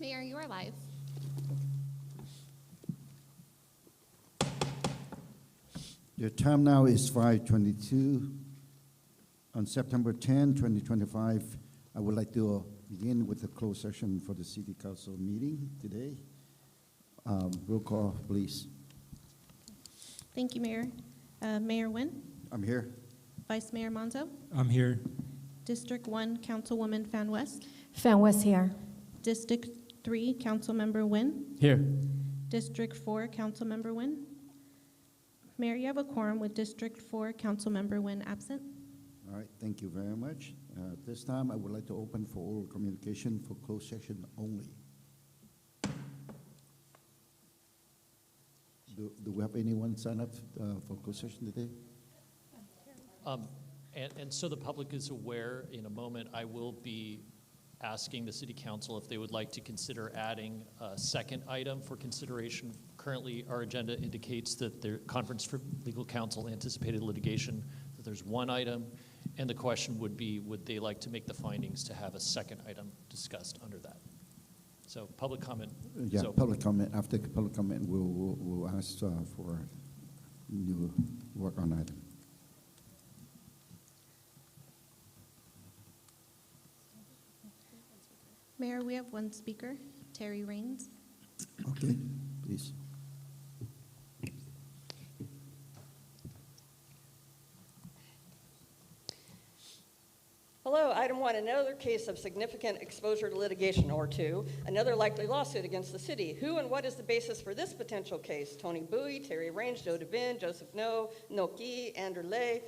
Mayor, you are live. Your time now is 5:22. On September 10, 2025, I would like to begin with the closed session for the City Council meeting today. Roll call, please. Thank you, Mayor. Mayor Nguyen, I'm here. Vice Mayor Monzo, I'm here. District 1, Councilwoman Fan West, Fan West here. District 3, Councilmember Nguyen, Here. District 4, Councilmember Nguyen. Mayor, you have a quorum with District 4, Councilmember Nguyen absent. All right, thank you very much. At this time, I would like to open for oral communication for closed session only. Do we have anyone sign up for closed session today? And so the public is aware, in a moment, I will be asking the City Council if they would like to consider adding a second item for consideration. Currently, our agenda indicates that the Conference for Legal Counsel anticipated litigation, that there's one item, and the question would be, would they like to make the findings to have a second item discussed under that? So public comment. Yeah, public comment. After public comment, we'll ask for new work on item. Mayor, we have one speaker, Terry Raines. Okay, please. Hello, item 1, another case of significant exposure to litigation, or 2, another likely lawsuit against the city. Who and what is the basis for this potential case? Tony Bowie, Terry Raines, Joe Devin, Joseph Noki, Andrew Lay,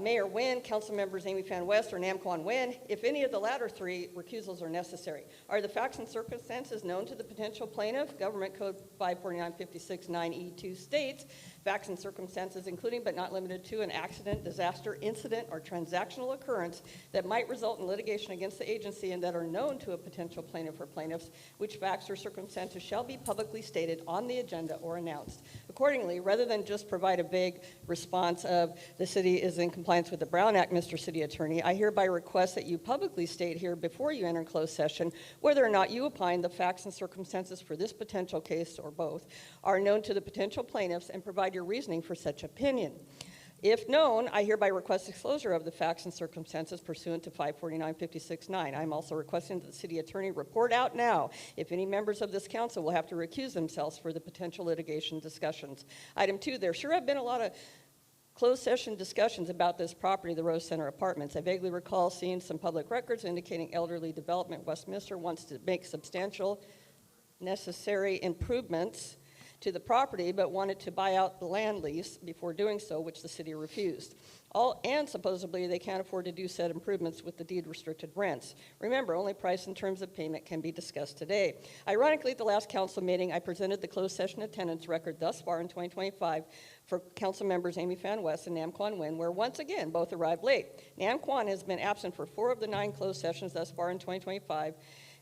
Mayor Nguyen, Council members Amy Fan West or Nam Quan Nguyen. If any of the latter three, recusals are necessary. Are the facts and circumstances known to the potential plaintiff? Government Code 549-56-9E2 states, facts and circumstances including but not limited to an accident, disaster, incident, or transactional occurrence that might result in litigation against the agency and that are known to a potential plaintiff or plaintiffs, which facts or circumstances shall be publicly stated on the agenda or announced. Accordingly, rather than just provide a vague response of the city is in compliance with the Brown Act, Mr. City Attorney, I hereby request that you publicly state here before you enter closed session whether or not you opine the facts and circumstances for this potential case or both are known to the potential plaintiffs and provide your reasoning for such opinion. If known, I hereby request disclosure of the facts and circumstances pursuant to 549-56-9. I'm also requesting that the city attorney report out now if any members of this council will have to recuse themselves for the potential litigation discussions. Item 2, there sure have been a lot of closed session discussions about this property, the Rose Center Apartments. I vaguely recall seeing some public records indicating Elderly Development Westminster wants to make substantial necessary improvements to the property, but wanted to buy out the land lease before doing so, which the city refused. And supposedly they can't afford to do said improvements with the deed-restricted rents. Remember, only price and terms of payment can be discussed today. Ironically, at the last council meeting, I presented the closed session attendance record thus far in 2025 for council members Amy Fan West and Nam Quan Nguyen, where once again, both arrived late. Nam Quan has been absent for 4 of the 9 closed sessions thus far in 2025,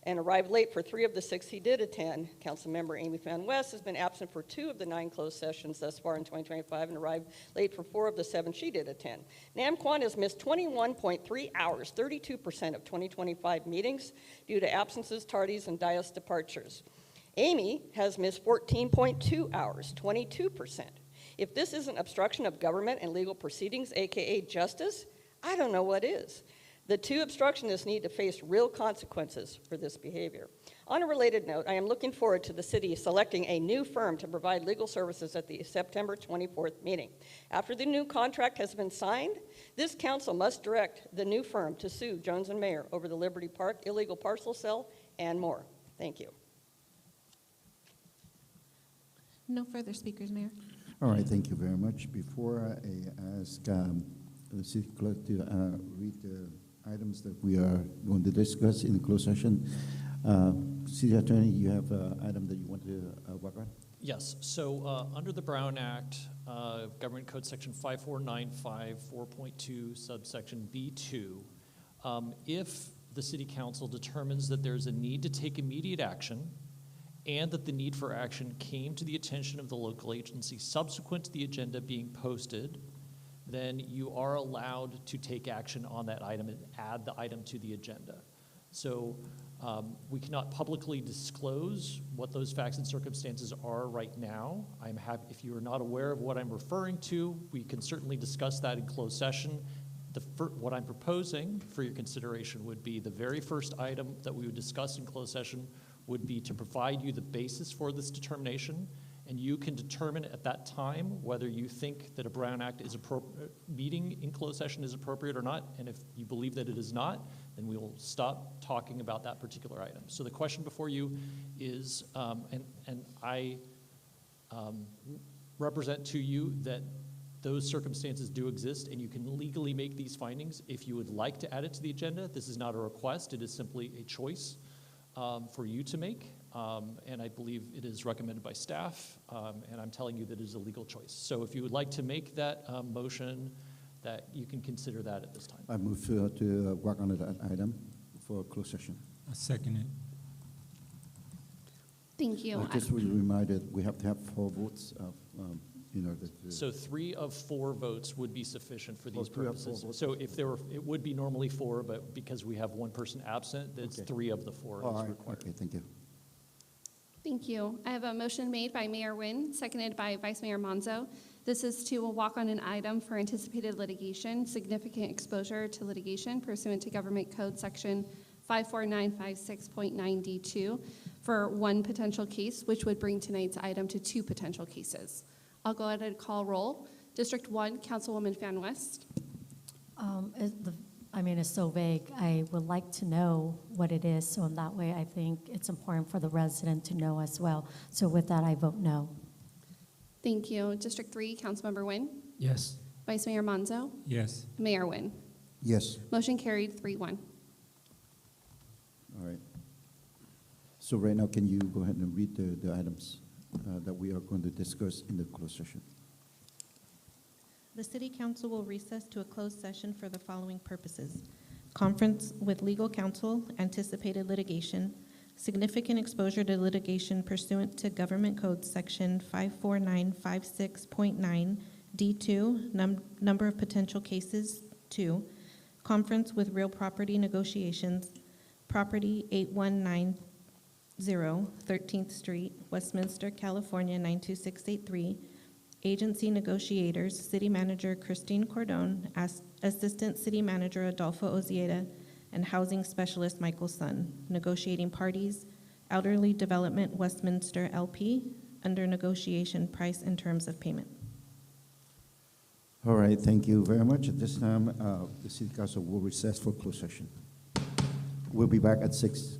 and arrived late for 3 of the 6 he did attend. Councilmember Amy Fan West has been absent for 2 of the 9 closed sessions thus far in 2025 and arrived late for 4 of the 7 she did attend. Nam Quan has missed 21.3 hours, 32% of 2025 meetings due to absences, tardies, and dais departures. Amy has missed 14.2 hours, 22%. If this isn't obstruction of government and legal proceedings, aka justice, I don't know what is. The 2 obstructionists need to face real consequences for this behavior. On a related note, I am looking forward to the city selecting a new firm to provide legal services at the September 24th meeting. After the new contract has been signed, this council must direct the new firm to sue Jones and Mayer over the Liberty Park illegal parcel sale and more. Thank you. No further speakers, Mayor. All right, thank you very much. Before I ask the city clerk to read the items that we are going to discuss in the closed session, City Attorney, you have an item that you want to work on? Yes, so under the Brown Act, Government Code Section 5495, 4.2, subsection B2, if the City Council determines that there's a need to take immediate action and that the need for action came to the attention of the local agency subsequent to the agenda being posted, then you are allowed to take action on that item and add the item to the agenda. So we cannot publicly disclose what those facts and circumstances are right now. I'm happy, if you are not aware of what I'm referring to, we can certainly discuss that in closed session. What I'm proposing for your consideration would be the very first item that we would discuss in closed session would be to provide you the basis for this determination, and you can determine at that time whether you think that a Brown Act is meeting in closed session is appropriate or not, and if you believe that it is not, then we will stop talking about that particular item. So the question before you is, and I represent to you that those circumstances do exist, and you can legally make these findings. If you would like to add it to the agenda, this is not a request, it is simply a choice for you to make, and I believe it is recommended by staff, and I'm telling you that it is a legal choice. So if you would like to make that motion, that you can consider that at this time. I move to work on that item for closed session. I second it. Thank you. I just was reminded, we have to have 4 votes of, in order to. So 3 of 4 votes would be sufficient for these 3 of 4 purposes. votes. So if there were, it would be normally 4, but because we have 1 person absent, that's Okay. 3 of the 4 All is right, required. okay, thank you. Thank you. I have a motion made by Mayor Nguyen, seconded by Vice Mayor Monzo. This is to walk on an item for anticipated litigation, significant exposure to litigation pursuant to Government Code Section 54956.9D2 for 1 potential case, which would bring tonight's item to 2 potential cases. I'll go ahead and call roll. District 1, Councilwoman Fan West. It's so vague. I would like to know what it is, so in that way, I think it's important for the resident to know as well. So with that, I vote no. Thank you. District 3, Councilmember Nguyen. Yes. Vice Mayor Monzo. Yes. Mayor Nguyen. Yes, Motion carried 3-1. all right. So right now, can you go ahead and read the items that we are going to discuss in the closed session? The City Council will recess to a closed session for the following purposes: conference with legal counsel, anticipated litigation, significant exposure to litigation pursuant to Government Code Section 54956.9 D2, number of potential cases, 2, conference with real property negotiations, property 8190 13th Street, Westminster, California 92683, agency negotiators, City Manager Christine Cordon, Assistant City Manager Adolfo Ozieta, and Housing Specialist Michael Sun. Negotiating parties, Elderly Development Westminster LP, under negotiation, price and terms of payment. All right, thank you very much. At this time, the City Council will recess for closed session. We'll be back at 6.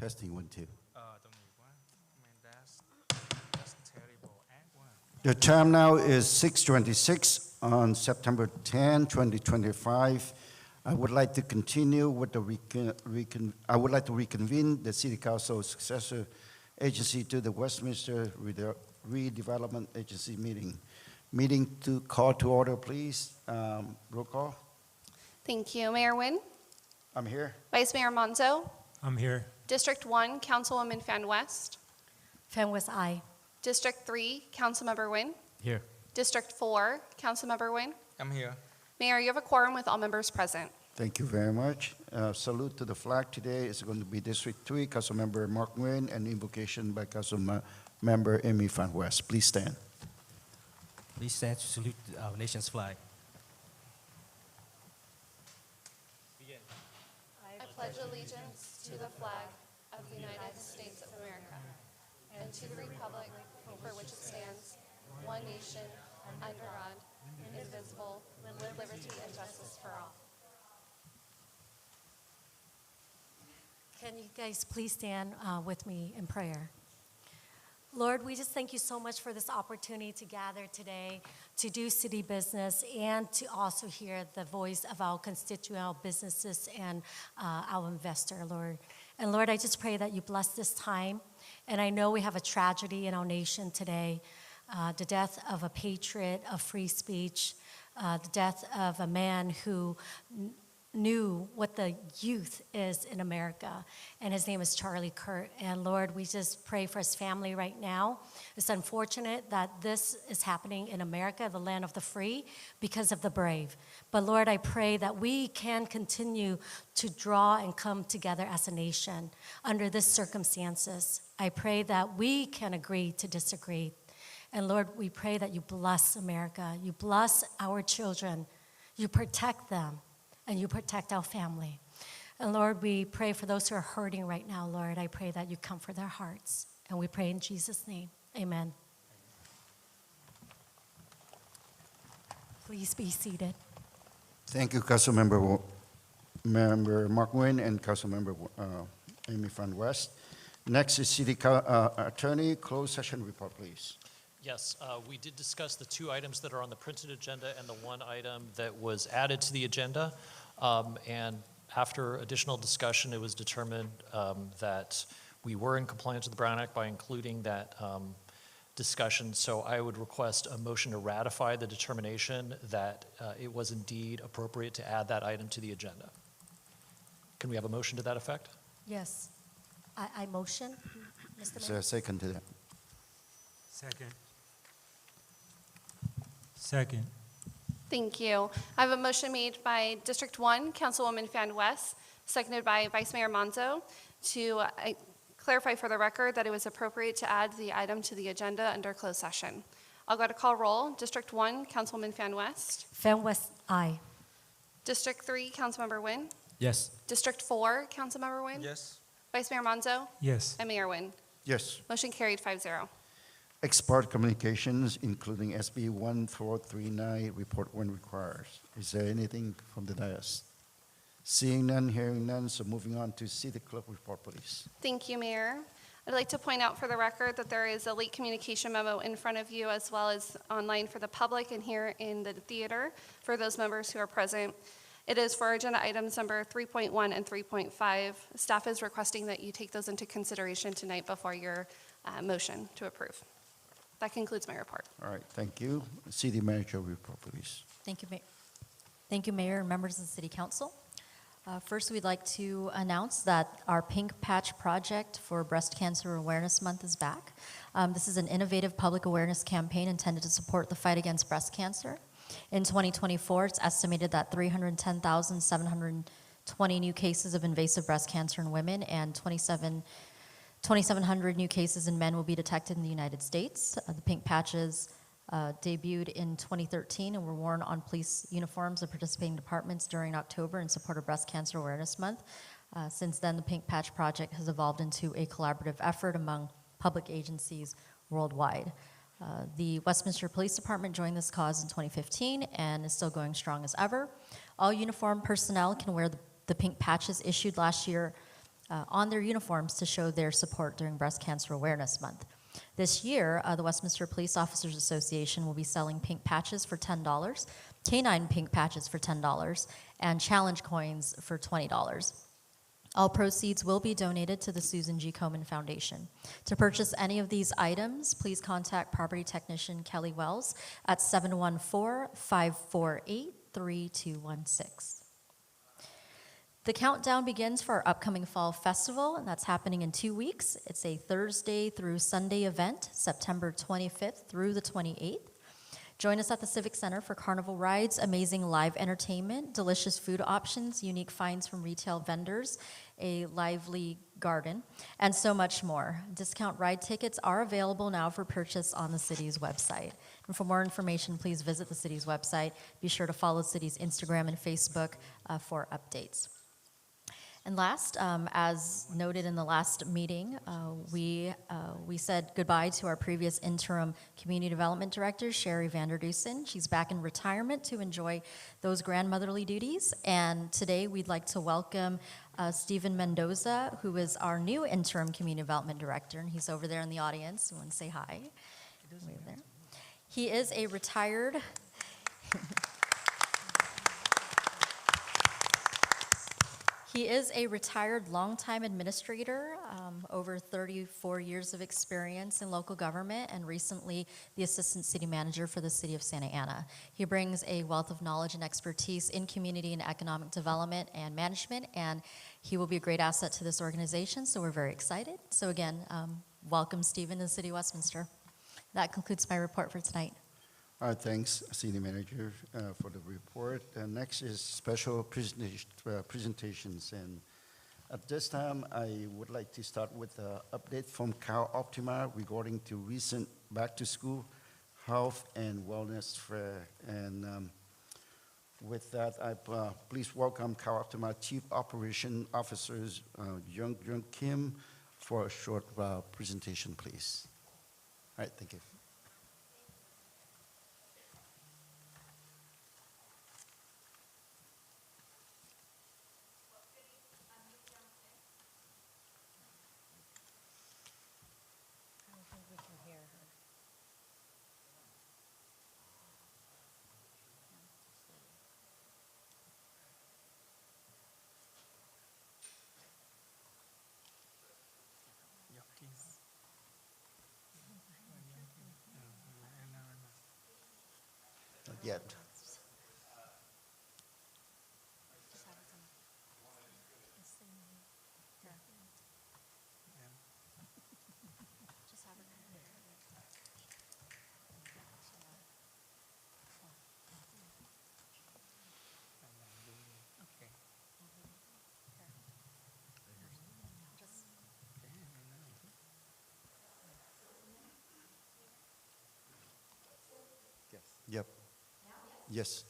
Testing 1, 2. ตรงนี้ว่า man that's terrible act ว่า The time now is 6:26 on September 10, 2025. I would like to continue with the I would like to reconvene the City Council successor agency to the Westminster Redevelopment Agency meeting. Meeting to call to order, please. Roll call. Thank you. Mayor Nguyen, I'm here. Vice Mayor Monzo, I'm here. District 1, Councilwoman Fan West, Fan West, aye. District 3, Councilmember Nguyen, Here. District 4, Councilmember Nguyen. I'm here. Mayor, you have a quorum with all members present. Thank you very much. Salute to the flag today is going to be District 3, Councilmember Mark Nguyen, and invocation by Councilmember Amy Fan West. Please stand. Please stand to salute our nation's flag. I pledge allegiance to the flag of the United States of America and to the republic for which it stands, one nation, under God, indivisible, with liberty and justice for all. Can you guys please stand with me in prayer? Lord, we just thank you so much for this opportunity to gather today, to do city business, and to also hear the voice of our constituent, our businesses, and our investor, Lord. And Lord, I just pray that you bless this time. And I know we have a tragedy in our nation today, the death of a patriot of free speech, the death of a man who knew what the youth is in America, and his name is Charlie Kirk. And Lord, we just pray for his family right now. It's unfortunate that this is happening in America, the land of the free, because of the brave. But Lord, I pray that we can continue to draw and come together as a nation under these circumstances. I pray that we can agree to disagree. And Lord, we pray that you bless America, you bless our children, you protect them, and you protect our family. And Lord, we pray for those who are hurting right now, Lord. I pray that you comfort their hearts. And we pray in Jesus' name. Amen. Please be seated. Thank you, Councilmember Mark Nguyen and Councilmember Amy Fan West. Next is City Attorney, closed session report, please. Yes, we did discuss the two items that are on the printed agenda and the one item that was added to the agenda. And after additional discussion, it was determined that we were in compliance with the Brown Act by including that discussion. So I would request a motion to ratify the determination that it was indeed appropriate to add that item to the agenda. Can we have a motion to that effect? Yes. I motion, Mr. Is Mayor. there a second to that? Second. Thank you. I have a motion made by District 1, Councilwoman Fan West, seconded by Vice Mayor Monzo, to clarify for the record that it was appropriate to add the item to the agenda under closed session. I'll go to call roll. District 1, Councilwoman Fan West. Fan West, aye. District 3, Councilmember Nguyen. Yes. District 4, Councilmember Nguyen. Yes. Vice Mayor Monzo. Yes. And Mayor Nguyen. Yes. Motion carried 5-0. Export communications, including SB 1439, report when requires. Is there anything from the dais? Seeing none, hearing none, so moving on to City Clerk report, please. Thank you, Mayor. I'd like to point out for the record that there is a late communication memo in front of you as well as online for the public and here in the theater for those members who are present. It is for agenda items number 3.1 and 3.5. Staff is requesting that you take those into consideration tonight before your motion to approve. That concludes my report. All right, thank you. City Manager report, please. Thank you, Thank you, Mayor and members of the City Council. First, we'd like to announce that our Pink Patch project for Breast Cancer Awareness Month is back. This is an innovative public awareness campaign intended to support the fight against breast cancer. In 2024, it's estimated that 310,720 new cases of invasive breast cancer in women and 2,700 new cases in men will be detected in the United States. The Pink Patches debuted in 2013 and were worn on police uniforms of participating departments during October in support of Breast Cancer Awareness Month. Since then, the Pink Patch Project has evolved into a collaborative effort among public agencies worldwide. The Westminster Police Department joined this cause in 2015 and is still going strong as ever. All uniformed personnel can wear the pink patches issued last year on their uniforms to show their support during Breast Cancer Awareness Month. This year, the Westminster Police Officers Association will be selling pink patches for $10, canine pink patches for $10, and challenge coins for $20. All proceeds will be donated to the Susan G. Komen Foundation. To purchase any of these items, please contact property technician Kelly Wells at 714-548-3216. The countdown begins for our upcoming Fall Festival, and that's happening in 2 weeks. It's a Thursday through Sunday event, September 25th through the 28th. Join us at the Civic Center for carnival rides, amazing live entertainment, delicious food options, unique finds from retail vendors, a lively garden, and so much more. Discount ride tickets are available now for purchase on the city's website. And for more information, please visit the city's website. Be sure to follow the city's Instagram and Facebook for updates. And last, as noted in the last meeting, we said goodbye to our previous interim community development director, Sherry Vanderdusen. She's back in retirement to enjoy those grandmotherly duties. And today we'd like to welcome Stephen Mendoza, who is our new interim community development director. And he's over there in the audience. You want to say hi? Wave there. He is a retired... He is a retired longtime administrator, over 34 years of experience in local government, and recently the assistant city manager for the city of Santa Ana. He brings a wealth of knowledge and expertise in community and economic development and management, and he will be a great asset to this organization, so we're very excited. So again, welcome Stephen to the City of Westminster. That concludes my report for tonight. All right, thanks, City Manager, for the report. Next is special presentations. And at this time, I would like to start with an update from Cal Optima regarding to recent back-to-school health and wellness fair. And with that, I please welcome Cal Optima Chief Operation Officers Young Kim for a short presentation, please. All right, thank you. Yokis. Not yet. Okay. Yep. Yes.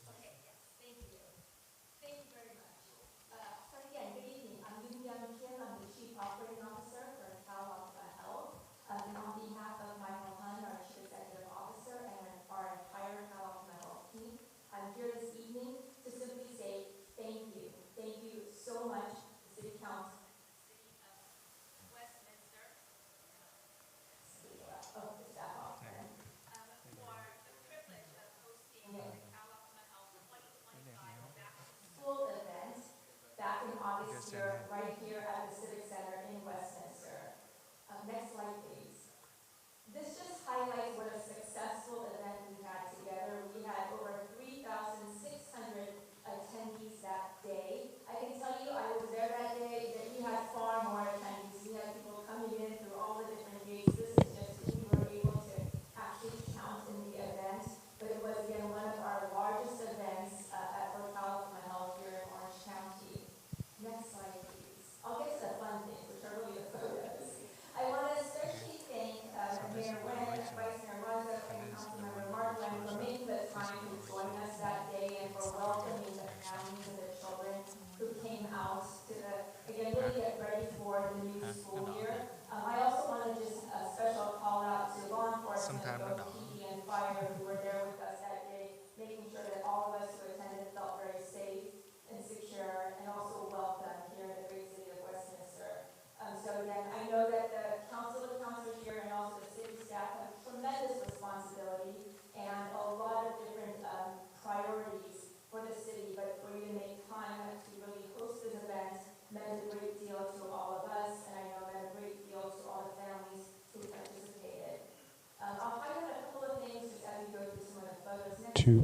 2.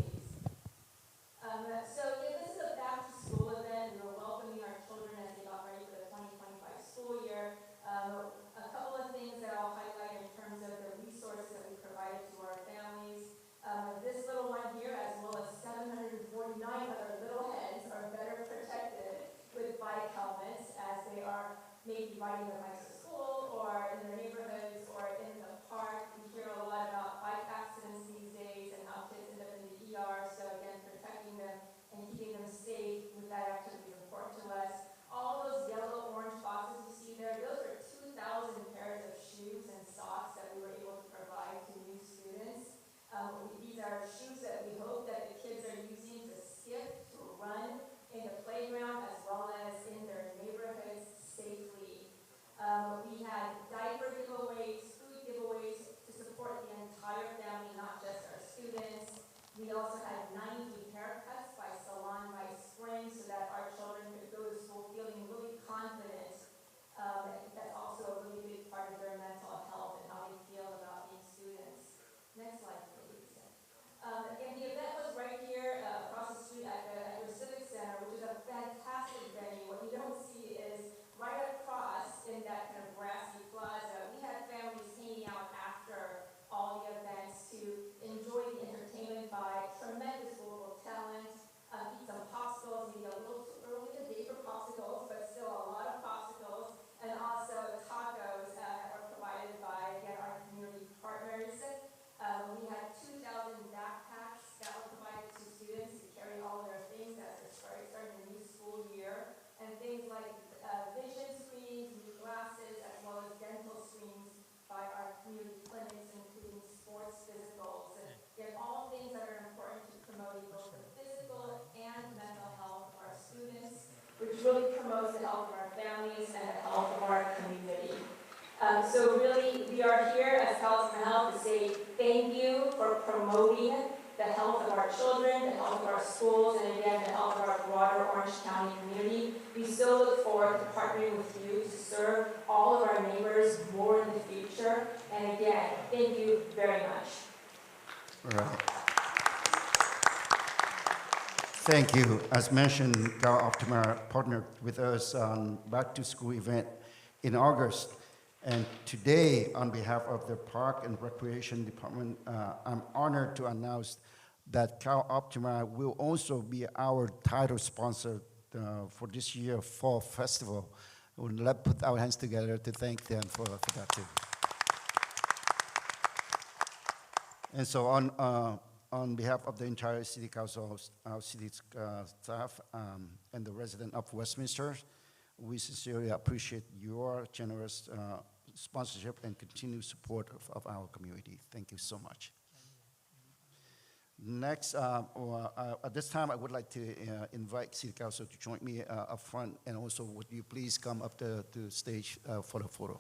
So yeah, this is a back to school event. We were welcoming our children as they got ready for the 2025 school year. A couple of things that I'll highlight in terms of the resources that we provided to our families. This little one here, as well as 749 other little heads, are better protected with bike helmets as they are maybe riding their bikes to school or in their neighborhoods or in the park. We hear a lot about bike accidents these days and how kids end up in the ER. So again, protecting them and keeping them safe with that activity is important to us. All those yellow orange boxes you see there, those are 2,000 pairs of shoes and socks that we were able to provide to new students. These are shoes that we hope that the kids are using to skip, to run in the playground as well as in their neighborhoods safely. We had diaper giveaways, food giveaways to support the entire family, not just our students. We also had 90 haircuts by Salon by Spring so that our children could go to school feeling really confident. That's also a really big part of their mental health and how they feel about being students. Next slide, please. And the event was right here across the street at your Civic Center, which is a fantastic venue. What you don't see is right across in that kind of grassy plaza, we had families hanging out after all the events to enjoy the entertainment by tremendous local talent, eat some popsicles, maybe a little too early in the day for popsicles, but still a lot of popsicles, and also tacos that were provided by, again, our community partners. We had 2,000 backpacks that were provided to students to carry all their things as they're starting the new school year, and things like vision screens, new glasses, as well as dental screens by our community clinics, including sports physicals. And they're all things that are important to promoting both the physical and mental health of our students, which really promotes the health of our families and the health of our community. So really, we are here as Palisade Health to say thank you for promoting the health of our children, the health of our schools, and again, the health of our broader Orange County community. We so look forward to partnering with you to serve all of our neighbors more in the future. And again, thank you very much. All right. Thank you. As mentioned, Cal Optima partnered with us on Back to School event in August. And today, on behalf of the Park and Recreation Department, I'm honored to announce that Cal Optima will also be our title sponsor for this year's Fall Festival. Let's put our hands together to thank them for that too. And so on behalf of the entire City Council, our city staff, and the resident of Westminster, we sincerely appreciate your generous sponsorship and continued support of our community. Thank you so much. Next, at this time, I would like to invite City Council to join me up front, and also would you please come up to the stage for the photo.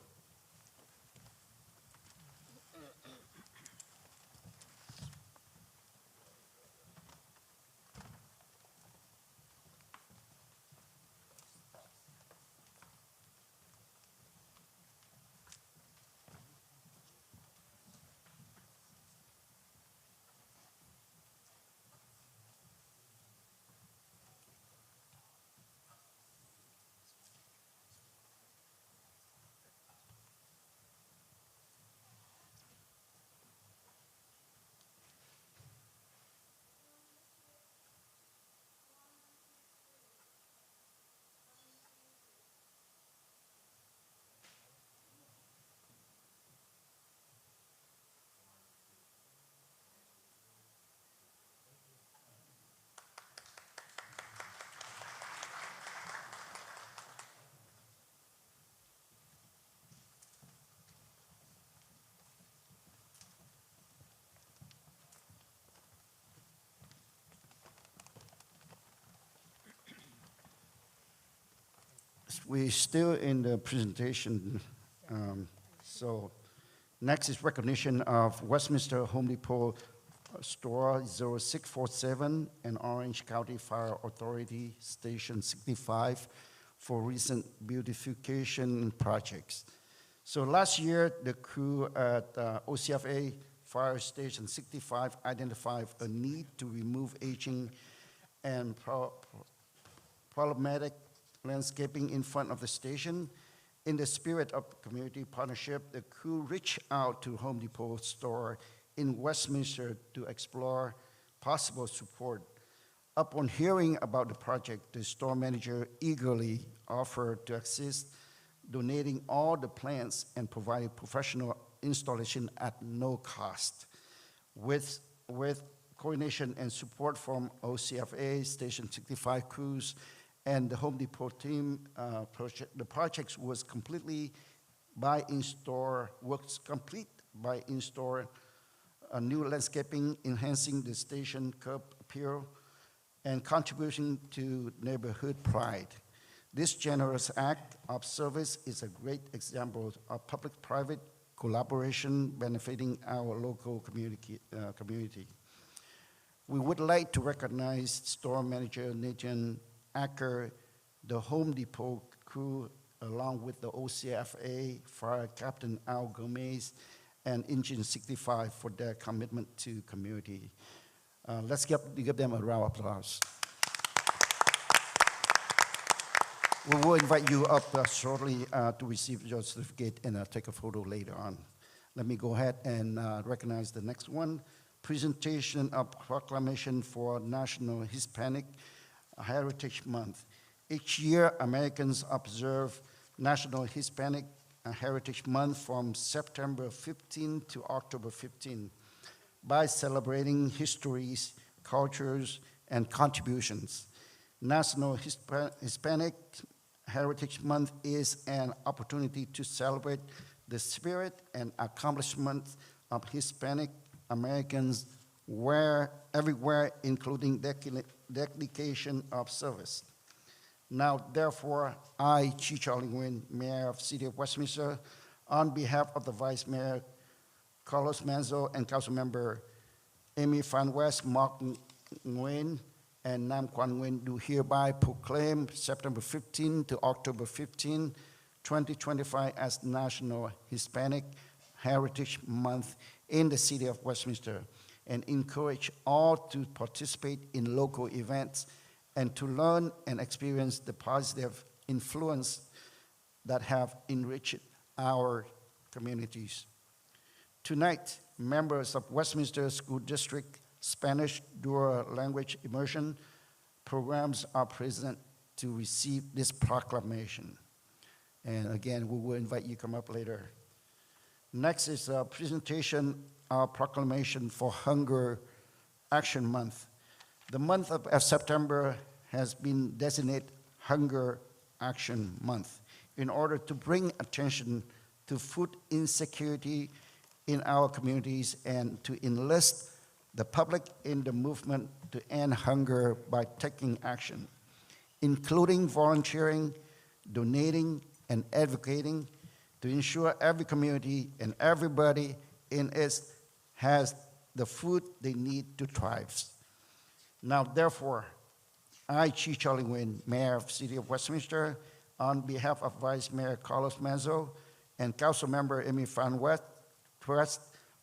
We're still in the presentation. So next is recognition of Westminster Home Depot Store 0647 and Orange County Fire Authority Station 65 for recent beautification projects. So last year, the crew at OCFA Fire Station 65 identified a need to remove aging and problematic landscaping in front of the station. In the spirit of community partnership, the crew reached out to Home Depot store in Westminster to explore possible support. Upon hearing about the project, the store manager eagerly offered to assist, donating all the plants and providing professional installation at no cost. With coordination and support from OCFA, Station 65 crews, and the Home Depot team, the project was complete by in-store a new landscaping, enhancing the station curb appeal, and contribution to neighborhood pride. This generous act of service is a great example of public-private collaboration benefiting our local community. We would like to recognize store manager Nathan Acker, the Home Depot crew, along with the OCFA, Fire Captain Al Gomez, and Engine 65 for their commitment to community. Let's give them a round of applause. We will invite you up shortly to receive your certificate and take a photo later on. Let me go ahead and recognize the next one. Presentation of proclamation for National Hispanic Heritage Month. Each year, Americans observe National Hispanic Heritage Month from September 15 to October 15 by celebrating histories, cultures, and contributions. National Hispanic Heritage Month is an opportunity to celebrate the spirit and accomplishments of Hispanic Americans everywhere, including dedication of service. Now, therefore, I, Chi Charlie Nguyen, Mayor of City of Westminster, on behalf of the Vice Mayor Carlos Manzo and Councilmember Amy Fan West, Mark Nguyen, and Nam Quan Nguyen, do hereby proclaim September 15 to October 15, 2025 as National Hispanic Heritage Month in the City of Westminster, and encourage all to participate in local events and to learn and experience the positive influence that have enriched our communities. Tonight, members of Westminster School District Spanish Dual Language Immersion programs are present to receive this proclamation. And again, we will invite you to come up later. Next is a presentation of proclamation for Hunger Action Month. The month of September has been designated Hunger Action Month in order to bring attention to food insecurity in our communities and to enlist the public in the movement to end hunger by taking action, including volunteering, donating, and advocating to ensure every community and everybody in it has the food they need to thrive. Now, therefore, I, Chi Charlie Nguyen, Mayor of the City of Westminster, on behalf of Vice Mayor Carlos Manzo and Councilmember Amy Fan West,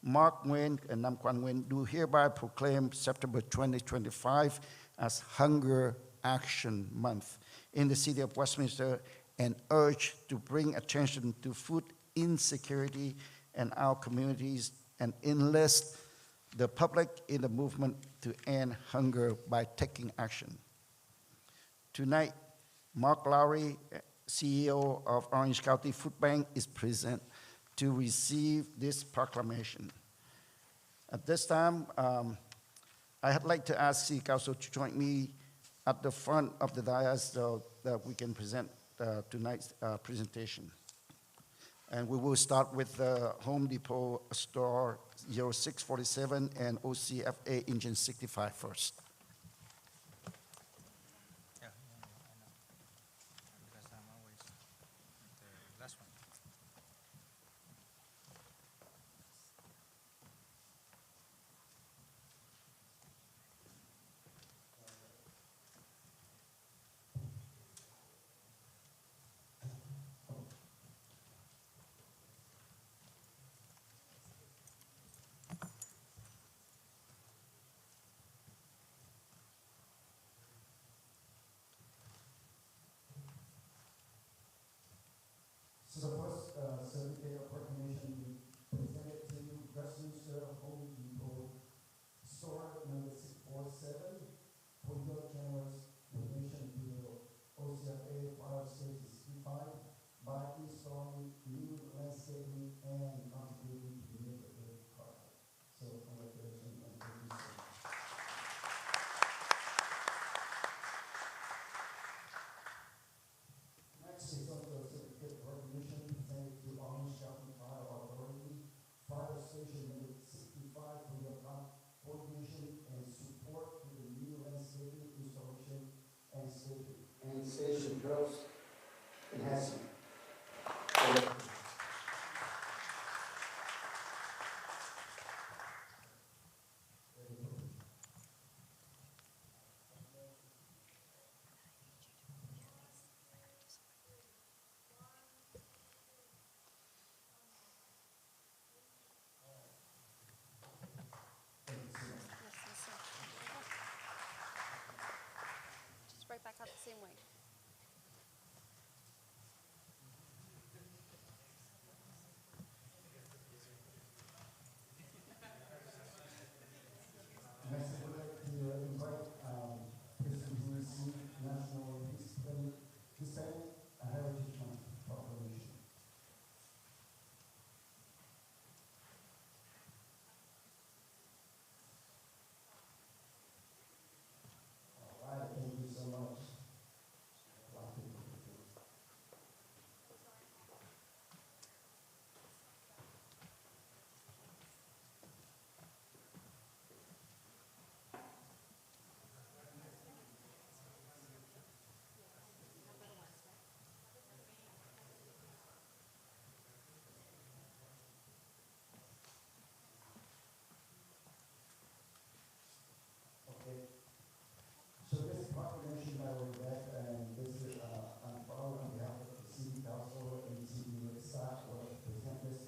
Mark Nguyen, and Nam Quan Nguyen, do hereby proclaim September 2025 as Hunger Action Month in the City of Westminster and urge to bring attention to food insecurity in our communities and enlist the public in the movement to end hunger by taking action. Tonight, Mark Lowry, CEO of Orange County Food Bank, is present to receive this proclamation. At this time, I'd like to ask City Council to join me at the front of the dais so that we can present tonight's presentation. And we will start with the Home Depot Store 0647 and OCFA Engine 65 first. Yeah, I know. Because I'm always the last one. for your generous donation to the OCFA Fire Safety Speedbike by installing new landscaping and contributing to the neighborhood park. So congratulations and thank you so much. Next is also a certificate of recognition presented to Orange County Fire Authority, Fire Station number 65 for your coordination and support to the new landscaping installation and station growth enhancement. Just right back out the same way. Next, I would like to invite person who received National Hispanic Heritage Month proclamation. All right, thank you so much. Okay. So this proclamation that we read, and this is on file on behalf of the city council and city staff, will present this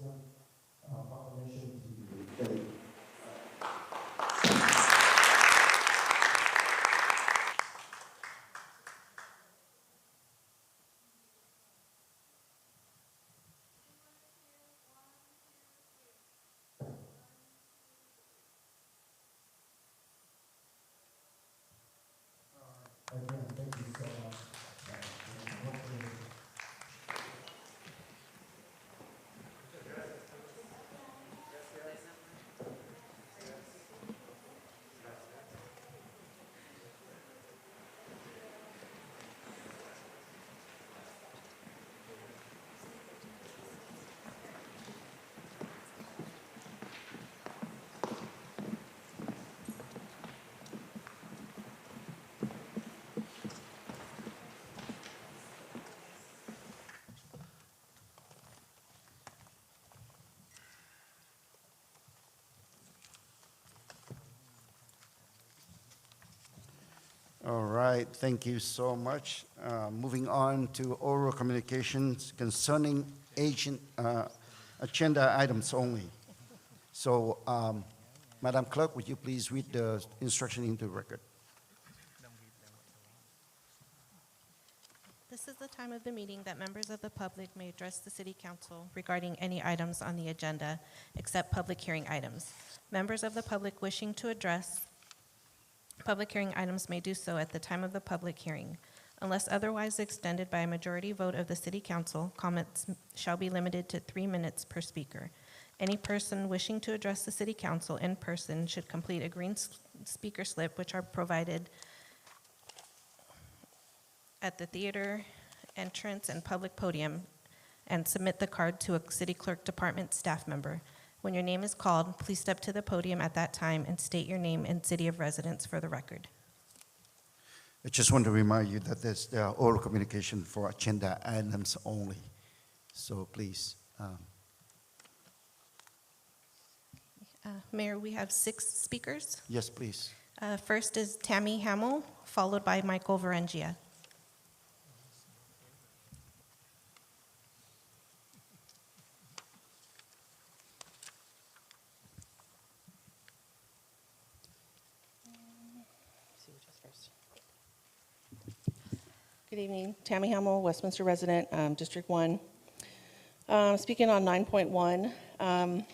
proclamation to you. Again, thank you so much. Hopefully, all right, thank you so much. Moving on to oral communications concerning agenda items only. So, Madam Clerk, would you please read the instruction into the record? This is the time of the meeting that members of the public may address the City Council regarding any items on the agenda, except public hearing items. Members of the public wishing to address public hearing items may do so at the time of the public hearing. Unless otherwise extended by a majority vote of the City Council, comments shall be limited to 3 minutes per speaker. Any person wishing to address the City Council in person should complete a green speaker slip, which are provided at the theater entrance and public podium, and submit the card to a City Clerk Department staff member. When your name is called, please step to the podium at that time and state your name and city of residence for the record. I just want to remind you that there's oral communication for agenda items only. So please. Mayor, we have 6 speakers. Yes, please. First is Tammy Hamill, followed by Michael Varengia. Good evening. Tammy Hamill, Westminster resident, District 1. Speaking on 9.1,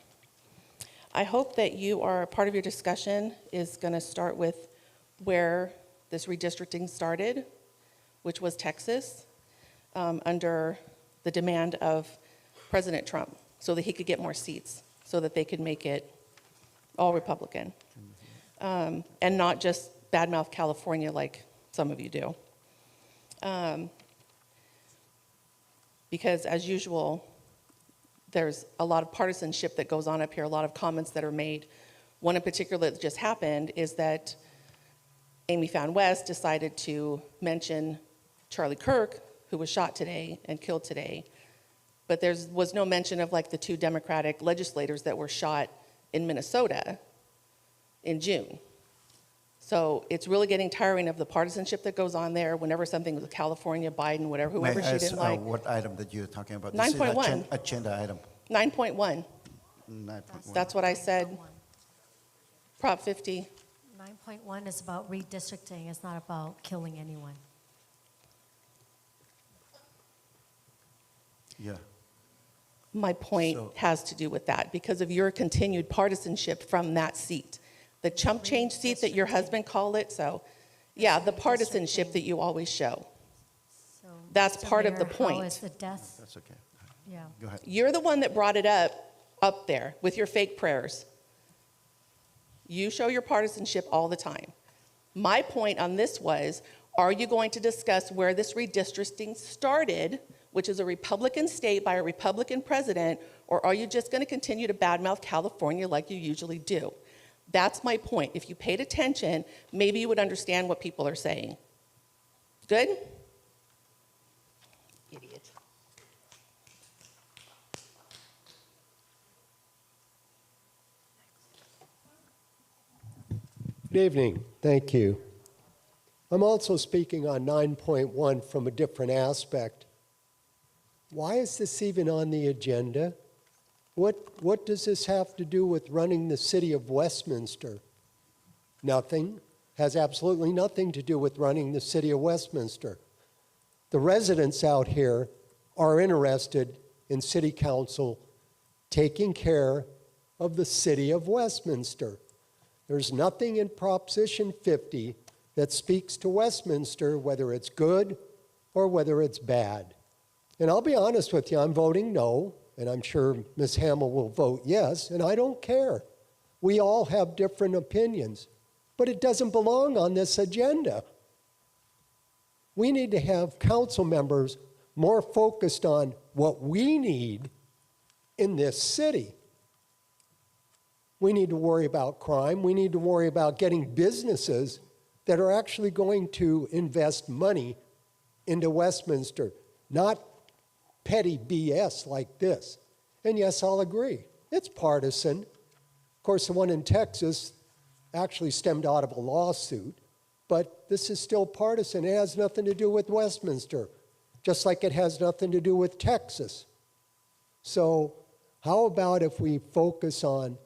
I hope that part of your discussion is going to start with where this redistricting started, which was Texas, under the demand of President Trump, so that he could get more seats, so that they could make it all Republican. And not just badmouth California like some of you do. Because as usual, there's a lot of partisanship that goes on up here, a lot of comments that are made. One in particular that just happened is that Amy Fan West decided to mention Charlie Kirk, who was shot today and killed today. But there was no mention of like the 2 Democratic legislators that were shot in Minnesota in June. So it's really getting tiring of the partisanship that goes on there whenever something with California, Biden, whatever, whoever May I she didn't like. what item that you're talking about? 9.1. This is agenda item. 9.1, 9.1. that's what I said. Prop 50. 9.1 is about redistricting. It's not about killing anyone. Yeah. My point So- has to do with that because of your continued partisanship from that seat. The chump change seat that your husband called it, so, yeah, the partisanship that you always show. So, That's Mr. part of the Mayor, point. How is the death? That's okay. Yeah. Go ahead. You're the one that brought it up there with your fake prayers. You show your partisanship all the time. My point on this was, are you going to discuss where this redistricting started, which is a Republican state by a Republican president, or are you just going to continue to badmouth California like you usually do? That's my point. If you paid attention, maybe you would understand what people are saying. Good? Idiot. Good evening. Thank you. I'm also speaking on 9.1 from a different aspect. Why is this even on the agenda? What does this have to do with running the city of Westminster? Nothing. Has absolutely nothing to do with running the city of Westminster. The residents out here are interested in city council taking care of the city of Westminster. There's nothing in Proposition 50 that speaks to Westminster, whether it's good or whether it's bad. And I'll be honest with you, I'm voting no, and I'm sure Ms. Hamill will vote yes, and I don't care. We all have different opinions, but it doesn't belong on this agenda. We need to have council members more focused on what we need in this city. We need to worry about crime. We need to worry about getting businesses that are actually going to invest money into Westminster, not petty BS like this. And yes, I'll agree, it's partisan. Of course, the one in Texas actually stemmed out of a lawsuit, but this is still partisan. It has nothing to do with Westminster, just like it has nothing to do with Texas. So how about if we focus on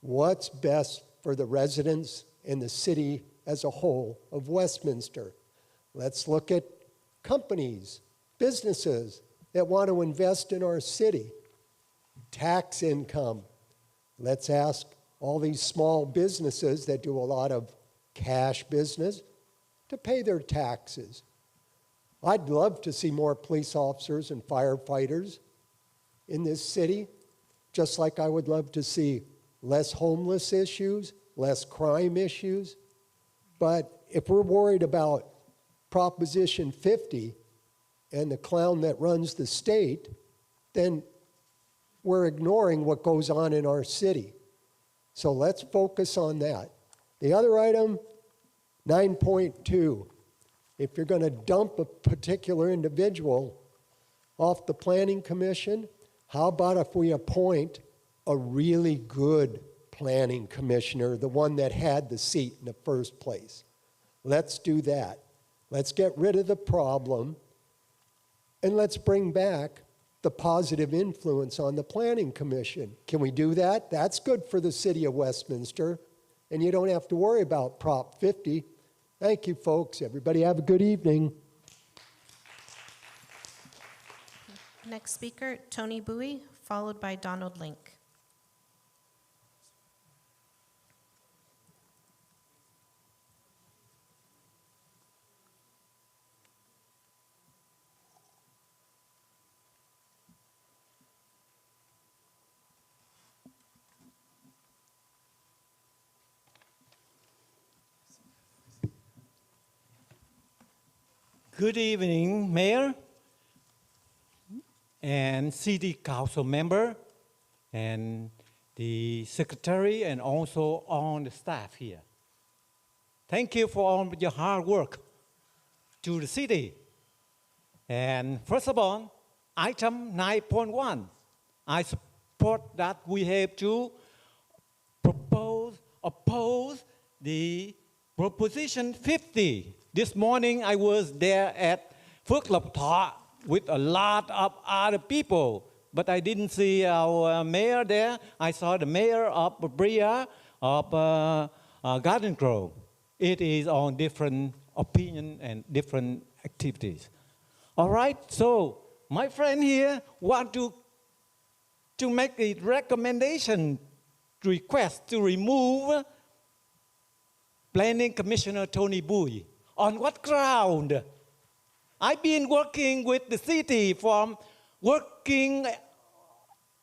what's best for the residents and the city as a whole of Westminster? Let's look at companies, businesses that want to invest in our city. Tax income. Let's ask all these small businesses that do a lot of cash business to pay their taxes. I'd love to see more police officers and firefighters in this city, just like I would love to see less homeless issues, less crime issues. But if we're worried about Proposition 50 and the clown that runs the state, then we're ignoring what goes on in our city. So let's focus on that. The other item, 9.2, if you're going to dump a particular individual off the Planning Commission, how about if we appoint a really good planning commissioner, the one that had the seat in the first place? Let's do that. Let's get rid of the problem, and let's bring back the positive influence on the Planning Commission. Can we do that? That's good for the city of Westminster, and you don't have to worry about Prop 50. Thank you, folks. Everybody have a good evening. Next speaker, Tony Bowie, followed by Donald Link. Good evening, Mayor and City Council member and the Secretary and also all the staff here. Thank you for all your hard work to the city. And first of all, item 9.1, I support that we have to oppose the proposition 50. This morning I was there at Phước Lộc Thọ with a lot of other people, but I didn't see our mayor there. I saw the mayor of Bria, of Garden Grove. It is on different opinion and different activities. All right, so my friend here want to make a recommendation, request to remove Planning Commissioner Tony Bui. On what ground? I've been working with the city from working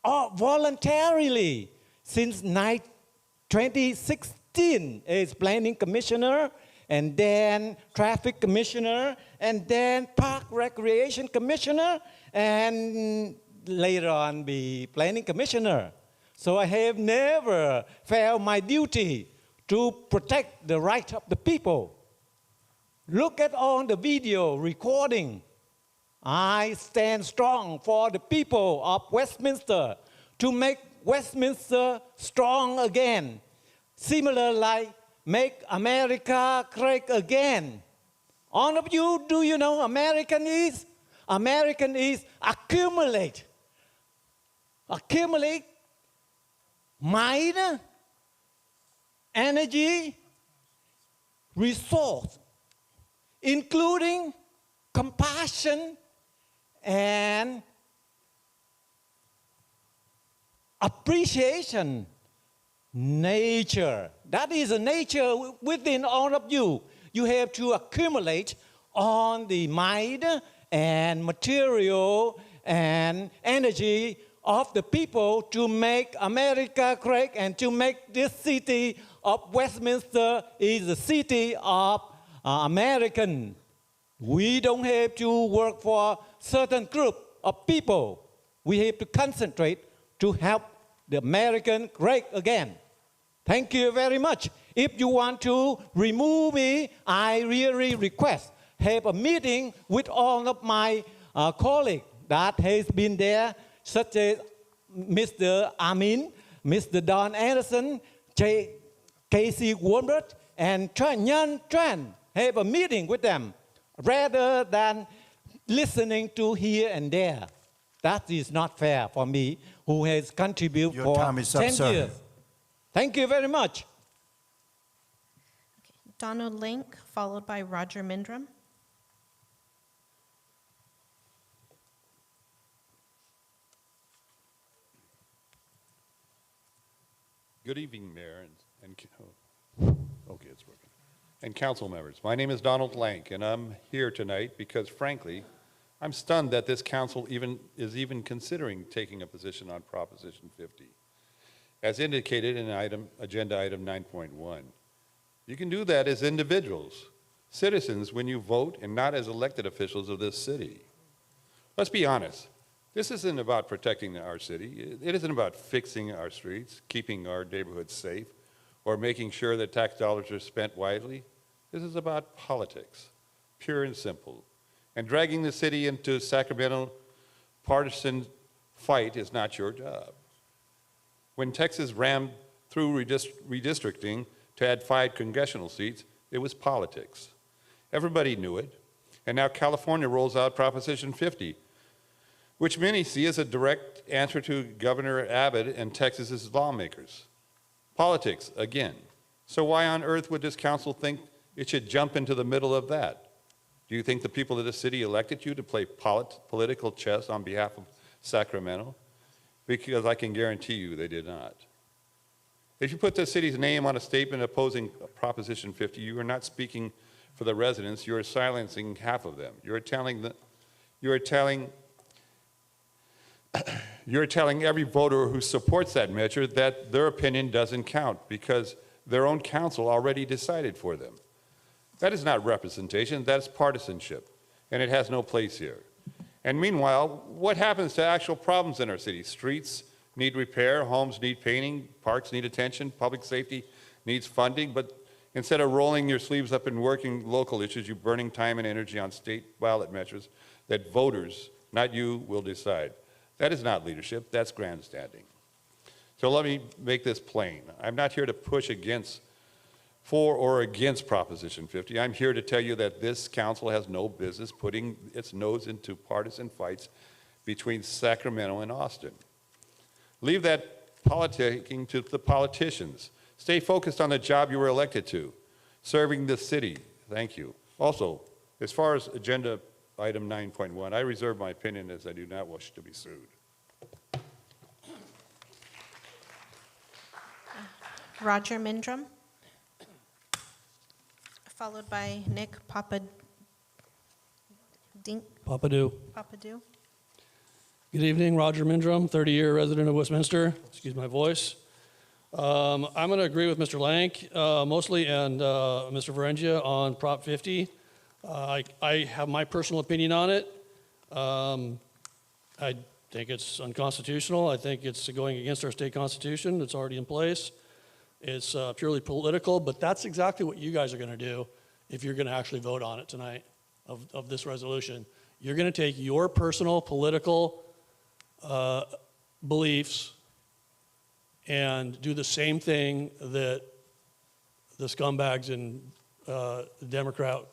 voluntarily since 2016 as Planning Commissioner, and then Traffic Commissioner, and then Park Recreation Commissioner, and later on be Planning Commissioner. So I have never failed my duty to protect the right of the people. Look at all the video recording. I stand strong for the people of Westminster to make Westminster strong again. Similar like make America great again. All of you, do you know American is? American is accumulate. Accumulate mind, energy, resource, including compassion and appreciation. Nature. That is a nature within all of you. You have to accumulate on the mind and material and energy of the people to make America great and to make this city of Westminster is a city of American. We don't have to work for certain group of people. We have to concentrate to help the American great again. Thank you very much. If you want to remove me, I really request have a meeting with all of my colleagues that has been there, such as Mr. Amin, Mr. Don Anderson, Casey Warmbert, and Nhan Tran. Have a meeting with them rather than listening to here and there. That is not fair for me, who has contributed Your for time is up, 10 sir. years. Thank you very much. Donald Link, followed by Roger Mindrum. Good evening, Mayor okay, it's working. And council members. My name is Donald Lank, and I'm here tonight because, frankly, I'm stunned that this council is even considering taking a position on Proposition 50, as indicated in agenda item 9.1. You can do that as individuals, citizens, when you vote, and not as elected officials of this city. Let's be honest. This isn't about protecting our city. It isn't about fixing our streets, keeping our neighborhoods safe, or making sure that tax dollars are spent wisely. This is about politics, pure and simple. And dragging the city into Sacramento partisan fight is not your job. When Texas rammed through redistricting to add 5 congressional seats, it was politics. Everybody knew it. And now California rolls out Proposition 50, which many see as a direct answer to Governor Abbott and Texas's lawmakers. Politics, again. So why on earth would this council think it should jump into the middle of that? Do you think the people of the city elected you to play political chess on behalf of Sacramento? Because I can guarantee you they did not. If you put the city's name on a statement opposing Proposition 50, you are not speaking for the residents, you are silencing half of them. You're telling every voter who supports that measure that their opinion doesn't count because their own council already decided for them. That is not representation, that's partisanship. and it has no place here. And meanwhile, what happens to actual problems in our city? Streets need repair, homes need painting, parks need attention, public safety needs funding, but instead of rolling your sleeves up and working local issues, you're burning time and energy on state ballot measures that voters, not you, will decide. That is not leadership, that's grandstanding. So let me make this plain. I'm not here to push for or against Proposition 50. I'm here to tell you that this council has no business putting its nose into partisan fights between Sacramento and Austin. Leave that politicking to the politicians. Stay focused on the job you were elected to, serving the city. Thank you. Also, as far as agenda item 9.1, I reserve my opinion as I do not wish to be sued. Roger Mindrum, followed by Nick Papadou. Papadou. Good evening, Roger Mindrum, 30-year resident of Westminster. Excuse my voice. I'm going to agree with Mr. Lank mostly and Mr. Varengia on Prop 50. I have my personal opinion on it. I think it's unconstitutional. I think it's going against our state constitution. It's already in place. It's purely political, but that's exactly what you guys are going to do if you're going to actually vote on it tonight of this resolution. You're going to take your personal political beliefs and do the same thing that the scumbags in Democrat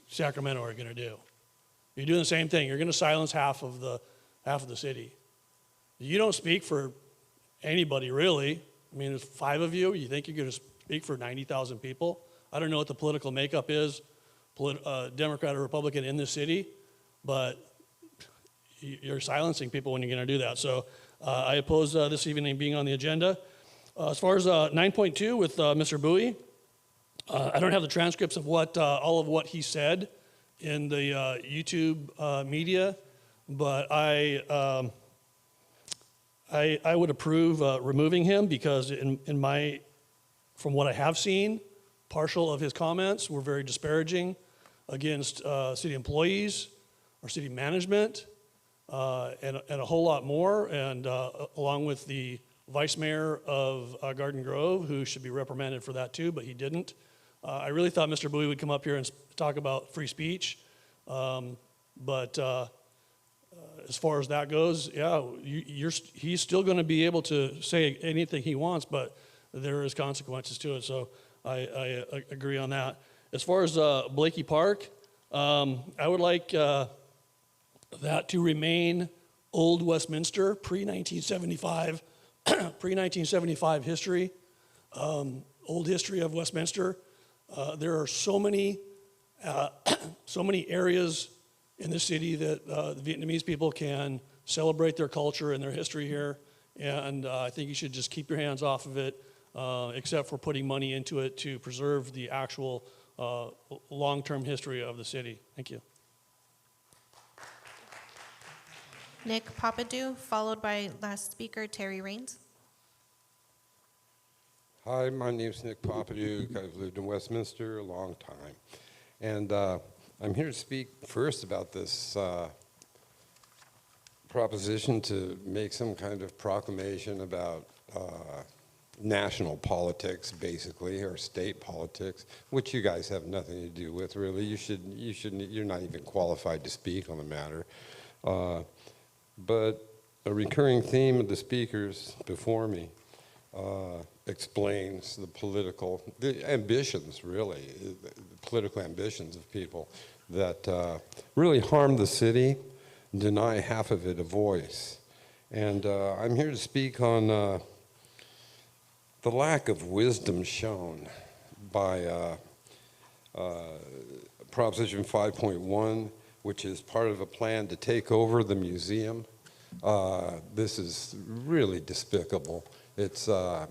Sacramento are going to do. You're doing the same thing. You're going to silence half of the city. You don't speak for anybody, really. I mean, there's 5 of you. You think you're going to speak for 90,000 people? I don't know what the political makeup is, Democrat or Republican in this city, but you're silencing people when you're going to do that. So I oppose this evening being on the agenda. As far as 9.2 with Mr. Bowie, I don't have the transcripts of all of what he said in the YouTube media, but I would approve removing him because from what I have seen, partial of his comments were very disparaging against city employees or city management and a whole lot more, and along with the vice mayor of Garden Grove, who should be reprimanded for that too, but he didn't. I really thought Mr. Bowie would come up here and talk about free speech, but as far as that goes, yeah, he's still going to be able to say anything he wants, but there is consequences to it, so I agree on that. As far as Blakey Park, I would like that to remain Old Westminster, pre-1975, pre-1975 history, old history of Westminster. There are so many areas in the city that the Vietnamese people can celebrate their culture and their history here, and I think you should just keep your hands off of it, except for putting money into it to preserve the actual long-term history of the city. Thank you. Nick Papadou, followed by last speaker, Terry Raines. Hi, my name's Nick Papadou. I've lived in Westminster a long time. And I'm here to speak first about this proposition to make some kind of proclamation about national politics, basically, or state politics, which you guys have nothing to do with, really. You're not even qualified to speak on the matter. But a recurring theme of the speakers before me explains the ambitions, really, the political ambitions of people that really harm the city, deny half of it a voice. And I'm here to speak on the lack of wisdom shown by Proposition 5.1, which is part of a plan to take over the museum. This is really despicable. It's the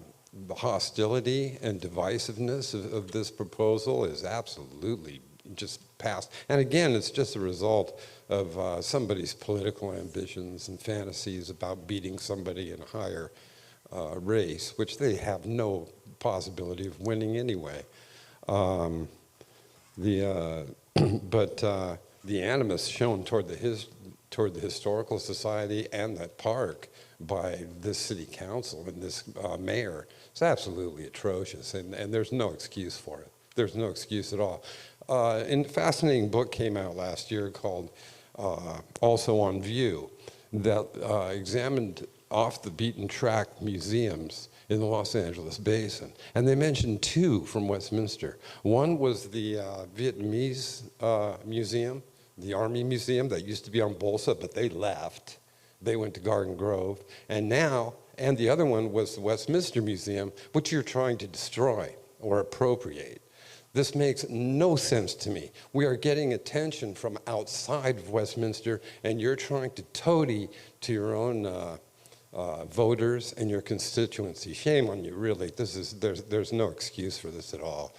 hostility and divisiveness of this proposal is absolutely just past. And again, it's just a result of somebody's political ambitions and fantasies about beating somebody in a higher race, which they have no possibility of winning anyway. But the animus shown toward the Historical Society and that park by this city council and this mayor is absolutely atrocious, and there's no excuse for it. There's no excuse at all. A fascinating book came out last year called Also on View that examined off the beaten track museums in the Los Angeles basin. And they mentioned two from Westminster. One was the Vietnamese museum, the Army Museum that used to be on Bolsa, but they left. They went to Garden Grove. And the other one was the Westminster Museum, which you're trying to destroy or appropriate. This makes no sense to me. We are getting attention from outside of Westminster, and you're trying to toady to your own voters and your constituency. Shame on you, really. There's no excuse for this at all.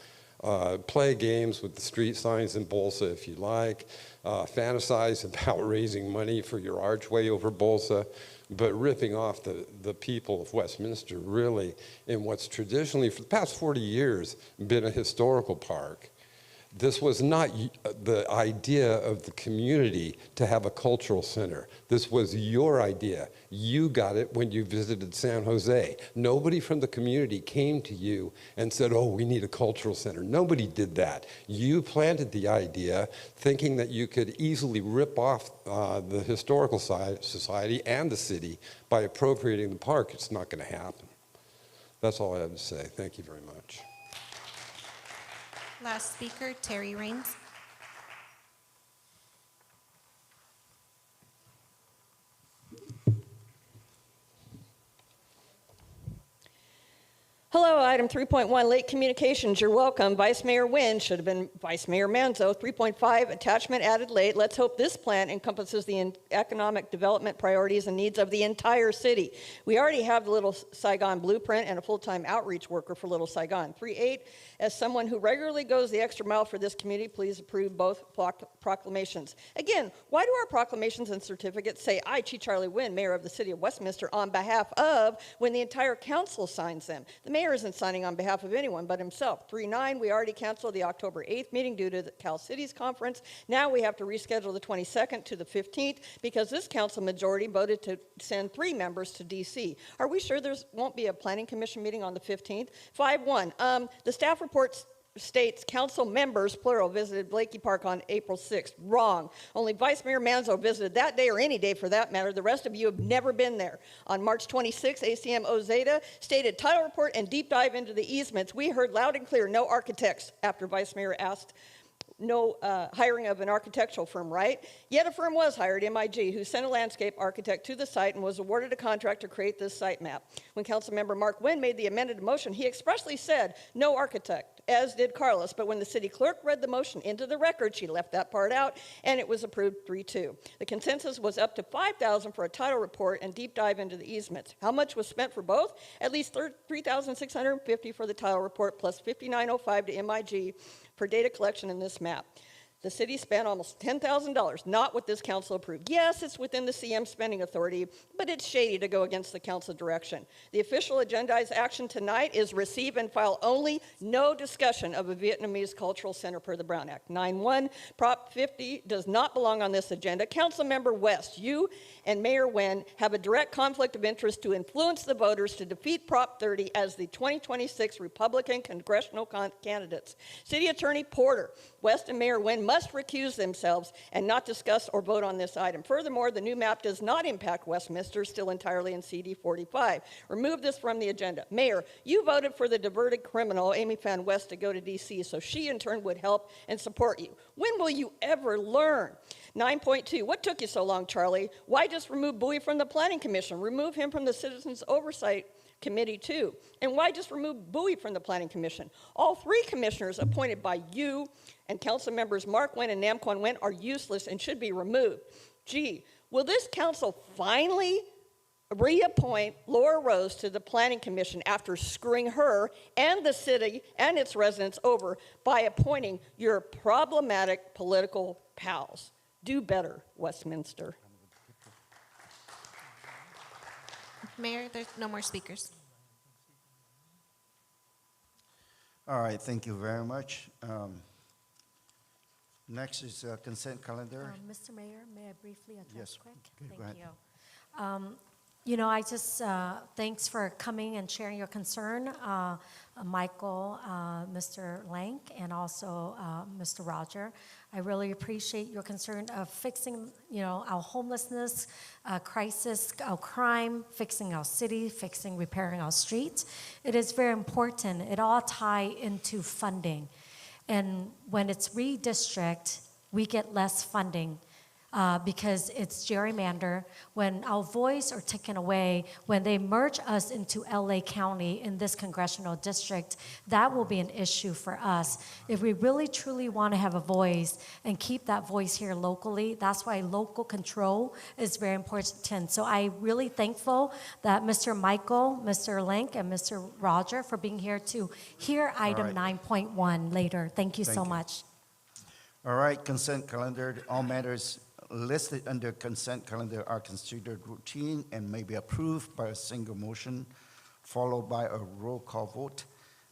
Play games with the street signs in Bolsa if you like. Fantasize about raising money for your archway over Bolsa, but ripping off the people of Westminster, really, in what's traditionally, for the past 40 years, been a historical park. This was not the idea of the community to have a cultural center. This was your idea. You got it when you visited San Jose. Nobody from the community came to you and said, oh, we need a cultural center. Nobody did that. You planted the idea thinking that you could easily rip off the Historical Society and the city by appropriating the park. It's not going to happen. That's all I have to say. Thank you very much. Last speaker, Terry Raines. Hello, item 3.1, late communications. You're welcome. Vice Mayor Nguyen should have been Vice Mayor Manzo. 3.5, attachment added late. Let's hope this plan encompasses the economic development priorities and needs of the entire city. We already have the Little Saigon blueprint and a full-time outreach worker for Little Saigon. 3.8, as someone who regularly goes the extra mile for this community, please approve both proclamations. Again, why do our proclamations and certificates say, I, Chief Charlie Nguyen, Mayor of the City of Westminster, on behalf of, when the entire council signs them? The mayor isn't signing on behalf of anyone but himself. 3.9, we already canceled the October 8th meeting due to the Cal Cities conference. Now we have to reschedule the 22nd to the 15th because this council majority voted to send 3 members to DC. Are we sure there won't be a planning commission meeting on the 15th? 5.1, the staff reports states council members, plural, visited Blakey Park on April 6th. Wrong. Only Vice Mayor Manzo visited that day or any day for that matter. The rest of you have never been there. On March 26th, ACM Ozeta stated title report and deep dive into the easements. We heard loud and clear, no architects, after Vice Mayor asked. No hiring of an architectural firm, right? Yet a firm was hired, MIG, who sent a landscape architect to the site and was awarded a contract to create this site map. When Councilmember Mark Nguyen made the amended motion, he expressly said no architect, as did Carlos. But when the city clerk read the motion into the record, she left that part out, and it was approved 3-2. The consensus was up to $5,000 for a title report and deep dive into the easements. How much was spent for both? At least $3,650 for the title report, plus $5,905 to MIG for data collection in this map. The city spent almost $10,000, not what this council approved. Yes, it's within the CM spending authority, but it's shady to go against the council direction. The official agendized action tonight is receive and file only, no discussion of a Vietnamese cultural center per the Brown Act. 9.1, Prop 50 does not belong on this agenda. Councilmember West, you and Mayor Nguyen have a direct conflict of interest to influence the voters to defeat Prop 30 as the 2026 Republican congressional candidates. City Attorney Porter, West and Mayor Nguyen must recuse themselves and not discuss or vote on this item. Furthermore, the new map does not impact Westminster, still entirely in CD 45. Remove this from the agenda. Mayor, you voted for the diverted criminal, Amy Fan West, to go to DC, so she in turn would help and support you. When will you ever learn? 9.2, what took you so long, Charlie? Why just remove Bowie from the Planning Commission? Remove him from the Citizens Oversight Committee too. And why just remove Bowie from the Planning Commission? All 3 commissioners appointed by you and council members Mark Nguyen and Nam Quan Nguyen are useless and should be removed. Gee, will this council finally reappoint Laura Rose to the Planning Commission after screwing her and the city and its residents over by appointing your problematic political pals? Do better, Westminster. Mayor, there's no more speakers. All right, thank you very much. Next is consent calendar. Mr. Mayor, may I briefly address Yes. quick? Okay, go Thank ahead. you. You know, I just, thanks for coming and sharing your concern, Michael, Mr. Lank, and also Mr. Roger. I really appreciate your concern of fixing, you know, our homelessness crisis, our crime, fixing our city, repairing our streets. It is very important. It all ties into funding. And when it's redistrict, we get less funding. Because it's gerrymander. When our voice are taken away, when they merge us into LA County in this congressional district, that will be an issue for us. If we really truly want to have a voice and keep that voice here locally, that's why local control is very important. So I'm really thankful that Mr. Michael, Mr. Link, and Mr. Roger for being here to hear item right. 9.1 later. Thank you so you. much. All right, consent calendar. All matters listed under consent calendar are considered routine and may be approved by a single motion, followed by a roll call vote.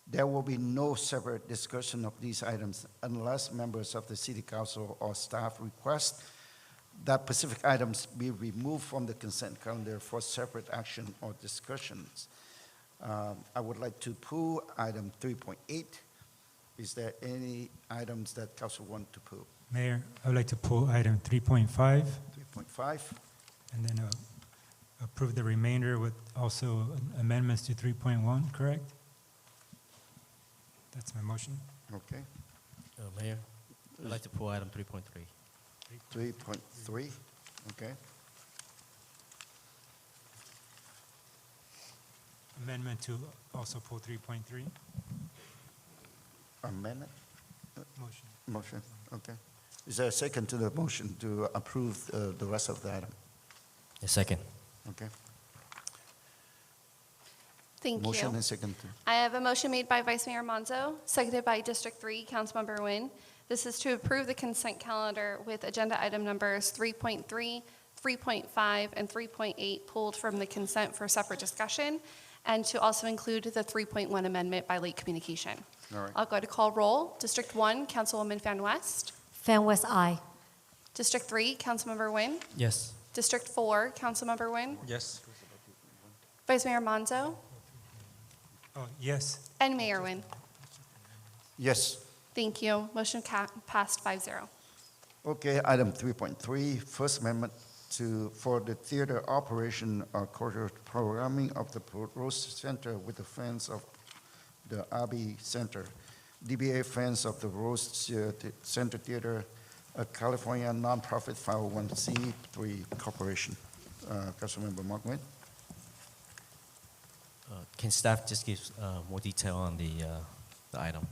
There will be no separate discussion of these items unless members of the City Council or staff request that specific items be removed from the consent calendar for separate action or discussions. I would like to pull item 3.8. Is there any items that Council want to pull? Mayor, I would like to pull item 3.5 3.5. and then approve the remainder with also amendments to 3.1, correct? That's my motion. Okay. Mayor, I'd like to pull item 3.3. 3.3. Okay. Amendment to also pull 3.3. Amendment? Motion. Motion. Okay. Is there a second to the motion to approve the rest of the item? A second. Okay. Thank Motion you. and second. I have a motion made by Vice Mayor Monzo, seconded by District 3, Councilmember Nguyen. This is to approve the consent calendar with agenda item numbers 3.3, 3.5, and 3.8 pulled from the consent for separate discussion, and to also include the 3.1 amendment by late communication. All right. I'll go to call roll. District 1, Councilwoman Fan West. Fan West, aye. District 3, Councilmember Nguyen. Yes. District 4, Councilmember Nguyen. Yes. Vice Mayor Monzo. Oh, yes. And Mayor Nguyen. Yes. Thank you. Motion passed 5-0. Okay, item 3.3, First Amendment for the theater operation or cultural programming of the Rose Center with the fans of the Abbey Center. DBA fans of the Rose Center Theater, a California nonprofit 501c3 corporation. Councilmember Mark Nguyen. Can staff just give more detail on the item?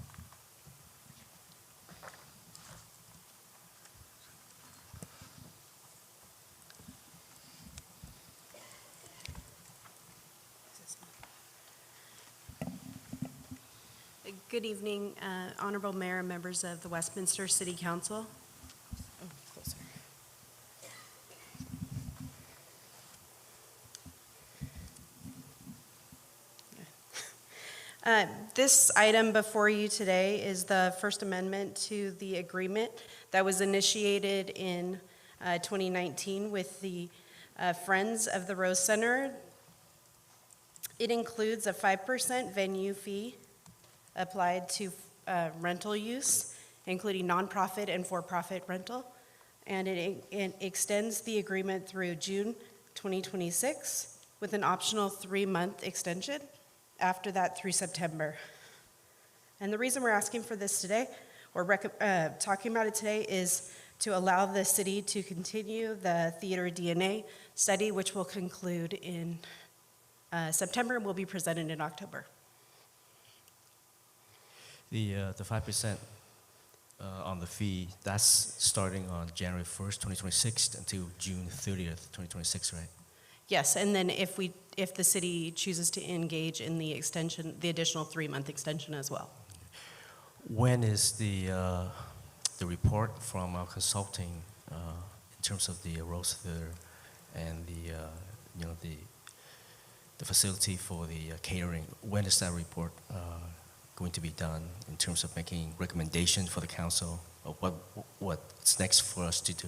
Good evening, Honorable Mayor and members of the Westminster City Council. This item before you today is the First Amendment to the agreement that was initiated in 2019 with the Friends of the Rose Center. It includes a 5% venue fee applied to rental use, including nonprofit and for-profit rental, and it extends the agreement through June 2026 with an optional 3-month extension after that through September. And the reason we're asking for this today, or talking about it today, is to allow the city to continue the theater DNA study, which will conclude in September and will be presented in October. The 5% on the fee, that's starting on January 1st, 2026 until June 30th, 2026, right? Yes, and then if the city chooses to engage in the extension, the additional 3-month extension as well. When is the report from our consulting in terms of the Rose Theater and the facility for the catering? When is that report going to be done in terms of making recommendations for the council of what's next for us to do?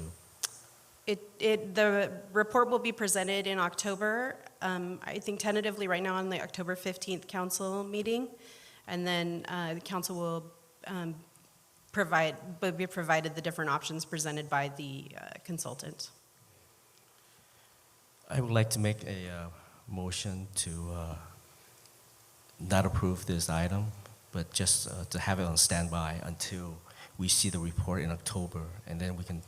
The report will be presented in October, I think tentatively right now on the October 15th council meeting. And then the council will be provided the different options presented by the consultant. I would like to make a motion to not approve this item, but just to have it on standby until we see the report in October, and then we can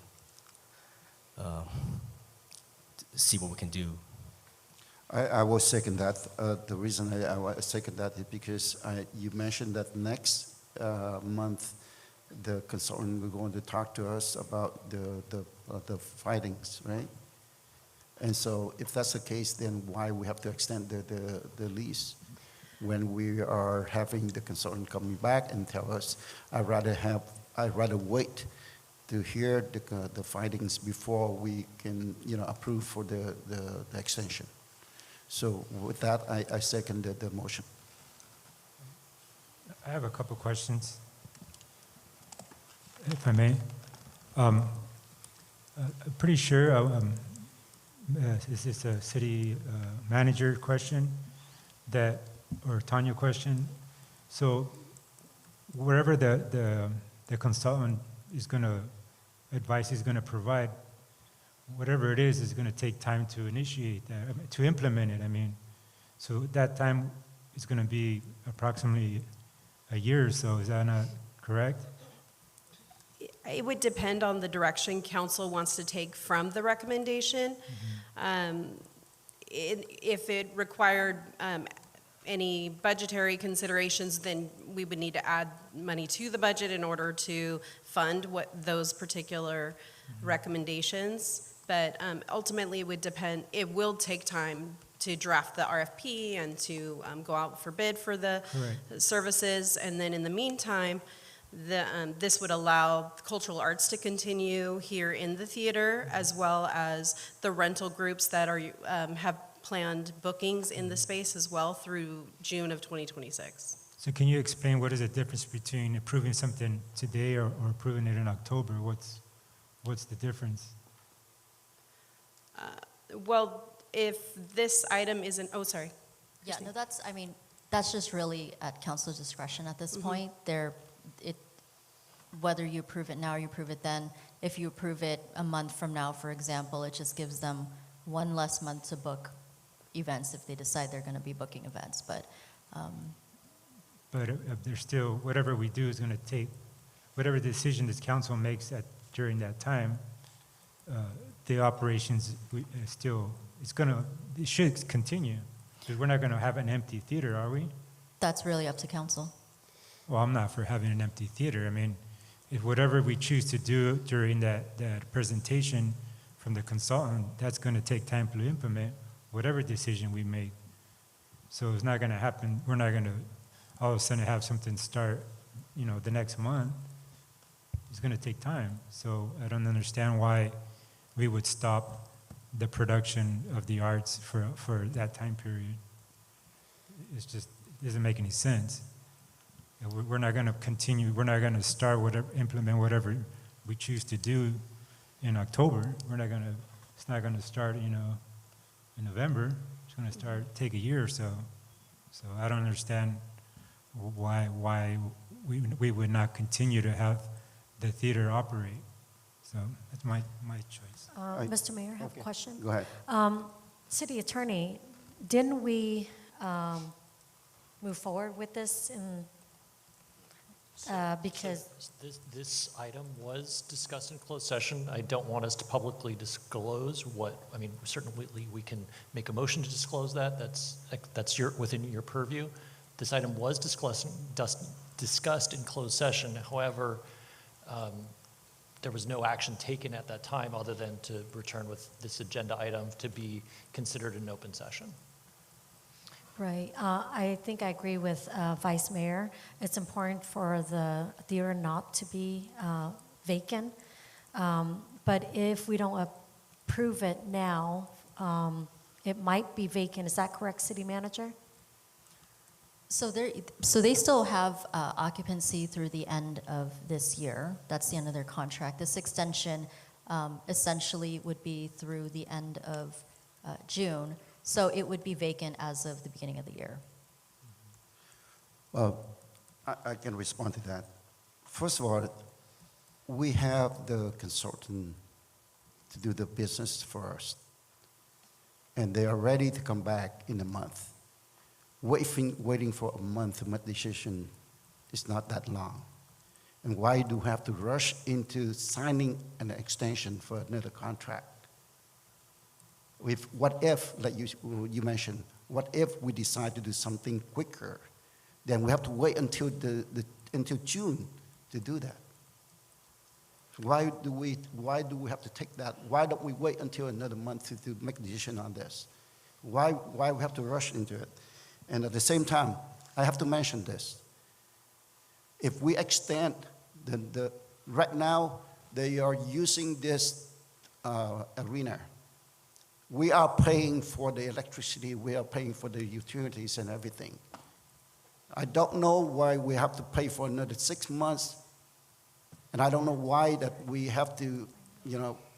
see what we can do. I will second that. The reason I will second that is because you mentioned that next month the consultant will going to talk to us about the findings, right? And so if that's the case, then why we have to extend the lease when we are having the consultant coming back and tell us, I'd rather wait to hear the findings before we can, approve for the extension. So with that, I second the motion. I have a couple questions, if I may. I'm pretty sure this is a city manager question or Tanya question. So wherever the consultant is going to advice is going to provide, whatever it is going to take time to initiate that, to implement it. I mean, so that time is going to be approximately a year or so. Is that not correct? It would depend on the direction council wants to take from the recommendation. If it required any budgetary considerations, then we would need to add money to the budget in order to fund those particular recommendations. But ultimately, it will take time to draft the RFP and to go out for bid for the services. And then in the meantime, this would allow cultural arts to continue here in the theater, as well as the rental groups that have planned bookings in the space as well through June of 2026. So can you explain what is the difference between approving something today or approving it in October? What's the difference? Well, if this item isn't, oh, sorry. Yeah, no, that's just really at council's discretion at this point. Whether you approve it now or you approve it then, if you approve it a month from now, for example, it just gives them one less month to book events if they decide they're going to be booking events. But there's still, whatever we do is going to take, whatever decision this council makes during that time, the operations it should continue. Because we're not going to have an empty theater, are we? That's really up to council. Well, I'm not for having an empty theater. I mean, if whatever we choose to do during that presentation from the consultant, that's going to take time to implement whatever decision we make. So it's not going to happen. We're not going to all of a sudden have something start, the next month. It's going to take time. So I don't understand why we would stop the production of the arts for that time period. It doesn't make any sense. We're not going to continue. We're not going to implement whatever we choose to do in October. It's not going to start, in November. It's going to take a year or so. So I don't understand why we would not continue to have the theater operate. So that's my choice. Mr. Mayor, I have a question. Go ahead. City Attorney, didn't we move forward with this because This item was discussed in closed session. I don't want us to publicly disclose certainly we can make a motion to disclose that. That's within your purview. This item was discussed in closed session. However, there was no action taken at that time other than to return with this agenda item to be considered an open session. Right. I think I agree with Vice Mayor. It's important for the theater not to be vacant. But if we don't approve it now, it might be vacant. Is that correct, City Manager? So they still have occupancy through the end of this year. That's the end of their contract. This extension essentially would be through the end of June. So it would be vacant as of the beginning of the year. Well, I can respond to that. First of all, we have the consultant to do the business for us, and they are ready to come back in a month. Waiting for a month to make decision is not that long. And why do we have to rush into signing an extension for another contract? What if, like you mentioned, what if we decide to do something quicker? Then we have to wait until until June to do that. Why do we have to take that? Why don't we wait until another month to make a decision on this? Why we have to rush into it? And at the same time, I have to mention this. If we extend right now, they are using this arena. We are paying for the electricity, we are paying for the utilities and everything. I don't know why we have to pay for another 6 months, and I don't know why that we have to,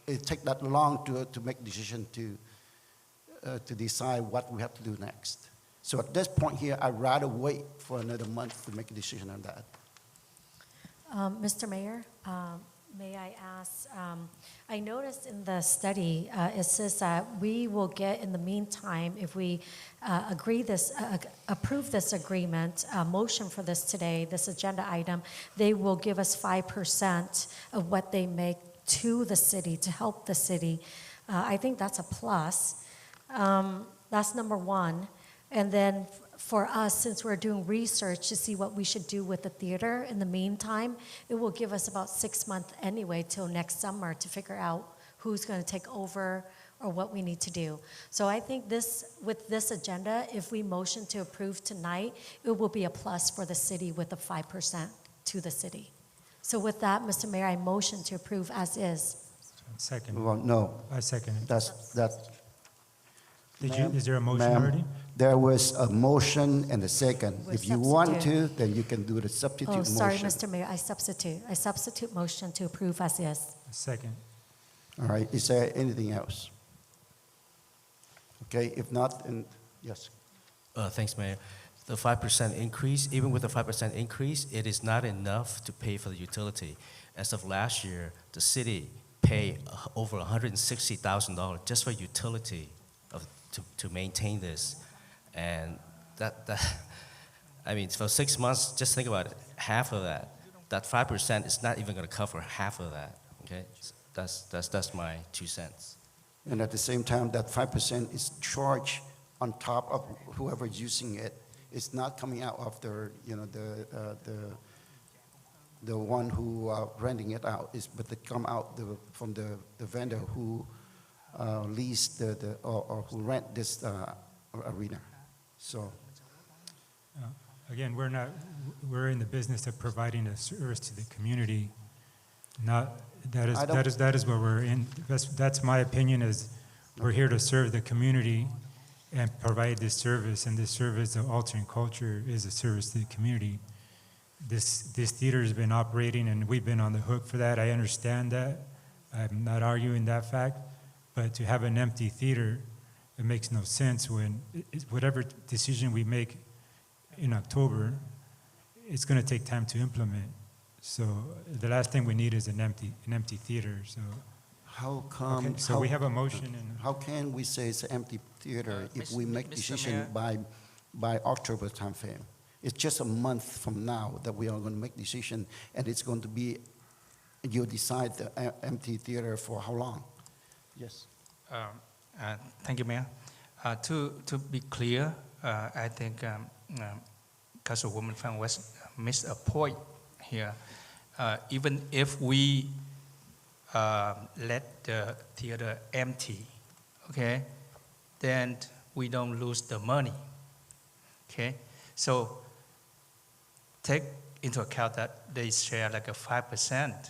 it take that long to make a decision to decide what we have to do next. So at this point here, I'd rather wait for another month to make a decision on that. Mr. Mayor, may I ask, I noticed in the study, it says that we will get, in the meantime, if we approve this agreement, motion for this today, this agenda item, they will give us 5% of what they make to the city, to help the city. I think that's a plus. That's number one. And then for us, since we're doing research to see what we should do with the theater in the meantime, it will give us about 6 months anyway till next summer to figure out who's going to take over or what we need to do. So I think with this agenda, if we motion to approve tonight, it will be a plus for the city with the 5% to the city. So with that, Mr. Mayor, I motion to approve as is. Second. Well, no. I second it. That's. Is there a motion Ma'am, already? There was a motion and a second. We're If you want to, substitute. then you can do the substitute Oh, motion. sorry, Mr. Mayor, I substitute motion to approve as is. Second. All right, is there anything else? Okay, if not, then, yes. Thanks, Mayor. The 5% increase, even with the 5% increase, it is not enough to pay for the utility. As of last year, the city paid over $160,000 just for utility to maintain this. And that I mean, for 6 months, just think about it, half of that 5% is not even going to cover half of that, okay? That's my 2 cents. And at the same time, that 5% is charged on top of whoever's using it. It's not coming out of the one who renting it out, but they come out from the vendor who lease or who rent this arena. So. Again, we're in the business of providing a service to the community. That is what we're in. That's my opinion, is we're here to serve the community and provide this service. And this service, the alternate culture, is a service to the community. This theater has been operating, and we've been on the hook for that. I understand that. I'm not arguing that fact. But to have an empty theater, it makes no sense when whatever decision we make in October, it's going to take time to implement. So the last thing we need is an empty theater. So how come? Okay, so we have a motion. And how can we say it's an empty theater if we make decision by October timeframe? It's just a month from now that we are going to make decision, and it's going to be, you decide the empty theater for how long? Yes. Thank you, Mayor. To be clear, I think Councilwoman Fan West missed a point here. Even if we let the theater empty, okay, then we don't lose the money. Okay, so take into account that they share like a 5%,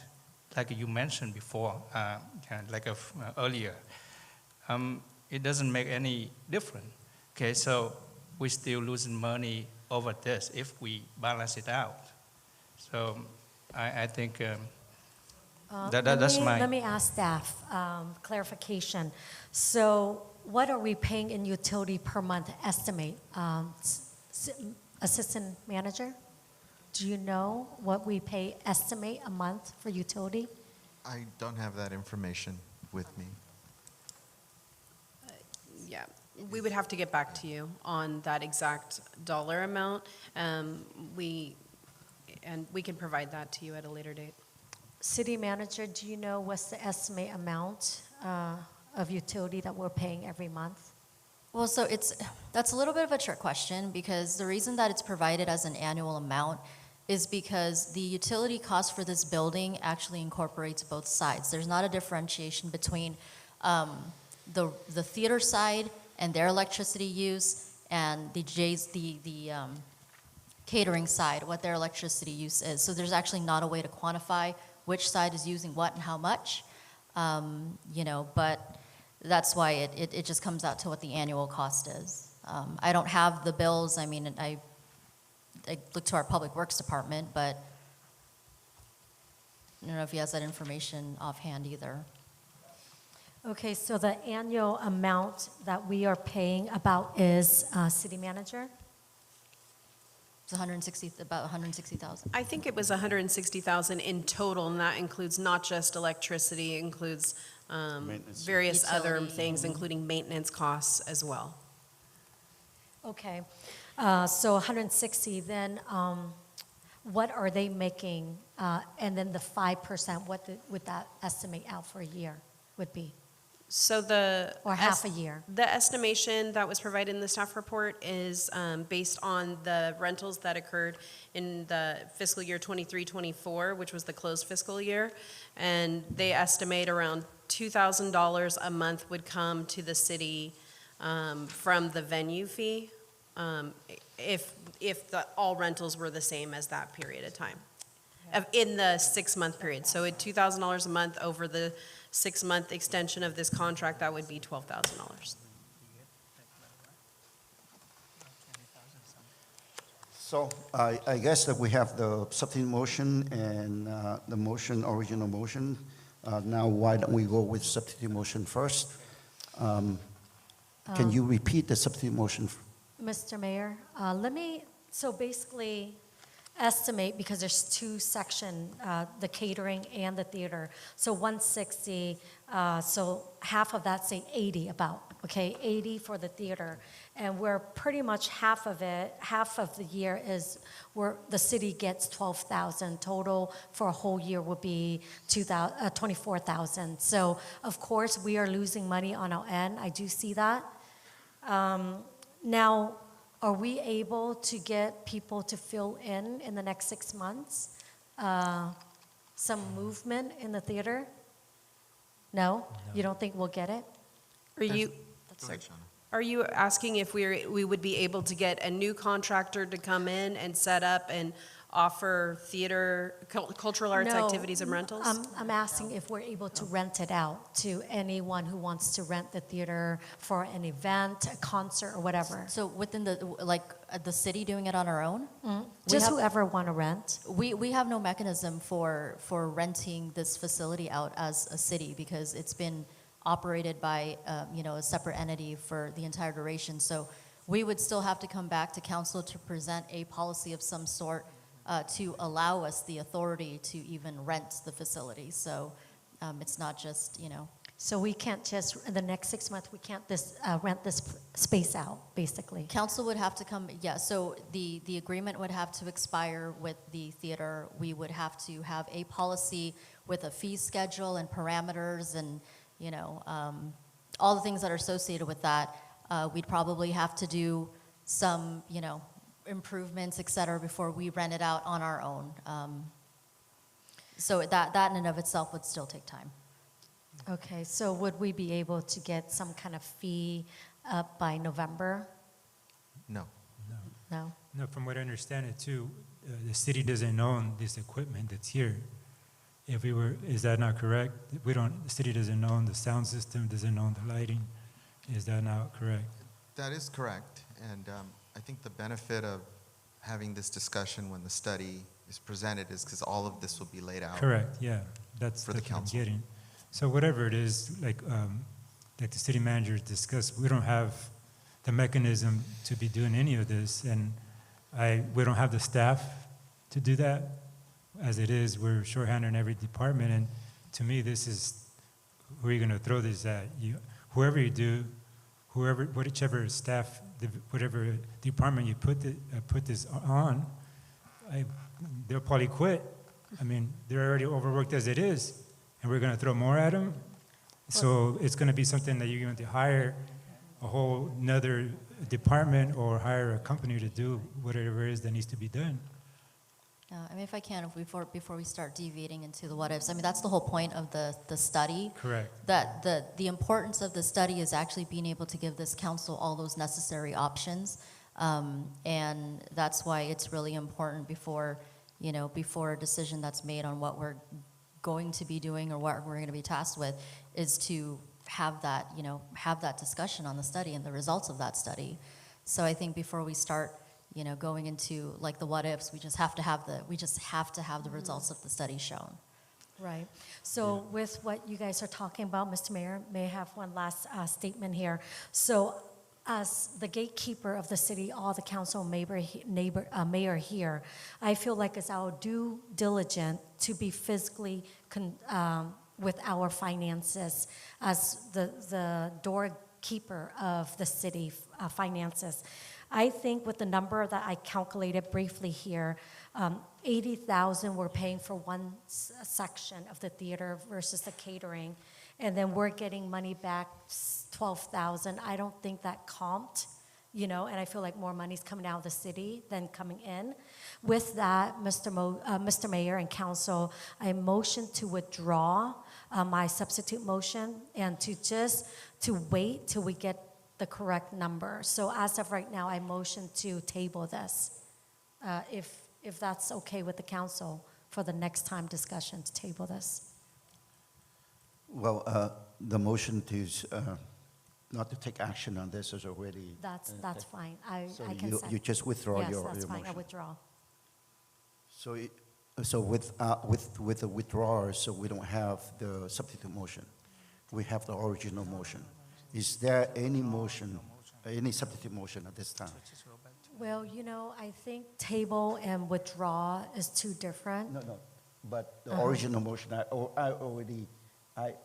like you mentioned before, earlier. It doesn't make any difference. Okay, so we're still losing money over this if we balance it out. So I think that's my. Let me ask staff clarification. So what are we paying in utility per month estimate? Assistant manager, do you know what we pay estimate a month for utility? I don't have that information with me. Yeah, we would have to get back to you on that exact dollar amount. We can provide that to you at a later date. City manager, do you know what's the estimate amount of utility that we're paying every month? Well, so that's a little bit of a trick question, because the reason that it's provided as an annual amount is because the utility cost for this building actually incorporates both sides. There's not a differentiation between the theater side and their electricity use and the catering side, what their electricity use is. So there's actually not a way to quantify which side is using what and how much, but that's why it just comes out to what the annual cost is. I don't have the bills. I mean, I look to our Public Works Department, but I don't know if he has that information offhand either. Okay, so the annual amount that we are paying about is city manager? It's about 160,000. I think it was 160,000 in total, and that includes not just electricity, it includes various other things, including maintenance costs as well. Okay, so 160, then what are they making? And then the 5%, what would that estimate out for a year would be? So Or half a year? The estimation that was provided in the staff report is based on the rentals that occurred in the fiscal year 23-24, which was the closed fiscal year. And they estimate around $2,000 a month would come to the city from the venue fee if all rentals were the same as that period of time, in the 6-month period. So at $2,000 a month over the 6-month extension of this contract, that would be $12,000. So I guess that we have the substitute motion and the original motion. Now, why don't we go with substitute motion first? Can you repeat the substitute motion? Mr. Mayor, so basically estimate, because there's two sections, the catering and the theater. So 160, so half of that, say 80 about, okay, 80 for the theater. And we're pretty much half of the year is where the city gets 12,000. Total for a whole year would be 24,000. So of course we are losing money on our end. I do see that. Now, are we able to get people to fill in the next 6 months? Some movement in the theater? No? You don't think we'll get it? Are you asking if we would be able to get a new contractor to come in and set up and offer theater, cultural arts activities and rentals? I'm asking if we're able to rent it out to anyone who wants to rent the theater for an event, a concert, or whatever. So within the city doing it on our own? Just whoever want to rent. We have no mechanism for renting this facility out as a city, because it's been operated by a separate entity for the entire duration. So we would still have to come back to council to present a policy of some sort to allow us the authority to even rent the facility. So it's not just, So we can't just, in the next 6 months, we can't rent this space out, basically. Council would have to come, so the agreement would have to expire with the theater. We would have to have a policy with a fee schedule and parameters and, all the things that are associated with that. We'd probably have to do some, improvements, et cetera, before we rent it out on our own. So that in and of itself would still take time. Okay, so would we be able to get some kind of fee up by November? No. No? No, from what I understand it too, the city doesn't own this equipment that's here. Is that not correct? The city doesn't own the sound system, doesn't own the lighting. Is that not correct? That is correct. And I think the benefit of having this discussion when the study is presented is because all of this will be laid out. Correct, yeah, that's For the what I'm council. getting. So whatever it is, like the city manager discussed, we don't have the mechanism to be doing any of this, and we don't have the staff to do that. As it is, we're shorthanded in every department, and to me, this is, who are you gonna throw this at? Whoever you do, whichever staff, whatever department you put this on, they'll probably quit. I mean, they're already overworked as it is, and we're gonna throw more at them. So it's gonna be something that you're going to hire a whole nother department or hire a company to do whatever it is that needs to be done. I mean, if I can, before we start deviating into the what-ifs, I mean, that's the whole point of the study. Correct. That the importance of the study is actually being able to give this council all those necessary options. And that's why it's really important before a decision that's made on what we're going to be doing or what we're going to be tasked with, is to have that discussion on the study and the results of that study. So I think before we start, going into like the what ifs, we just have to have the results of the study shown. Right. So with what you guys are talking about, Mr. Mayor, may I have one last statement here? So as the gatekeeper of the city, all the council mayor here, I feel like it's our due diligence to be physically with our finances as the doorkeeper of the city finances. I think with the number that I calculated briefly here, 80,000 we're paying for one section of the theater versus the catering, and then we're getting money back 12,000. I don't think that comped, and I feel like more money's coming out of the city than coming in. With that, Mr. Mayor and Council, I motion to withdraw my substitute motion and to wait till we get the correct number. So as of right now, I motion to table this, if that's okay with the council for the next time discussion, to table this. Well, the motion to not to take action on this is already. That's fine. I can you, second. you just withdraw Yes, your that's fine. motion. I withdraw. So with the withdrawal, so we don't have the substitute motion. We have the original motion. Is there any motion, any substitute motion at this time? Well, I think table and withdraw is two different. No, but the original motion, I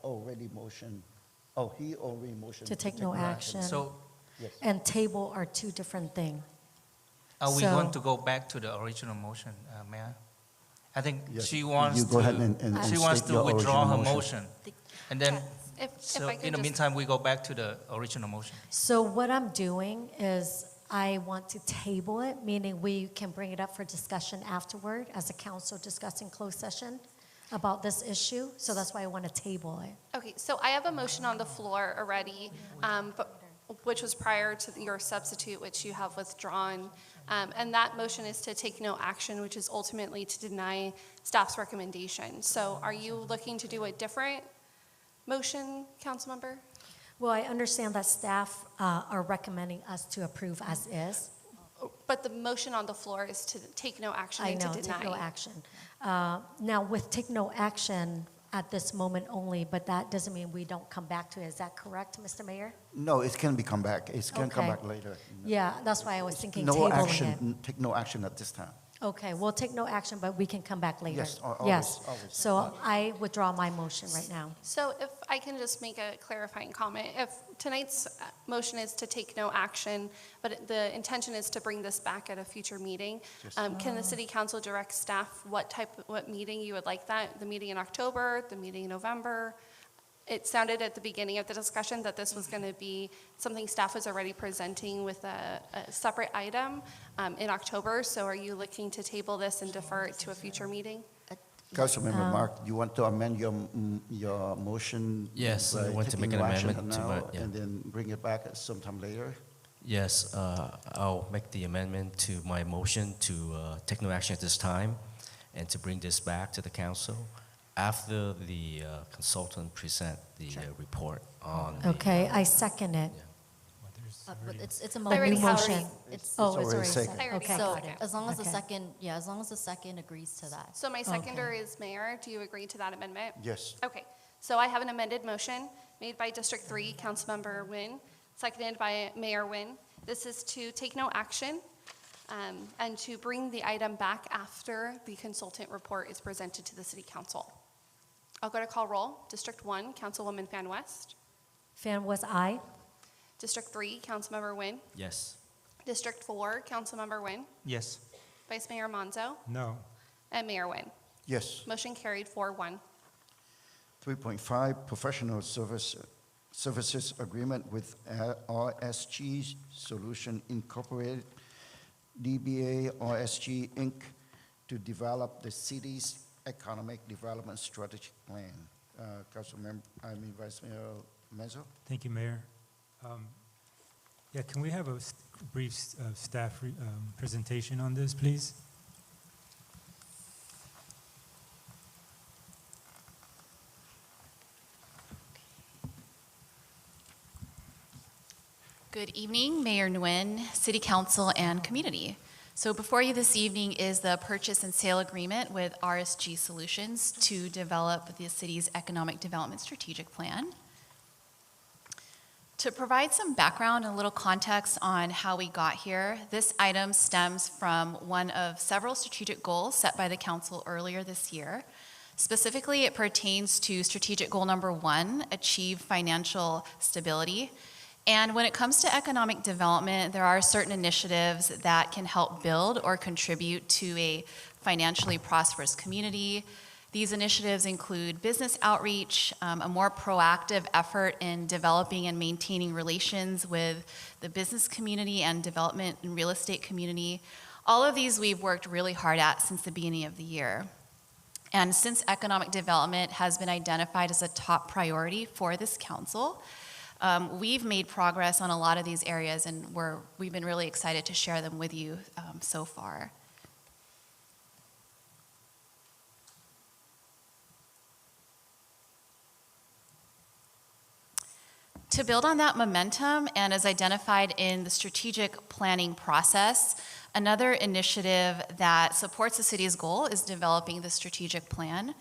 already motioned. Oh, he already motioned To take no action. So Yes. And table are two different things. are we So- going to go back to the original motion, Mayor? I think Yes. she wants You go ahead to, and she wants state to your withdraw her original motion. And then, If so I could in the just- meantime, we go back to the original motion. So what I'm doing is I want to table it, meaning we can bring it up for discussion afterward as a council discussing closed session about this issue. So that's why I want to table it. Okay, so I have a motion on the floor already, which was prior to your substitute, which you have withdrawn. And that motion is to take no action, which is ultimately to deny staff's recommendation. So are you looking to do a different motion, council member? Well, I understand that staff are recommending us to approve as is. But the motion on the floor is to take no action I and know, to deny. take no action. Now, with take no action at this moment only, but that doesn't mean we don't come back to it. Is that correct, Mr. Mayor? No, it can be come back. It can come Okay. back later. Yeah, that's why I was thinking No tabling action, take no action at this time. it. Okay, we'll take no action, but we can come back later. Yes, always, Yes. always. So I withdraw my motion right now. So if I can just make a clarifying comment, if tonight's motion is to take no action, but the intention is to bring this back at a future meeting, can the city council direct staff what meeting you would like that? The meeting in October, the meeting in November? It sounded at the beginning of the discussion that this was going to be something staff was already presenting with a separate item in October. So are you looking to table this and defer it to a future meeting? Councilmember Mark, you want to amend your motion? Yes, I by want to taking make an no action amendment to now my- yeah. And then bring it back sometime later? Yes, I'll make the amendment to my motion to take no action at this time and to bring this back to the council after the consultant present the report on the, Okay, I second it. yeah. But it's a I already new have motion. it. It's already second. seconded. I already Okay. have So a second. as long as the Okay. second, yeah, as long as the second agrees to that. So my seconder Okay. is Mayor. Do you agree to that amendment? Yes. Okay. So I have an amended motion made by District 3, Councilmember Nguyen, seconded by Mayor Nguyen. This is to take no action and to bring the item back after the consultant report is presented to the City Council. I'll go to call roll. District 1, Councilwoman Fan West. Fan West, aye. District 3, Councilmember Nguyen. Yes. District 4, Councilmember Nguyen. Yes. Vice Mayor Monzo. No. And Mayor Nguyen. Yes. Motion carried 4-1. 3.5, professional services agreement with RSG Solution Incorporated, DBA RSG Inc., to develop the city's economic development strategic plan. Vice Mayor Mezzo. Thank you, Mayor. Yeah, can we have a brief staff presentation on this, please? Good evening, Mayor Nguyen, City Council, and community. So before you this evening is the purchase and sale agreement with RSG Solutions to develop the city's economic development strategic plan. To provide some background and a little context on how we got here, this item stems from one of several strategic goals set by the council earlier this year. Specifically, it pertains to strategic goal number 1, achieve financial stability. And when it comes to economic development, there are certain initiatives that can help build or contribute to a financially prosperous community. These initiatives include business outreach, a more proactive effort in developing and maintaining relations with the business community and development and real estate community. All of these we've worked really hard at since the beginning of the year. And since economic development has been identified as a top priority for this council, we've made progress on a lot of these areas, and we've been really excited to share them with you so far. To build on that momentum, and as identified in the strategic planning process, another initiative that supports the city's goal is developing the strategic plan.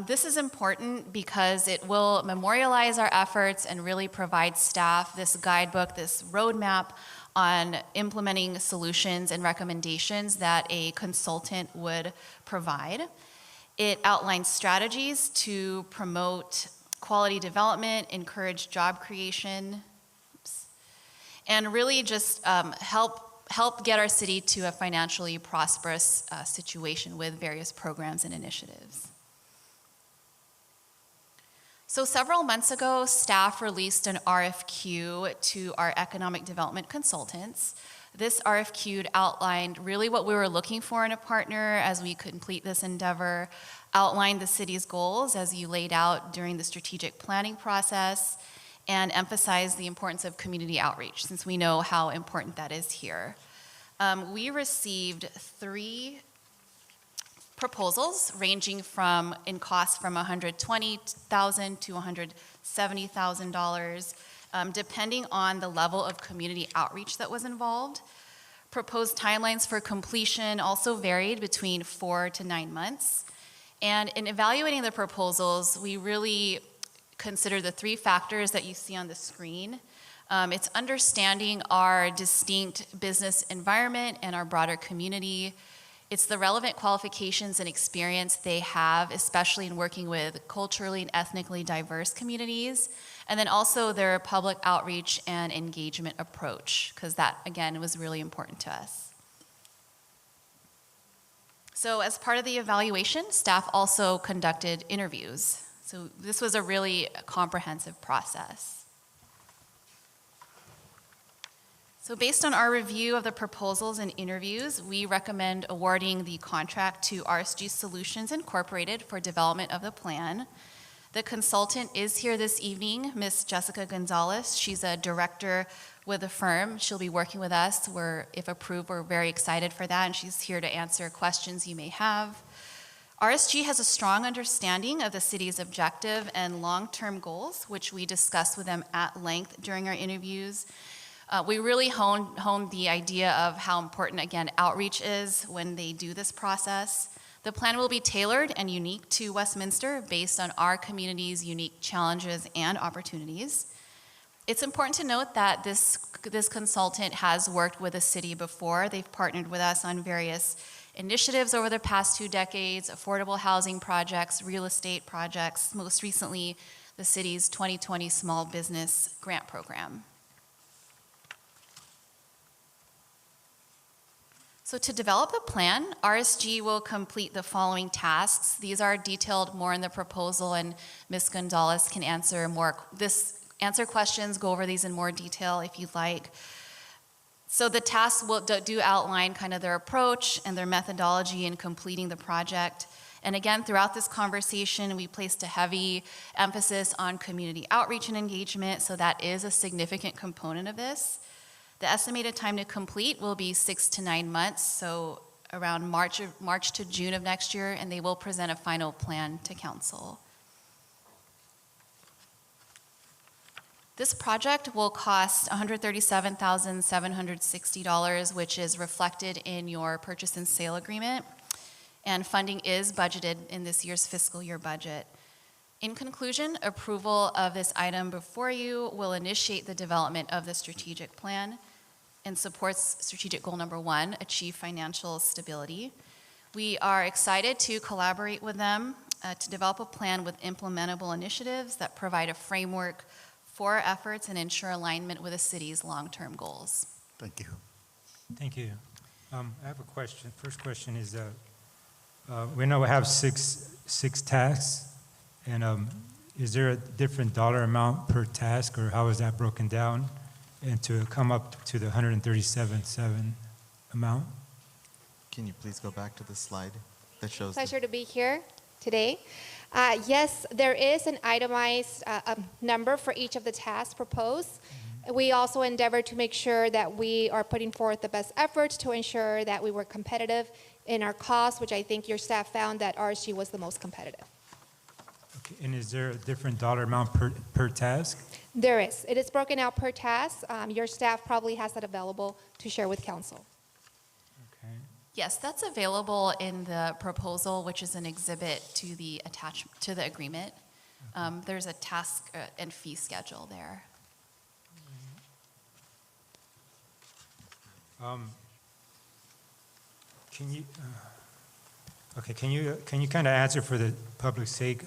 This is important because it will memorialize our efforts and really provide staff this guidebook, this roadmap on implementing solutions and recommendations that a consultant would provide. It outlines strategies to promote quality development, encourage job creation, and really just help get our city to a financially prosperous situation with various programs and initiatives. So several months ago, staff released an RFQ to our economic development consultants. This RFQ outlined really what we were looking for in a partner as we complete this endeavor, outlined the city's goals as you laid out during the strategic planning process, and emphasized the importance of community outreach, since we know how important that is here. We received 3 proposals ranging in cost from $120,000 to $170,000, depending on the level of community outreach that was involved. Proposed timelines for completion also varied between 4 to 9 months. And in evaluating the proposals, we really consider the 3 factors that you see on the screen. It's understanding our distinct business environment and our broader community. It's the relevant qualifications and experience they have, especially in working with culturally and ethnically diverse communities, and then also their public outreach and engagement approach, because that, again, was really important to us. So as part of the evaluation, staff also conducted interviews. So this was a really comprehensive process. So based on our review of the proposals and interviews, we recommend awarding the contract to RSG Solutions Incorporated for development of the plan. The consultant is here this evening, Ms. Jessica Gonzalez. She's a director with the firm. She'll be working with us. If approved, we're very excited for that, and she's here to answer questions you may have. RSG has a strong understanding of the city's objective and long-term goals, which we discussed with them at length during our interviews. We really honed the idea of how important, again, outreach is when they do this process. The plan will be tailored and unique to Westminster based on our community's unique challenges and opportunities. It's important to note that this consultant has worked with the city before. They've partnered with us on various initiatives over the past 2 decades, affordable housing projects, real estate projects, most recently the city's 2020 Small Business Grant Program. So to develop the plan, RSG will complete the following tasks. These are detailed more in the proposal, and Ms. Gonzalez can answer questions, go over these in more detail if you'd like. So the tasks do outline kind of their approach and their methodology in completing the project. And again, throughout this conversation, we placed a heavy emphasis on community outreach and engagement, so that is a significant component of this. The estimated time to complete will be 6 to 9 months, so around March to June of next year, and they will present a final plan to council. This project will cost $137,760, which is reflected in your purchase and sale agreement, and funding is budgeted in this year's fiscal year budget. In conclusion, approval of this item before you will initiate the development of the strategic plan and supports strategic goal number 1, achieve financial stability. We are excited to collaborate with them to develop a plan with implementable initiatives that provide a framework for our efforts and ensure alignment with the city's long-term goals. Thank you. Thank you. I have a question. First question is, we know we have six tasks, and is there a different dollar amount per task, or how is that broken down, and to come up to the 137.7 amount? Can you please go back to the slide that shows? Pleasure to be here today. Yes, there is an itemized number for each of the tasks proposed. Mm-hmm. We also endeavor to make sure that we are putting forth the best efforts to ensure that we were competitive in our costs, which I think your staff found that RSG was the most competitive. Okay, and is there a different dollar amount per task? There is. It is broken out per task. Your staff probably has that available to share with council. Okay. Yes, that's available in the proposal, which is an exhibit to the agreement. There's a task and fee schedule there. Can you kind of answer for the public's sake?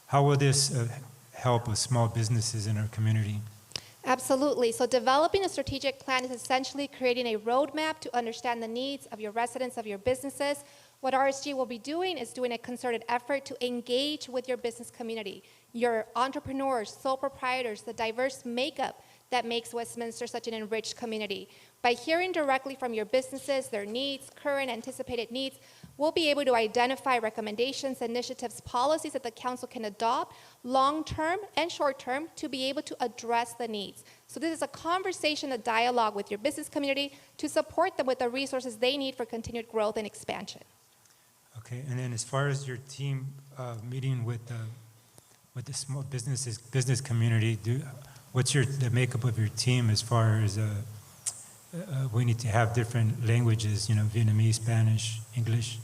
How will this help with small businesses in our community? Absolutely. So developing a strategic plan is essentially creating a roadmap to understand the needs of your residents, of your businesses. What RSG will be doing is doing a concerted effort to engage with your business community, your entrepreneurs, sole proprietors, the diverse makeup that makes Westminster such an enriched community. By hearing directly from your businesses, their needs, current anticipated needs, we'll be able to identify recommendations, initiatives, policies that the council can adopt long-term and short-term to be able to address the needs. So this is a conversation, a dialogue with your business community to support them with the resources they need for continued growth and expansion. Okay, and then as far as your team meeting with the small business community, what's the makeup of your team as far as we need to have different languages, Vietnamese, Spanish, English?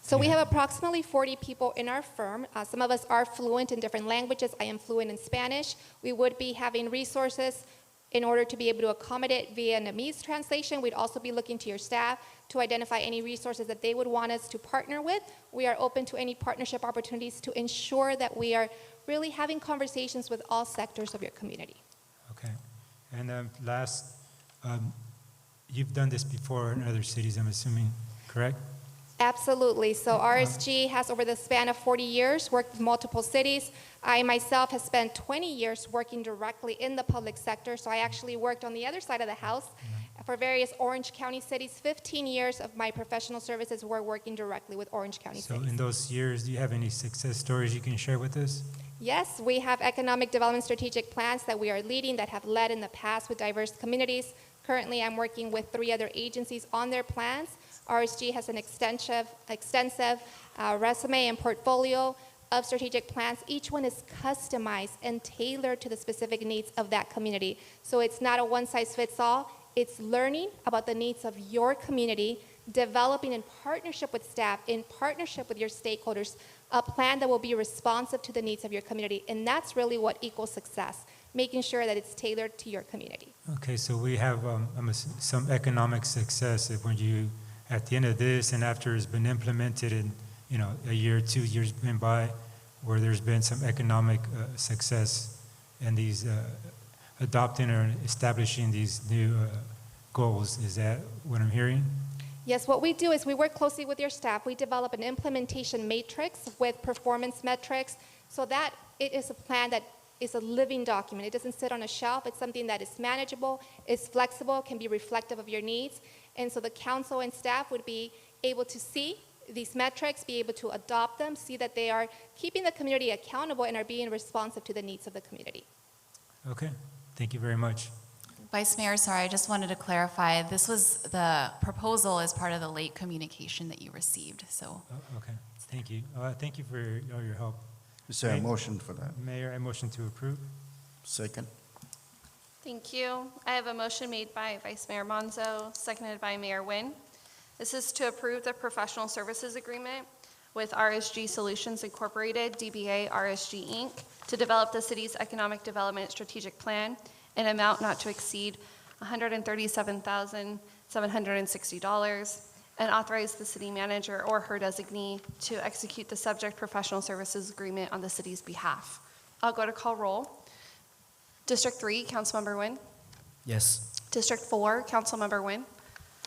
So we have approximately 40 people in our firm. Some of us are fluent in different languages. I am fluent in Spanish. We would be having resources in order to be able to accommodate Vietnamese translation. We'd also be looking to your staff to identify any resources that they would want us to partner with. We are open to any partnership opportunities to ensure that we are really having conversations with all sectors of your community. Okay. And last, you've done this before in other cities, I'm assuming, correct? Absolutely. So RSG has, over the span of 40 years, worked with multiple cities. I myself have spent 20 years working directly in the public sector. So I actually worked on the other side of the house for various Orange County cities. 15 years of my professional services were working directly with Orange County cities. So in those years, do you have any success stories you can share with us? Yes, we have economic development strategic plans that we are leading that have led in the past with diverse communities. Currently, I'm working with 3 other agencies on their plans. RSG has an extensive resume and portfolio of strategic plans. Each one is customized and tailored to the specific needs of that community. So it's not a one-size-fits-all. It's learning about the needs of your community, developing in partnership with staff, in partnership with your stakeholders, a plan that will be responsive to the needs of your community. And that's really what equals success, making sure that it's tailored to your community. Okay, so we have some economic success if when you, at the end of this and after it's been implemented in, a year, 2 years been by, where there's been some economic success and these adopting or establishing these new goals. Is that what I'm hearing? Yes, what we do is we work closely with your staff. We develop an implementation matrix with performance metrics so that it is a plan that is a living document. It doesn't sit on a shelf. It's something that is manageable, is flexible, can be reflective of your needs. And so the council and staff would be able to see these metrics, be able to adopt them, see that they are keeping the community accountable and are being responsive to the needs of the community. Okay, thank you very much. Vice Mayor, sorry, I just wanted to clarify. This was the proposal as part of the late communication that you received, so. Oh, okay, thank you. Thank you for all your help. Is there a motion for that? Mayor, I motion to approve. Second. Thank you. I have a motion made by Vice Mayor Monzo, seconded by Mayor Nguyen. This is to approve the professional services agreement with RSG Solutions Incorporated, DBA RSG Inc., to develop the city's economic development strategic plan, an amount not to exceed $137,760, and authorize the city manager or her designee to execute the subject professional services agreement on the city's behalf. I'll go to call roll. District 3, Councilmember Nguyen. Yes. District 4, Councilmember Nguyen.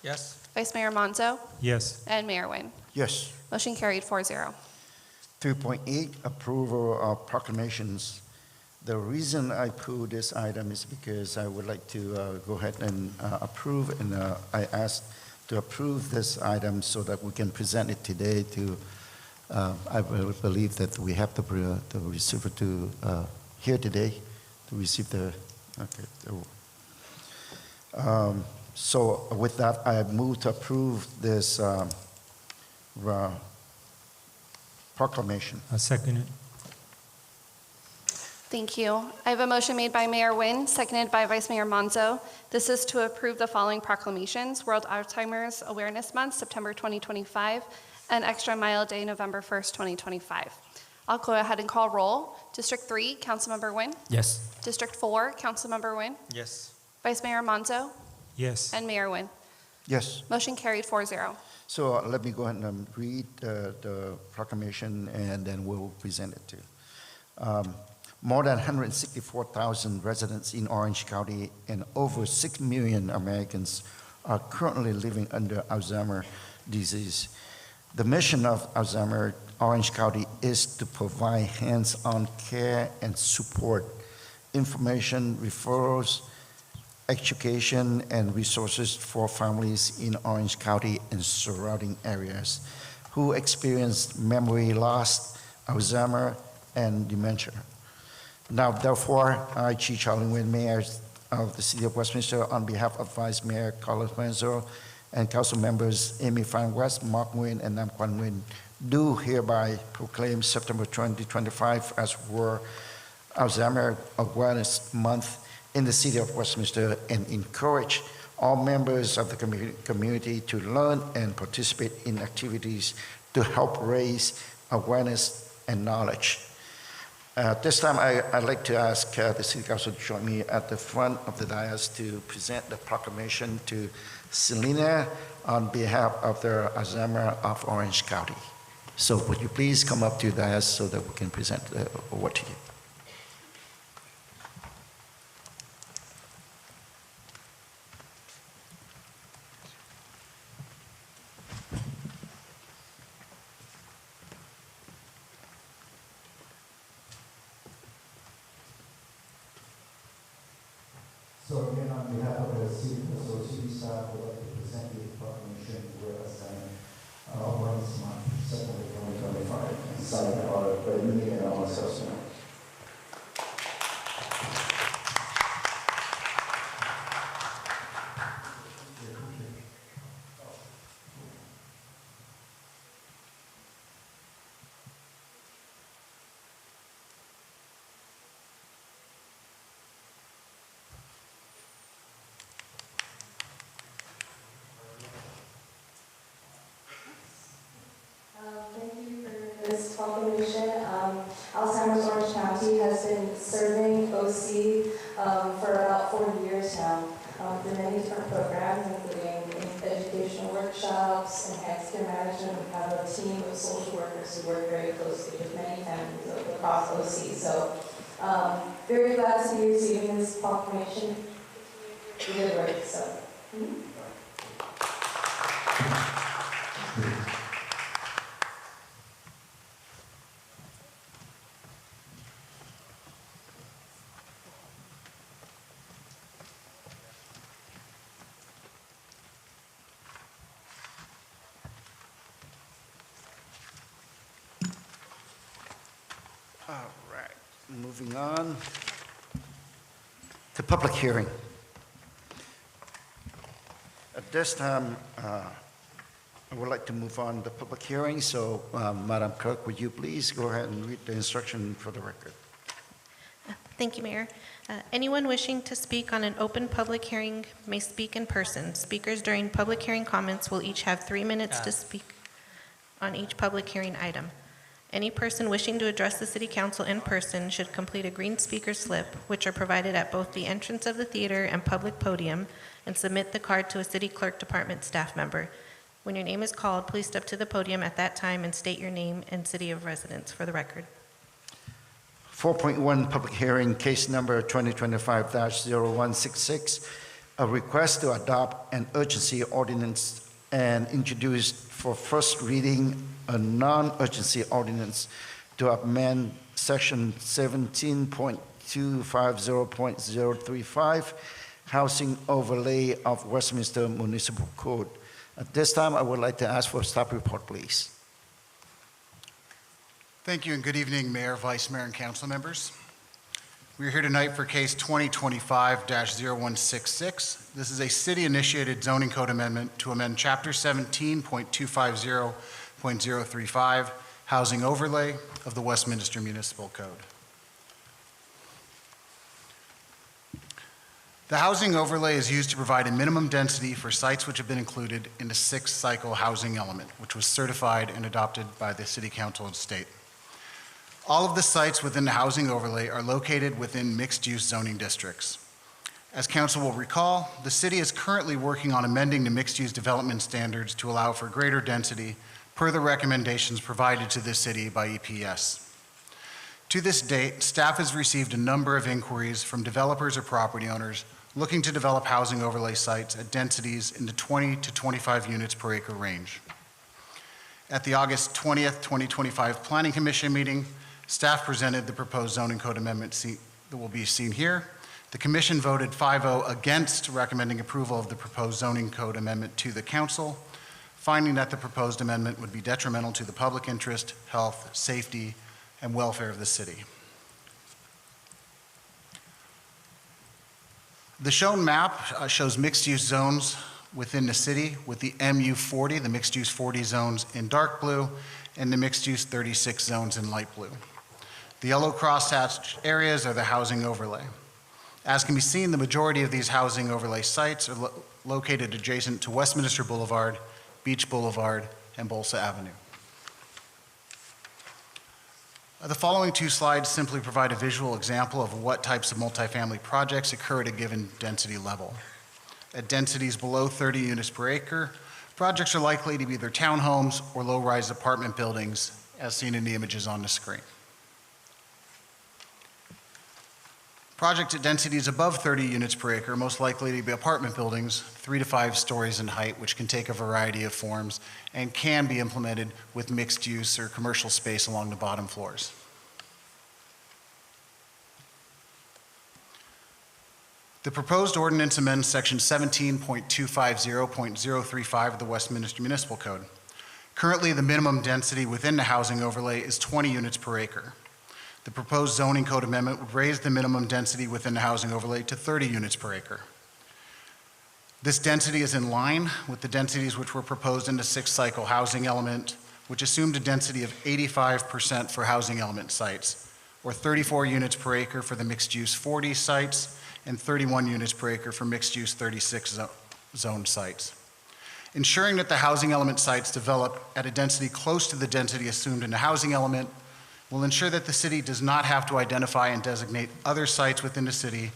Yes. Vice Mayor Monzo. Yes. And Mayor Nguyen. Yes. Motion carried 4-0. 3.8, approval of proclamations. The reason I pulled this item is because I would like to go ahead and approve, and I asked to approve this item so that we can present it today to, I believe that we have the receiver to here today to receive the, okay. So with that, I move to approve this proclamation. I'll second it. Thank you. I have a motion made by Mayor Nguyen, seconded by Vice Mayor Monzo. This is to approve the following proclamations: World Alzheimer's Awareness Month, September 2025, and Extra Mile Day, November 1st, 2025. I'll go ahead and call roll. District 3, Councilmember Nguyen. Yes. District 4, Councilmember Nguyen. Yes. Vice Mayor Monzo. Yes. And Mayor Nguyen. Yes. Motion carried 4-0. So let me go ahead and read the proclamation, and then we'll present it to you. More than 164,000 residents in Orange County and over 6 million Americans are currently living under Alzheimer's disease. The mission of Alzheimer's Orange County is to provide hands-on care and support, information, referrals, education, and resources for families in Orange County and surrounding areas who experience memory loss, Alzheimer's, and dementia. Now, therefore, I, Chi Charlie Nguyen, Mayor of the City of Westminster, on behalf of Vice Mayor Carlos Manzo and Council members Amy Fan West, Mark Nguyen, and Nam Quan Nguyen, do hereby proclaim September 2025 as World Alzheimer's Awareness Month in the City of Westminster, and encourage all members of the community to learn and participate in activities to help raise awareness and knowledge. This time, I'd like to ask the City Council to join me at the front of the dais to present the proclamation to Selena on behalf of the Alzheimer's of Orange County. So would you please come up to the dais so that we can present the award to you. So again, on behalf of the City Council, City staff would like to present the proclamation with us Awareness Month, September 2025, signed by me and our associate. proclamation. Alzheimer's Orange County has been serving OC for about 4 years now through many different programs, including educational workshops, enhanced care management. We have a team of social workers who work very closely with many families across OC. So very glad to be receiving this proclamation. Good work. So. All right, moving on to public hearing. At this time, I would like to move on to public hearing. So, Madam Clerk, would you please go ahead and read the instruction for the record? Thank you, Mayor. Anyone wishing to speak on an open public hearing may speak in person. Speakers during public hearing comments will each have 3 minutes to speak on each public hearing item. Any person wishing to address the City Council in person should complete a green speaker slip, which are provided at both the entrance of the theater and public podium, and submit the card to a City Clerk Department staff member. When your name is called, please step to the podium at that time and state your name and city of residence for the record. 4.1 public hearing, case number 2025-0166, a request to adopt an urgency ordinance and introduce for first reading a non-urgency ordinance to amend section 17.250.035 housing overlay of Westminster Municipal Code. At this time, I would like to ask for a staff report, please. Thank you and good evening, Mayor, Vice Mayor, and Council members. We are here tonight for case 2025-0166. This is a city-initiated zoning code amendment to amend Chapter 17.250.035, Housing Overlay of the Westminster Municipal Code. The housing overlay is used to provide a minimum density for sites which have been included in the 6th cycle housing element, which was certified and adopted by the City Council and State. All of the sites within the housing overlay are located within mixed-use zoning districts. As Council will recall, the City is currently working on amending the mixed-use development standards to allow for greater density per the recommendations provided to the City by EPS. To this date, staff has received a number of inquiries from developers or property owners looking to develop housing overlay sites at densities in the 20 to 25 units per acre range. At the August 20th, 2025 Planning Commission meeting, staff presented the proposed zoning code amendment that will be seen here. The Commission voted 5-0 against recommending approval of the proposed zoning code amendment to the Council, finding that the proposed amendment would be detrimental to the public interest, health, safety, and welfare of the city. The shown map shows mixed-use zones within the city with the MU40, the mixed-use 40 zones in dark blue, and the mixed-use 36 zones in light blue. The yellow cross-hatched areas are the housing overlay. As can be seen, the majority of these housing overlay sites are located adjacent to Westminster Boulevard, Beach Boulevard, and Bolsa Avenue. The following two slides simply provide a visual example of what types of multifamily projects occur at a given density level. At densities below 30 units per acre, projects are likely to be either townhomes or low-rise apartment buildings, as seen in the images on the screen. Projects at densities above 30 units per acre are most likely to be apartment buildings, 3 to 5 stories in height, which can take a variety of forms and can be implemented with mixed use or commercial space along the bottom floors. The proposed ordinance amends section 17.250.035 of the Westminster Municipal Code. Currently, the minimum density within the housing overlay is 20 units per acre. The proposed zoning code amendment would raise the minimum density within the housing overlay to 30 units per acre. This density is in line with the densities which were proposed in the 6th cycle housing element, which assumed a density of 85% for housing element sites, or 34 units per acre for the mixed-use 40 sites, and 31 units per acre for mixed-use 36 zone sites. Ensuring that the housing element sites develop at a density close to the density assumed in the housing element will ensure that the city does not have to identify and designate other sites within the city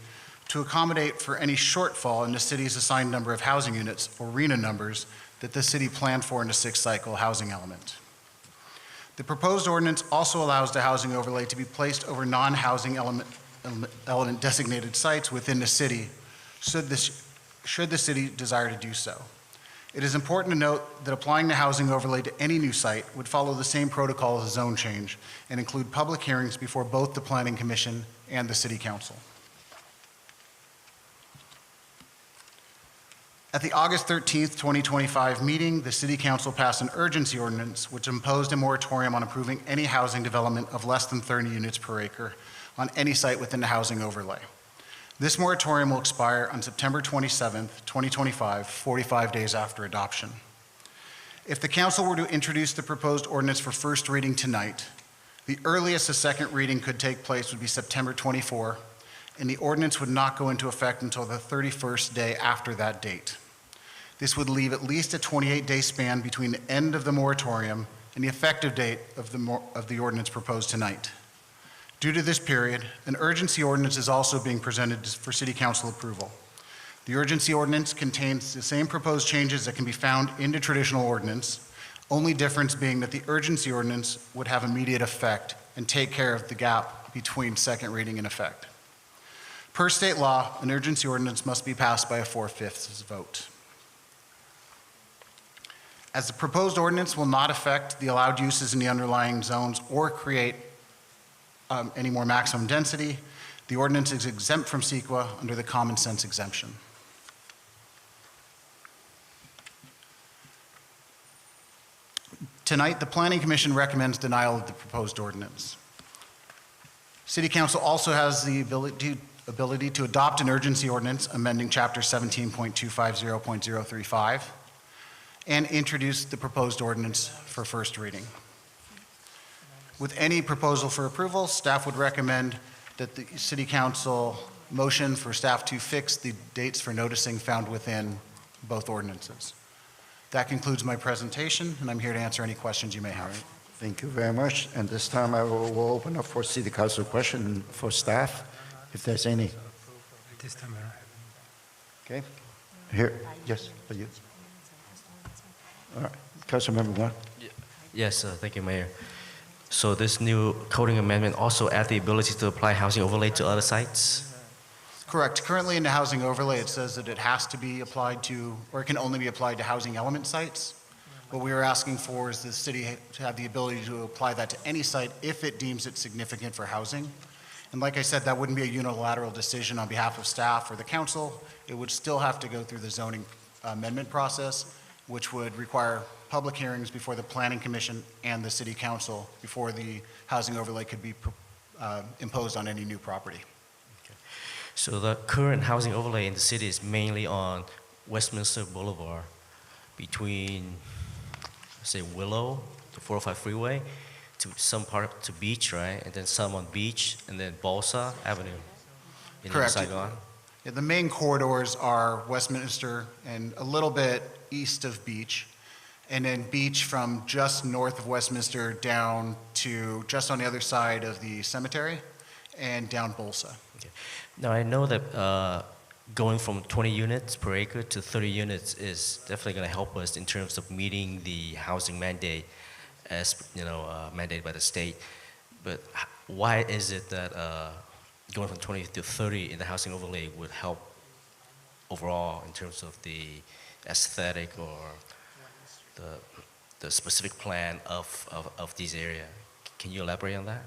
to accommodate for any shortfall in the city's assigned number of housing units or RENA numbers that the city planned for in the 6th cycle housing element. The proposed ordinance also allows the housing overlay to be placed over non-housing element designated sites within the city, should the city desire to do so. It is important to note that applying the housing overlay to any new site would follow the same protocol as a zone change and include public hearings before both the Planning Commission and the City Council. At the August 13th, 2025 meeting, the City Council passed an urgency ordinance which imposed a moratorium on approving any housing development of less than 30 units per acre on any site within the housing overlay. This moratorium will expire on September 27th, 2025, 45 days after adoption. If the council were to introduce the proposed ordinance for first reading tonight, the earliest a second reading could take place would be September 24, and the ordinance would not go into effect until the 31st day after that date. This would leave at least a 28-day span between the end of the moratorium and the effective date of the ordinance proposed tonight. Due to this period, an urgency ordinance is also being presented for City Council approval. The urgency ordinance contains the same proposed changes that can be found in the traditional ordinance, only difference being that the urgency ordinance would have immediate effect and take care of the gap between second reading and effect. Per state law, an urgency ordinance must be passed by a 4/5 vote. As the proposed ordinance will not affect the allowed uses in the underlying zones or create any more maximum density, the ordinance is exempt from CEQA under the common sense exemption. Tonight, the Planning Commission recommends denial of the proposed ordinance. City Council also has the ability to adopt an urgency ordinance amending Chapter 17.250.035 and introduce the proposed ordinance for first reading. With any proposal for approval, staff would recommend that the City Council motion for staff to fix the dates for noticing found within both ordinances. That concludes my presentation, and I'm here to answer any questions you may have. Right. Thank you very much. And this time I will open up for City Council question for staff, if there's any. This time around. Okay. Here, yes, for you. All right, Councilmember Guan. Yes, thank you, Mayor. So this new coding amendment also add the ability to apply housing overlay to other sites? Correct. Currently in the housing overlay, it says that it has to be applied to, or it can only be applied to housing element sites. What we are asking for is the city to have the ability to apply that to any site if it deems it significant for housing. And like I said, that wouldn't be a unilateral decision on behalf of staff or the council. It would still have to go through the zoning amendment process, which would require public hearings before the Planning Commission and the City Council before the housing overlay could be imposed on any new property. Okay. So the current housing overlay in the city is mainly on Westminster Boulevard between, say, Willow to 405 Freeway to some part to Beach, right? And then some on Beach and then Balsa Avenue in Correct. Saigon. Yeah, the main corridors are Westminster and a little bit east of Beach, and then Beach from just north of Westminster down to just on the other side of the cemetery and down Bolsa. Okay. Now I know that going from 20 units per acre to 30 units is definitely going to help us in terms of meeting the housing mandate as mandated by the state. But why is it that going from 20 to 30 in the housing overlay would help overall in terms of the aesthetic or the specific plan of these areas? Can you elaborate on that?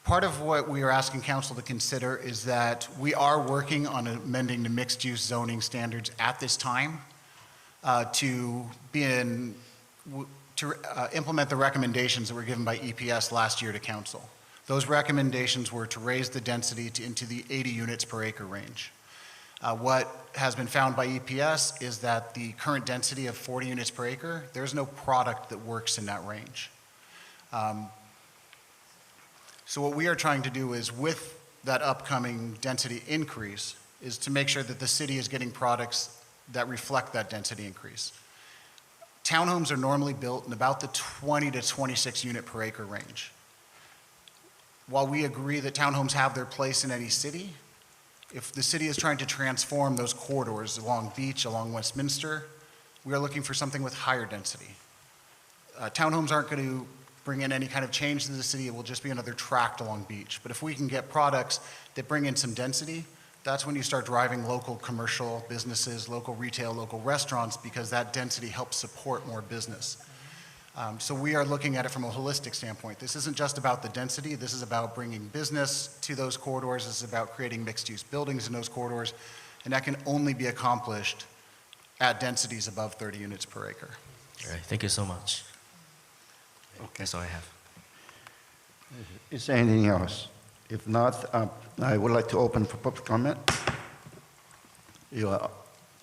Part of what we are asking council to consider is that we are working on amending the mixed-use zoning standards at this time to implement the recommendations that were given by EPS last year to council. Those recommendations were to raise the density into the 80 units per acre range. What has been found by EPS is that the current density of 40 units per acre, there's no product that works in that range. So what we are trying to do is, with that upcoming density increase, is to make sure that the city is getting products that reflect that density increase. Townhomes are normally built in about the 20 to 26 unit per acre range. While we agree that townhomes have their place in any city, if the city is trying to transform those corridors along Beach, along Westminster, we are looking for something with higher density. Townhomes aren't going to bring in any kind of change to the city. It will just be another tract along Beach. But if we can get products that bring in some density, that's when you start driving local commercial businesses, local retail, local restaurants, because that density helps support more business. So we are looking at it from a holistic standpoint. This isn't just about the density. This is about bringing business to those corridors. This is about creating mixed-use buildings in those corridors. And that can only be accomplished at densities above 30 units per acre. All right, thank you so much. Okay. That's all I have. Is there anything else? If not, I would like to open for public comment. Do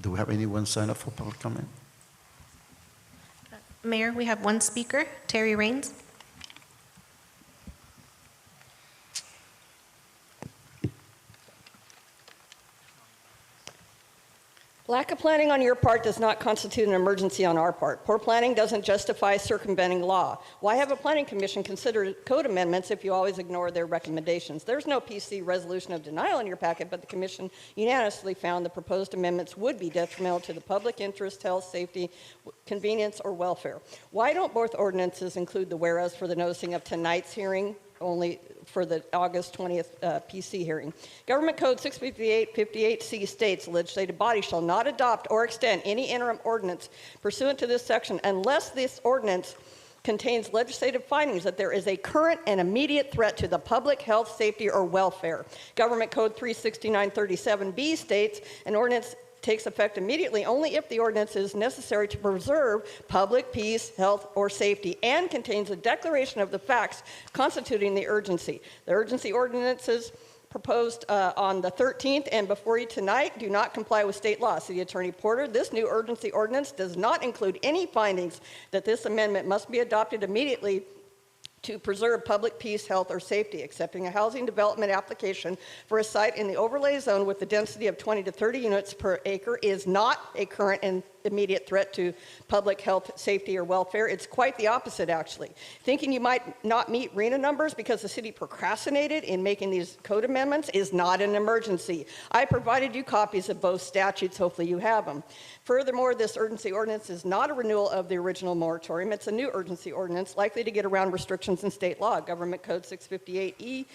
we have anyone sign up for public comment? Mayor, we have one speaker, Terry Raines. Lack of planning on your part does not constitute an emergency on our part. Poor planning doesn't justify circumventing law. Why have a planning commission consider code amendments if you always ignore their recommendations? There's no PC resolution of denial in your packet, but the commission unanimously found the proposed amendments would be detrimental to the public interest, health, safety, convenience, or welfare. Why don't both ordinances include the whereas for the noticing of tonight's hearing, only for the August 20th PC hearing? Government Code 658-58C states the legislative body shall not adopt or extend any interim ordinance pursuant to this section unless this ordinance contains legislative findings that there is a current and immediate threat to the public health, safety, or welfare. Government Code 369-37B states an ordinance takes effect immediately only if the ordinance is necessary to preserve public peace, health, or safety, and contains a declaration of the facts constituting the urgency. The urgency ordinances proposed on the 13th and before you tonight do not comply with state law. City Attorney Porter, this new urgency ordinance does not include any findings that this amendment must be adopted immediately to preserve public peace, health, or safety. Accepting a housing development application for a site in the overlay zone with a density of 20 to 30 units per acre is not a current and immediate threat to public health, safety, or welfare. It's quite the opposite, actually. Thinking you might not meet RENA numbers because the city procrastinated in making these code amendments is not an emergency. I provided you copies of both statutes. Hopefully you have them. Furthermore, this urgency ordinance is not a renewal of the original moratorium. It's a new urgency ordinance likely to get around restrictions in state law. Government Code 658E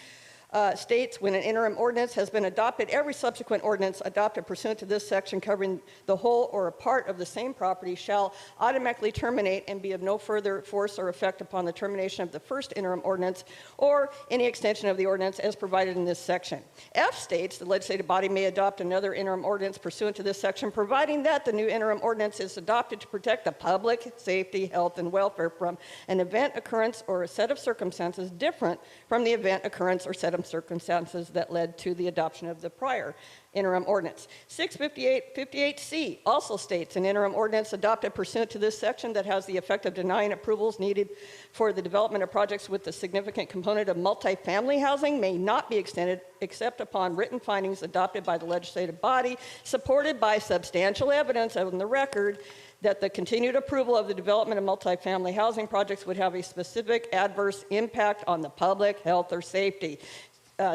states when an interim ordinance has been adopted, every subsequent ordinance adopted pursuant to this section covering the whole or a part of the same property shall automatically terminate and be of no further force or effect upon the termination of the first interim ordinance or any extension of the ordinance as provided in this section. F states the legislative body may adopt another interim ordinance pursuant to this section, providing that the new interim ordinance is adopted to protect the public safety, health, and welfare from an event, occurrence, or a set of circumstances different from the event, occurrence, or set of circumstances that led to the adoption of the prior interim ordinance. 658-58C also states an interim ordinance adopted pursuant to this section that has the effect of denying approvals needed for the development of projects with a significant component of multifamily housing may not be extended except upon written findings adopted by the legislative body, supported by substantial evidence on the record that the continued approval of the development of multifamily housing projects would have a specific adverse impact on the public health or safety.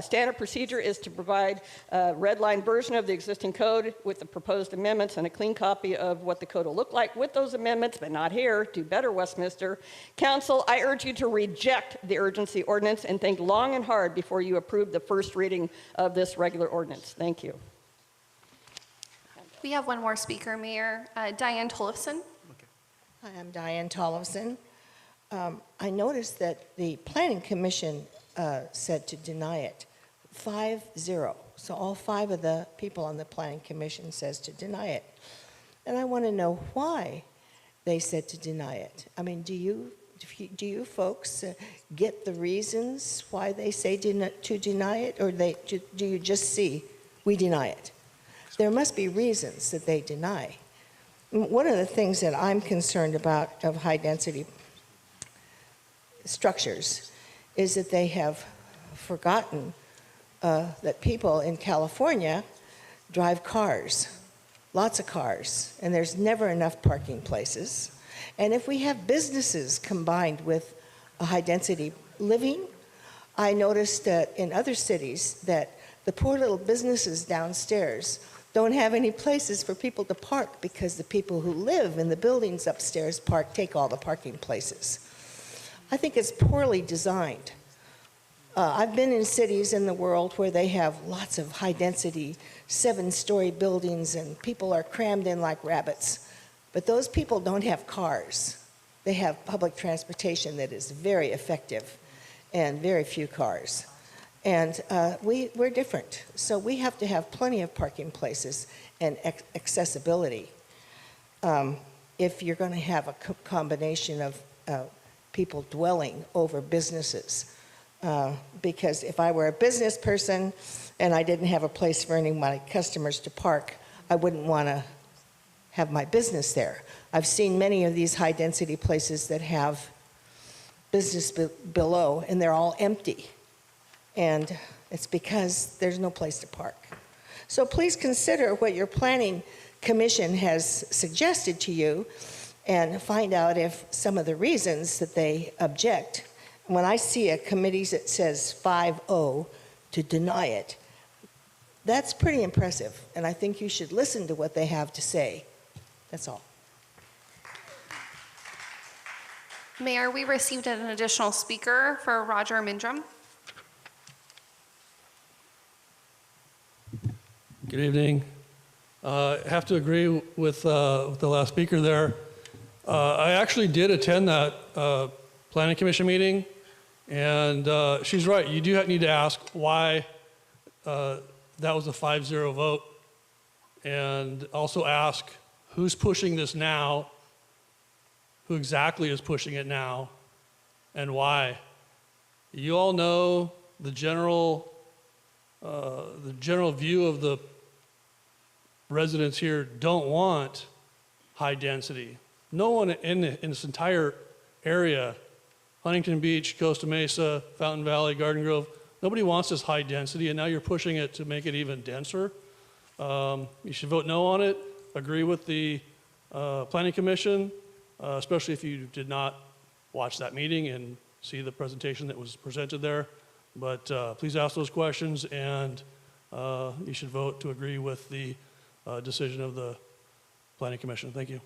Standard procedure is to provide a red-line version of the existing code with the proposed amendments and a clean copy of what the code will look like with those amendments, but not here. Do better, Westminster. Council, I urge you to reject the urgency ordinance and think long and hard before you approve the first reading of this regular ordinance. Thank you. We have one more speaker, Mayor. Diane Tollefson. Hi, I'm Diane Tollefson. I noticed that the Planning Commission said to deny it, 5-0. So all 5 of the people on the Planning Commission says to deny it. And I want to know why they said to deny it. I mean, do you folks get the reasons why they say to deny it, or do you just see, we deny it? There must be reasons that they deny. One of the things that I'm concerned about of high-density structures is that they have forgotten that people in California drive cars, lots of cars, and there's never enough parking places. And if we have businesses combined with a high-density living, I noticed that in other cities that the poor little businesses downstairs don't have any places for people to park because the people who live in the buildings upstairs take all the parking places. I think it's poorly designed. I've been in cities in the world where they have lots of high-density, 7-story buildings, and people are crammed in like rabbits. But those people don't have cars. They have public transportation that is very effective and very few cars. And we're different. So we have to have plenty of parking places and accessibility if you're going to have a combination of people dwelling over businesses. Because if I were a business person and I didn't have a place for any of my customers to park, I wouldn't want to have my business there. I've seen many of these high-density places that have business below, and they're all empty. And it's because there's no place to park. So please consider what your planning commission has suggested to you and find out if some of the reasons that they object. When I see a committee that says 5-0 to deny it, that's pretty impressive, and I think you should listen to what they have to say. That's all. Mayor, we received an additional speaker for Roger Mindrum. Good evening. I have to agree with the last speaker there. I actually did attend that Planning Commission meeting, and she's right. You do need to ask why that was a 5-0 vote, and also ask who's pushing this now, who exactly is pushing it now, and why. You all know the general view of the residents here don't want high density. No one in this entire area, Huntington Beach, Costa Mesa, Fountain Valley, Garden Grove, nobody wants this high density, and now you're pushing it to make it even denser. You should vote no on it. Agree with the Planning Commission, especially if you did not watch that meeting and see the presentation that was presented there. But please ask those questions, and you should vote to agree with the decision of the Planning Commission. Thank you.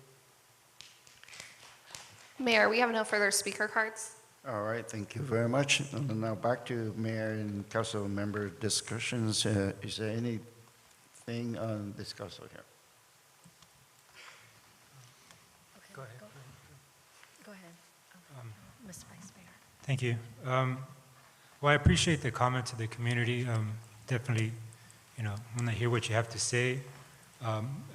Mayor, we have no further speaker cards. All right, thank you very much. And now back to Mayor and Council member discussions. Is there anything on discuss here? Go ahead. Go ahead. Mr. Vice Mayor. Thank you. Well, I appreciate the comments of the community. Definitely, when I hear what you have to say.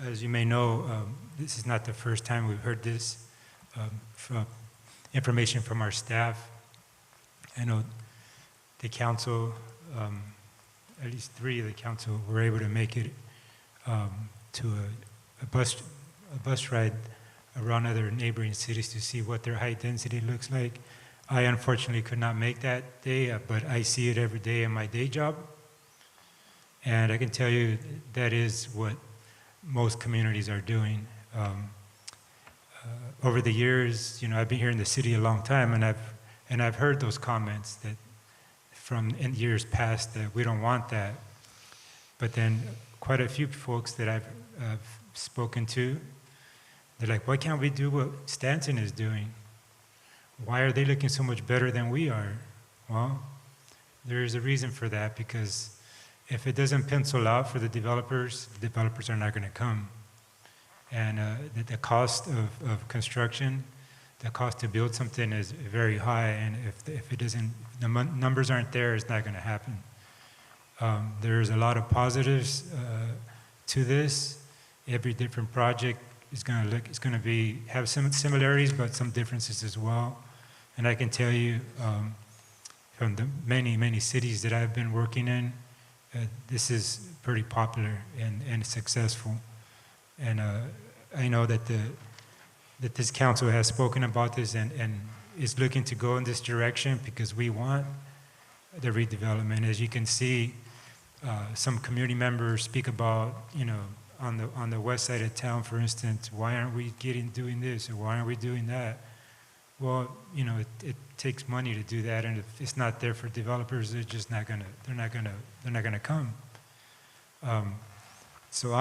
As you may know, this is not the first time we've heard this from information from our staff. I know the council, at least 3 of the council, were able to make it to a bus ride around other neighboring cities to see what their high density looks like. I unfortunately could not make that day, but I see it every day in my day job. And I can tell you that is what most communities are doing. Over the years, I've been here in the city a long time, and I've heard those comments that in years past that we don't want that. But then quite a few folks that I've spoken to, they're like, why can't we do what Stanton is doing? Why are they looking so much better than we are? Well, there's a reason for that, because if it doesn't pencil out for the developers are not going to come. And the cost of construction, the cost to build something is very high, and if it doesn't, the numbers aren't there, it's not going to happen. There's a lot of positives to this. Every different project is going to have some similarities, but some differences as well. And I can tell you from the many cities that I've been working in, this is pretty popular and successful. And I know that this council has spoken about this and is looking to go in this direction because we want the redevelopment. As you can see, some community members speak about, on the west side of town, for instance, why aren't we doing this, or why aren't we doing that? Well, you know, it takes money to do that, and if it's not there for developers, they're just not gonna come. So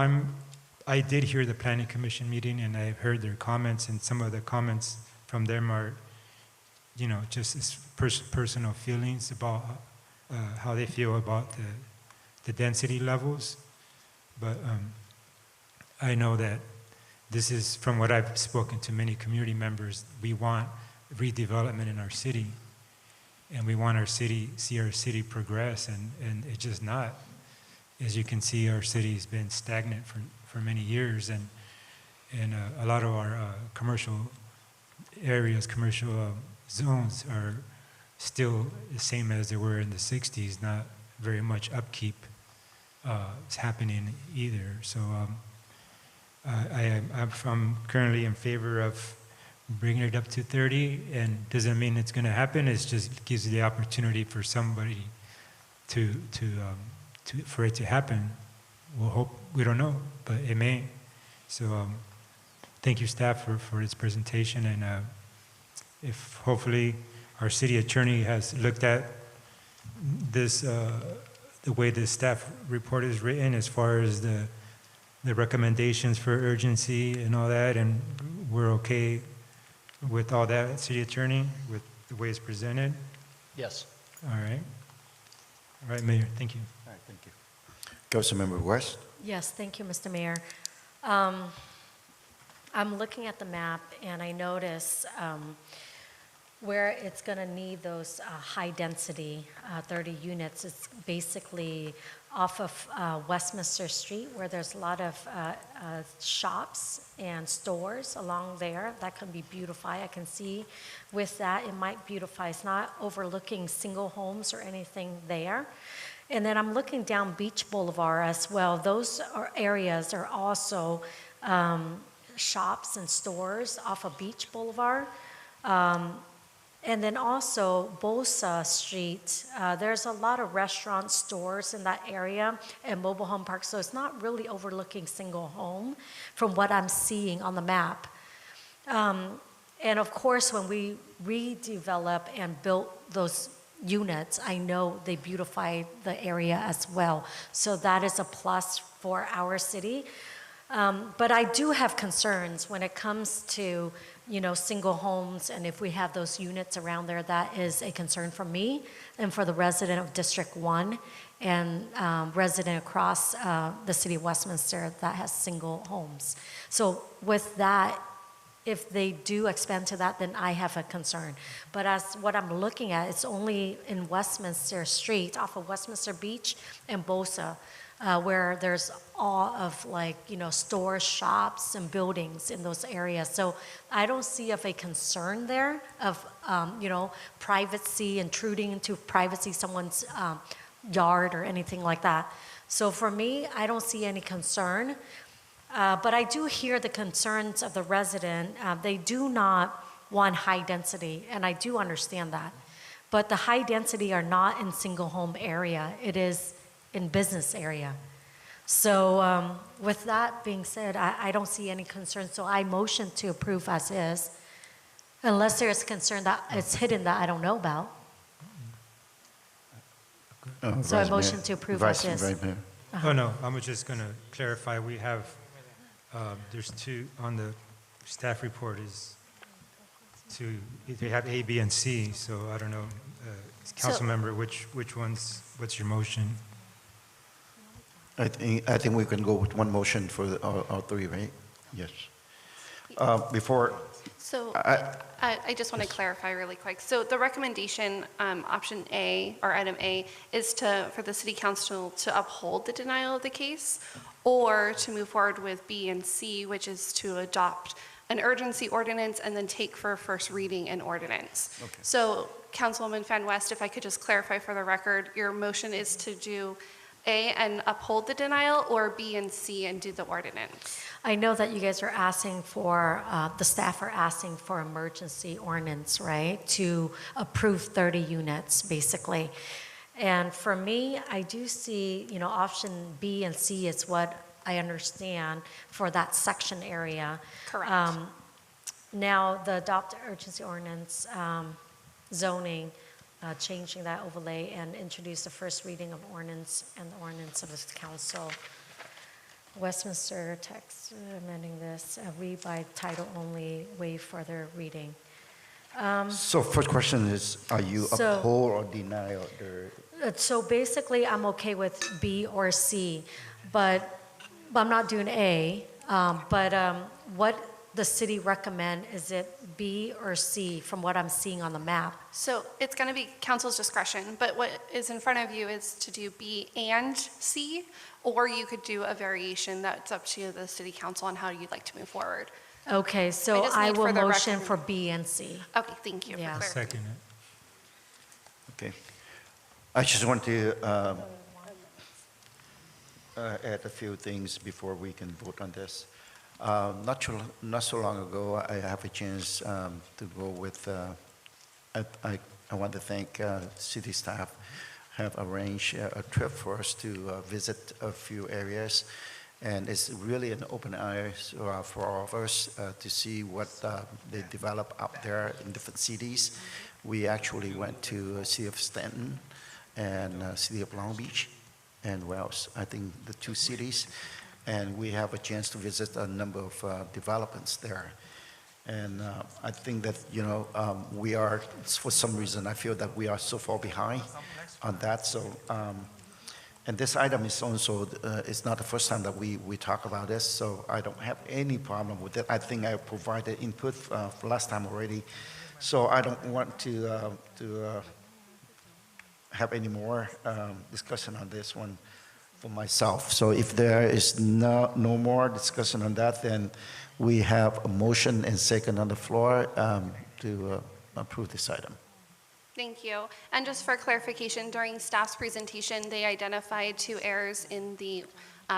I did hear the planning commission meeting, and I've heard their comments, and some of the comments from them are, you know, just as personal feelings about how they feel about the density levels. But I know that this is, from what I've spoken to many community members, we want redevelopment in our city, and we want see our city progress, and it's just not. As you can see, our city's been stagnant for many years, and a lot of our commercial areas, commercial zones are still the same as they were in the 60s, not very much upkeep is happening either. So I'm currently in favor of bringing it up to 30, and doesn't mean it's going to happen. It just gives you the opportunity for somebody for it to happen. We'll hope. We don't know, but it may. So thank you, staff, for this presentation, and if hopefully our city attorney has looked at this, the way the staff report is written, as far as the recommendations for urgency and all that, and we're okay with all that, city attorney, with the way it's presented? Yes. All right. All right, Mayor, thank you. All right, thank you. Councilmember West? Yes, thank you, Mr. Mayor. I'm looking at the map, and I notice where it's going to need those high-density 30 units. It's basically off of Westminster Street, where there's a lot of shops and stores along there. That can be beautified. I can see with that it might beautify. It's not overlooking single homes or anything there. And then I'm looking down Beach Boulevard as well. Those areas are also shops and stores off of Beach Boulevard. And then also Bosa Street, there's a lot of restaurant stores in that area and mobile home parks, so it's not really overlooking single home from what I'm seeing on the map. And of course, when we redevelop and built those units, I know they beautify the area as well. So that is a plus for our city. But I do have concerns when it comes to, you know, single homes, and if we have those units around there, that is a concern for me and for the resident of District 1 and resident across the city of Westminster that has single homes. So with that, if they do expand to that, then I have a concern. But as what I'm looking at, it's only in Westminster Street, off of Westminster Beach and Bosa, where there's all of, like, you know, stores, shops, and buildings in those areas. So I don't see of a concern there of, you know, privacy, intruding into privacy, someone's yard or anything like that. So for me, I don't see any concern. But I do hear the concerns of the resident. They do not want high density, and I do understand that. But the high density are not in single home area. It is in business area. So with that being said, I don't see any concern. So I motion to approve as is, unless there's concern that it's hidden that I don't know about. So I motion to approve as is. Vice Mayor. Oh, no, I'm just going to clarify. We have, there's two on the staff report is to, they have A, B, and C. So I don't know, council member, which ones, what's your motion? I think we can go with one motion for all three, right? Yes. Before. So I just want to clarify really quick. So the recommendation, option A, or item A, is for the city council to uphold the denial of the case, or to move forward with B and C, which is to adopt an urgency ordinance and then take for first reading an ordinance. Okay. So Councilwoman Fan West, if I could just clarify for the record, your motion is to do A and uphold the denial, or B and C and do the ordinance? I know that you guys are asking for, the staff are asking for emergency ordinance, right? To approve 30 units, basically. And for me, I do see, you know, option B and C is what I understand, for that section area. Correct. Now, the adopt urgency ordinance zoning, changing that overlay and introduce the first reading of ordinance and the ordinance of the council. Westminster text amending this, read by title only, waive further reading. So first question is, are you So- uphold or deny the? So basically, I'm okay with B or C, but I'm not doing A. What the city recommend, is it B or C from what I'm seeing on the map? So it's going to be council's discretion, but what is in front of you is to do B and C, or you could do a variation that's up to the city council on how you'd like to move forward. Okay, so just I need will for the motion record- for B and C. Okay, thank you for Yeah. clarifying. Second it. Okay. I just want to add a few things before we can vote on this. Not so long ago, I have a chance to go with, I want to thank city staff have arranged a trip for us to visit a few areas. And it's really an open eyes for all of us to see what they develop out there in different cities. We actually went to City of Stanton and City of Long Beach and Wells, I think the two cities. And we have a chance to visit a number of developments there. And I think that, we are, for some reason, I feel that we are so far behind on that. So, and this item is also, it's not the first time that we talk about this, so I don't have any problem with it. I think I provided input for last time already. So I don't want to have any more discussion on this one for myself. So if there is no more discussion on that, then we have a motion and second on the floor to approve this item. Thank you. And just for clarification, during staff's presentation, they identified 2 errors in the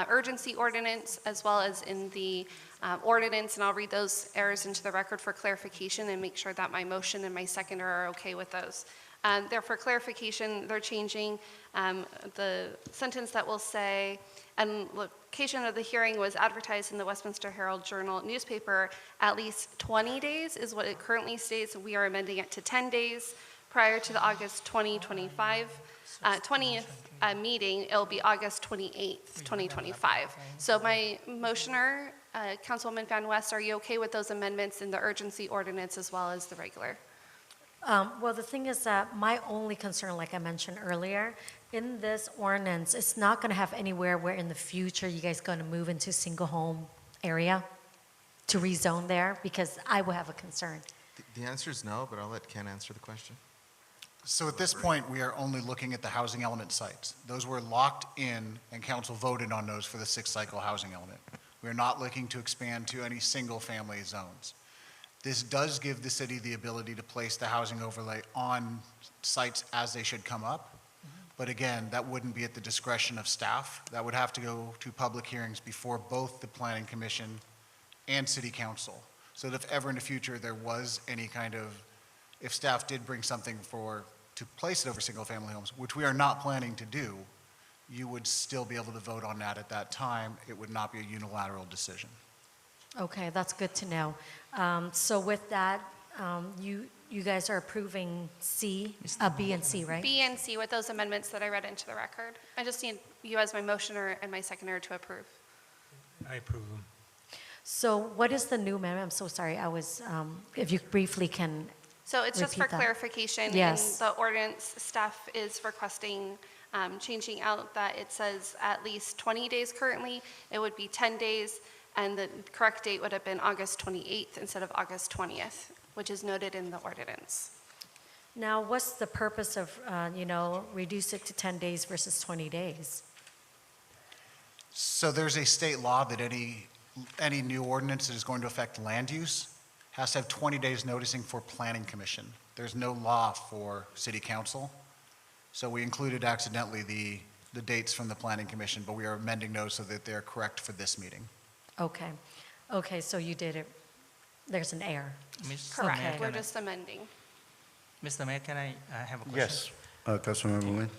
urgency ordinance as well as in the ordinance, and I'll read those errors into the record for clarification and make sure that my motion and my seconder are okay with those. There, for clarification, they're changing the sentence that will say, and location of the hearing was advertised in the Westminster Herald Journal newspaper at least 20 days is what it currently states. We are amending it to 10 days. Prior to the August 2025, 20th meeting, it'll be August 28th, 2025. So my motioner, Councilwoman Van West, are you okay with those amendments in the urgency ordinance as well as the regular? Well, the thing is that my only concern, like I mentioned earlier, in this ordinance, it's not going to have anywhere where in the future you guys going to move into single home area to rezone there, because I will have a concern. The answer is no, but I'll let Ken answer the question. So at this point, we are only looking at the housing element sites. Those were locked in, and council voted on those for the 6th cycle housing element. We are not looking to expand to any single-family zones. This does give the city the ability to place the housing overlay on sites as they should come up. But again, that wouldn't be at the discretion of staff. That would have to go to public hearings before both the Planning Commission and City Council. So that if ever in the future there was any kind of, if staff did bring something to place it over single-family homes, which we are not planning to do, you would still be able to vote on that at that time. It would not be a unilateral decision. Okay, that's good to know. So with that, you guys are approving C, B and C, right? B and C with those amendments that I read into the record. I just need you as my motioner and my seconder to approve. I approve them. So what is the new amendment? I'm so sorry, I was, if you briefly can So it's just for repeat that. clarification. Yes. In the ordinance, staff is requesting changing out that it says at least 20 days currently. It would be 10 days, and the correct date would have been August 28th instead of August 20th, which is noted in the ordinance. Now, what's the purpose of, reduce it to 10 days versus 20 days? So there's a state law that any new ordinance that is going to affect land use has to have 20 days noticing for Planning Commission. There's no law for City Council. So we included accidentally the dates from the Planning Commission, but we are amending those so that they're correct for this meeting. Okay. Okay, so you did it. There's an error. Correct. Okay. We're just amending. Mr. Mayor, can I have a question? Yes, Councilmember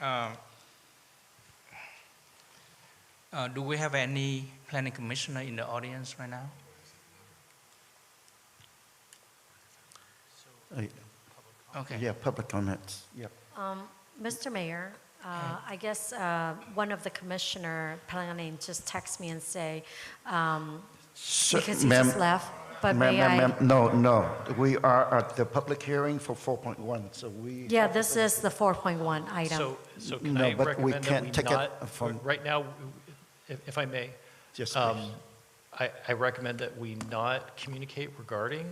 Nguyen. Do we have any planning commissioner in the audience right now? Okay. Yeah, public comments, yep. Mr. Mayor, I guess one of the commissioner planning just text me and say, because he just left, but may I? No, we are at the public hearing for 4.1, so we. Yeah, this is the 4.1 item. So can No, I but we recommend can't that take we it not, from- right now, if I may, Yes, I recommend that we not communicate regarding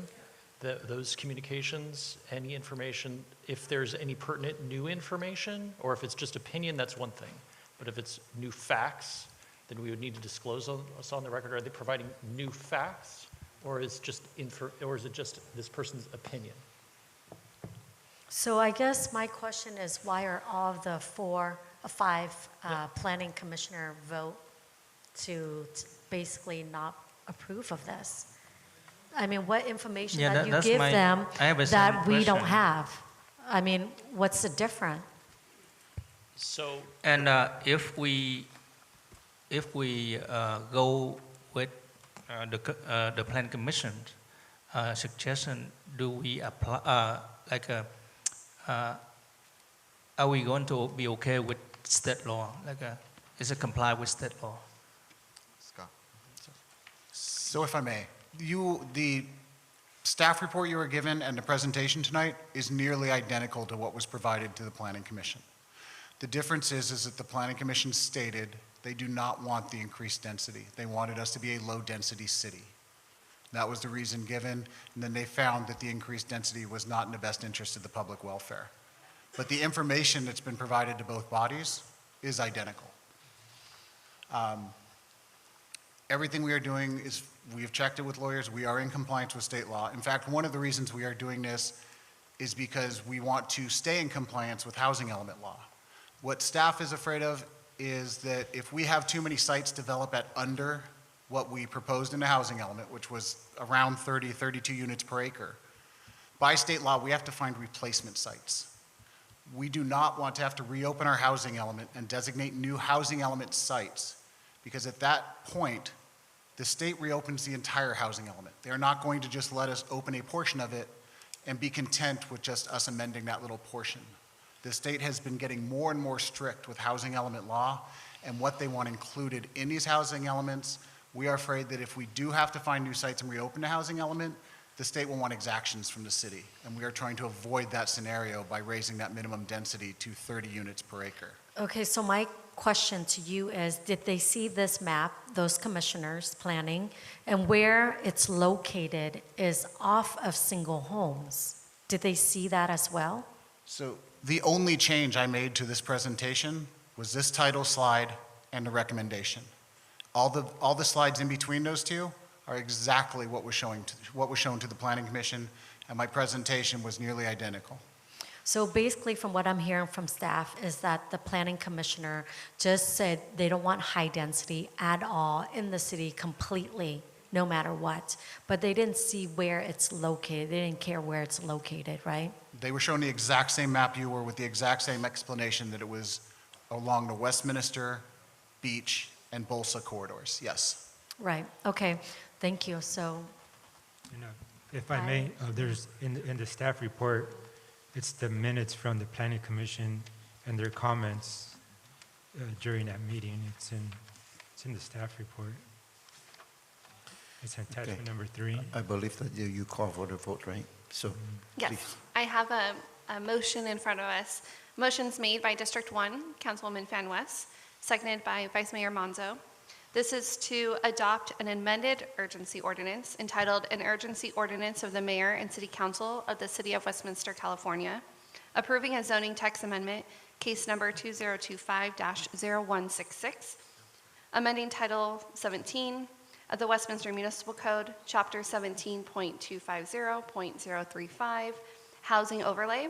those communications, any information. If there's any pertinent new information, or if it's just opinion, that's one thing. But if it's new facts, then we would need to disclose us on the record. Are they providing new facts, or is it just this person's opinion? So I guess my question is, why are all of the five planning commissioner vote to basically not approve of this? I mean, what information Yeah, that you that's give my- them I have a that similar we don't question. have? I mean, what's the difference? So, And if we go with the plan commission suggestion, do we apply are we going to be okay with state law? Is it comply with state law? Scott. So if I may, the staff report you were given and the presentation tonight is nearly identical to what was provided to the Planning Commission. The difference is that the Planning Commission stated they do not want the increased density. They wanted us to be a low-density city. That was the reason given, and then they found that the increased density was not in the best interest of the public welfare. But the information that's been provided to both bodies is identical. Everything we are doing is, we have checked it with lawyers, we are in compliance with state law. In fact, one of the reasons we are doing this is because we want to stay in compliance with housing element law. What staff is afraid of is that if we have too many sites develop at under what we proposed in the housing element, which was around 32 units per acre, by state law, we have to find replacement sites. We do not want to have to reopen our housing element and designate new housing element sites, because at that point, the state reopens the entire housing element. They're not going to just let us open a portion of it and be content with just us amending that little portion. The state has been getting more and more strict with housing element law and what they want included in these housing elements. We are afraid that if we do have to find new sites and reopen the housing element, the state will want exactions from the city. And we are trying to avoid that scenario by raising that minimum density to 30 units per acre. Okay, so my question to you is, did they see this map, those commissioners planning, and where it's located is off of single homes? Did they see that as well? So the only change I made to this presentation was this title slide and the recommendation. All the slides in between those two are exactly what was shown to the Planning Commission, and my presentation was nearly identical. So basically, from what I'm hearing from staff, is that the planning commissioner just said they don't want high density at all in the city completely, no matter what. But they didn't see where it's located. They didn't care where it's located, right? They were shown the exact same map you were, with the exact same explanation that it was along the Westminster, Beach, and Bolsa corridors, yes. Right, okay, thank you. So, If I may, there's in the staff report, it's the minutes from the Planning Commission and their comments during that meeting. It's in the staff report. It's attachment number 3. I believe that you call for the vote, right? So, Yes, please. I have a motion in front of us. Motion's made by District 1, Councilwoman Fan West, seconded by Vice Mayor Monzo. This is to adopt an amended urgency ordinance entitled An Urgency Ordinance of the Mayor and City Council of the City of Westminster, California, approving a zoning text amendment, case number 2025-0166, amending Title 17 of the Westminster Municipal Code, Chapter 17.250.035, Housing Overlay,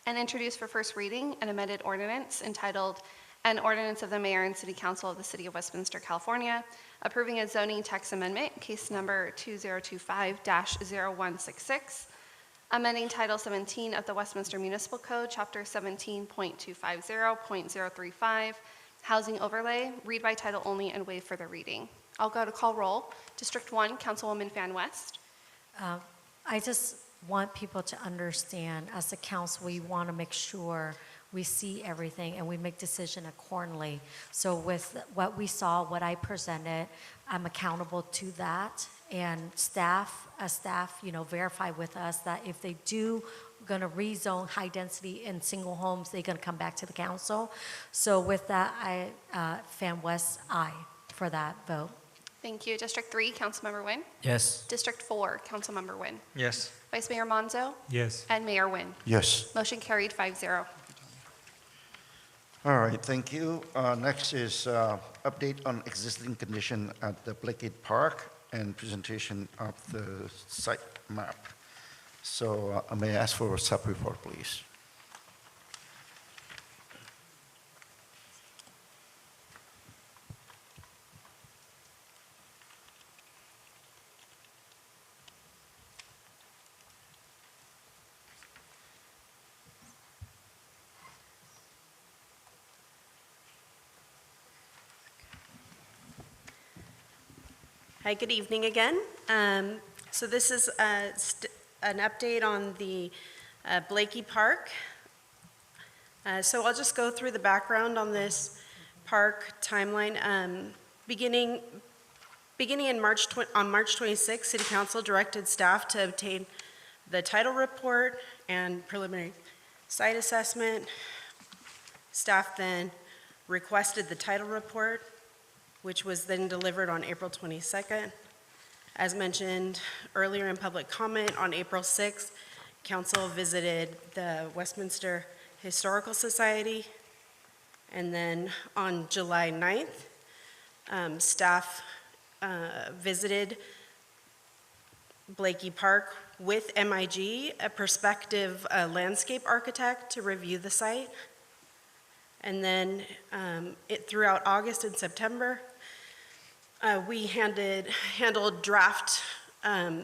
and introduce for first reading an amended ordinance entitled An Ordinance of the Mayor and City Council of the City of Westminster, California, approving a zoning text amendment, case number 2025-0166, amending Title 17 of the Westminster Municipal Code, Chapter 17.250.035, Housing overlay, read by title only and waive further reading. I'll go to call roll. District 1, Councilwoman Fan West. I just want people to understand, as a council, we want to make sure we see everything and we make decision accordingly. So with what we saw, what I presented, I'm accountable to that. And staff, verify with us that if they do going to rezone high density in single homes, they're going to come back to the council. So with that, Fan West, aye for that vote. Thank you. District 3, Councilmember Nguyen. Yes. District 4, Councilmember Nguyen. Yes. Vice Mayor Monzo. Yes. And Mayor Nguyen. Yes. Motion carried 5-0. All right, thank you. Next is update on existing condition at the Blakey Park and presentation of the site map. So may I ask for a sub-report, please? Hi, good evening again. So this is an update on the Blakey Park. So I'll just go through the background on this park timeline. Beginning on March 26, City Council directed staff to obtain the title report and preliminary site assessment. Staff then requested the title report, which was then delivered on April 22nd. As mentioned earlier in public comment, on April 6th, Council visited the Westminster Historical Society. And then on July 9th, staff visited Blakey Park with MIG, a prospective landscape architect, to review the site. And then throughout August and September, we handled draft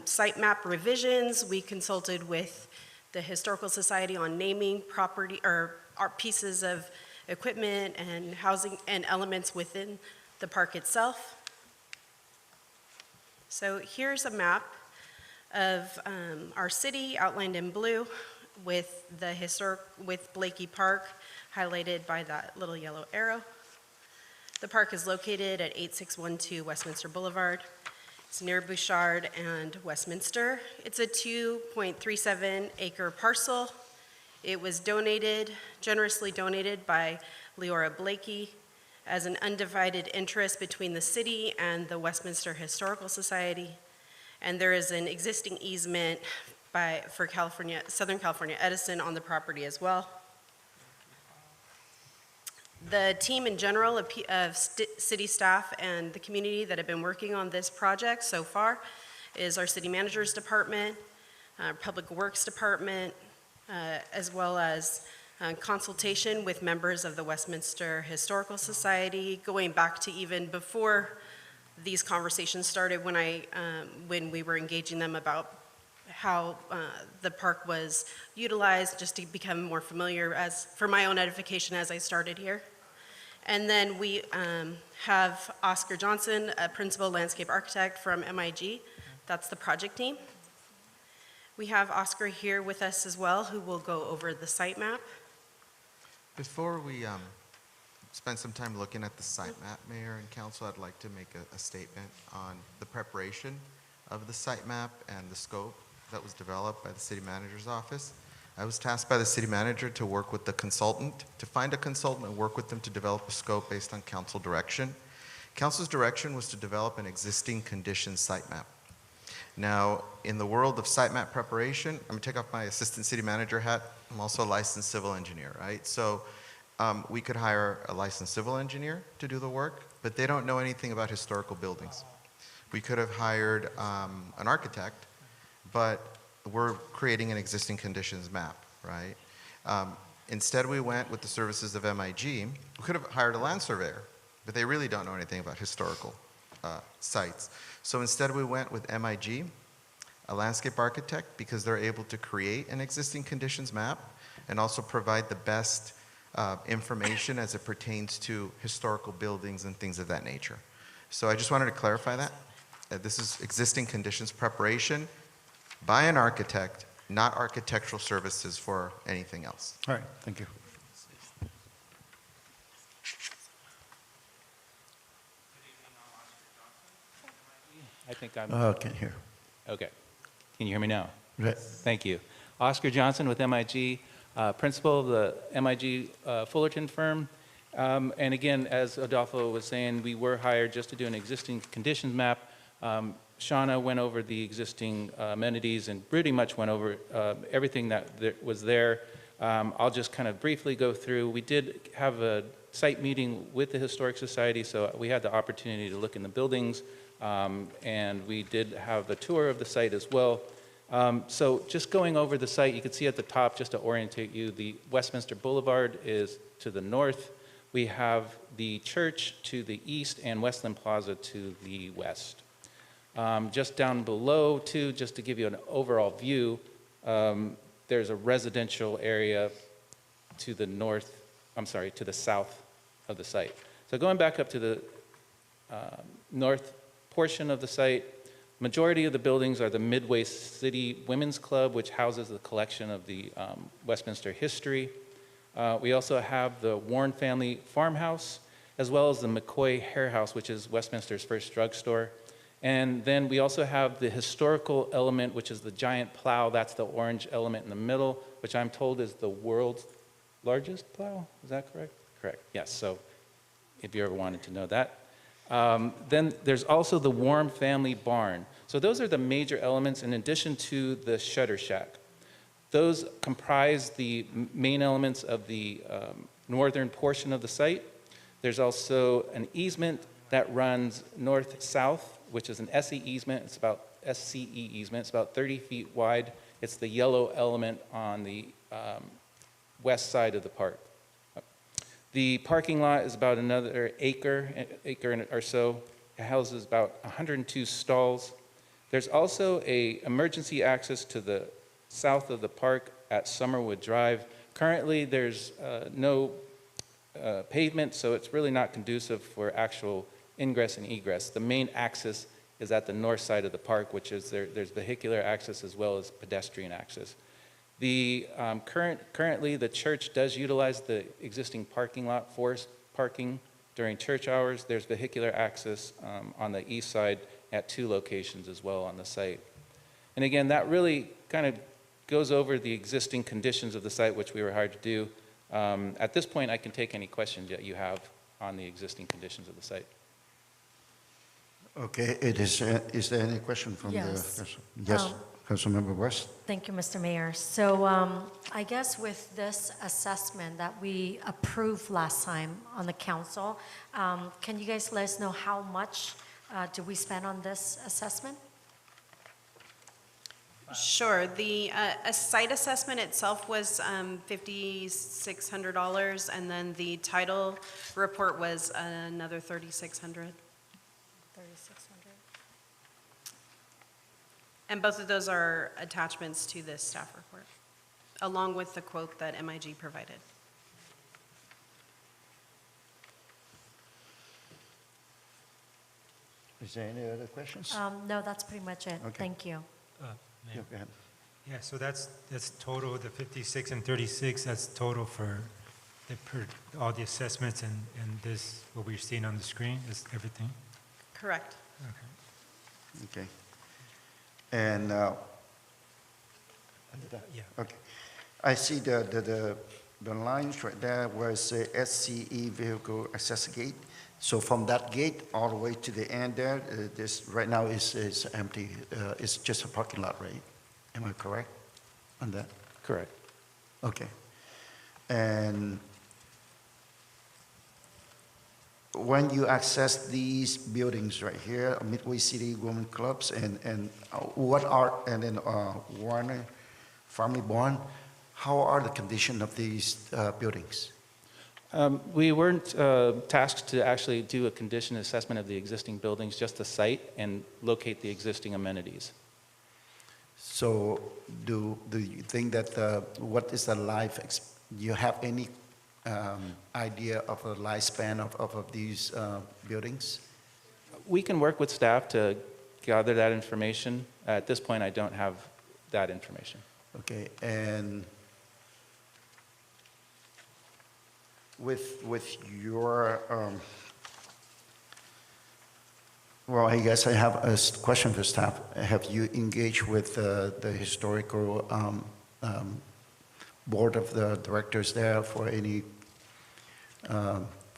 site map revisions. We consulted with the Historical Society on naming property or art pieces of equipment and housing and elements within the park itself. So here's a map of our city outlined in blue with Blakey Park highlighted by that little yellow arrow. The park is located at 8612 Westminster Boulevard. It's near Bouchard and Westminster. It's a 2.37 acre parcel. It was generously donated by Leora Blakey as an undivided interest between the city and the Westminster Historical Society. And there is an existing easement for Southern California Edison on the property as well. The team in general of city staff and the community that have been working on this project so far is our city manager's department, our public works department, as well as consultation with members of the Westminster Historical Society, going back to even before these conversations started when we were engaging them about how the park was utilized, just to become more familiar for my own edification as I started here. And then we have Oscar Johnson, a principal landscape architect from MIG. That's the project team. We have Oscar here with us as well, who will go over the site map. Before we spend some time looking at the site map, Mayor and Council, I'd like to make a statement on the preparation of the site map and the scope that was developed by the City Manager's Office. I was tasked by the City Manager to work with the consultant, to find a consultant and work with them to develop a scope based on Council direction. Council's direction was to develop an existing condition site map. Now, in the world of site map preparation, I'm gonna take off my Assistant City Manager hat. I'm also a licensed civil engineer, right? So we could hire a licensed civil engineer to do the work, but they don't know anything about historical buildings. We could have hired an architect, but we're creating an existing conditions map, right? Instead, we went with the services of MIG. We could have hired a land surveyor, but they really don't know anything about historical sites. So instead, we went with MIG, a landscape architect, because they're able to create an existing conditions map and also provide the best information as it pertains to historical buildings and things of that nature. So I just wanted to clarify that. This is existing conditions preparation by an architect, not architectural services for anything else. All right, thank you. I think I'm. Can hear. Okay. Can you hear me now? Right. Thank you. Oscar Johnson with MIG, principal of the MIG Fullerton firm. And again, as Adolfo was saying, we were hired just to do an existing conditions map. Shauna went over the existing amenities and pretty much went over everything that was there. I'll just kind of briefly go through. We did have a site meeting with the Historic Society, so we had the opportunity to look in the buildings, and we did have a tour of the site as well. So just going over the site, you can see at the top, just to orientate you, the Westminster Boulevard is to the north. We have the church to the east and Westland Plaza to the west. Just down below, too, just to give you an overall view, there's a residential area to the north, to the south of the site. So going back up to the north portion of the site, majority of the buildings are the Midway City Women's Club, which houses the collection of the Westminster history. We also have the Warren Family Farmhouse, as well as the McCoy Hair House, which is Westminster's first drugstore. And then we also have the historical element, which is the giant plow. That's the orange element in the middle, which I'm told is the world's largest plow. Is that correct? Correct, yes. So if you ever wanted to know that. Then there's also the Warren Family Barn. So those are the major elements in addition to the shutter shack. Those comprise the main elements of the northern portion of the site. There's also an easement that runs north-south, which is an SE easement. It's about SCE easement. It's about 30 feet wide. It's the yellow element on the west side of the park. The parking lot is about another acre or so. It houses about 102 stalls. There's also an emergency access to the south of the park at Summerwood Drive. Currently, there's no pavement, so it's really not conducive for actual ingress and egress. The main access is at the north side of the park, which is there's vehicular access as well as pedestrian access. The currently the church does utilize the existing parking lot for parking during church hours. There's vehicular access on the east side at 2 locations as well on the site. And again, that really kind of goes over the existing conditions of the site, which we were hired to do. At this point, I can take any questions that you have on the existing conditions of the site. Okay, is there any question from Yes. the council? Yes, Councilmember West. Thank you, Mr. Mayor. So I guess with this assessment that we approved last time on the council, can you guys let us know how much do we spend on this assessment? Sure. The site assessment itself was $5,600, and then the title report was another $3,600. And both of those are attachments to this staff report, along with the quote that MIG provided. Is there any other questions? No, that's pretty much it. Okay. Thank you. Mayor. Yeah, go ahead. Yeah, so that's total, the 56 and 36, that's total for all the assessments and this, what we're seeing on the screen, is everything? Correct. Okay. And, Yeah. okay. I see the lines right there where it says SCE vehicle access gate. So from that gate all the way to the end there, this right now is empty. It's just a parking lot, right? Am I correct on that? Correct. Okay. And when you access these buildings right here, Midway City Women Clubs and what are, and then Warner Family Barn, how are the condition of these buildings? We weren't tasked to actually do a condition assessment of the existing buildings, just the site and locate the existing amenities. So do you think that what is the life, do you have any idea of a lifespan of these buildings? We can work with staff to gather that information. At this point, I don't have that information. Okay, and with your, well, I guess I have a question for staff. Have you engaged with the historical board of the directors there for any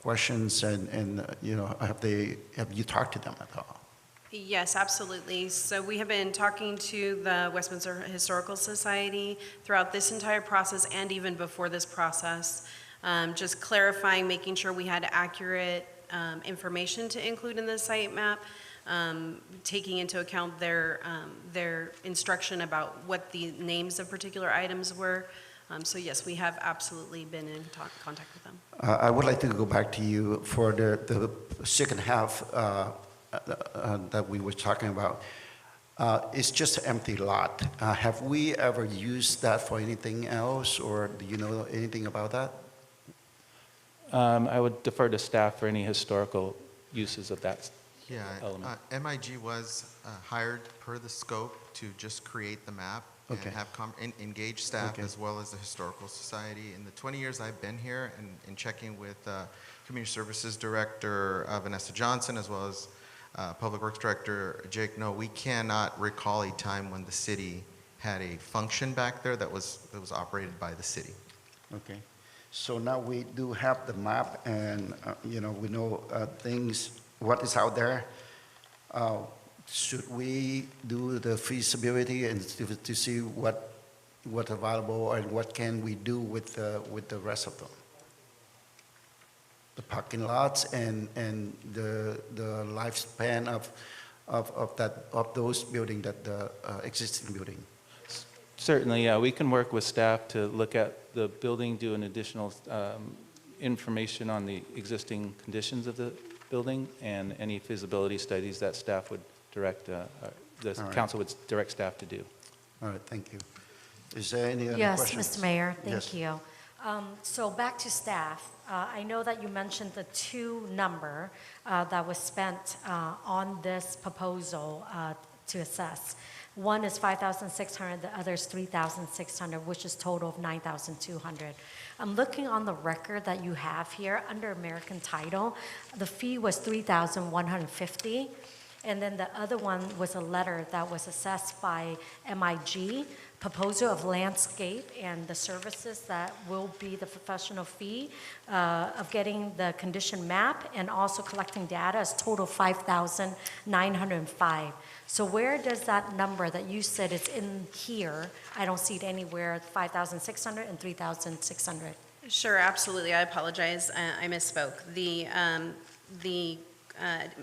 questions, and you know, have you talked to them at all? Yes, absolutely. So we have been talking to the Westminster Historical Society throughout this entire process and even before this process, just clarifying, making sure we had accurate information to include in the site map, taking into account their instruction about what the names of particular items were. So yes, we have absolutely been in contact with them. I would like to go back to you for the second half that we were talking about. It's just an empty lot. Have we ever used that for anything else, or do you know anything about that? I would defer to staff for any historical uses of that element. MIG was hired per the scope to just create the map and have engage staff as well as the Historical Society. In the 20 years I've been here, and in checking with Community Services Director Vanessa Johnson as well as Public Works Director Jake, no, we cannot recall a time when the city had a function back there that was operated by the city. Okay. So now we do have the map, and you know, we know things, what is out there. Should we do the feasibility and to see what available and what can we do with the rest of them? The parking lots and the lifespan of those building, that the existing building. Certainly, yeah, we can work with staff to look at the building, do an additional information on the existing conditions of the building, and any feasibility studies that staff would direct, the council would direct staff to do. All right, thank you. Is there any other Yes, questions? Mr. Mayor, thank Yes. you. So back to staff. I know that you mentioned the two number that was spent on this proposal to assess. One is 5,600, the other is 3,600, which is total of 9,200. I'm looking on the record that you have here under American Title. The fee was 3,150. And then the other one was a letter that was assessed by MIG, proposal of landscape and the services that will be the professional fee of getting the condition map and also collecting data is total 5,905. So where does that number that you said is in here, I don't see it anywhere, 5,600 and 3,600? Sure, absolutely. I apologize. I misspoke. The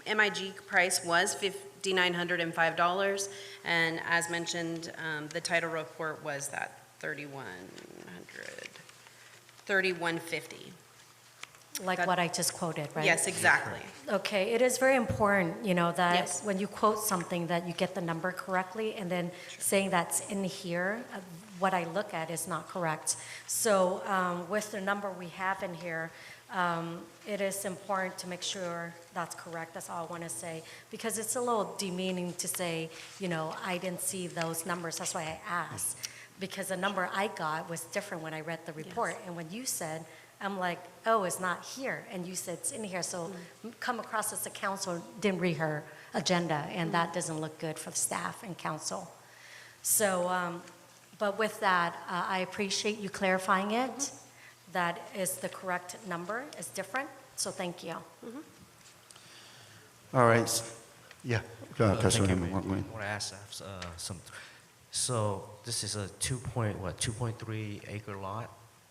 MIG price was $5,905, and as mentioned, the title report was that $3,150. Like what I just quoted, right? Yes, exactly. Okay, it is very important, you know, that Yes. when you quote something that you get the number correctly, and then saying that's in here, what I look at is not correct. So with the number we have in here, it is important to make sure that's correct. That's all I want to say, because it's a little demeaning to say, you know, I didn't see those numbers. That's why I asked, because the number I got was different when I read the report. Yes. And when you said, I'm like, oh, it's not here. And you said it's in here. So come across as the council didn't read her agenda, and that doesn't look good for the staff and council. So, but with that, I appreciate you clarifying it. That is the correct number, is different. So thank you. All right. Yeah. Go ahead, Thank you, Councilman Mayor. Wang. I want to ask some. So this is a 2.3 acre lot.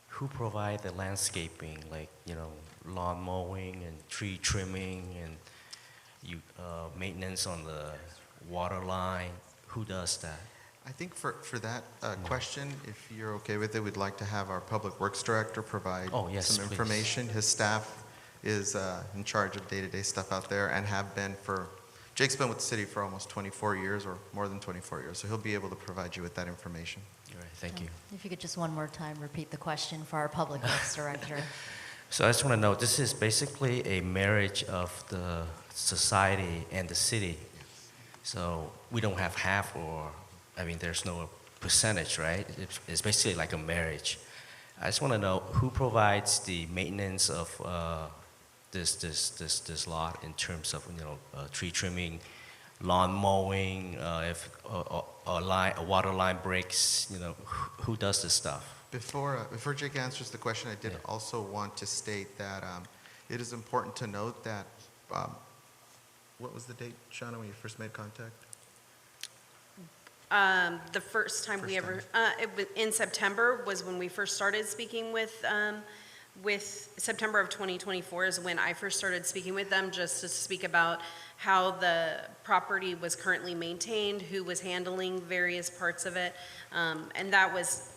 Who provide the landscaping, like, you know, lawn mowing and tree trimming and maintenance on the water line? Who does that? I think for that question, if you're okay with it, we'd like to have our Public Works Director provide some information. His staff is in charge of day-to-day stuff out there and have been Jake's been with the city for almost 24 years or more than 24 years, so he'll be able to provide you with that information. All right, thank you. If you could just one more time repeat the question for our Public Works Director. So I just want to know, this is basically a marriage of the society and the city. So we don't have half or, I mean, there's no percentage, right? It's basically like a marriage. I just want to know who provides the maintenance of this lot in terms of, tree trimming, lawn mowing, if a water line breaks, who does this stuff? Before Jake answers the question, I did also want to state that it is important to note that, what was the date, Shauna, when you first made contact? The first time we ever, it was in September was when we first started speaking with September of 2024 is when I first started speaking with them, just to speak about how the property was currently maintained, who was handling various parts of it. And that was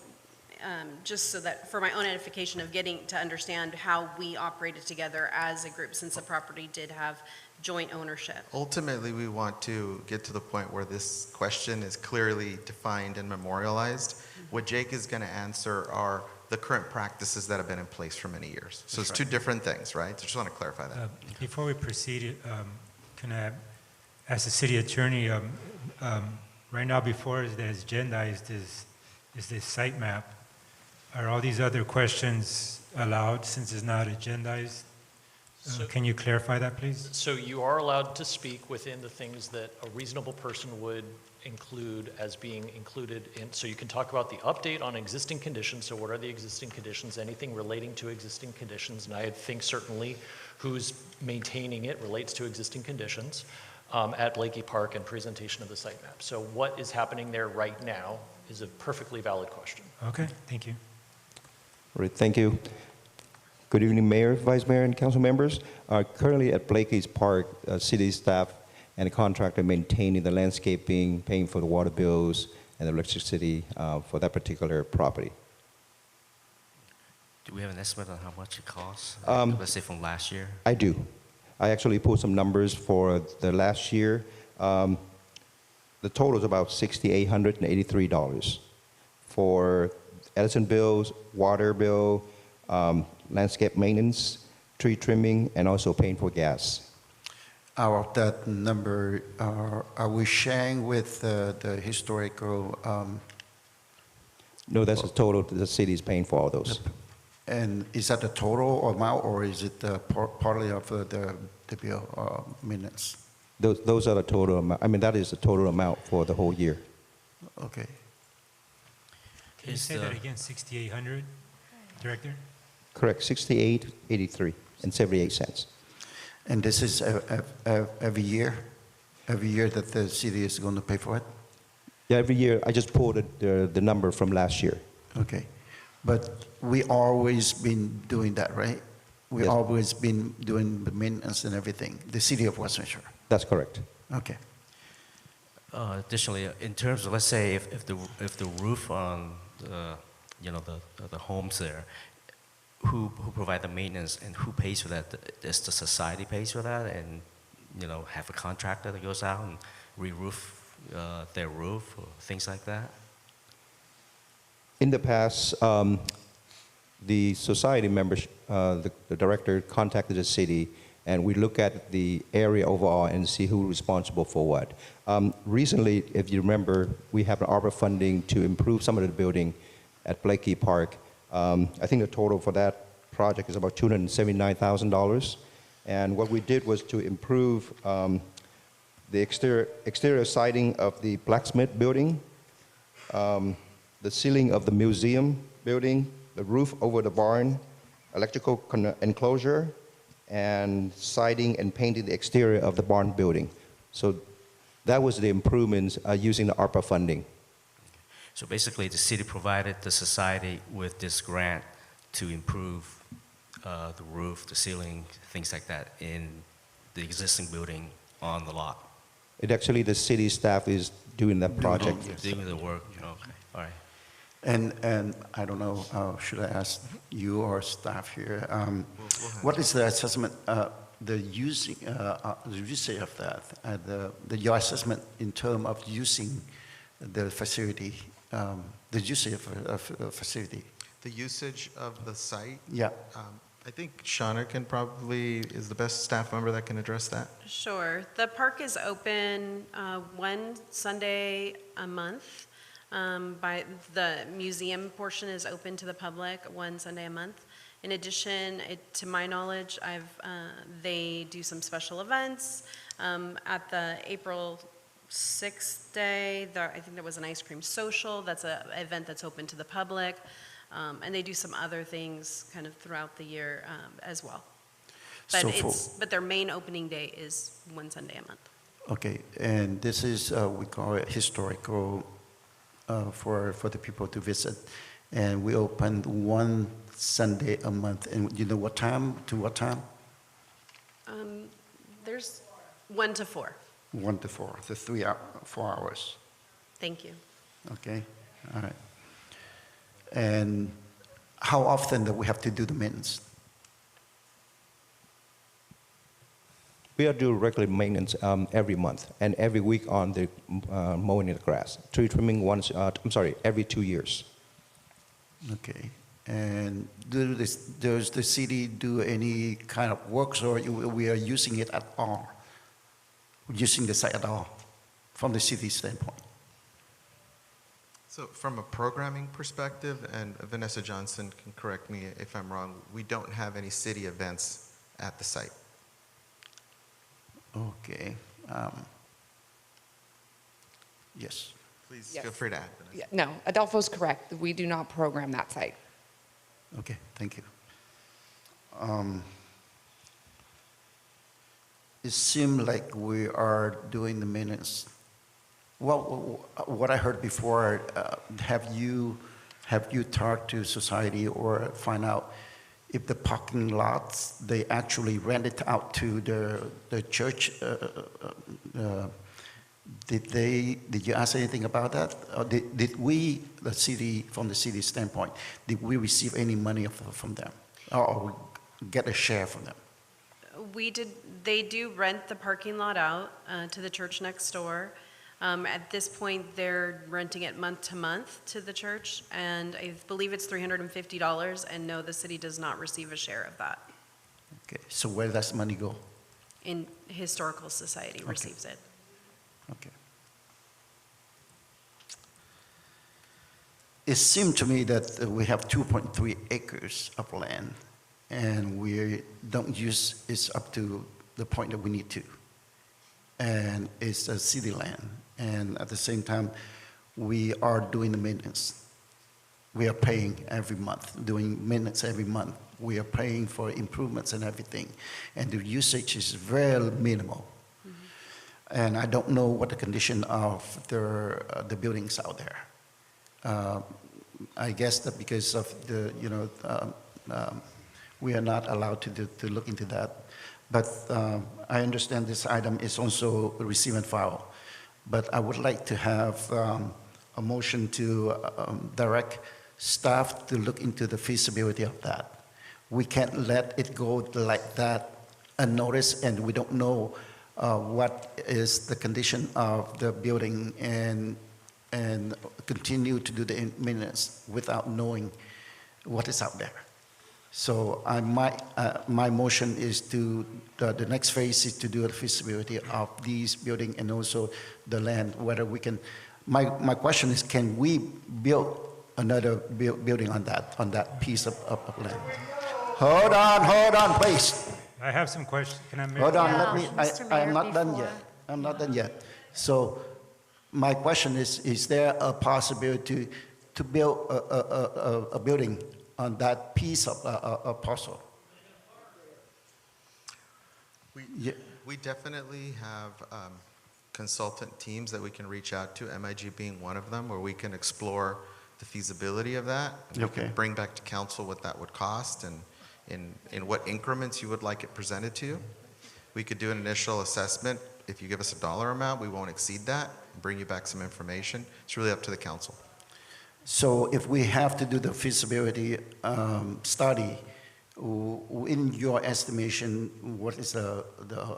just so that for my own edification of getting to understand how we operated together as a group, since the property did have joint ownership. Ultimately, we want to get to the point where this question is clearly defined and memorialized. What Jake is going to answer are the current practices that have been in place for many years. So it's two different things, right? So just want to clarify that. Before we proceed, can I ask the city attorney, right now before the agenda is this site map. Are all these other questions allowed since it's not agendized? Can you clarify that, please? So you are allowed to speak within the things that a reasonable person would include as being included in, so you can talk about the update on existing conditions, so what are the existing conditions, anything relating to existing conditions, and I think certainly who's maintaining it relates to existing conditions at Blakey Park and presentation of the site map. So what is happening there right now is a perfectly valid question. Okay, thank you. All right, thank you. Good evening, Mayor, Vice Mayor, and council members. Currently at Blakey's Park, city staff and a contractor maintaining the landscaping, paying for the water bills and the electricity for that particular property. Do we have an estimate on how much it costs? Let's say from last year? I do. I actually pulled some numbers for the last year. The total is about $6,883 for Edison bills, water bill, landscape maintenance, tree trimming, and also paying for gas. Out of that number, are we sharing with the historical? No, that's the total the city is paying for all those. And is that the total amount, or is it partly of the bill minutes? Those are the total amount. I mean, that is the total amount for the whole year. Okay. Can you say that again, 6,800, Director? Correct, 68.83 and 78 cents. And this is every year? Every year that the city is going to pay for it? Yeah, every year. I just pulled the number from last year. Okay. But we always been doing that, right? We always been doing the maintenance and everything, the city of Western Shore. That's correct. Okay. Additionally, in terms of, let's say, if the roof on the homes there, who provide the maintenance and who pays for that? Does the society pays for that, and have a contractor that goes out and re-roof their roof or things like that? In the past, the society members, the director contacted the city, and we look at the area overall and see who's responsible for what. Recently, if you remember, we have an ARPA funding to improve some of the building at Blakey Park. I think the total for that project is about $279,000. And what we did was to improve the exterior siding of the blacksmith building, the ceiling of the museum building, the roof over the barn, electrical enclosure, and siding and painting the exterior of the barn building. So that was the improvements using the ARPA funding. So basically, the city provided the society with this grant to improve the roof, the ceiling, things like that in the existing building on the lot. It actually, the city staff is doing that project. Doing the work, okay, all right. And I don't know, should I ask you or staff here, what is the assessment, the usage of that, your assessment in terms of using the facility, the usage of facility? The usage of the site? Yeah. I think Shauna can probably, is the best staff member that can address that. Sure. The park is open one Sunday a month. By the museum portion is open to the public one Sunday a month. In addition, to my knowledge, they do some special events. At the April 6th day, I think there was an ice cream social. That's an event that's open to the public. And they do some other things kind of throughout the year as well. But their main opening day is one Sunday a month. Okay, and this is, we call it historical for the people to visit. And we open one Sunday a month. And you know what time to what time? There's 1 to 4. 1 to 4, the 4 hours. Thank you. Okay, all right. And how often do we have to do the maintenance? We are doing regular maintenance every month and every week on the mowing of the grass. Tree trimming once, every 2 years. Okay, and does the city do any kind of works, or we are using it at all? Using the site at all, from the city standpoint? So from a programming perspective, and Vanessa Johnson can correct me if I'm wrong, we don't have any city events at the site. Okay. Yes. Please Yes. feel free to add. Yeah, no, Adolfo's correct. We do not program that site. Okay, thank you. It seemed like we are doing the maintenance. Well, what I heard before, have you talked to society or find out if the parking lots, they actually rent it out to the church? Did you ask anything about that? Or did we, the city, from the city standpoint, did we receive any money from them or get a share from them? They do rent the parking lot out to the church next door. At this point, they're renting it month to month to the church, and I believe it's $350, and no, the city does not receive a share of that. Okay, so where does money go? In Historical Society receives it. Okay. It seemed to me that we have 2.3 acres of land, and we don't use it up to the point that we need to. And it's a city land. And at the same time, we are doing the maintenance. We are paying every month, doing maintenance every month. We are paying for improvements and everything. And the usage is very minimal. Mm-hmm. And I don't know what the condition of the buildings out there. I guess that because of the, we are not allowed to look into that. But I understand this item is also a receive and file. But I would like to have a motion to direct staff to look into the feasibility of that. We can't let it go like that unnoticed, and we don't know what is the condition of the building and continue to do the maintenance without knowing what is out there. So my motion is to, the next phase is to do a feasibility of these building and also the land, whether we can, my question is, can we build another building on that piece of land? Hold on, please. I have some questions. Can I make? Hold on, Mr. I am Mayor, not done before- yet. I'm not done yet. So my question is there a possibility to build a building on that piece of parcel? We definitely have consultant teams that we can reach out to, MIG being one of them, where we can explore the feasibility of that. We Okay. can bring back to council what that would cost and in what increments you would like it presented to you. We could do an initial assessment. If you give us a dollar amount, we won't exceed that, bring you back some information. It's really up to the council. So if we have to do the feasibility study, in your estimation, what is the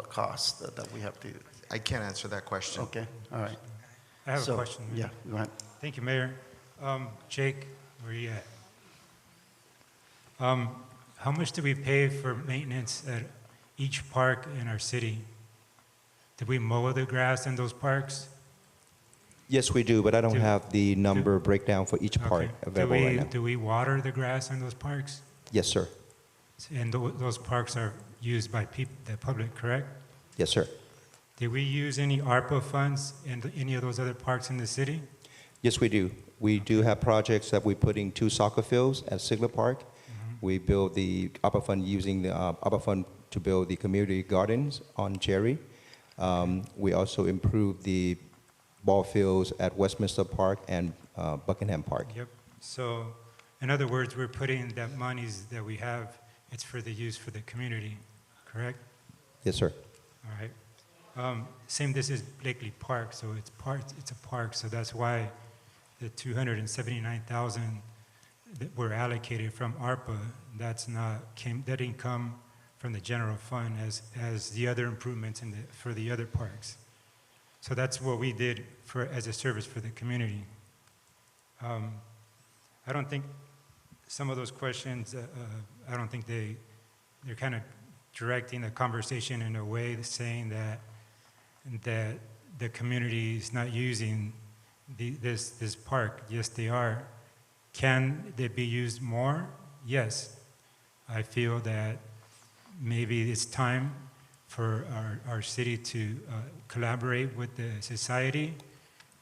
cost that we have to? I can't answer that question. Okay, all right. I have a question. Yeah, go ahead. Thank you, Mayor. Jake, where are you at? How much do we pay for maintenance at each park in our city? Do we mow the grass in those parks? Yes, we do, but I don't have the number breakdown for each part Okay. available right now. Do we water the grass in those parks? Yes, sir. And those parks are used by the public, correct? Yes, sir. Did we use any ARPA funds in any of those other parks in the city? Yes, we do. We do have projects that we're putting 2 soccer fields at Sigler Park. We build the ARPA fund using the ARPA fund to build the community gardens on Cherry. We also improve the ball fields at Westminster Park and Buckingham Park. Yep. So, in other words, we're putting that monies that we have, it's for the use for the community, correct? Yes, sir. All right. Same, this is Blakely Park, so it's a park, so that's why the 279,000 that were allocated from ARPA, that didn't come from the general fund as the other improvements for the other parks. So that's what we did as a service for the community. I don't think some of those questions, I don't think they're kind of directing the conversation in a way saying that the community is not using this park. Yes, they are. Can they be used more? Yes. I feel that maybe it's time for our city to collaborate with the society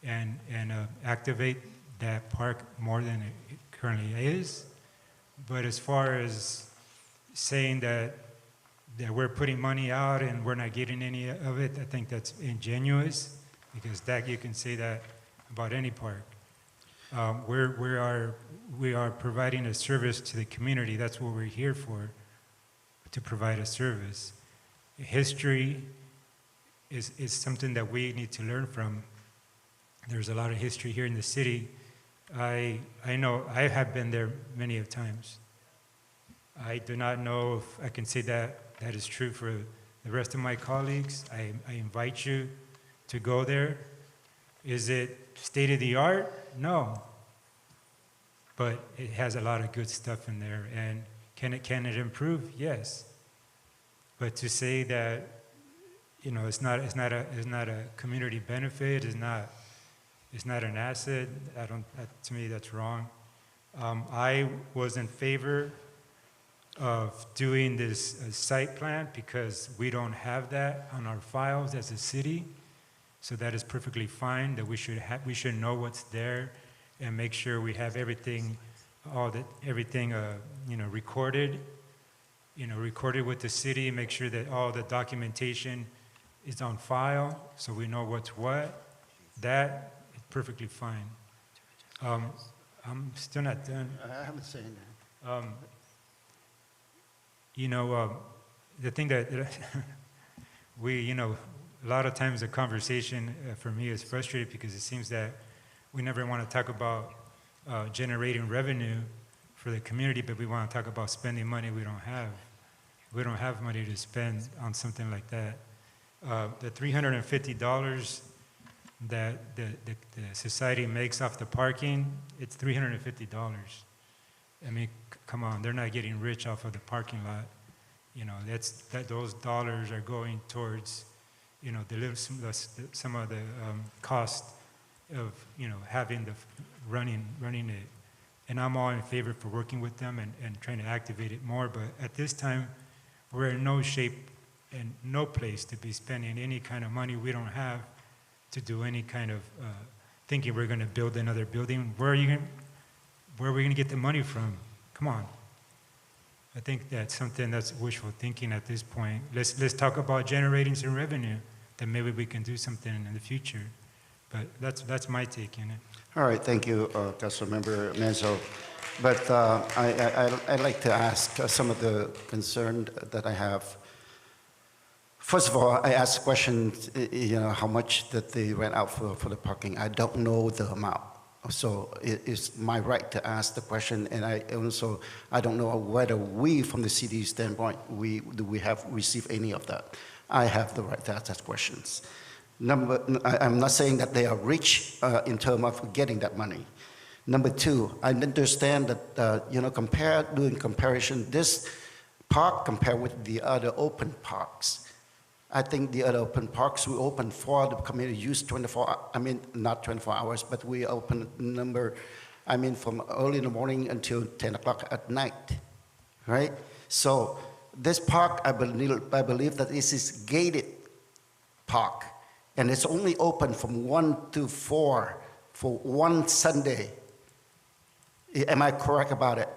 and activate that park more than it currently is. But as far as saying that we're putting money out and we're not getting any of it, I think that's ingenuous, because that you can say that about any park. We are providing a service to the community. That's what we're here for, to provide a service. History is something that we need to learn from. There's a lot of history here in the city. I know, I have been there many of times. I do not know if I can say that is true for the rest of my colleagues. I invite you to go there. Is it state of the art? No. But it has a lot of good stuff in there. And can it improve? Yes. But to say that, it's not a community benefit, it's not an asset, to me that's wrong. I was in favor of doing this site plan because we don't have that on our files as a city. So that is perfectly fine, that we should know what's there and make sure we have everything recorded, recorded with the city, make sure that all the documentation is on file so we know what's what. That is perfectly fine. I'm still not done. I haven't said that. The thing that a lot of times the conversation for me is frustrated because it seems that we never want to talk about generating revenue for the community, but we want to talk about spending money we don't have. We don't have money to spend on something like that. The $350 that the society makes off the parking, it's $350. I mean, come on, they're not getting rich off of the parking lot. Those dollars are going towards, some of the cost of, having running it. And I'm all in favor for working with them and trying to activate it more. But at this time, we're in no shape and no place to be spending any kind of money we don't have to do any kind of thinking we're going to build another building. Where are we going to get the money from? Come on. I think that's something that's wishful thinking at this point. Let's talk about generating some revenue, then maybe we can do something in the future. But that's my take in it. All right, thank you, Councilmember Menzo. But I'd like to ask some of the concern that I have. First of all, I asked questions, how much that they rent out for the parking. I don't know the amount. So it is my right to ask the question, and I don't know whether we, from the city standpoint, do we have received any of that. I have the right to ask those questions. I'm not saying that they are rich in terms of getting that money. Number two, I understand that doing comparison, this park compared with the other open parks. I think the other open parks we open for the community use 24, I mean, not 24 hours, but we open number, I mean, from early in the morning until 10 o'clock at night, right? So this park, I believe that this is gated park, and it's only open from 1 to 4 for one Sunday. Am I correct about it?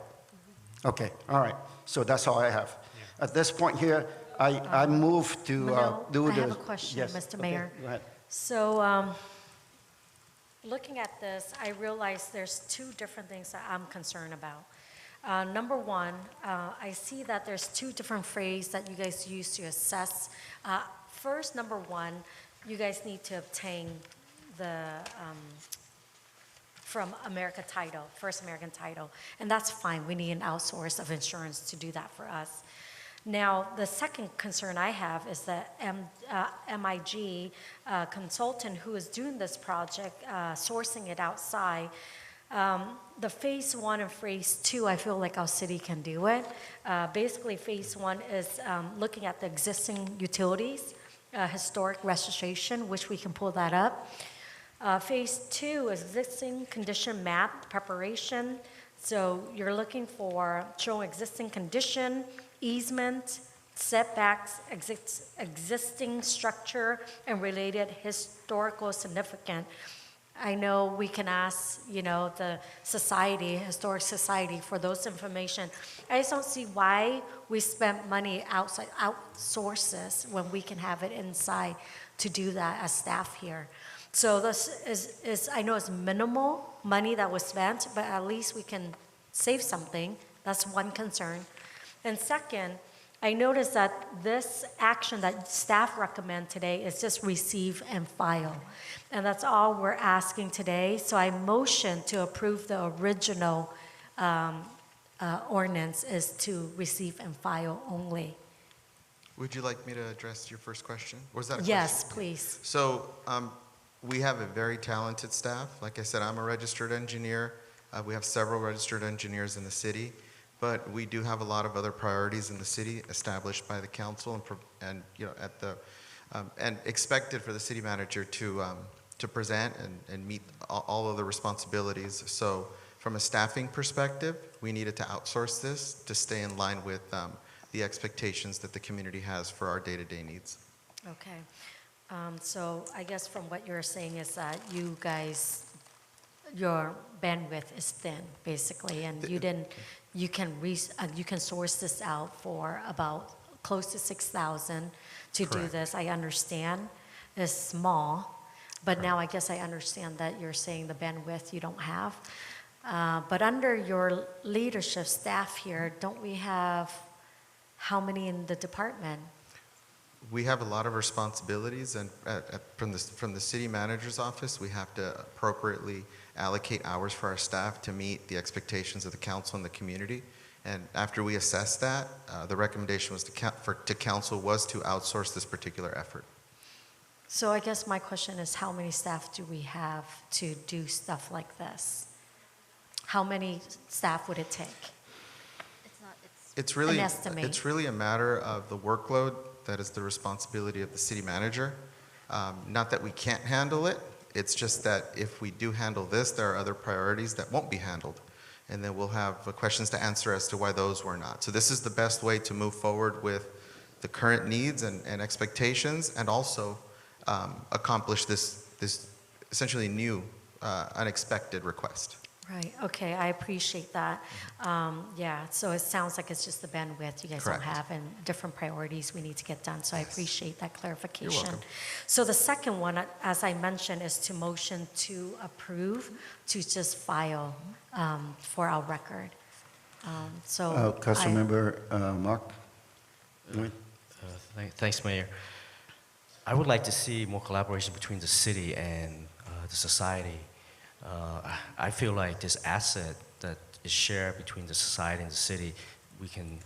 Okay, all right. So that's all I have. At this point here, I move to do the... I have a question, yes, Mr. okay, Mayor. go ahead. So, looking at this, I realize there's two different things that I'm concerned about. Number one, I see that there's two different phrases that you guys use to assess. First, number one, you guys need to obtain the from American Title, First American Title, and that's fine. We need an outsource of insurance to do that for us. Now, the second concern I have is that MIG consultant who is doing this project, sourcing it outside, the phase 1 and phase 2, I feel like our city can do it. Basically, phase 1 is looking at the existing utilities, historic registration, which we can pull that up. Phase 2 is existing condition map preparation. So you're looking for showing existing condition, easement, setbacks, existing structure, and related historical significance. I know we can ask, the society, historic society, for those information. I just don't see why we spend money outside, outsources, when we can have it inside to do that as staff here. So this is I know it's minimal money that was spent, but at least we can save something. That's one concern. And second, I noticed that this action that staff recommend today is just receive and file. And that's all we're asking today. So I motion to approve the original ordinance is to receive and file only. Would you like me to address your first question? Or was that a question? Yes, please. So we have a very talented staff. Like I said, I'm a registered engineer. We have several registered engineers in the city, but we do have a lot of other priorities in the city established by the council and at the and expected for the city manager to present and meet all of the responsibilities. So from a staffing perspective, we needed to outsource this to stay in line with the expectations that the community has for our day-to-day needs. Okay. So I guess from what you're saying is that you guys, your bandwidth is thin, basically, and you can source this out for about close to 6,000 to do this. I understand it's small, but now I guess I understand that you're saying the bandwidth you don't have. But under your leadership staff here, don't we have how many in the department? We have a lot of responsibilities, and from the city manager's office, we have to appropriately allocate hours for our staff to meet the expectations of the council and the community. And after we assessed that, the recommendation was to council was to outsource this particular effort. So I guess my question is, how many staff do we have to do stuff like this? How many staff would it take? It's really an estimate. It's really a matter of the workload that is the responsibility of the city manager. Not that we can't handle it, it's just that if we do handle this, there are other priorities that won't be handled. And then we'll have questions to answer as to why those were not. So this is the best way to move forward with the current needs and expectations, and also accomplish this essentially new, unexpected request. Right, okay, I appreciate that. Yeah, so it sounds like it's just the bandwidth you guys Correct. don't have and different priorities we need to get done, so I appreciate that clarification. You're welcome. So the second one, as I mentioned, is to motion to approve to just file for our record. Councilmember Mark? Thanks, Mayor. I would like to see more collaboration between the city and the society. I feel like this asset that is shared between the society and the city, we can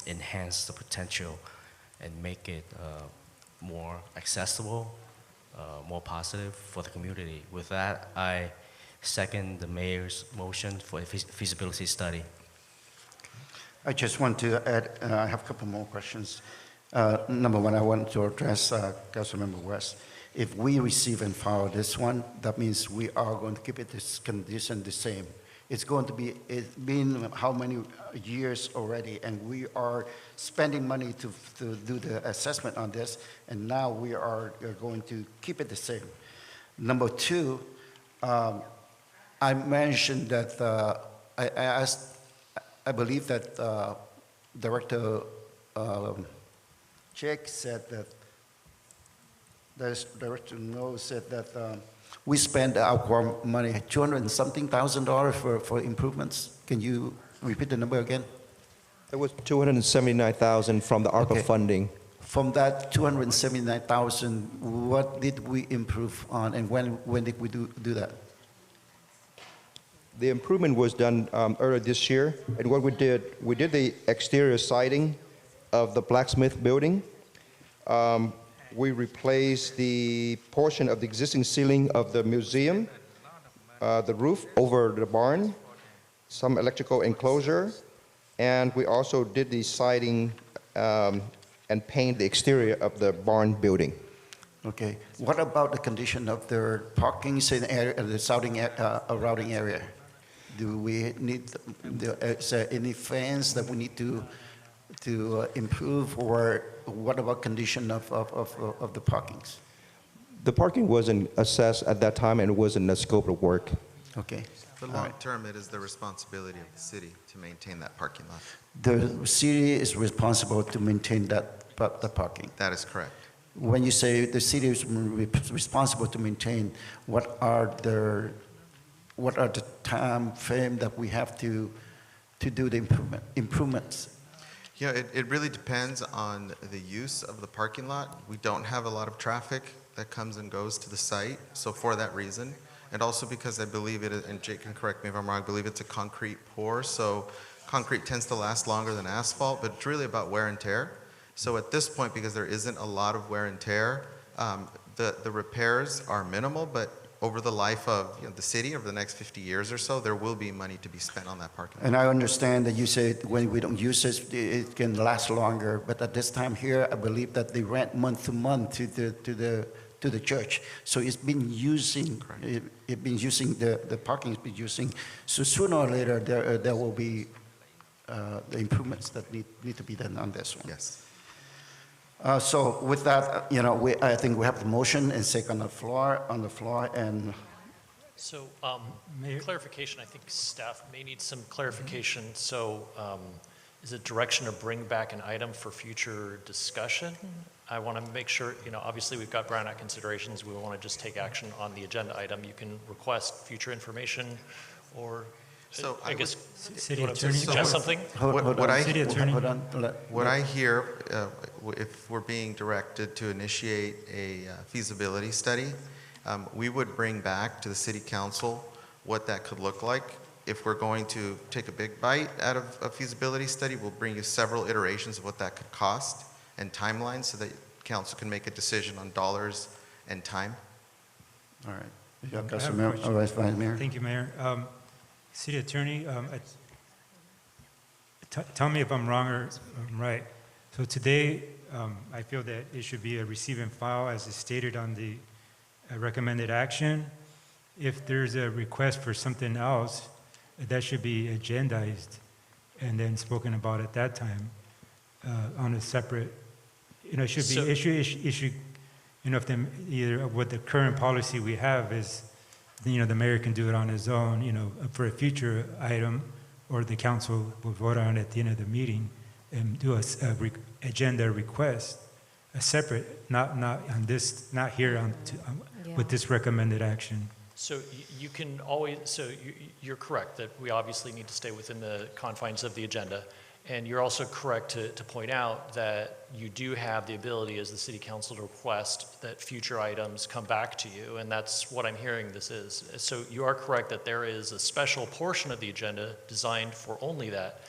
enhance the potential and make it more accessible, more positive for the community. With that, I second the mayor's motion for a feasibility study. I just want to add, I have a couple more questions. Number one, I want to address Councilmember West. If we receive and file this one, that means we are going to keep it this condition the same. It's going to be, it's been how many years already, and we are spending money to do the assessment on this, and now we are going to keep it the same. Number two, I mentioned that I asked, I believe that Director Jake said that, Director No said that we spend our money, $200 and something thousand for improvements. Can you repeat the number again? It was $279,000 from the ARPA funding. From that 279,000, what did we improve on, and when did we do that? The improvement was done earlier this year, and what we did the exterior siding of the blacksmith building. We replaced the portion of the existing ceiling of the museum, the roof over the barn, some electrical enclosure, and we also did the siding and paint the exterior of the barn building. Okay. What about the condition of the parking in area, the routing area? Do we need, is there any fence that we need to improve, or what about condition of the parkings? The parking wasn't assessed at that time, and it wasn't in the scope of work. Okay. For long term, it is the responsibility of the city to maintain that parking lot. The city is responsible to maintain the parking. That is correct. When you say the city is responsible to maintain, what are the time frame that we have to do the improvements? Yeah, it really depends on the use of the parking lot. We don't have a lot of traffic that comes and goes to the site, so for that reason, and also because I believe it, and Jake can correct me if I'm wrong, I believe it's a concrete pour, so concrete tends to last longer than asphalt, but it's really about wear and tear. So at this point, because there isn't a lot of wear and tear, the repairs are minimal, but over the life of the city, over the next 50 years or so, there will be money to be spent on that parking lot. And I understand that you say when we don't use it, it can last longer, but at this time here, I believe that they rent month to month to the church. So it's been using, it's been using, the parking's been using. So sooner or later, there will be the improvements that need to be done on this one. Yes. So with that, I think we have the motion and second on the floor, and So clarification, I think staff may need some clarification. So is it direction to bring back an item for future discussion? I want to make sure, obviously we've got Brown Act considerations. We want to just take action on the agenda item. You can request future information, or So I guess City you want to Attorney. suggest something? What I hear, if we're being directed to initiate a feasibility study, we would bring back to the city council what that could look like. If we're going to take a big bite out of a feasibility study, we'll bring you several iterations of what that could cost and timelines so that council can make a decision on dollars and time. all right. I have a Councilmember, question. all right, Vice Mayor. Thank you, Mayor. City Attorney, tell me if I'm wrong or I'm right. So today, I feel that it should be a receive and file as is stated on the recommended action. If there's a request for something else, that should be agendized and then spoken about at that time on a separate, it should be issue, if either what the current policy we have is, the mayor can do it on his own, for a future item, or the council will vote on it at the end of the meeting and do a agenda request, a separate, not on this, not here with this recommended action. So you can always, you're correct that we obviously need to stay within the confines of the agenda. And you're also correct to point out that you do have the ability as the city council to request that future items come back to you, and that's what I'm hearing this is. So you are correct that there is a special portion of the agenda designed for only that,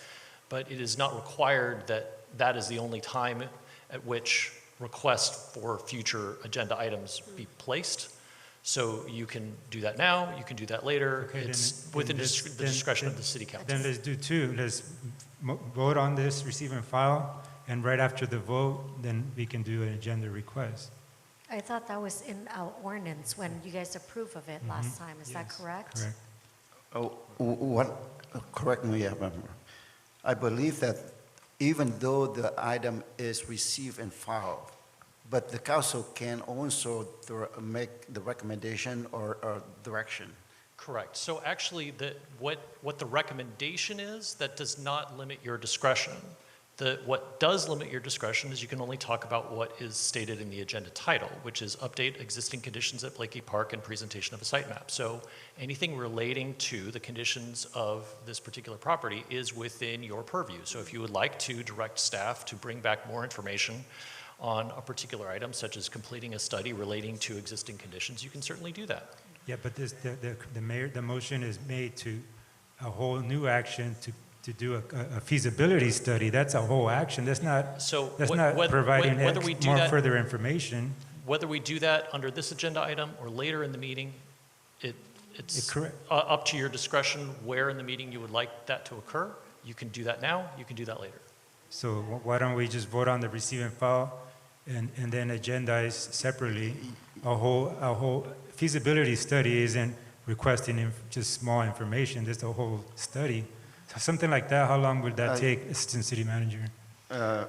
but it is not required that that is the only time at which requests for future agenda items be placed. So you can do that now, you can do that later. Okay, It's then within let's- the discretion of the city council. Then let's do two. Let's vote on this, receive and file, and right after the vote, then we can do an agenda request. I thought that was in our ordinance when you guys approved of it last time. Is that correct? Correct. Correct me if I'm wrong. I believe that even though the item is received and filed, but the council can also make the recommendation or direction. Correct. So actually, what the recommendation is, that does not limit your discretion. What does limit your discretion is you can only talk about what is stated in the agenda title, which is update existing conditions at Blakey Park and presentation of a site map. So anything relating to the conditions of this particular property is within your purview. So if you would like to direct staff to bring back more information on a particular item, such as completing a study relating to existing conditions, you can certainly do that. Yeah, but the motion is made to a whole new action to do a feasibility study. That's a whole action. That's not, providing more further information. Whether we do that under this agenda item or later in the meeting, it's up to your discretion where in the meeting you would like that to occur. You can do that now, you can do that later. So why don't we just vote on the receive and file and then agendize separately a whole feasibility study isn't requesting just small information, just a whole study. So something like that, how long would that take, Assistant City Manager? I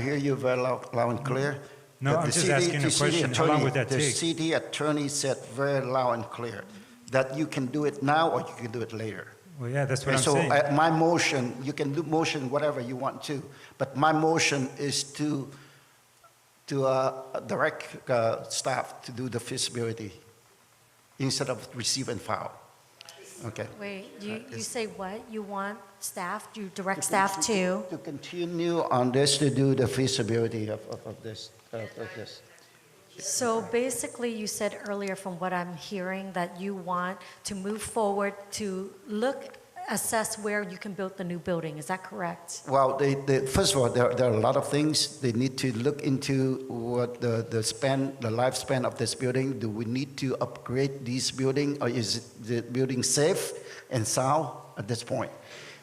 hear you very loud and clear. No, I'm just asking a question. How long would that take? The city attorney said very loud and clear that you can do it now or you can do it later. Well, yeah, that's what I'm saying. So my motion, you can do motion whatever you want to, but my motion is to direct staff to do the feasibility instead of receive and file. Okay. Wait, you say what? You want staff, you direct staff to? To continue on this, to do the feasibility of this. So basically, you said earlier from what I'm hearing that you want to move forward to assess where you can build the new building. Is that correct? Well, first of all, there are a lot of things. They need to look into what the lifespan of this building. Do we need to upgrade this building, or is the building safe and sound at this point?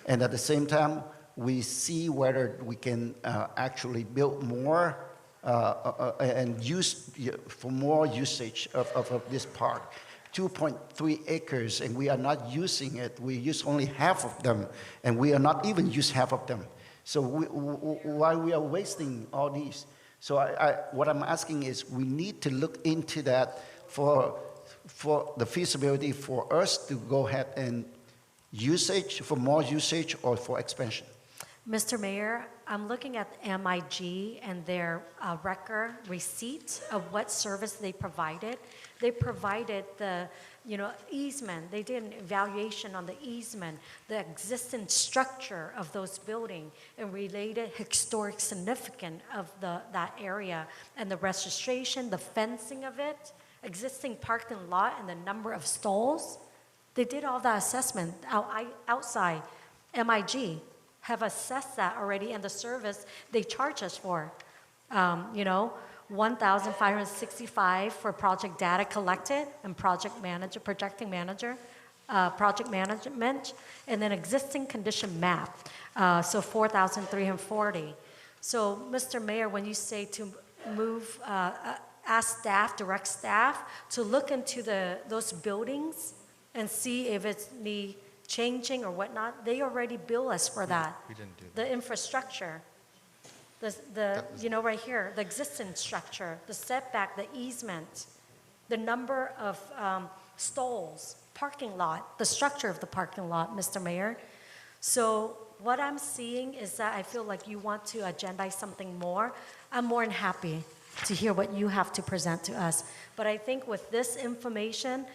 And at the same time, we see whether we can actually build more and use for more usage of this park. 2.3 acres, and we are not using it. We use only half of them, and we are not even use half of them. So why we are wasting all these? So what I'm asking is, we need to look into that for the feasibility for us to go ahead and for more usage or for expansion. Mr. Mayor, I'm looking at MIG and their record receipt of what service they provided. They provided the, easement. They did an evaluation on the easement, the existing structure of those buildings, and related historic significance of that area, and the registration, the fencing of it, existing parking lot, and the number of stalls. They did all that assessment outside. MIG have assessed that already, and the service they charge us for. $1,565 for project data collected and project management, and then existing condition map, so $4,340. So, Mr. Mayor, when you say to move, ask staff, direct staff to look into those buildings and see if it's me changing or whatnot, they already bill us for that. We didn't do that. The infrastructure. Right here, the existing structure, the setback, the easement, the number of stalls, parking lot, the structure of the parking lot, Mr. Mayor. So what I'm seeing is that I feel like you want to agendize something more. I'm more than happy to hear what you have to present to us. But I think with this information,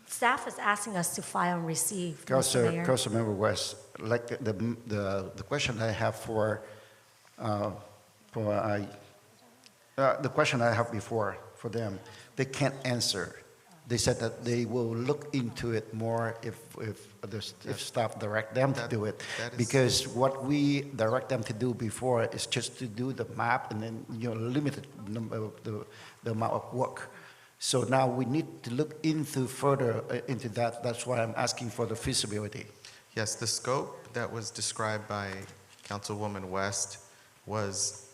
staff is asking us to file and receive, Mr. Mayor. Councilmember West, like the question I have the question I have before for them, they can't answer. They said that they will look into it more if staff direct them to do it. Because what we direct them to do before is just to do the map and then limited number of the amount of work. So now we need to look into further into that. That's why I'm asking for the feasibility. Yes, the scope that was described by Councilwoman West was,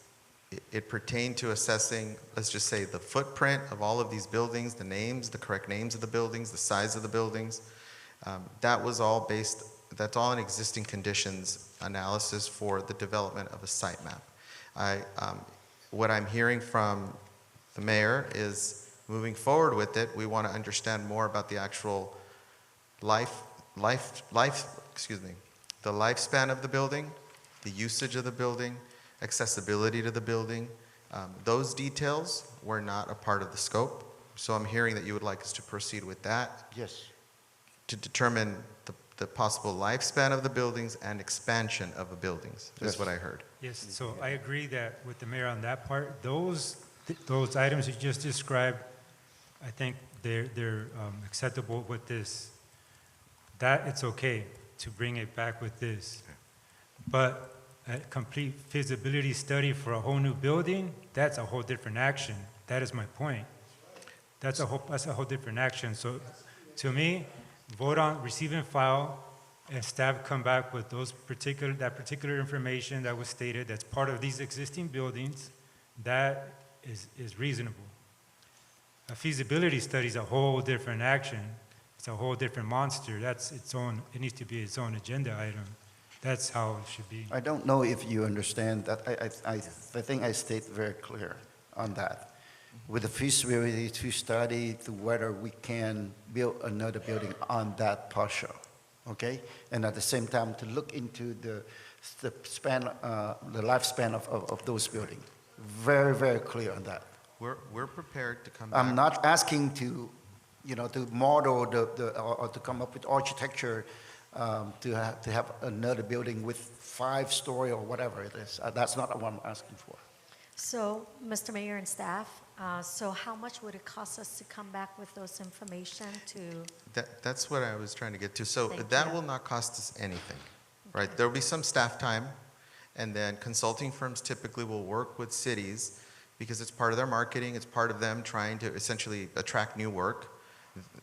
it pertained to assessing, let's just say, the footprint of all of these buildings, the names, the correct names of the buildings, the size of the buildings. That was all based, that's all an existing conditions analysis for the development of a site map. What I'm hearing from the mayor is, moving forward with it, we want to understand more about the actual the lifespan of the building, the usage of the building, accessibility to the building. Those details were not a part of the scope. So I'm hearing that you would like us to proceed with that. Yes. To determine the possible lifespan of the buildings and expansion of the buildings, is what I heard. Yes, so I agree that with the mayor on that part. Those items you just described, I think they're acceptable with this. That it's okay to bring it back with this. But a complete feasibility study for a whole new building, that's a whole different action. That is my point. That's a whole different action. So to me, vote on receive and file, and staff come back with that particular information that was stated that's part of these existing buildings. That is reasonable. A feasibility study is a whole different action. It's a whole different monster. That's its own, it needs to be its own agenda item. That's how it should be. I don't know if you understand that. I think I stayed very clear on that. With the feasibility to study to whether we can build another building on that parcel, okay? And at the same time, to look into the lifespan of those buildings. Very, very clear on that. We're prepared to come back. I'm not asking to, to model or to come up with architecture to have another building with 5-story or whatever it is. That's not what I'm asking for. So, Mr. Mayor and staff, so how much would it cost us to come back with those information to? That's what I was trying to get to. So Thank that you. will not cost us anything, right? There will be some staff time, and then consulting firms typically will work with cities because it's part of their marketing, it's part of them trying to essentially attract new work.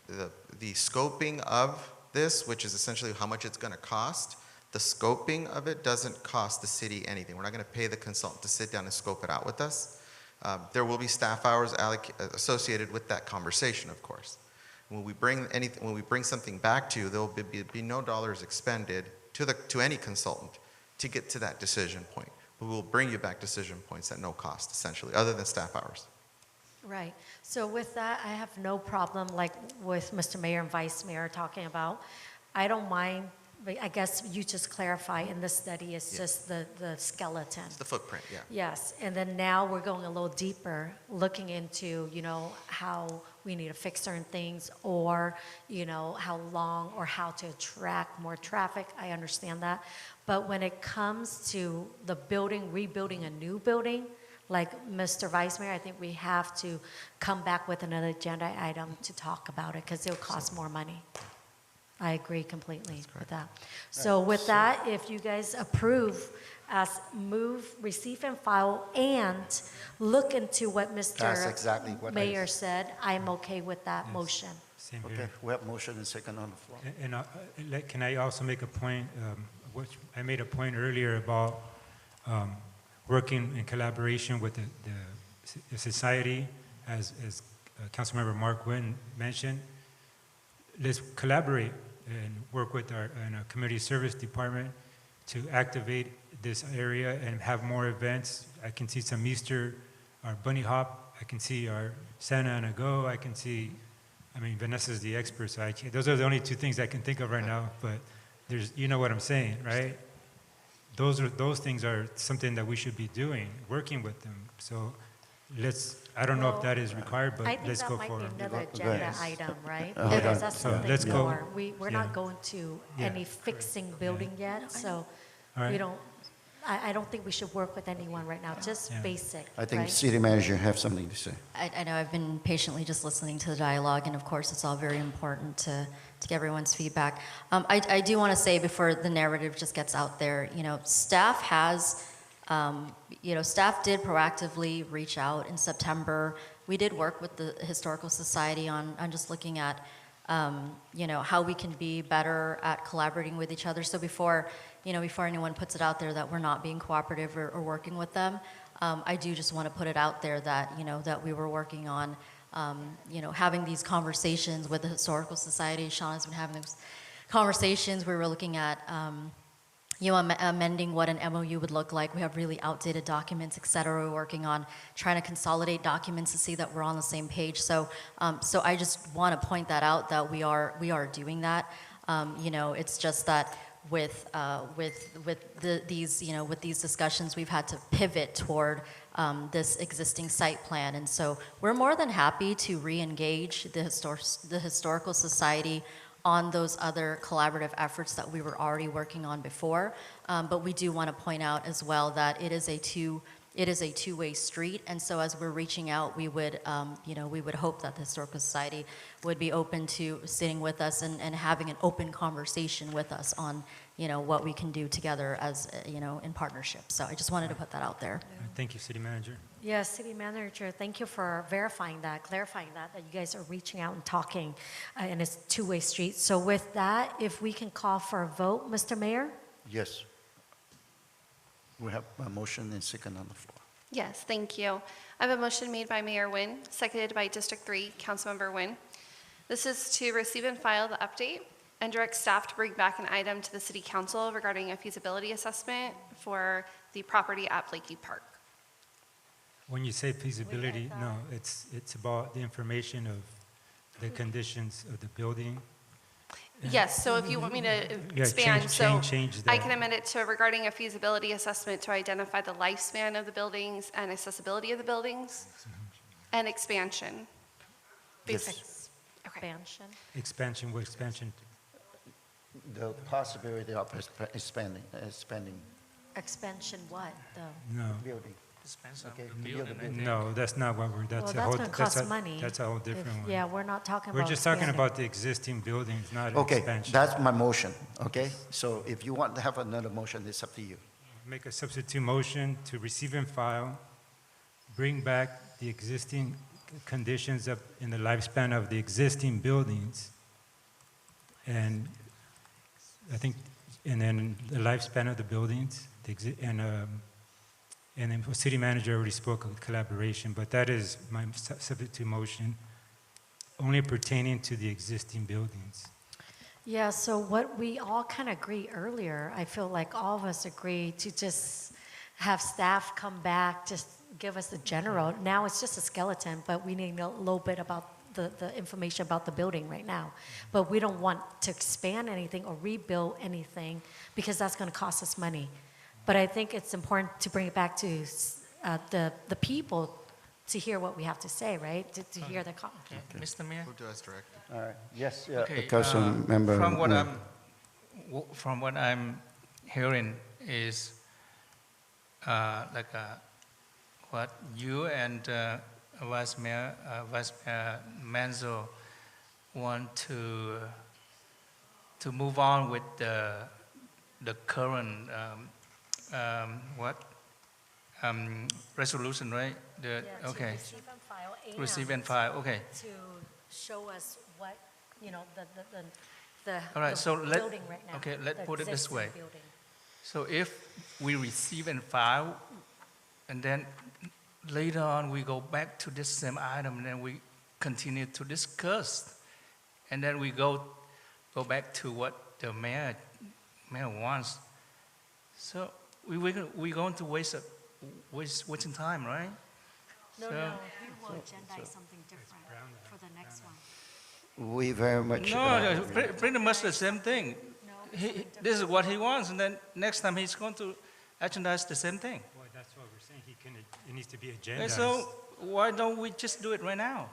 The scoping of this, which is essentially how much it's going to cost, the scoping of it doesn't cost the city anything. We're not going to pay the consultant to sit down and scope it out with us. There will be staff hours associated with that conversation, of course. When we bring something back to you, there will be no dollars expended to any consultant to get to that decision point. But we'll bring you back decision points at no cost, essentially, other than staff hours. Right. So with that, I have no problem, like with Mr. Mayor and Vice Mayor talking about. I don't mind, but I guess you just clarify in this study, it's just the skeleton. It's the footprint, yeah. Yes, and then now we're going a little deeper, looking into, how we need to fix certain things, or, how long, or how to attract more traffic. I understand that. But when it comes to the building, rebuilding a new building, like Mr. Vice Mayor, I think we have to come back with another agenda item to talk about it, because it'll cost more money. I agree completely with that. So with that, if you guys approve as move, receive and file, and look into what That's Mr. exactly what Mayor said, I'm okay with that motion. Same Okay, here. we have motion and second on the floor. And can I also make a point, which I made a point earlier about working in collaboration with the society, as Councilmember Mark Wynn mentioned. Let's collaborate and work with our community service department to activate this area and have more events. I can see some Easter, our bunny hop. I can see our Santa Ana Go. I can see, Vanessa's the expert, so those are the only two things I can think of right now, but you know what I'm saying, right? Those things are something that we should be doing, working with them. So I don't know if that is required, but let's go for it. I think that might be another agenda item, right? Hold Because on. that's So something let's go. more. We're not going to Yeah. any fixing building yet, so All right. we don't, I don't think we should work with anyone right now, just Yeah. basic, I think right? city manager have something to say. I know I've been patiently just listening to the dialogue, and of course, it's all very important to get everyone's feedback. I do want to say before the narrative just gets out there, staff has Staff did proactively reach out in September. We did work with the Historical Society on just looking at, how we can be better at collaborating with each other. So before anyone puts it out there that we're not being cooperative or working with them, I do just want to put it out there that, that we were working on, having these conversations with the Historical Society. Sean has been having those conversations. We were looking at, amending what an MOU would look like. We have really outdated documents, et cetera. We're working on trying to consolidate documents to see that we're on the same page. So I just want to point that out, that we are doing that. It's just that with these discussions, we've had to pivot toward this existing site plan, and so we're more than happy to re-engage the Historical Society on those other collaborative efforts that we were already working on before. But we do want to point out as well that it is a two-way street, and so as we're reaching out, we would hope that the Historical Society would be open to sitting with us and having an open conversation with us on, what we can do together as, in partnership. So I just wanted to put that out there. Thank you, City Manager. Yes, City Manager, thank you for verifying that, clarifying that you guys are reaching out and talking, and it's a two-way street. So with that, if we can call for a vote, Mr. Mayor? Yes. We have a motion and second on the floor. Yes, thank you. I have a motion made by Mayor Nguyen, seconded by District 3, Councilmember Nguyen. This is to receive and file the update and direct staff to bring back an item to the City Council regarding a feasibility assessment for the property at Blakey Park. When you say feasibility, no, it's about the information of the conditions of the building. Yes, so if you want me to expand, change I that. can amend it to regarding a feasibility assessment to identify the lifespan of the buildings and accessibility of the buildings and expansion. Yes. Expansion. Expansion, what expansion? The possibility of expanding. Expansion what, though? No. Building. Okay. No, that's not what we're, Well, that's going to cost money. That's a whole different one. Yeah, we're not talking about We're just talking expanding. about the existing buildings, not Okay, expansion. that's my motion, okay? So if you want to have another motion, it's up to you. Make a substitute motion to receive and file, bring back the existing conditions in the lifespan of the existing buildings, and I think, and then the lifespan of the buildings, and then the city manager already spoke of collaboration, but that is my substitute motion, only pertaining to the existing buildings. Yeah, so what we all kind of agree earlier, I feel like all of us agree to just have staff come back, just give us the general. Now it's just a skeleton, but we need a little bit about the information about the building right now. But we don't want to expand anything or rebuild anything because that's going to cost us money. But I think it's important to bring it back to the people to hear what we have to say, right? To hear the comment. Okay. Mr. Mayor? Who does direct? All right, yes, Okay, Council Member. From what I'm hearing is what you and Vice Mayor Manzo want to move on with the current resolution, right? Okay. To receive and file. Receive and file. Okay. To show us what the All right, so building right now. okay, let's the put it this existing way. building. So if we receive and file, and then later on we go back to this same item, and then we continue to discuss, and then we go back to what the mayor wants. So we're going to wasting time, right? No, So- no, we will agendize something different for the next one. We very much. No, pretty much the same thing. This is what he wants, and then next time he's going to agendize the same thing. Well, that's what we're saying. It needs to be And agendized. so why don't we just do it right now?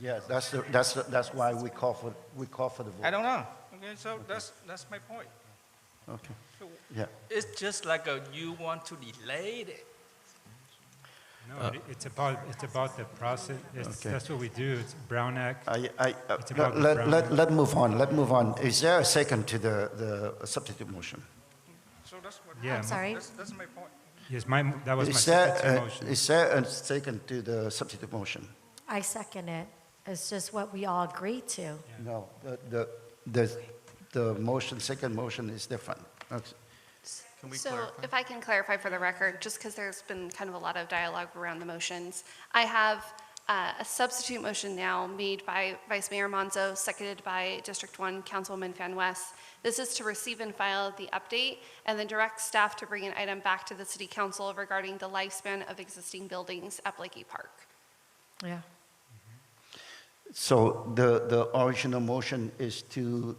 Yes, that's why we call for the vote. I don't know. Okay, so that's my point. Okay. So Yeah. it's just like you want to delay it. No, it's about the process. Okay. That's what we do. It's Brown Act. It's Let, about the let, Brown let, Act. let move on, let move on. Is there a second to the substitute motion? So that's what. Yeah, I'm sorry? That's my point. Yes, that was my Is there, substitute motion. is there a second to the substitute motion? I second it. It's just what we all agreed to. No, the motion, second motion is different. Okay. Can we So clarify? if I can clarify for the record, just because there's been kind of a lot of dialogue around the motions, I have a substitute motion now made by Vice Mayor Monzo, seconded by District 1 Councilwoman Fan West. This is to receive and file the update and then direct staff to bring an item back to the City Council regarding the lifespan of existing buildings at Blakey Park. Yeah. So the original motion is to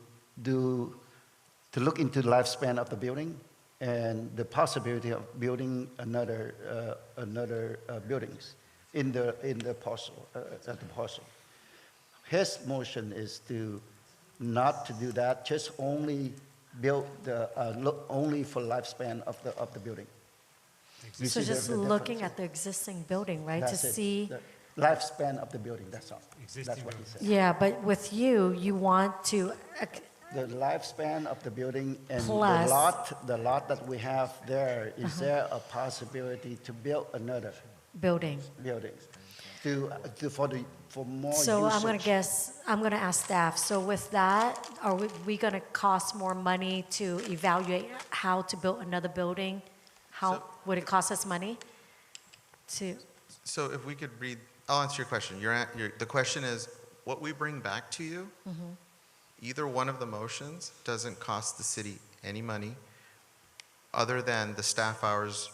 look into the lifespan of the building and the possibility of building another buildings in the parcel, at the parcel. His motion is to not to do that, just only build look only for lifespan of the building. You So see just the looking difference? at the existing building, right, to That's it. see. The lifespan of the building, that's all. That's what he said. Yeah, but with you want to, The lifespan of the building and Plus- the lot that we have there, is there a possibility to build another building. building for more So I'm going to usage? guess, I'm going to ask staff, so with that, are we going to cost more money to evaluate how to build another building? How, would it cost us money to, So if we could read, I'll answer your question. The question is, what we bring back to you, either one of the motions doesn't cost the city any money other than the staff hours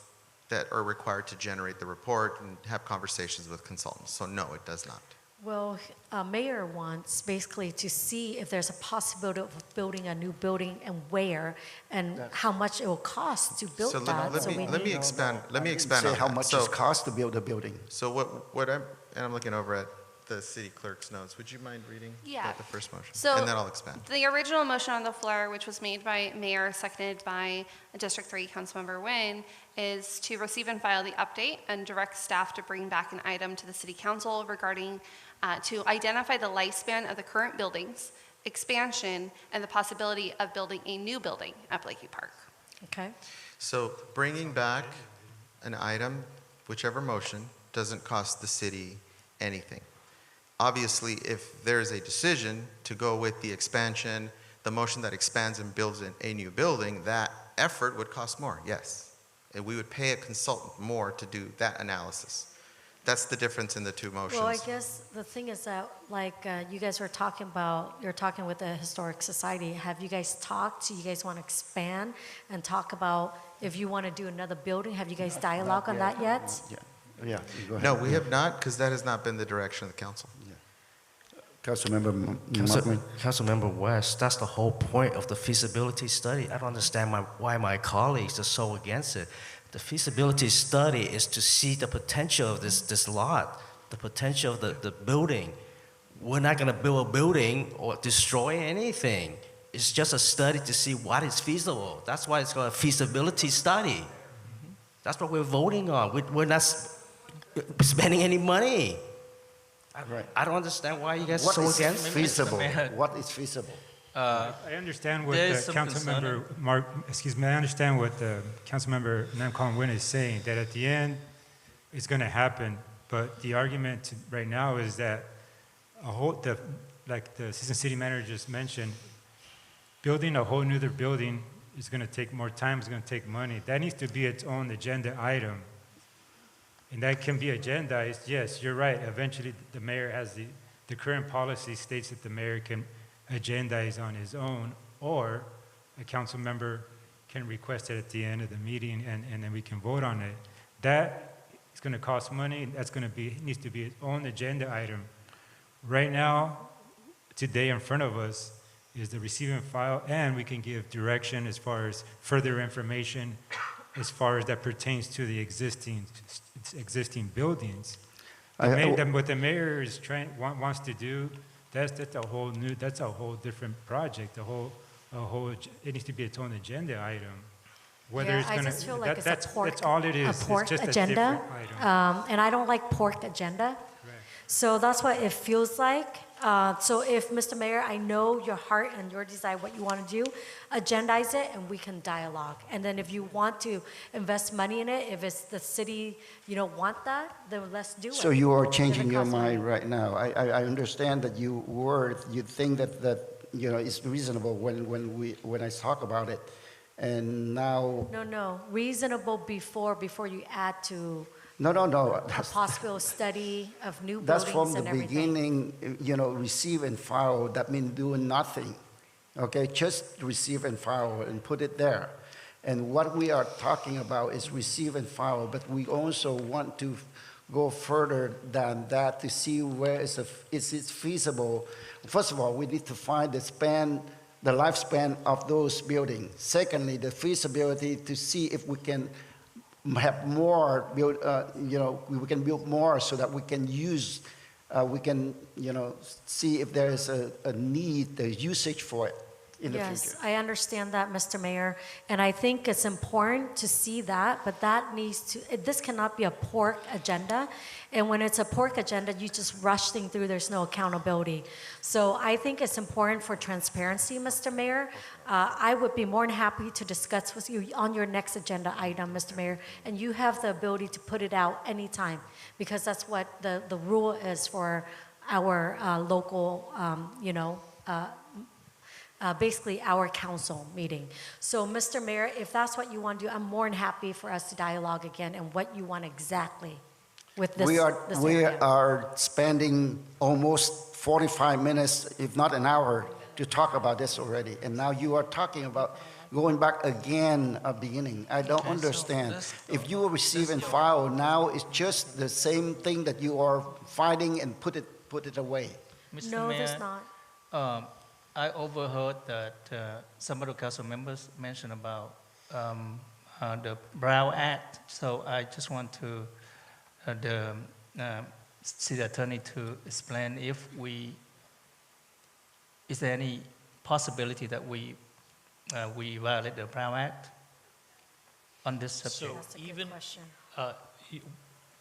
that are required to generate the report and have conversations with consultants. So no, it does not. well, mayor wants basically to see if there's a possibility of building a new building and where, and how much it will cost to build So that. let me expand. Let me expand Say on how that. much So- it costs to build a building. So I'm looking over at the city clerk's notes. Would you mind reading the first motion? So And then I'll expand. the original motion on the floor, which was made by Mayor, seconded by District 3 Councilmember Nguyen, is to receive and file the update and direct staff to bring back an item to the City Council regarding to identify the lifespan of the current buildings, expansion, and the possibility of building a new building at Blakey Park. Okay. So bringing back an item, whichever motion, doesn't cost the city anything. Obviously, if there's a decision to go with the expansion, the motion that expands and builds a new building, that effort would cost more, yes. And we would pay a consultant more to do that analysis. That's the difference in the two motions. Well, I guess the thing is that, like, you guys were talking about, you're talking with the Historic Society. Have you guys talked? Do you guys want to expand and talk about if you want to do another building? Have you guys dialogue on that yet? Yeah, go ahead. No, we have not, because that has not been the direction of the council. Councilmember Markman. Councilmember West, that's the whole point of the feasibility study. I don't understand why my colleagues are so against it. The feasibility study is to see the potential of this lot, the potential of the building. We're not going to build a building or destroy anything. It's just a study to see what is feasible. That's why it's called a feasibility study. That's what we're voting on. We're not spending any money. I don't understand why you guys are so against it. What is feasible? I understand what There's the some concern. I understand what the Councilmember Nam-Kong Win is saying, that at the end, it's going to happen. But the argument right now is that like the assistant city manager just mentioned, building a whole new building is going to take more time, it's going to take money. That needs to be its own agenda item. And that can be agendized. Yes, you're right. Eventually, the mayor has the current policy states that the mayor can agendize on his own, or a council member can request it at the end of the meeting, and then we can vote on it. That is going to cost money. That's going to needs to be its own agenda item. Right now, today in front of us is the receive and file, and we can give direction as far as further information as far as that pertains to the existing buildings. What the mayor is wants to do, that's a whole different project. It needs to be its own agenda item. Whether Yeah, it's I gonna, just feel like it's a that's pork, all it is. a pork it's just agenda. A different item. And I don't like pork agenda. So that's what it feels like. So if, Mr. Mayor, I know your heart and your desire, what you want to do, agendize it and we can dialogue. And then if you want to invest money in it, if it's the city, want that, then let's do it. So you are If it changing your costs money. mind right now. I understand that you think that it's reasonable when I talk about it, and now. No, reasonable before you add to No. a possible study of new That's buildings from the and everything. beginning, receive and file, that means doing nothing, okay? Just receive and file and put it there. And what we are talking about is receive and file, but we also want to go further than that to see where is it feasible. First of all, we need to find the lifespan of those buildings. Secondly, the feasibility to see if we can have more build, we can build more so that we can use, see if there is a need, the usage for it in the Yes, future. I understand that, Mr. Mayor, and I think it's important to see that, but this cannot be a pork agenda. And when it's a pork agenda, you just rush things through, there's no accountability. So I think it's important for transparency, Mr. Mayor. I would be more than happy to discuss with you on your next agenda item, Mr. Mayor, and you have the ability to put it out anytime, because that's what the rule is for our local, basically our council meeting. So, Mr. Mayor, if that's what you want to do, I'm more than happy for us to dialogue again and what you want exactly with this. We area. are spending almost 45 minutes, if not an hour, to talk about this already. And now you are talking about going back again at beginning. I don't understand. If you receive and file, now it's just the same thing that you are fighting and put it away. Mr. No, Mayor, there's not. I overheard that some of the council members mentioned about the Brown Act. So I just want to the city attorney to explain is there any possibility that we violate the Brown Act on this subject? So even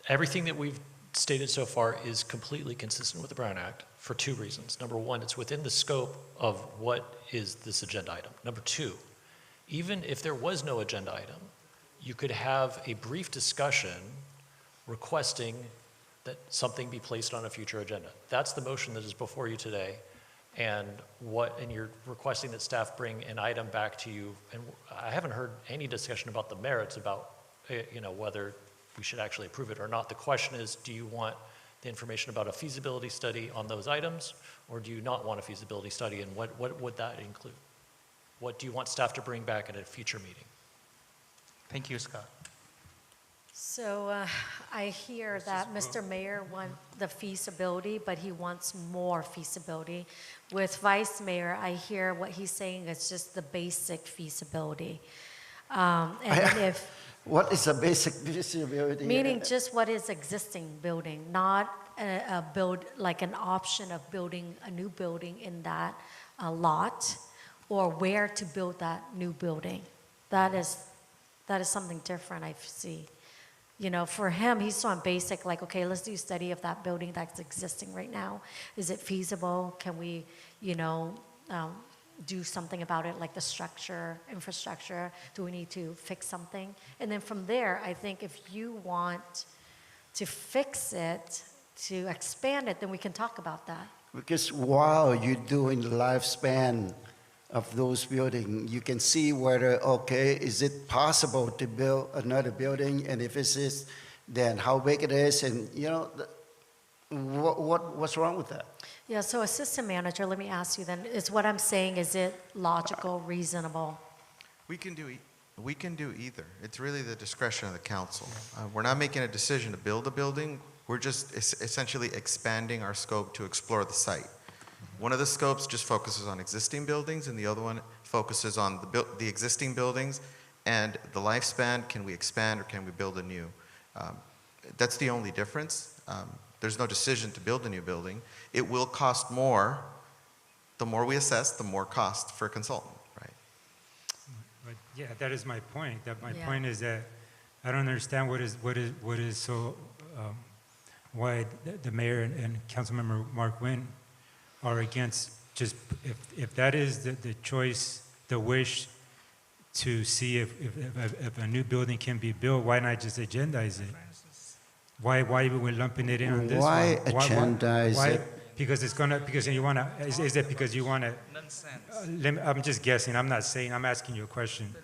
everything that we've stated so far is completely consistent with the Brown Act for two reasons. Number one, it's within the scope of what is this agenda item. Number two, even if there was no agenda item, you could have a brief discussion requesting that something be placed on a future agenda. That's the motion that is before you today. And you're requesting that staff bring an item back to you. And I haven't heard any discussion about the merits about, whether we should actually approve it or not. The question is, do you want the information about a feasibility study on those items, or do you not want a feasibility study, and what would that include? What do you want staff to bring back at a future meeting? Thank you, Scott. So I hear that Mr. Mayor wants the feasibility, but he wants more feasibility. With Vice Mayor, I hear what he's saying is just the basic feasibility. What is a basic feasibility? Meaning just what is existing building, not like an option of building a new building in that lot, or where to build that new building. That is something different, I see. For him, he's on basic, like, okay, let's do a study of that building that's existing right now. Is it feasible? Can we, do something about it, like the structure, infrastructure? Do we need to fix something? And then from there, I think if you want to fix it, to expand it, then we can talk about that. Because while you're doing the lifespan of those buildings, you can see whether, okay, is it possible to build another building? And if it is, then how big it is, and what's wrong with that? Yeah, so assistant manager, let me ask you then, is what I'm saying, is it logical, reasonable? We can do either. It's really the discretion of the council. We're not making a decision to build a building. We're just essentially expanding our scope to explore the site. One of the scopes just focuses on existing buildings, and the other one focuses on the existing buildings and the lifespan. Can we expand or can we build a new? That's the only difference. There's no decision to build a new building. It will cost more. The more we assess, the more cost for a consultant, right? But yeah, that is my point. That my Yeah. point is that I don't understand what is so why the mayor and Councilmember Mark Nguyen are against just if that is the choice, the wish to see if a new building can be built, why not just agendize it? Why even we're lumping it in on this Why one? agendize it? Because it's gonna, because you wanna, is it because you wanna? I'm just guessing, I'm not saying, I'm asking you a question.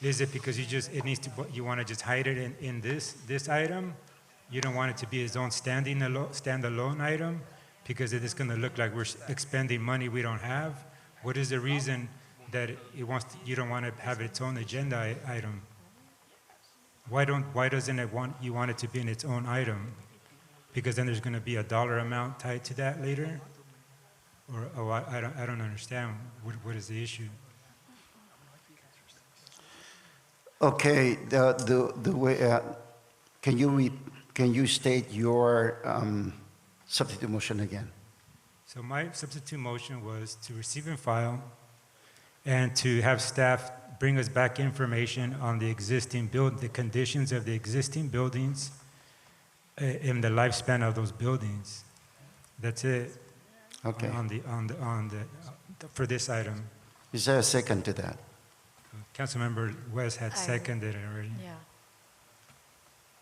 Is it because it needs to, you wanna just hide it in this item? You don't want it to be its own standalone item? Because it is gonna look like we're expending money we don't have? What is the reason that you don't wanna have its own agenda item? Why doesn't you want it to be in its own item? Because then there's going to be a dollar amount tied to that later? Or I don't understand. What is the issue? Okay, the way, can you state your substitute motion again? So my substitute motion was to receive and file and to have staff bring us back information on the the conditions of the existing buildings in the lifespan of those buildings. That's it. Okay. For this item. Is there a second to that? Councilmember West had seconded it already. Yeah.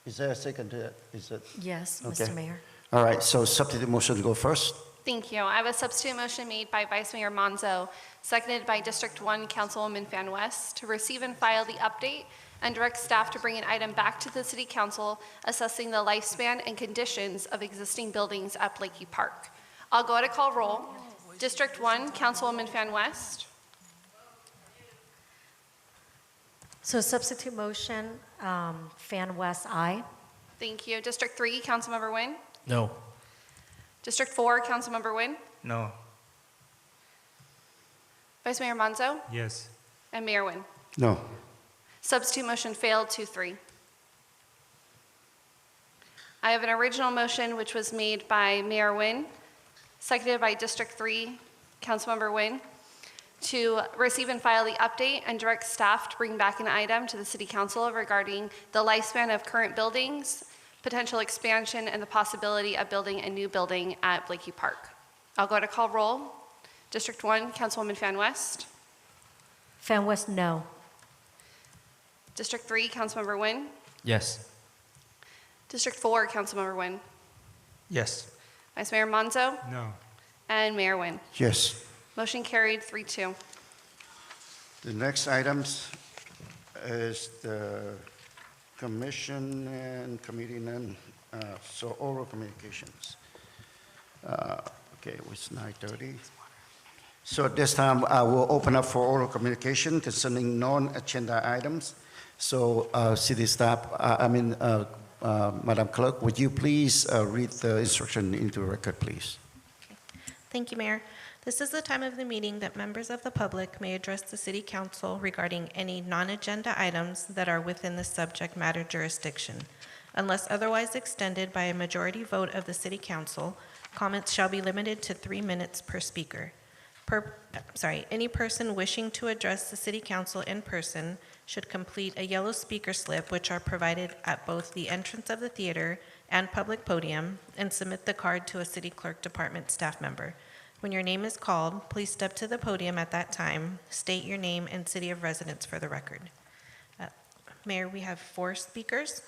Is there a second to that? Is it? Yes, Okay. Mr. Mayor. All right, so substitute motion go first. Thank you. I have a substitute motion made by Vice Mayor Monzo, seconded by District 1 Councilwoman Fan West, to receive and file the update and direct staff to bring an item back to the City Council assessing the lifespan and conditions of existing buildings at Blakey Park. I'll go ahead and call roll. District 1, Councilwoman Fan West. So substitute motion, Fan West, aye. Thank you. District 3, Councilmember Nguyen. No. District 4, Councilmember Nguyen. No. Vice Mayor Monzo. Yes. And Mayor Nguyen. No. Substitute motion failed 2-3. I have an original motion which was made by Mayor Nguyen, seconded by District 3, Councilmember Nguyen, to receive and file the update and direct staff to bring back an item to the City Council regarding the lifespan of current buildings, potential expansion, and the possibility of building a new building at Blakey Park. I'll go to call roll. District 1, Councilwoman Fan West. Fan West, no. District 3, Councilmember Nguyen. Yes. District 4, Councilmember Nguyen. Yes. Vice Mayor Monzo. No. And Mayor Nguyen. Yes. Motion carried 3-2. The next items is the commission and committee and so oral communications. Okay, it was 9:30. So at this time, I will open up for oral communication concerning non-agenda items. So city staff, Madam Clerk, would you please read the instruction into the record, please? Thank you, Mayor. This is the time of the meeting that members of the public may address the City Council regarding any non-agenda items that are within the subject matter jurisdiction. Unless otherwise extended by a majority vote of the City Council, comments shall be limited to 3 minutes per speaker. Any person wishing to address the City Council in person should complete a yellow speaker slip, which are provided at both the entrance of the theater and public podium, and submit the card to a City Clerk Department staff member. When your name is called, please step to the podium at that time, state your name and city of residence for the record. Mayor, we have 4 speakers.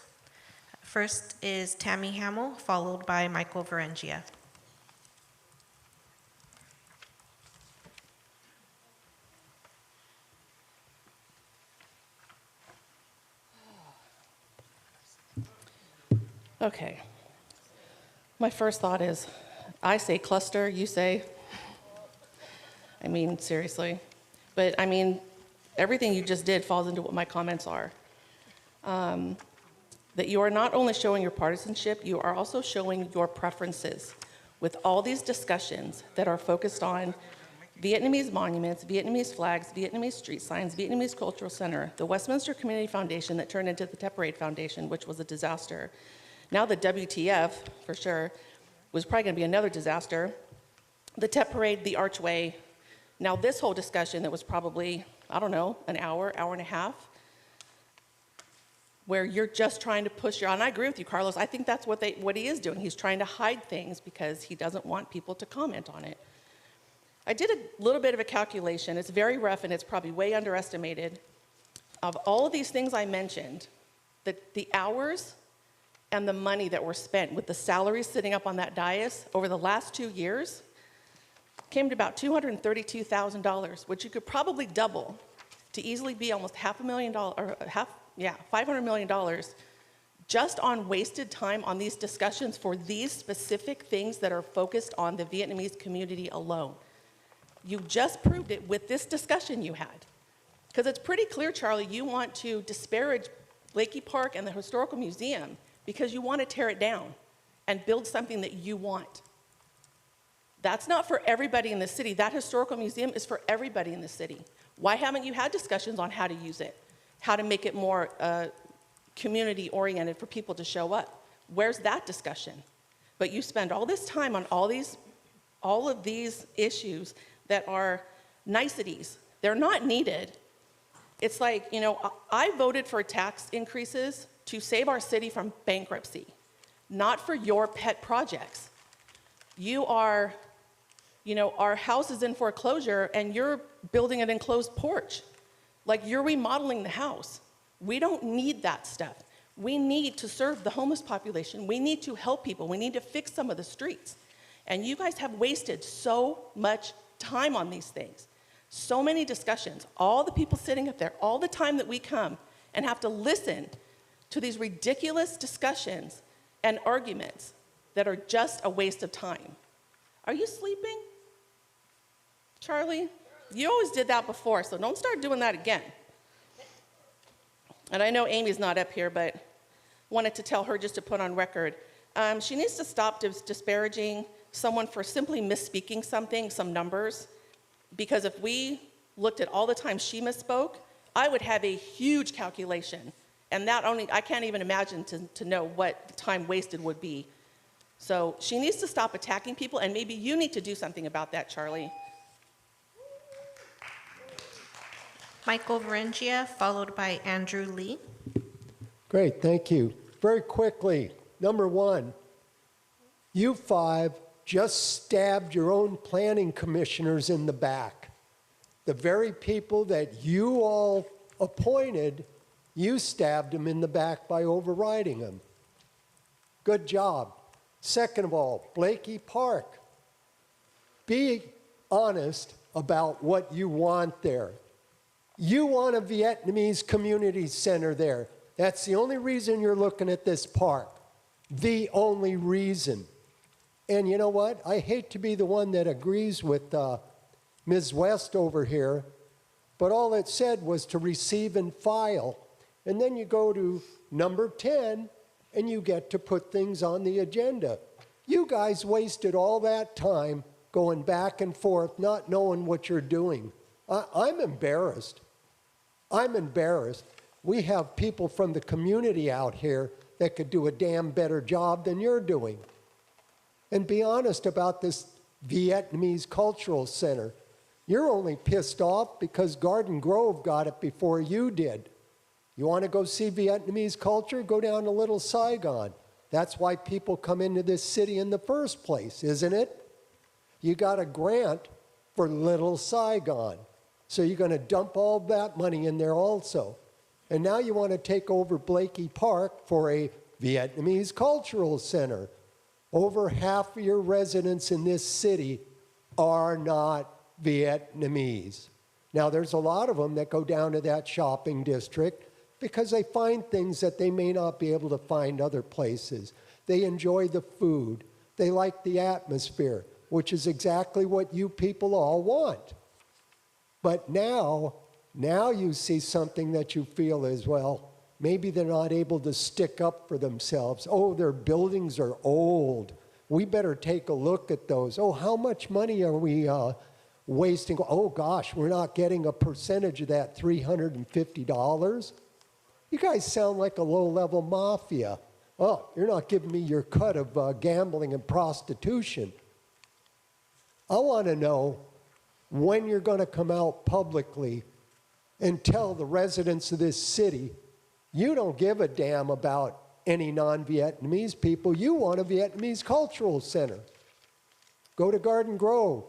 First is Tammy Hamill, followed by Michael Varengia. Okay. My first thought is, I say cluster, you say, seriously. But everything you just did falls into what my comments are. That you are not only showing your partisanship, you are also showing your preferences with all these discussions that are focused on Vietnamese monuments, Vietnamese flags, Vietnamese street signs, Vietnamese Cultural Center, the Westminster Community Foundation that turned into the Tep Parade Foundation, which was a disaster. Now the WTF, for sure, was probably going to be another disaster. The Tep Parade, the Archway. Now this whole discussion that was probably, I don't know, an hour, hour and a half, where you're just trying to push your, and I agree with you, Carlos, I think that's what he is doing. He's trying to hide things because he doesn't want people to comment on it. I did a little bit of a calculation. It's very rough and it's probably way underestimated. Of all of these things I mentioned, the hours and the money that were spent with the salaries sitting up on that dais over the last 2 years came to about $232,000, which you could probably double to easily be almost $500 million just on wasted time on these discussions for these specific things that are focused on the Vietnamese community alone. You just proved it with this discussion you had. Because it's pretty clear, Charlie, you want to disparage Blakey Park and the Historical Museum because you want to tear it down and build something that you want. That's not for everybody in the city. That historical museum is for everybody in the city. Why haven't you had discussions on how to use it? How to make it more community-oriented for people to show up? Where's that discussion? But you spend all this time on all of these issues that are niceties. They're not needed. It's like, you know, I voted for tax increases to save our city from bankruptcy, not for your pet projects. You are, you know, our house is in foreclosure and you're building an enclosed porch. Like, you're remodeling the house. We don't need that stuff. We need to serve the homeless population. We need to help people. We need to fix some of the streets. And you guys have wasted so much time on these things. So many discussions, all the people sitting up there, all the time that we come and have to listen to these ridiculous discussions and arguments that are just a waste of time. Are you sleeping, Charlie? You always did that before, so don't start doing that again. And I know Amy's not up here, but wanted to tell her just to put on record. She needs to stop disparaging someone for simply misspeaking something, some numbers, because if we looked at all the time she misspoke, I would have a huge calculation. And that only, I can't even imagine to know what the time wasted would be. So she needs to stop attacking people, and maybe you need to do something about that, Charlie. Michael Varengia, followed by Andrew Lee. Great, thank you. Very quickly, number one, you five just stabbed your own planning commissioners in the back. The very people that you all appointed, you stabbed them in the back by overriding them. Good job. Second of all, Blakey Park. Be honest about what you want there. You want a Vietnamese community center there. That's the only reason you're looking at this park. The only reason. And you know what? I hate to be the one that agrees with Ms. West over here, but all it said was to receive and file. And then you go to number 10, and you get to put things on the agenda. You guys wasted all that time going back and forth, not knowing what you're doing. I'm embarrassed. I'm embarrassed. We have people from the community out here that could do a damn better job than you're doing. And be honest about this Vietnamese Cultural Center. You're only pissed off because Garden Grove got it before you did. You want to go see Vietnamese culture? Go down to Little Saigon. That's why people come into this city in the first place, isn't it? You got a grant for Little Saigon. So you're going to dump all that money in there also. And now you want to take over Blakey Park for a Vietnamese Cultural Center. Over half of your residents in this city are not Vietnamese. Now, there's a lot of them that go down to that shopping district because they find things that they may not be able to find other places. They enjoy the food. They like the atmosphere, which is exactly what you people all want. But now you see something that you feel as, well, maybe they're not able to stick up for themselves. Oh, their buildings are old. We better take a look at those. Oh, how much money are we wasting? Oh, gosh, we're not getting a percentage of that $350. You guys sound like a low-level mafia. Oh, you're not giving me your cut of gambling and prostitution. I want to know when you're going to come out publicly and tell the residents of this city, you don't give a damn about any non-Vietnamese people. You want a Vietnamese cultural center. Go to Garden Grove.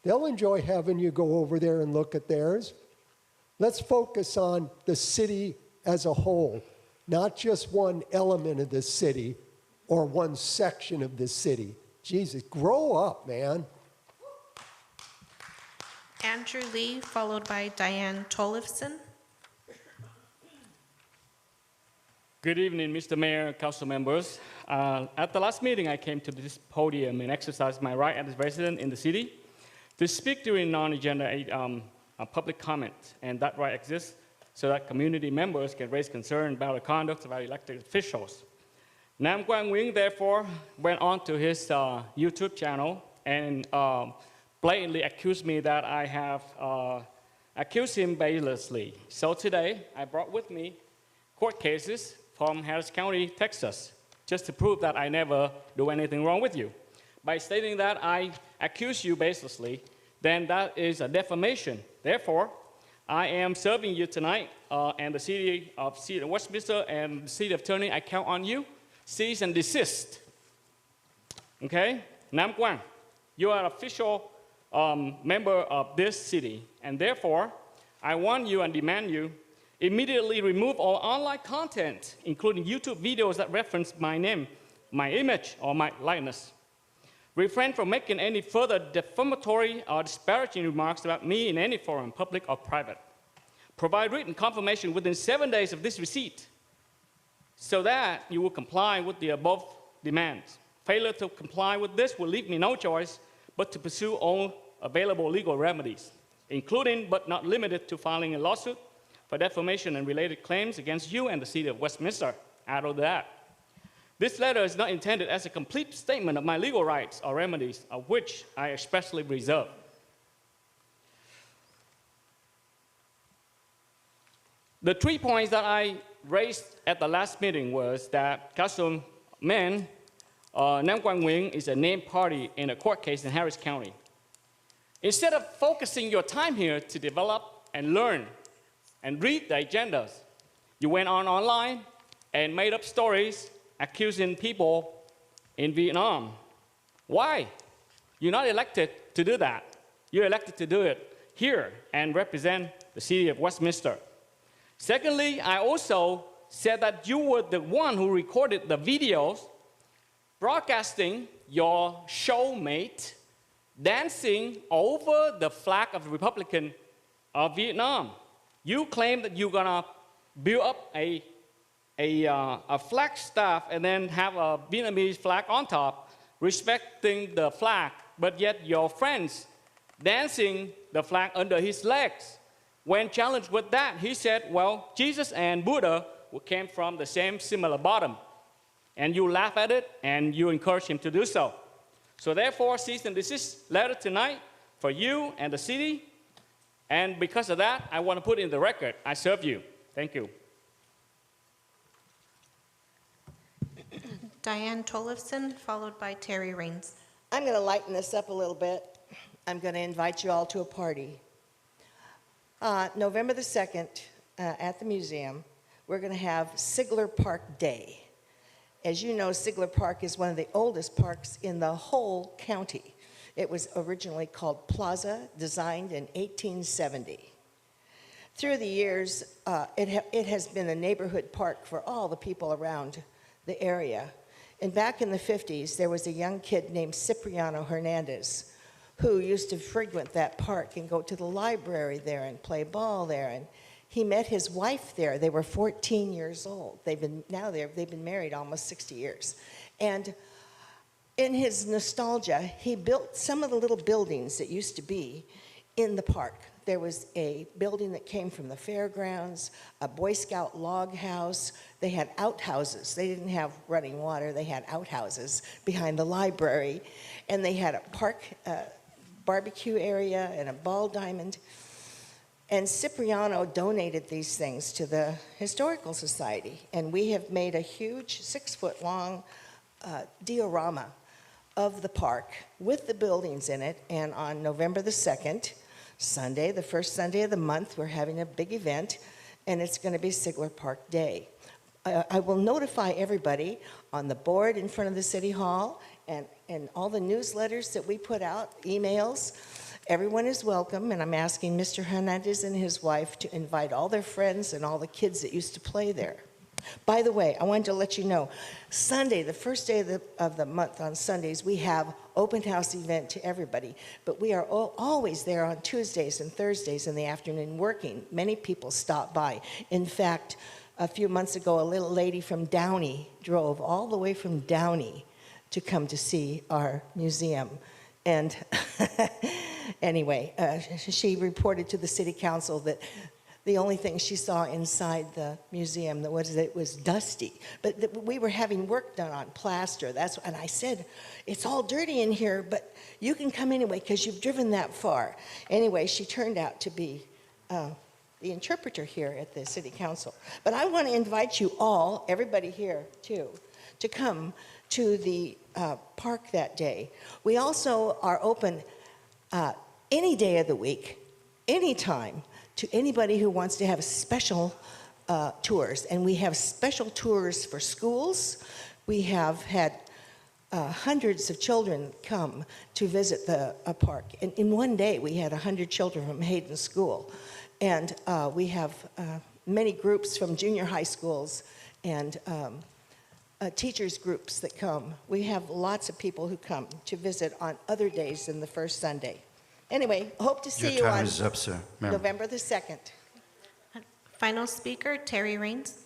They'll enjoy having you go over there and look at theirs. Let's focus on the city as a whole, not just one element of the city or one section of the city. Jesus, grow up, man. Andrew Lee, followed by Diane Tollefson. Good evening, Mr. Mayor, council members. At the last meeting, I came to this podium and exercised my right as a resident in the city to speak during non-agenda public comment, and that right exists so that community members can raise concern about the conduct of our elected officials. Nam Quang Nguyen, therefore, went on to his YouTube channel and blatantly accused me that I have accused him baselessly. So today, I brought with me court cases from Harris County, Texas, just to prove that I never do anything wrong with you. By stating that I accuse you baselessly, then that is a defamation. Therefore, I am serving you tonight, and the city of Westminster and the city attorney, I count on you. Cease and desist. Okay? Nam Quang, you are an official member of this city, and therefore, I want you and demand you immediately remove all online content, including YouTube videos that reference my name, my image, or my likeness. Refrain from making any further defamatory or disparaging remarks about me in any forum, public or private. Provide written confirmation within 7 days of this receipt so that you will comply with the above demands. Failure to comply with this will leave me no choice but to pursue all available legal remedies, including but not limited to filing a lawsuit for defamation and related claims against you and the city of Westminster. Add to that, this letter is not intended as a complete statement of my legal rights or remedies, of which I expressly reserve. The 3 points that I raised at the last meeting was that Councilman Nam Quang Nguyen is a named party in a court case in Harris County. Instead of focusing your time here to develop and learn and read the agendas, you went online and made up stories accusing people in Vietnam. Why? You're not elected to do that. You're elected to do it here and represent the city of Westminster. Secondly, I also said that you were the one who recorded the videos broadcasting your showmate dancing over the flag of the Republic of Vietnam. You claim that you're gonna build up a flag staff and then have a Vietnamese flag on top, respecting the flag, but yet your friends dancing the flag under his legs. When challenged with that, he said, well, Jesus and Buddha came from the same similar bottom. And you laugh at it and you encourage him to do so. So therefore, cease and desist letter tonight for you and the city. And because of that, I want to put in the record, I serve you. Thank you. Diane Tollefson, followed by Terry Raines. I'm going to lighten this up a little bit. I'm going to invite you all to a party. November the 2nd, at the museum, we're going to have Sigler Park Day. As you know, Sigler Park is one of the oldest parks in the whole county. It was originally called Plaza, designed in 1870. Through the years, it has been a neighborhood park for all the people around the area. And back in the 50s, there was a young kid named Cipriano Hernandez who used to frequent that park and go to the library there and play ball there. And he met his wife there. They were 14 years old. They've been married almost 60 years. And in his nostalgia, he built some of the little buildings that used to be in the park. There was a building that came from the fairgrounds, a Boy Scout log house. They had outhouses. They didn't have running water. They had outhouses behind the library. And they had a park barbecue area and a ball diamond. And Cipriano donated these things to the Historical Society. And we have made a huge 6-foot-long diorama of the park with the buildings in it. And on November the 2nd, Sunday, the first Sunday of the month, we're having a big event, and it's going to be Sigler Park Day. I will notify everybody on the board in front of the City Hall and all the newsletters that we put out, emails. Everyone is welcome, and I'm asking Mr. Hernandez and his wife to invite all their friends and all the kids that used to play there. By the way, I wanted to let you know, Sunday, the first day of the month on Sundays, we have open house event to everybody, but we are always there on Tuesdays and Thursdays in the afternoon working. Many people stop by. In fact, a few months ago, a little lady from Downey drove all the way from Downey to come to see our museum. And anyway, she reported to the city council that the only thing she saw inside the museum was that it was dusty. But we were having work done on plaster. And I said, it's all dirty in here, but you can come anyway because you've driven that far. Anyway, she turned out to be the interpreter here at the city council. But I want to invite you all, everybody here too, to come to the park that day. We also are open any day of the week, anytime, to anybody who wants to have special tours. And we have special tours for schools. We have had hundreds of children come to visit the park. And in one day, we had 100 children from Hayden School. And we have many groups from junior high schools and teachers groups that come. We have lots of people who come to visit on other days than the first Sunday. Anyway, hope to see you Your on time is up, sir. Ma'am. November the 2nd. Final speaker, Terry Raines.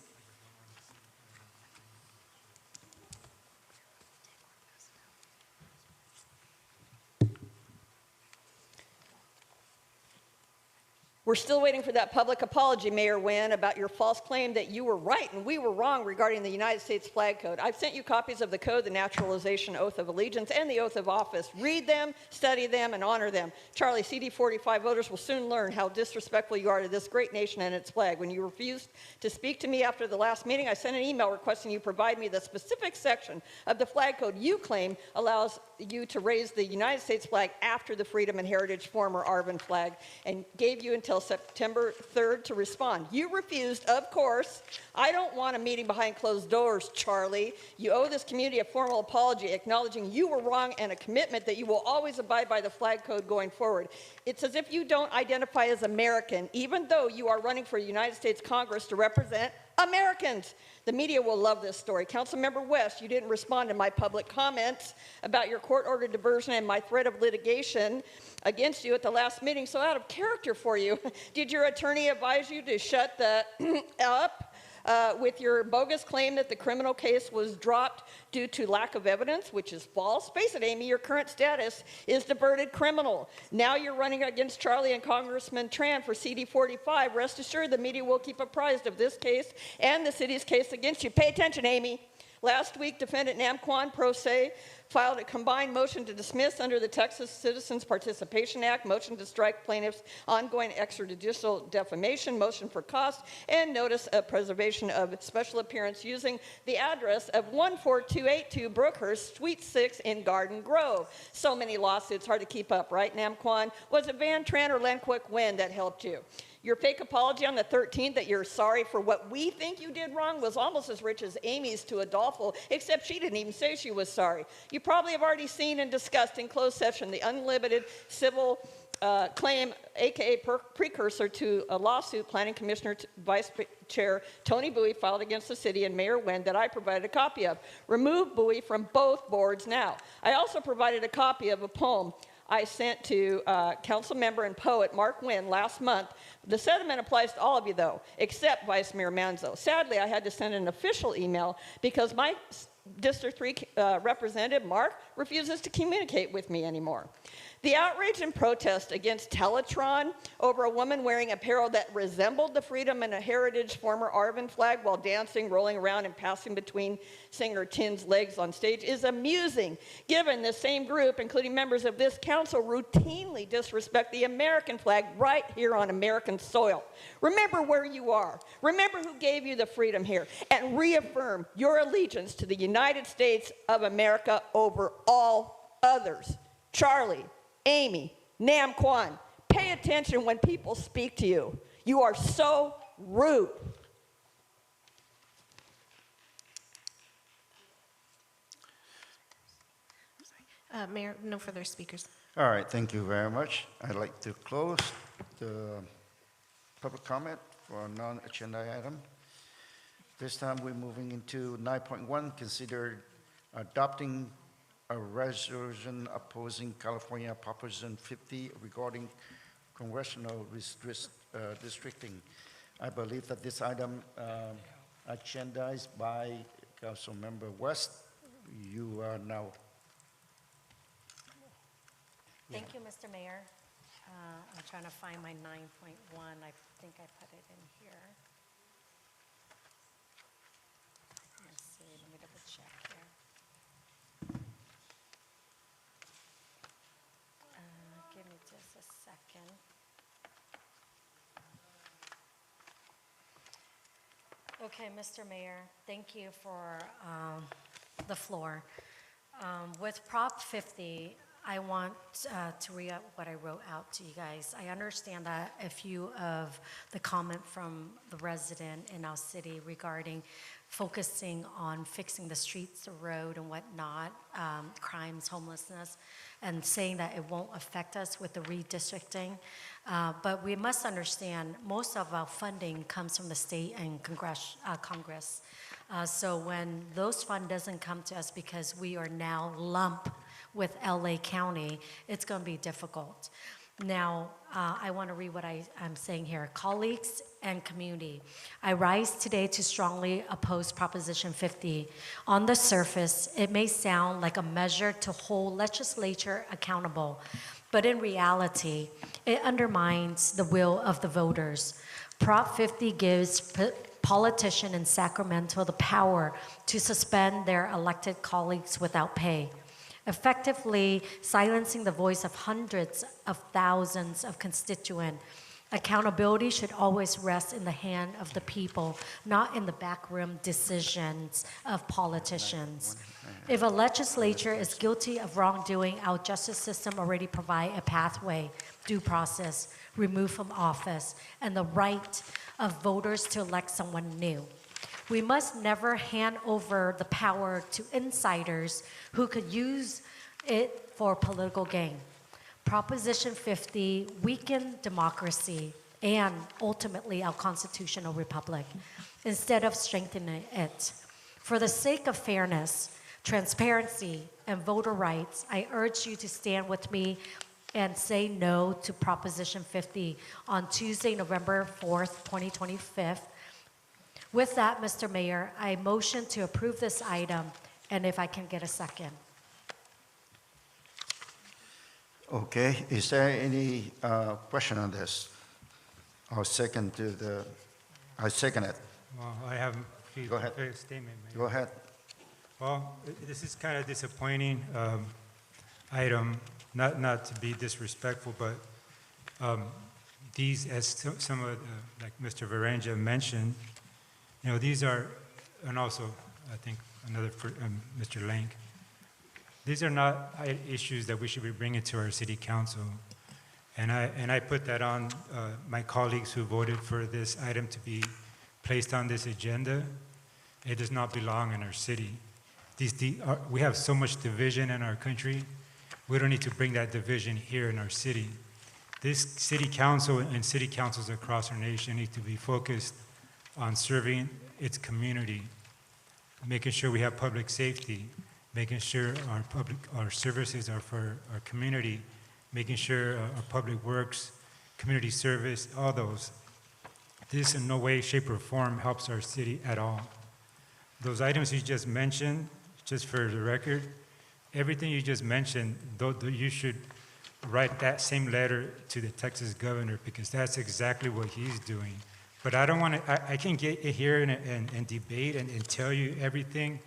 We're still waiting for that public apology, Mayor Nguyen, about your false claim that you were right and we were wrong regarding the United States Flag Code. I've sent you copies of the code, the Naturalization Oath of Allegiance, and the Oath of Office. Read them, study them, and honor them. Charlie, CD45 voters will soon learn how disrespectful you are to this great nation and its flag. When you refused to speak to me after the last meeting, I sent an email requesting you provide me the specific section of the flag code you claim allows you to raise the United States flag after the Freedom and Heritage former ARVN flag, and gave you until September 3rd to respond. You refused, of course. I don't want a meeting behind closed doors, Charlie. You owe this community a formal apology acknowledging you were wrong and a commitment that you will always abide by the flag code going forward. It's as if you don't identify as American, even though you are running for United States Congress to represent Americans. The media will love this story. Councilmember West, you didn't respond to my public comments about your court-ordered diversion and my threat of litigation against you at the last meeting. So out of character for you, did your attorney advise you to shut the up with your bogus claim that the criminal case was dropped due to lack of evidence, which is false? Face it, Amy, your current status is diverted criminal. Now you're running against Charlie and Congressman Tran for CD45. Rest assured the media will keep apprised of this case and the city's case against you. Pay attention, Amy. Last week, defendant Nam Kwan Pro Se filed a combined motion to dismiss under the Texas Citizens Participation Act, motion to strike plaintiffs' ongoing extrajudicial defamation, motion for cost, and notice of preservation of special appearance using the address of 14282 Brookhurst, Suite 6 in Garden Grove. So many lawsuits, hard to keep up, right, Nam Kwan? Was it Van Tran or Len Quick Nguyen that helped you? Your fake apology on the 13th that you're sorry for what we think you did wrong was almost as rich as Amy's to Adolfo, except she didn't even say she was sorry. You probably have already seen and discussed in closed session the unlimited civil claim, aka precursor to a lawsuit Planning Commissioner Vice Chair Tony Bowie filed against the city and Mayor Nguyen that I provided a copy of. Remove Bowie from both boards now. I also provided a copy of a poem I sent to council member and poet Mark Nguyen last month. The sentiment applies to all of you, though, except Vice Mayor Manzo. Sadly, I had to send an official email because my District 3 representative, Mark, refuses to communicate with me anymore. The outrage and protest against Teletron over a woman wearing apparel that resembled the Freedom and Heritage former ARVN flag while dancing, rolling around, and passing between singer Tin's legs on stage is amusing, given the same group, including members of this council, routinely disrespect the American flag right here on American soil. Remember where you are. Remember who gave you the freedom here, and reaffirm your allegiance to the United States of America over all others. Charlie, Amy, Nam Kwan, Pay attention when people speak to you. You are so rude. Mayor, no further speakers. All right, thank you very much. I'd like to close the public comment for a non-agenda item. This time we're moving into 9.1, consider adopting a resolution opposing California Proposition 50 regarding congressional districting. I believe that this item agendized by Councilmember West. You are now. Thank you, Mr. Mayor. I'm trying to find my 9.1. I think I put it in here. Let's see, let me double check here. Give me just a second. Okay, Mr. Mayor, thank you for the floor. With Prop 50, I want to read out what I wrote out to you guys. I understand that a few of the comment from the resident in our city regarding focusing on fixing the streets, the road and whatnot, crimes, homelessness, and saying that it won't affect us with the redistricting. But we must understand most of our funding comes from the state and Congress. So when those funds doesn't come to us because we are now lumped with LA County, it's going to be difficult. Now, I want to read what I'm saying here. Colleagues and community, I rise today to strongly oppose Proposition 50. On the surface, it may sound like a measure to hold legislature accountable, but in reality, it undermines the will of the voters. Prop 50 gives politicians in Sacramento the power to suspend their elected colleagues without pay, effectively silencing the voice of hundreds of thousands of constituents. Accountability should always rest in the hand of the people, not in the backroom decisions of politicians. If a legislature is guilty of wrongdoing, our justice system already provides a pathway, due process, removed from office, and the right of voters to elect someone new. We must never hand over the power to insiders who could use it for political gain. Proposition 50 weakened democracy and ultimately our constitutional republic instead of strengthening it. For the sake of fairness, transparency, and voter rights, I urge you to stand with me and say no to Proposition 50 on Tuesday, November 4th, 2025. With that, Mr. Mayor, I motion to approve this item, and if I can get a second. Okay, is there any question on this? I second it. Well, I have Go ahead. a statement, Mayor. Go ahead. Well, this is kind of disappointing item, not to be disrespectful, but these, as some of, like Mr. Varanja mentioned, these are, and also I think another, Mr. Lank, these are not issues that we should be bringing to our city council. And I put that on my colleagues who voted for this item to be placed on this agenda. It does not belong in our city. We have so much division in our country. We don't need to bring that division here in our city. This city council and city councils across our nation need to be focused on serving its community, making sure we have public safety, making sure our services are for our community, making sure our public works, community service, all those. This in no way, shape, or form helps our city at all. Those items you just mentioned, just for the record, everything you just mentioned, you should write that same letter to the Texas governor, because that's exactly what he's doing. But I don't want to, I can get here and debate and tell you everything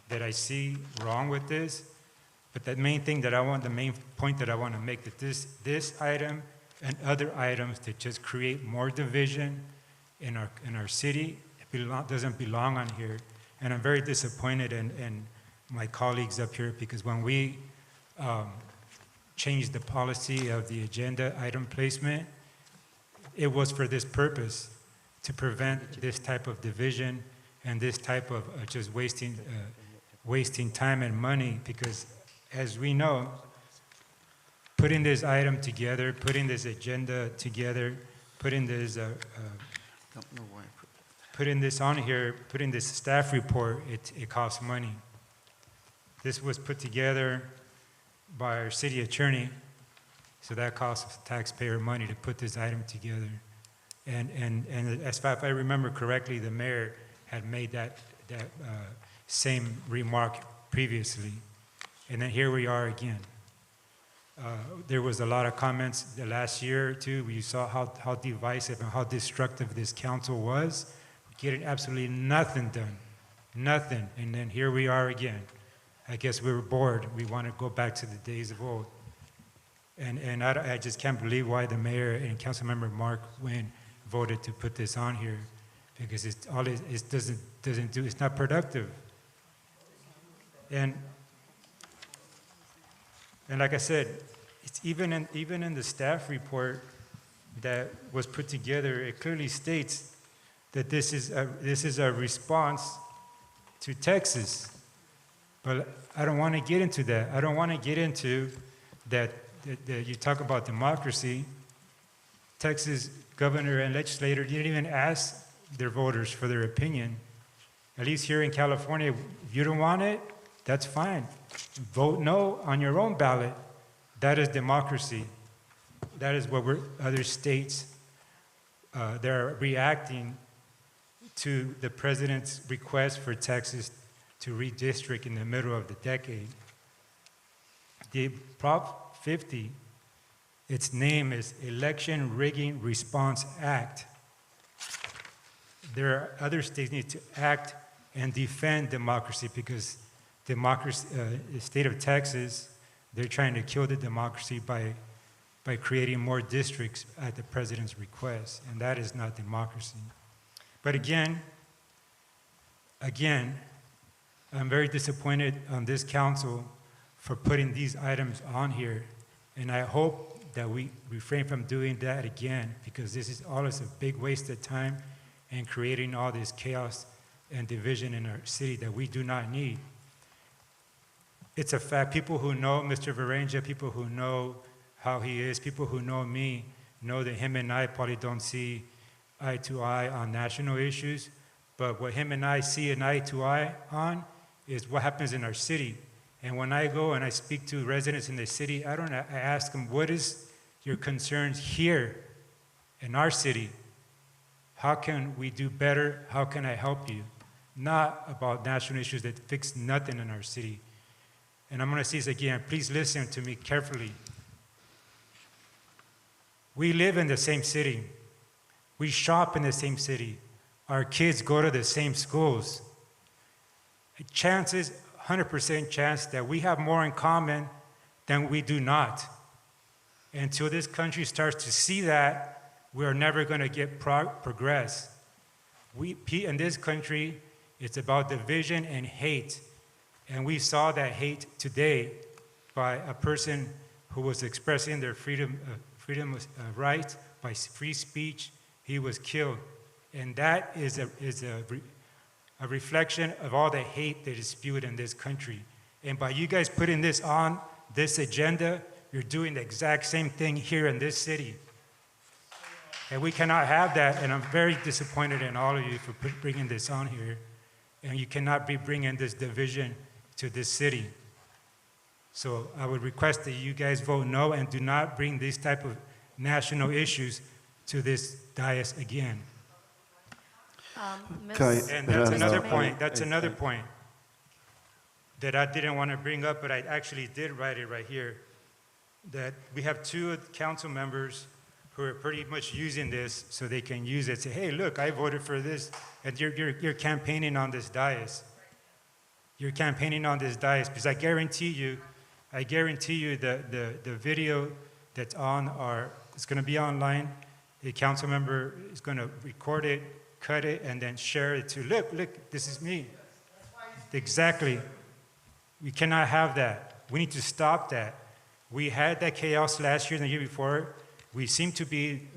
that I see wrong with this. But the main point that I want to make, that this item and other items that just create more division in our city doesn't belong on here. And I'm very disappointed in my colleagues up here, because when we changed the policy of the agenda item placement, it was for this purpose, to prevent this type of division and this type of just wasting time and money, because as we know, putting this item together, putting this agenda together, putting this putting this on here, putting this staff report, it costs money. This was put together by our city attorney, so that costs taxpayer money to put this item together. And as far as I remember correctly, the mayor had made that same remark previously. And then here we are again. There was a lot of comments the last year or two. We saw how divisive and how destructive this council was, getting absolutely nothing done, nothing. And then here we are again. I guess we were bored. We want to go back to the days of old. And I just can't believe why the mayor and Councilmember Mark Wynn voted to put this on here, because it doesn't do, it's not productive. And like I said, it's even in the staff report that was put together, it clearly states that this is a response to Texas. But I don't want to get into that. I don't want to get into that you talk about democracy. Texas governor and legislator didn't even ask their voters for their opinion. At least here in California, if you don't want it, that's fine. Vote no on your own ballot. That is democracy. That is what other states, they're reacting to the president's request for Texas to redistrict in the middle of the decade. The Prop 50, its name is Election Rigging Response Act. There are other states need to act and defend democracy, because democracy, the state of Texas, they're trying to kill the democracy by creating more districts at the president's request, and that is not democracy. But again, I'm very disappointed on this council for putting these items on here, and I hope that we refrain from doing that again, because this is a big waste of time and creating all this chaos and division in our city that we do not need. It's a fact. People who know Mr. Varenja, people who know how he is, people who know me, know that him and I probably don't see eye to eye on national issues, but what him and I see an eye to eye on is what happens in our city. And when I go and I speak to residents in the city, I ask them, what is your concerns here in our city? How can we do better? How can I help you? Not about national issues that fix nothing in our city. And I'm going to say this again, please listen to me carefully. We live in the same city. We shop in the same city. Our kids go to the same schools. Chances, 100% chance that we have more in common than we do not. Until this country starts to see that, we are never going to get progress. In this country, it's about division and hate. And we saw that hate today by a person who was expressing their freedom right, by free speech. He was killed. And that is a reflection of all the hate that is spewed in this country. And by you guys putting this on this agenda, you're doing the exact same thing here in this city. And we cannot have that, and I'm very disappointed in all of you for bringing this on here. And you cannot be bringing this division to this city. So I would request that you guys vote no and do not bring these type of national issues to this dais again. And that's another point. That's another point that I didn't want to bring up, but I actually did write it right here. That we have two council members who are pretty much using this so they can use it. Say, hey, look, I voted for this, and you're campaigning on this dais. You're campaigning on this dais because I guarantee you the video that's on it's going to be online. The council member is going to record it, cut it, and then share it to, look, this is me. Exactly. We cannot have that. We need to stop that. We had that chaos last year and the year before. We seem to be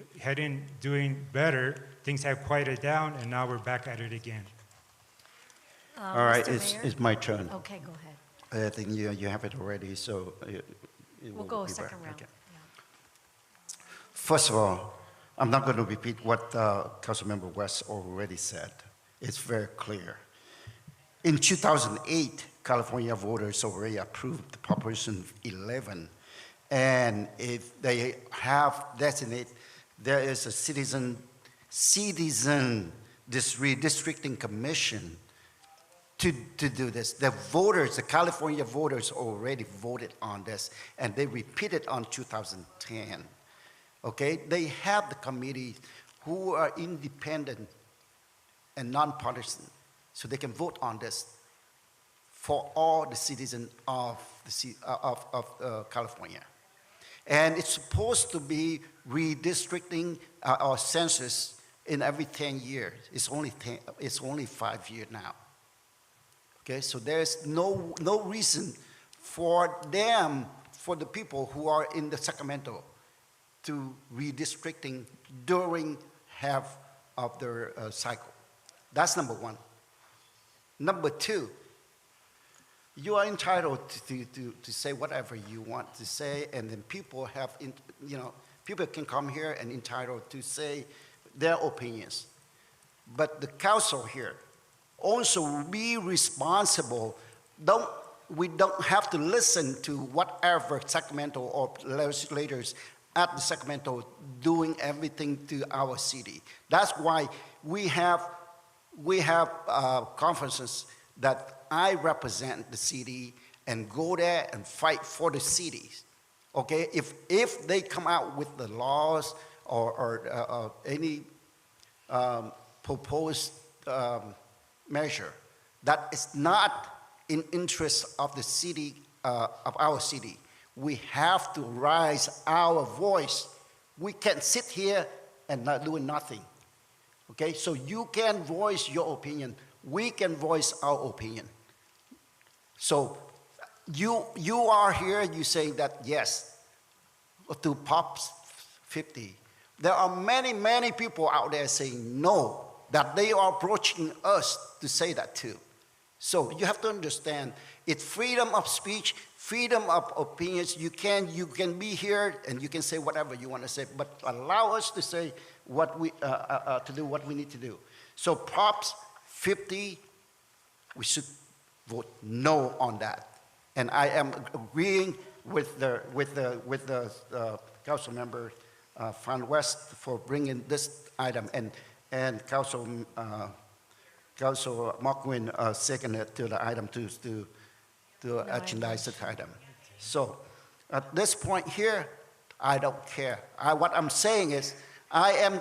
doing better. Things have quieted down, and now we're back at it again. All right, Mr. Mayor? it's my turn. Okay, go ahead. I think you have it already, so it We'll will go a be second back. round. Okay. First of all, I'm not going to repeat what Councilmember West already said. It's very clear. In 2008, California voters already approved the Proposition 11. And if they have designated, there is a citizen redistricting commission to do this. The voters, the California voters already voted on this, and they repeated on 2010. Okay, they have the committee who are independent and nonpartisan, so they can vote on this for all the citizens of California. And it's supposed to be redistricting our census in every 10 years. It's only 5 years now. Okay, so there's no reason for them, for the people who are in the Sacramento, to redistricting during half of their cycle. That's number one. Number two, you are entitled to say whatever you want to say, and then people have, people can come here and entitled to say their opinions. But the council here also be responsible. We don't have to listen to whatever Sacramento or legislators at the Sacramento doing everything to our city. That's why we have conferences that I represent the city and go there and fight for the cities. Okay, if they come out with the laws or any proposed measure that is not in interest of the city, of our city, we have to raise our voice. We can't sit here and not doing nothing. Okay, so you can voice your opinion. We can voice our opinion. So you are here, you say that yes, to Props 50. There are many people out there saying no, that they are approaching us to say that too. So you have to understand, it's freedom of speech, freedom of opinions. You can be here and you can say whatever you want to say, but allow us to say what we to do what we need to do. So Props 50, we should vote no on that. And I am agreeing with the council member Fan West for bringing this item, and Council Markwin seconded to the item to agendize the item. So at this point here, I don't care. What I'm saying is, I am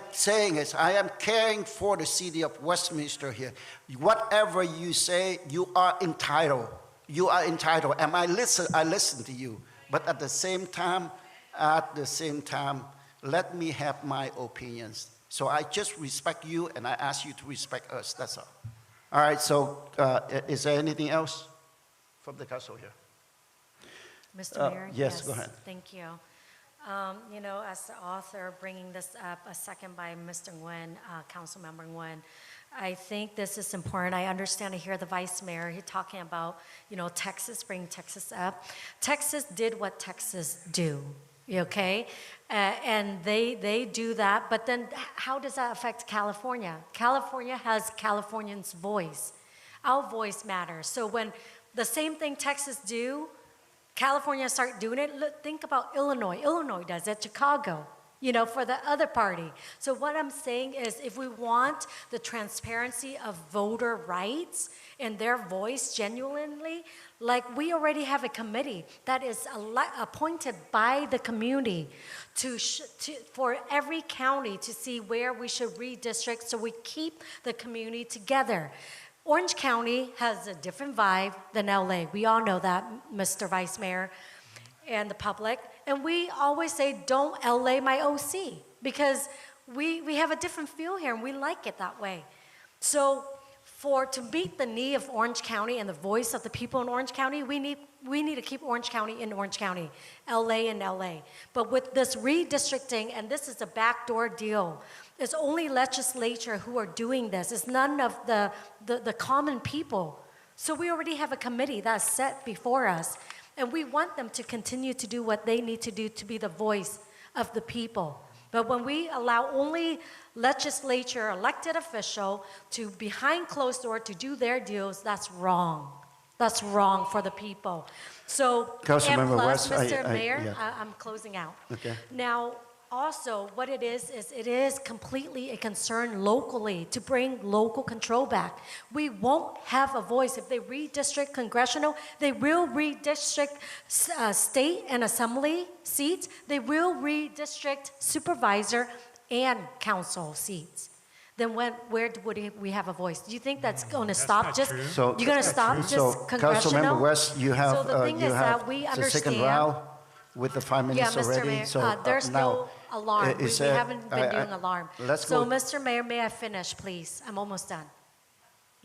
caring for the city of Westminster here. Whatever you say, you are entitled. You are entitled. And I listen to you. But at the same time, let me have my opinions. So I just respect you, and I ask you to respect us. That's all. All right, so is there anything else from the council here? Mr. Mayor? Yes, go ahead. Thank you. As the author bringing this up, a second by Mr. Nguyen, Councilmember Nguyen, I think this is important. I understand to hear the Vice Mayor, he's talking about, Texas, bringing Texas up. Texas did what Texas do, okay? And they do that, but then how does that affect California? California has Californians' voice. Our voice matters. So when the same thing Texas do, California start doing it. Look, think about Illinois. Illinois does it, Chicago, for the other party. So what I'm saying is, if we want the transparency of voter rights and their voice genuinely, like we already have a committee that is appointed by the community for every county to see where we should redistrict so we keep the community together. Orange County has a different vibe than LA. We all know that, Mr. Vice Mayor, and the public. And we always say, don't LA my OC, because we have a different feel here and we like it that way. So to meet the need of Orange County and the voice of the people in Orange County, we need to keep Orange County in Orange County, LA in LA. But with this redistricting, and this is a backdoor deal, it's only legislature who are doing this. It's none of the common people. So we already have a committee that's set before us, and we want them to continue to do what they need to do to be the voice of the people. But when we allow only legislature, elected official, to behind closed door to do their deals, that's wrong. That's wrong for the people. So, Councilmember and plus, West, Mr. Mayor, yeah. I'm closing out. Okay. Now, also, what it is it is completely a concern locally to bring local control back. We won't have a voice. If they redistrict congressional, they will redistrict state and assembly seats. They will redistrict supervisor and council seats. Then where would we have a voice? Do you think that's going to stop? Just So, you're going to stop just congressional? Councilmember West, you have, So the thing is that we the understand. second round with the 5 minutes Yeah, Mr. already. Mayor, So there's now, no alarm. We haven't been doing alarm. Let's So, go. Mr. Mayor, may I finish, please? I'm almost done.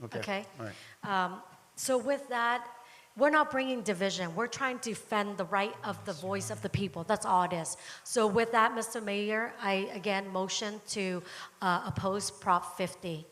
Okay? All right. So with that, we're not bringing division. We're trying to defend the right of the voice of the people. That's all it is. So with that, Mr. Mayor, I again motion to oppose Prop 50.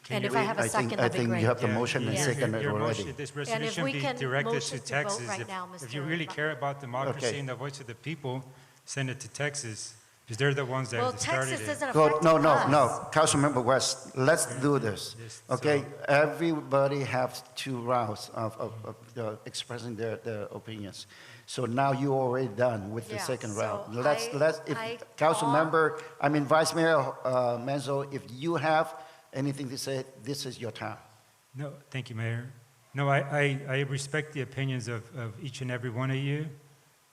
And if I have a second, that'd be think great. you have the motion and Yeah. second Your already. motion, this And if resolution we be can directed motion to to vote Texas. right If- now, If Mr. you really care about democracy Okay. and the voice of the people, send it to Texas, because they're the ones that Well, started Texas it. isn't Go, affecting no, us. no. Councilmember West, let's do this. Yes, Okay? Everybody has 2 rounds of expressing their opinions. So now you're already done with the Yeah, second so round. I Councilmember, Vice Mayor Menzo, if you have anything to say, this is your time. No, thank you, Mayor. No, I respect the opinions of each and every one of you,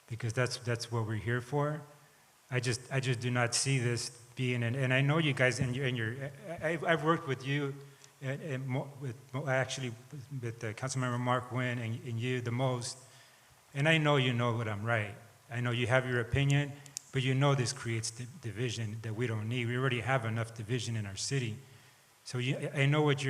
because that's what we're here for. I just do not see this being, and I know you guys, I've worked with you, actually with Councilmember Mark Nguyen and you the most, and I know you know what I'm right. I know you have your opinion, but you know this creates division that we don't need. We already have enough division in our city. So I know what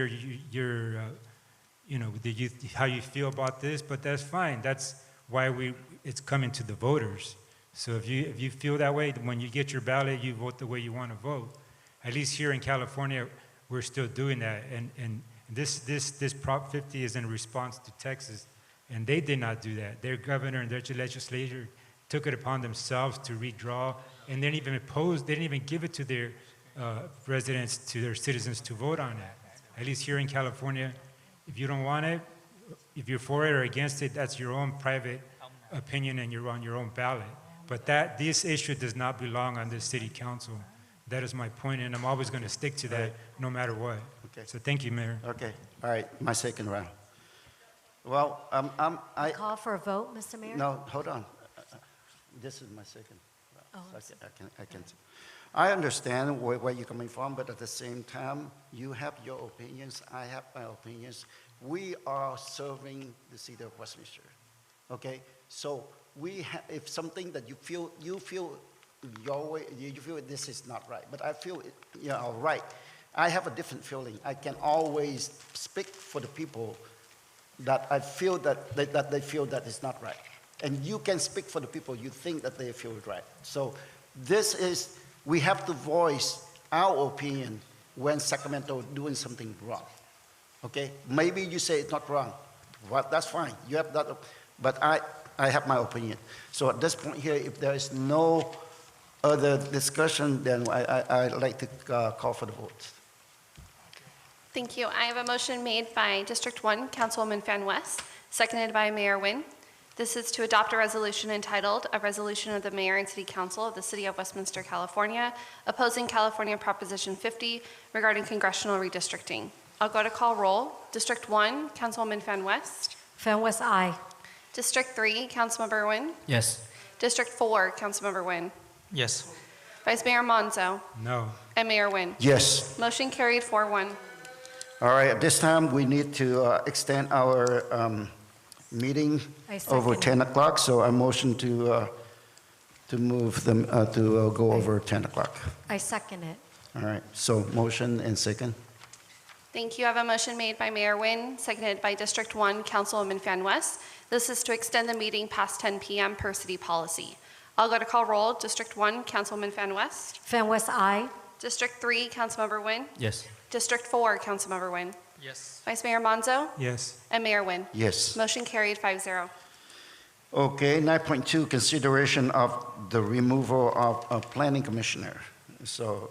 how you feel about this, but that's fine. That's why it's coming to the voters. So if you feel that way, when you get your ballot, you vote the way you want to vote. At least here in California, we're still doing that. And this Prop 50 is in response to Texas, and they did not do that. Their governor and their legislature took it upon themselves to redraw, and they didn't even give it to their residents, to their citizens to vote on it. At least here in California, if you don't want it, if you're for it or against it, that's your own private opinion and you're on your own ballot. But this issue does not belong on this city council. That is my point, and I'm always going to stick to that no matter what. Okay. So thank you, Mayor. Okay, all right, my second round. Well, I Call for a vote, Mr. Mayor? No, hold on. This is my second round. Oh, So I can. I understand where you're coming from, but at the same time, you have your opinions, I have my opinions. We are serving the city of Westminster, okay? So if something that you feel your way, you feel this is not right, but I feel right. I have a different feeling. I can always speak for the people that I feel that they feel that is not right. And you can speak for the people you think that they feel it right. So we have to voice our opinion when Sacramento is doing something wrong. Okay? Maybe you say it's not wrong. Well, that's fine. You have that. But I have my opinion. So at this point here, if there is no other discussion, then I'd like to call for the vote. Thank you. I have a motion made by District 1, Councilwoman Fan West, seconded by Mayor Nguyen. This is to adopt a resolution entitled, "A Resolution of the Mayor and City Council of the City of Westminster, California, opposing California Proposition 50 regarding congressional redistricting." I'll go to call roll. District 1, Councilwoman Fan West. Fan West, aye. District 3, Councilmember Nguyen. Yes. District 4, Councilmember Nguyen. Yes. Vice Mayor Monzo. No. And Mayor Nguyen. Yes. Motion carried 4-1. All right, at this time, we need to extend our meeting I second over it. 10 o'clock, so I motion to move them, to go over 10 o'clock. I second it. All right, so motion and second. Thank you. I have a motion made by Mayor Nguyen, seconded by District 1, Councilwoman Fan West. This is to extend the meeting past 10 p.m. per city policy. I'll go to call roll. District 1, Councilwoman Fan West. Fan West, aye. District 3, Councilmember Nguyen. Yes. District 4, Councilmember Nguyen. Yes. Vice Mayor Monzo. Yes. And Mayor Nguyen. Yes. Motion carried 5-0. Okay, 9.2, consideration of the removal of a planning commissioner. So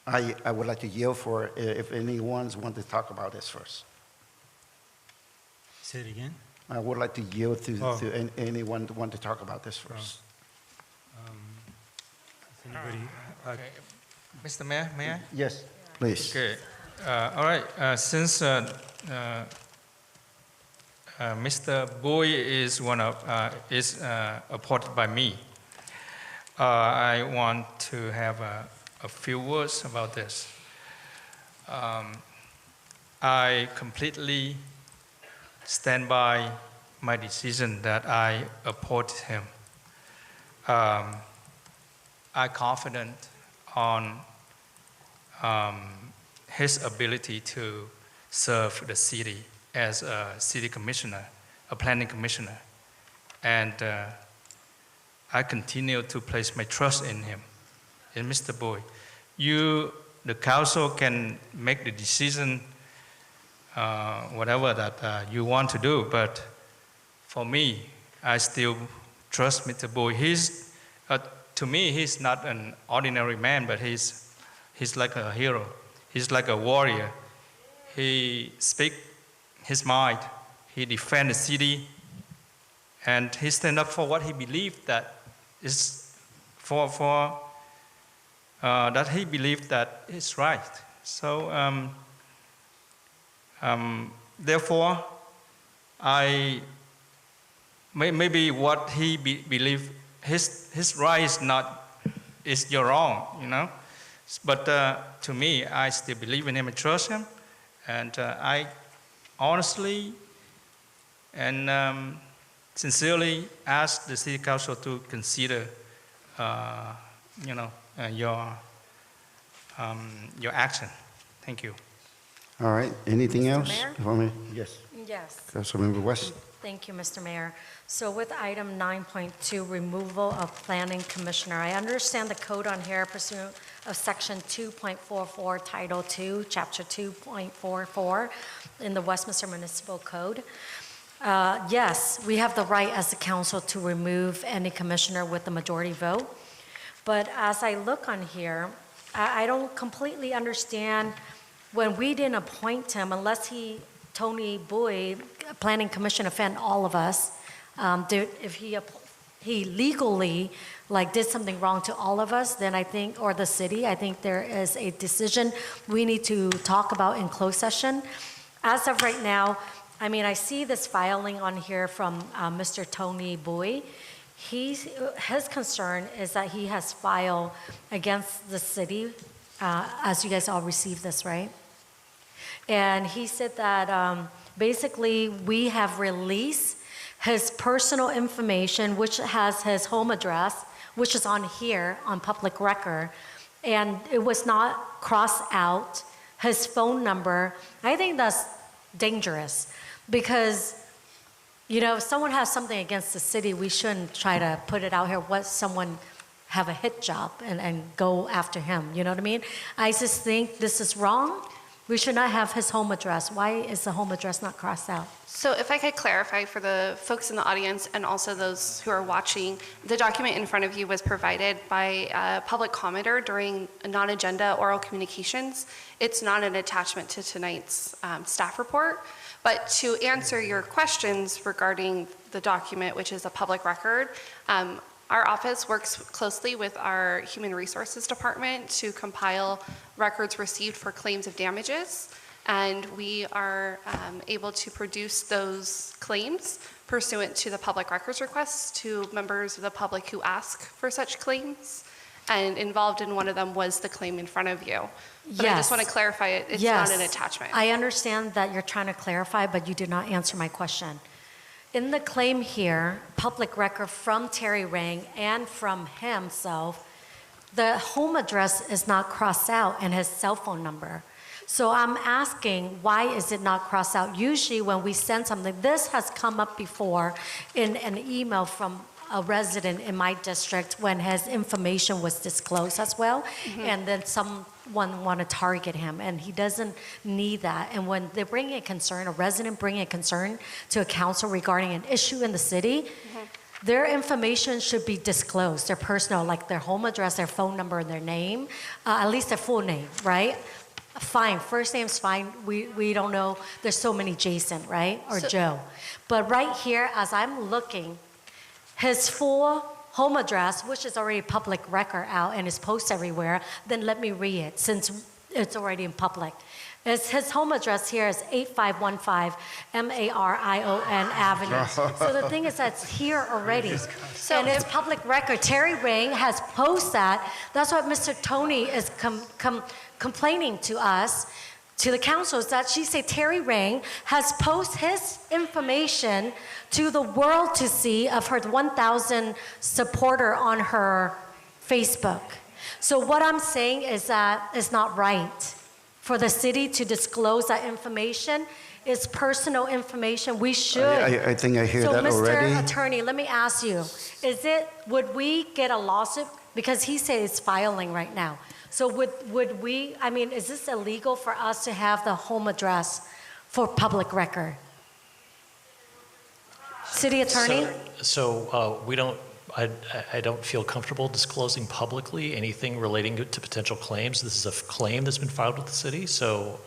I would like to yield for if anyone want to talk about this first. Say it again. I would like to yield Oh. to anyone who want to talk about this first. If anybody, Okay. Mr. Mayor, may I? Yes, please. Okay. All right. Since Mr. Boy is appointed by me, I want to have a few words about this. I completely stand by my decision that I appointed him. I'm confident on his ability to serve the city as a city commissioner, a planning commissioner. And I continue to place my trust in him, in Mr. Boy. You, the council, can make the decision, whatever that you want to do, but for me, I still trust Mr. Boy. To me, he's not an ordinary man, but he's like a hero. He's like a warrior. He speaks his mind. He defends the city, and he stands up for what he believes that is that he believes that is right. So therefore, maybe what he believes his right is your wrong, you know. But to me, I still believe in him and trust him, and I honestly and sincerely ask the city council to consider, your action. Thank you. All right, anything else? Mayor? If I may? Yes. Yes. Councilmember West. Thank you, Mr. Mayor. So with item 9.2, removal of planning commissioner, I understand the code on here pursuant of section 2.44, title 2, chapter 2.44 in the Westminster Municipal Code. Yes, we have the right as the council to remove any commissioner with the majority vote. But as I look on here, I don't completely understand when we didn't appoint him, unless Tony Boy, planning commission, offend all of us. If he legally did something wrong to all of us, then I think, or the city, I think there is a decision we need to talk about in closed session. As of right now, I mean, I see this filing on here from Mr. Tony Boy. His concern is that he has filed against the city, as you guys all received this, right? And he said that basically we have released his personal information, which has his home address, which is on here on public record, and it was not crossed out, his phone number. I think that's dangerous because, if someone has something against the city, we shouldn't try to put it out here, someone have a hit job and go after him, you know what I mean? I just think this is wrong. We should not have his home address. Why is the home address not crossed out? So if I could clarify for the folks in the audience and also those who are watching, the document in front of you was provided by a public commenter during a non-agenda oral communications. It's not an attachment to tonight's staff report. But to answer your questions regarding the document, which is a public record, our office works closely with our Human Resources Department to compile records received for claims of damages, and we are able to produce those claims pursuant to the public records requests to members of the public who ask for such claims, and involved in one of them was the claim in front of you. But I just want to clarify it's not an attachment. I understand that you're trying to clarify, but you did not answer my question. In the claim here, public record from Terry Rang and from himself, the home address is not crossed out and his cell phone number. So I'm asking, why is it not crossed out? Usually when we send something, this has come up before in an email from a resident in my district when his information was disclosed as well, and then someone want to target him, and he doesn't need that. And when they bring a concern, a resident bring a concern to a council regarding an issue in the city, their information should be disclosed, their personal, like their home address, their phone number, their name, at least their full name, right? Fine, first name's fine. We don't know. There's so many Jason, right? Or Joe. But right here, as I'm looking, his full home address, which is already public record out and is posted everywhere, then let me read it since it's already in public. His home address here is 8515 Marion Avenue. So the thing is that's here already. And it's public record. Terry Ring has posted that. That's what Mr. Tony is complaining to us, to the council, is that she said Terry Ring has posted his information to the world to see of her 1,000 supporter on her Facebook. So what I'm saying is that it's not right for the city to disclose that information. It's personal information. We should. I think I hear that already. So Mr. Attorney, let me ask you, would we get a lawsuit? Because he says it's filing right now. So would we, I mean, is this illegal for us to have the home address for public record? City Attorney? So we don't, I don't feel comfortable disclosing publicly anything relating to potential claims. This is a claim that's been filed with the city, so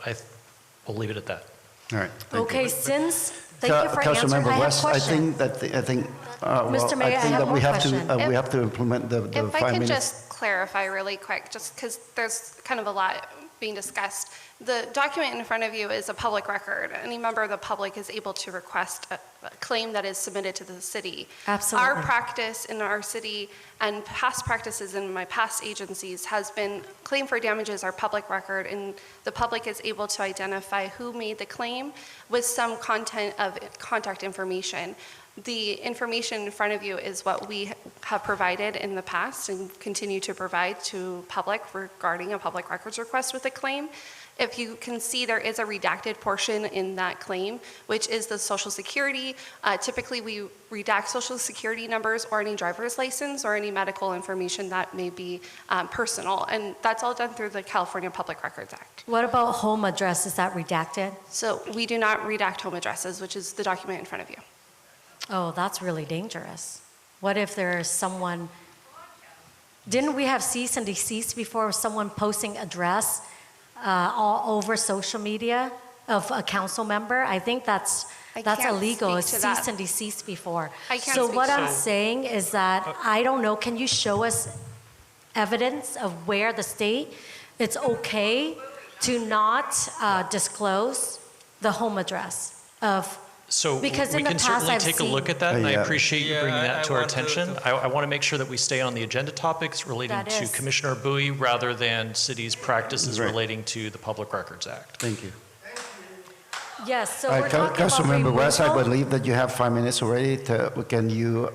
we'll leave it at that. All right. Okay, thank you for answering. Councilmember I have a West, question. Mr. Mayor, I have we one have to question. we have to implement the If 5 I could minutes. just clarify really quick, just because there's kind of a lot being discussed. The document in front of you is a public record. Any member of the public is able to request a claim that is submitted to the city. Absolutely. Our practice in our city and past practices in my past agencies has been claim for damages are public record, and the public is able to identify who made the claim with some content of contact information. The information in front of you is what we have provided in the past and continue to provide to public regarding a public records request with a claim. If you can see, there is a redacted portion in that claim, which is the Social Security. Typically, we redact Social Security numbers or any driver's license or any medical information that may be personal, and that's all done through the California Public Records Act. What about home address? Is that redacted? So we do not redact home addresses, which is the document in front of you. Oh, that's really dangerous. What if there's someone, didn't we have cease and desist before, someone posting address all over social media of a council member? I think that's illegal. It's cease and desist before. So what I'm saying is that, I don't know, can you show us evidence of where the state, it's okay to not disclose the home address of. So because we in the can past certainly I've take a seen- look at that, and I Yeah. appreciate you bringing that to our attention. I want to make sure that we stay on the agenda topics relating That to is. Commissioner Bowie rather than city's practices Right. relating to the Public Records Act. Thank you. Yes, so we're talking about Councilmember West, I removal. believe that you have 5 minutes already. Can you,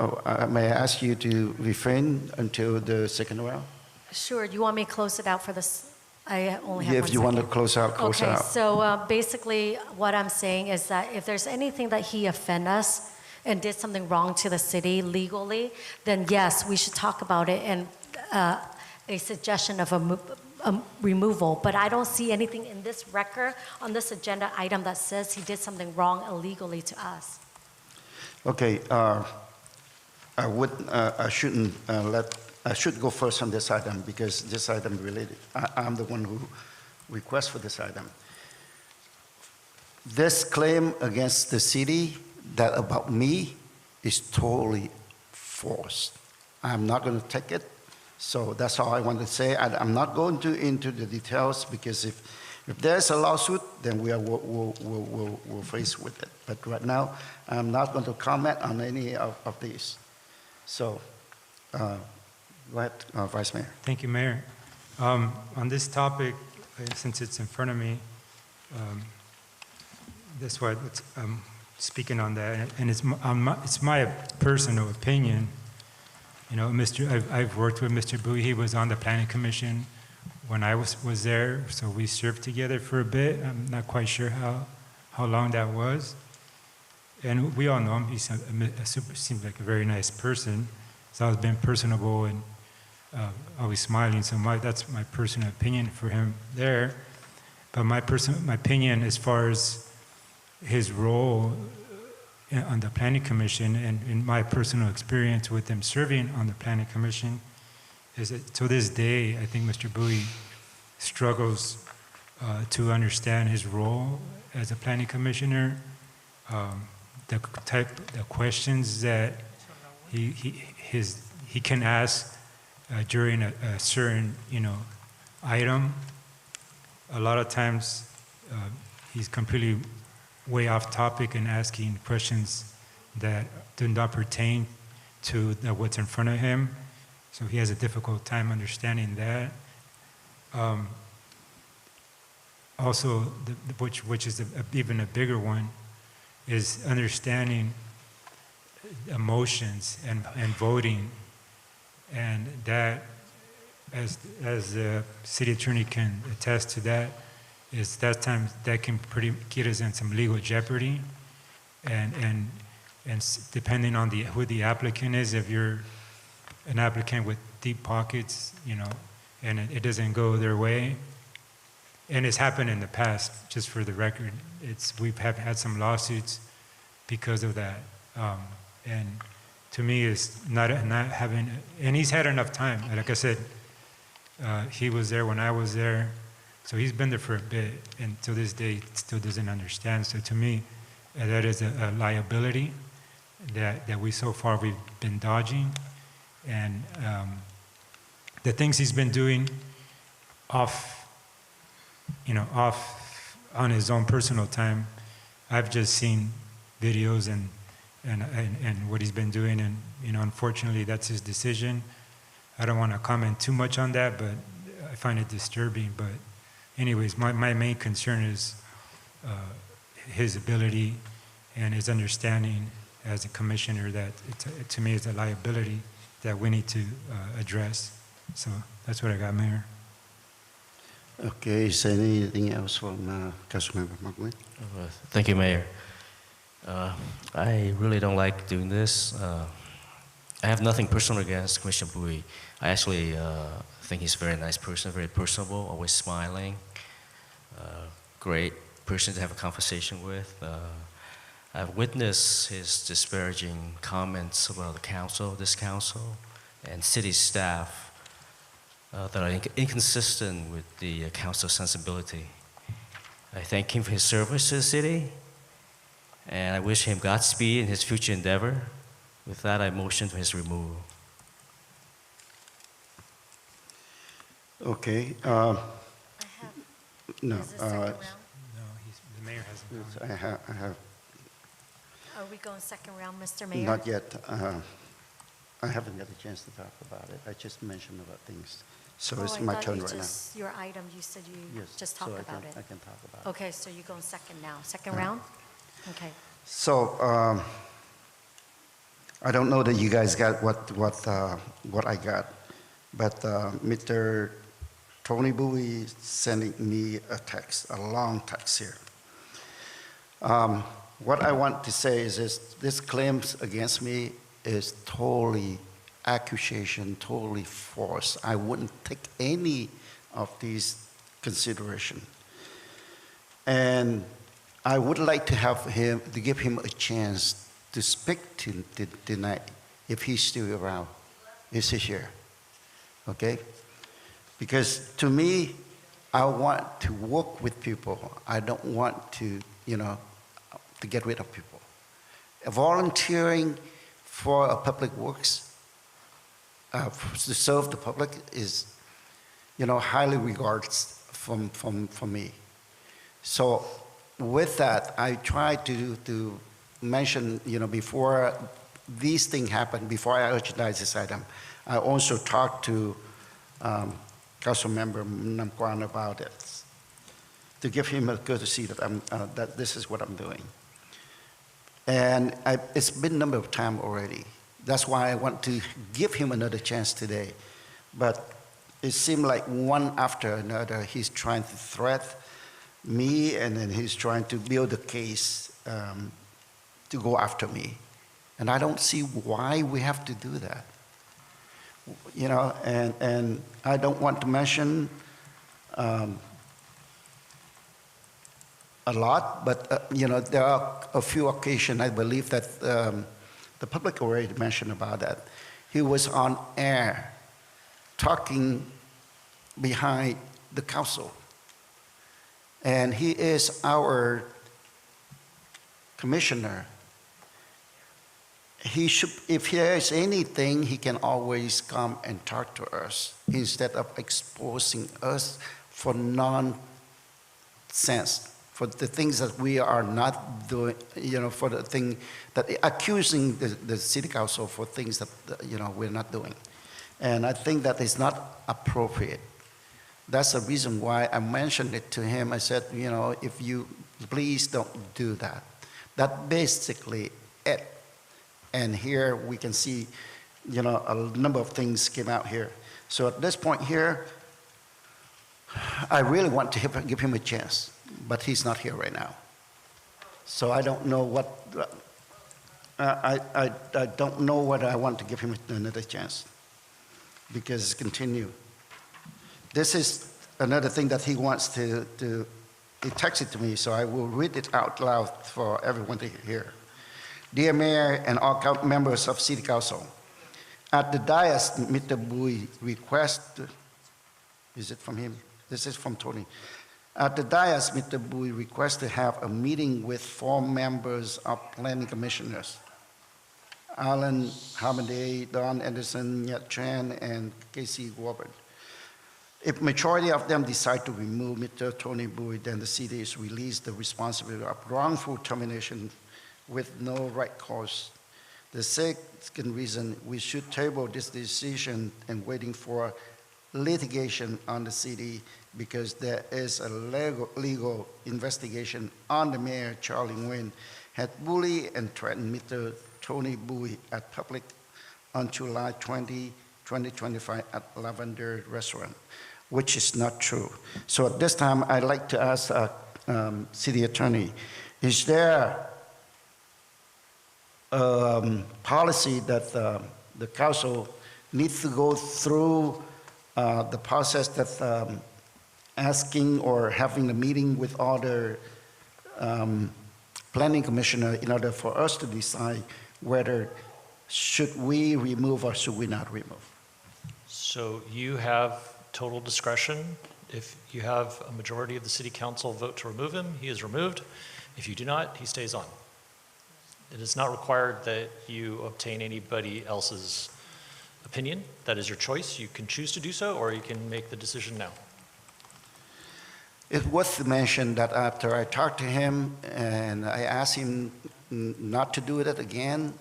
may I ask you to refrain until the second round? Sure, you want me to close it out for this? I only have 1 If you want to second. close out, close Okay, out. so basically what I'm saying is that if there's anything that he offended us and did something wrong to the city legally, then yes, we should talk about it and a suggestion of a removal. But I don't see anything in this record on this agenda item that says he did something wrong illegally to us. Okay, I should go first on this item because this item related. I'm the one who requests for this item. This claim against the city that about me is totally false. I'm not going to take it. So that's all I want to say. I'm not going into the details because if there's a lawsuit, then we'll face with it. But right now, I'm not going to comment on any of these. So, go ahead, Vice Mayor. Thank you, Mayor. On this topic, since it's in front of me, that's why I'm speaking on that. And it's my personal opinion. You know, I've worked with Mr. Bowie. He was on the Planning Commission when I was there, so we served together for a bit. I'm not quite sure how long that was. And we all know him. He seems like a very nice person. He's always been personable and always smiling. So that's my personal opinion for him there. But my opinion as far as his role on the Planning Commission and in my personal experience with him serving on the Planning Commission is that to this day, I think Mr. Bowie struggles to understand his role as a Planning Commissioner, the questions that he can ask during a certain item. A lot of times he's completely way off topic and asking questions that do not pertain to what's in front of him. So he has a difficult time understanding that. Also, which is even a bigger one, is understanding emotions and voting. And that, as the city attorney can attest to that, is that time that can get us in some legal jeopardy. And depending on who the applicant is, if you're an applicant with deep pockets, and it doesn't go their way, and it's happened in the past, just for the record, we've had some lawsuits because of that. And to me, it's not having, and he's had enough time. Like I said, he was there when I was there, so he's been there for a bit, and to this day, still doesn't understand. So to me, that is a liability that we've been dodging. And the things he's been doing off on his own personal time, I've just seen videos and what he's been doing, and unfortunately that's his decision. I don't want to comment too much on that, but I find it disturbing. But anyways, my main concern is his ability and his understanding as a commissioner that to me is a liability that we need to address. So that's what I got, Mayor. Okay, is there anything else from Councilmember McWin? Thank you, Mayor. I really don't like doing this. I have nothing personal against Commissioner Bowie. I actually think he's a very nice person, very personable, always smiling. Great person to have a conversation with. I've witnessed his disparaging comments about the council, this council, and city staff that are inconsistent with the council's sensibility. I thank him for his service to the city, and I wish him Godspeed in his future endeavor. With that, I motion for his removal. Okay. No. No, the mayor hasn't gone. I have. Are we going second round, Mr. Mayor? Not yet. I haven't got a chance to talk about it. I just mentioned about things. So it's my turn right now. Your item, you said you just talked about it. I can talk about it. Okay, so you're going second now. Second round? Okay. So I don't know that you guys got what I got, but Mr. Tony Bowie sending me a text, a long text here. What I want to say is this claims against me is totally accusation, totally false. I wouldn't take any of these consideration. And I would like to give him a chance to speak tonight if he's still around. Is he here? Okay? Because to me, I want to work with people. I don't want to, to get rid of people. Volunteering for a public works, to serve the public is, highly regarded from me. So with that, I try to mention, before these things happen, before I agendize this item, I also talked to Councilmember Namquan about it, to give him a courtesy that this is what I'm doing. And it's been a number of times already. That's why I want to give him another chance today. But it seemed like one after another, he's trying to threaten me, and then he's trying to build a case to go after me. And I don't see why we have to do that. You know, and I don't want to mention a lot, but you know, there are a few occasions I believe that the public already mentioned about that. He was on air talking behind the council. And he is our commissioner. He should, if there is anything, he can always come and talk to us instead of exposing us for nonsense, for the things that we are not doing, you know, for the thing that accusing the city council for things that, you know, we're not doing. And I think that is not appropriate. That's the reason why I mentioned it to him. I said, you know, if you please don't do that. That basically it. And here we can see, you know, a number of things came out here. So at this point here, I really want to give him a chance, but he's not here right now. So I don't know what, I don't know whether I want to give him another chance, because it's continue. This is another thing that he wants to he texted to me, so I will read it out loud for everyone to hear. Dear Mayor and all members of City Council, at the dais, Mr. Bui request, is it from him? This is from Tony. At the dais, Mr. Bui requests to have a meeting with 4 members of planning commissioners, Alan Hamade, Don Anderson, Nyat Chan, and Casey Warbert. If majority of them decide to remove Mr. Tony Bui, then the city is released the responsibility of wrongful termination with no right cause. The second reason, we should table this decision and waiting for litigation on the city, because there is a legal investigation on the mayor, Charlie Nguyen, had bullied and threatened Mr. Tony Bui at public on July 20, 2025 at Lavender Restaurant, which is not true. So at this time, I'd like to ask City Attorney, is there policy that the council needs to go through the process that asking or having a meeting with other planning commissioner in order for us to decide whether should we remove or should we not remove? So you have total discretion. If you have a majority of the city council vote to remove him, he is removed. If you do not, he stays on. It is not required that you obtain anybody else's opinion. That is your choice. You can choose to do so, or you can make the decision now. It was mentioned that after I talked to him and I asked him not to do it again,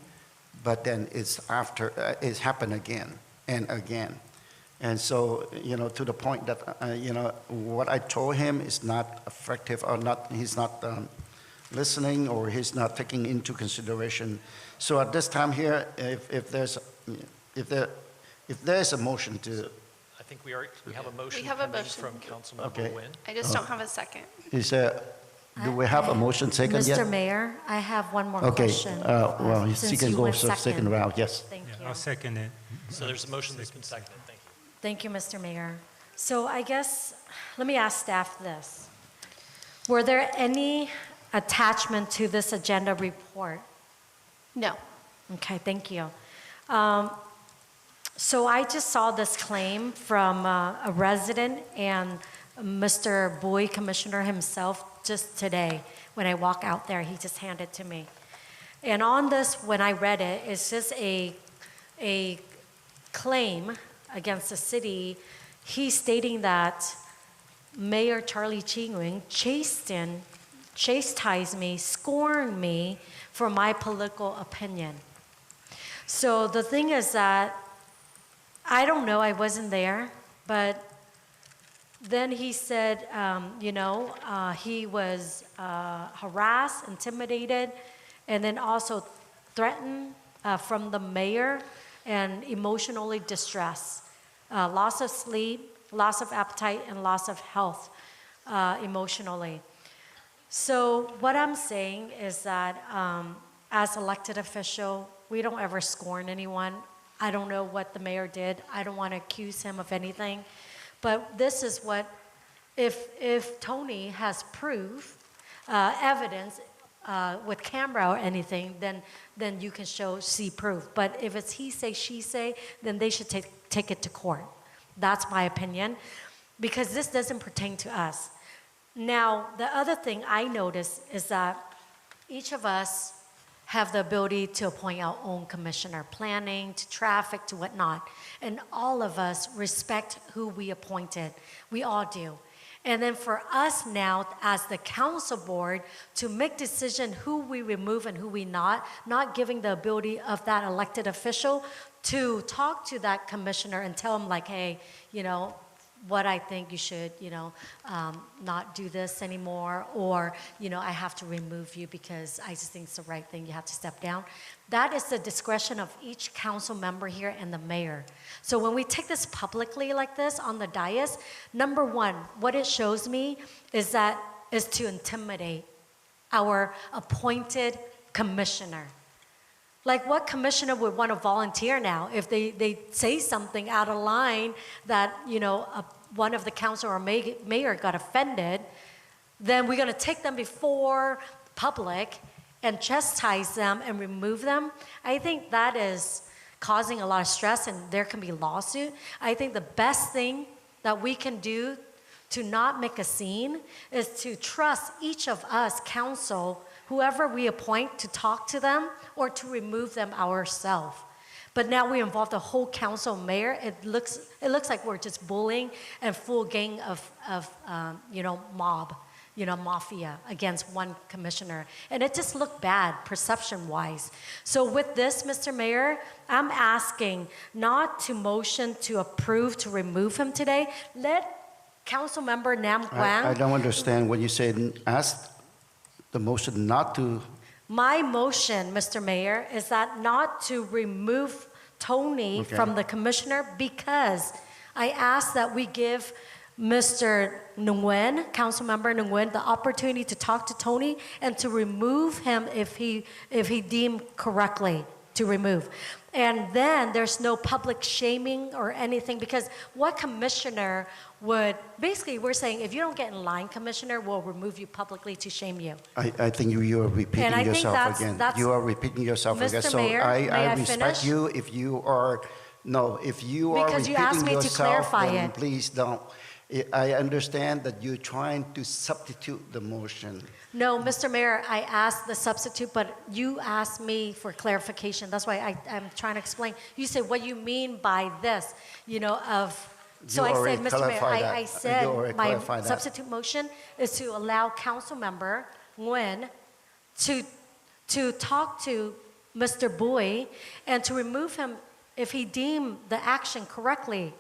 but then it's happened again and again. And so, you know, to the point that, you know, what I told him is not effective, or not, he's not listening, or he's not taking into consideration. So at this time here, if there's a motion to, I think we have a motion. We have a pending motion. from Councilmember Okay. Nguyen. I just don't have a second. is there, do we have a motion second yet? Mr. Mayor, I have one more Okay, question. well, you Since can you go went to second round, yes. Thank you. I'll second it. So there's a motion that's been seconded. Thank you. Thank you, Mr. Mayor. So I guess, let me ask staff this. Were there any attachment to this agenda report? No. Okay, thank you. So I just saw this claim from a resident and Mr. Bui, Commissioner himself, just today. When I walk out there, he just handed it to me. And on this, when I read it, it's just a claim against the city. He's stating that Mayor Charlie Ching-Wing chastised me, scorned me for my political opinion. So the thing is that, I don't know, I wasn't there, but then he said, he was harassed, intimidated, and then also threatened from the mayor and emotionally distressed loss of sleep, loss of appetite, and loss of health emotionally. So what I'm saying is that as elected official, we don't ever scorn anyone. I don't know what the mayor did. I don't want to accuse him of anything. But this is what, if Tony has proof, evidence with camera or anything, then you can see proof. But if it's he say, she say, then they should take it to court. That's my opinion, because this doesn't pertain to us. Now, the other thing I notice is that each of us have the ability to appoint our own commissioner, planning, to traffic, to whatnot. And all of us respect who we appointed. We all do. And then for us now, as the council board, to make decision who we remove and who we not giving the ability of that elected official to talk to that commissioner and tell him like, hey, what I think you should, not do this anymore, or, I have to remove you because I just think it's the right thing, you have to step down. That is the discretion of each council member here and the mayor. So when we take this publicly like this on the dais, number one, what it shows me is to intimidate our appointed commissioner. Like, what commissioner would want to volunteer now if they say something out of line that, one of the council or mayor got offended, then we're going to take them before public and chastise them and remove them? I think that is causing a lot of stress, and there can be lawsuit. I think the best thing that we can do to not make a scene is to trust each of us, council, whoever we appoint, to talk to them or to remove them ourselves. But now we involve the whole council, mayor. It looks like we're just bullying and full gang of mob, mafia against one commissioner. And it just looked bad perception-wise. So with this, Mr. Mayor, I'm asking not to motion to approve to remove him today. Let Councilmember Nam Quang. I don't understand when you say ask the motion not to. My motion, Mr. Mayor, is that not to remove Tony from the commissioner, because I ask that we give Mr. Nguyen, Councilmember Nguyen, the opportunity to talk to Tony and to remove him if he deemed correctly to remove. And then there's no public shaming or anything, because what commissioner would, basically we're saying, if you don't get in line, commissioner, we'll remove you publicly to shame you. I think you are repeating yourself again. You are repeating yourself again. Mr. So Mayor, I respect finish? you if you are, if you are Because you repeating asked me to yourself, clarify then it. please don't. I understand that you're trying to substitute the motion. No, Mr. Mayor, I asked the substitute, but you asked me for clarification. That's why I'm trying to explain. You said, what you mean by this, So I said, Mr. Mayor, I said my substitute motion is to allow Councilmember Nguyen to talk to Mr. Boy and to remove him if he deemed the action correctly,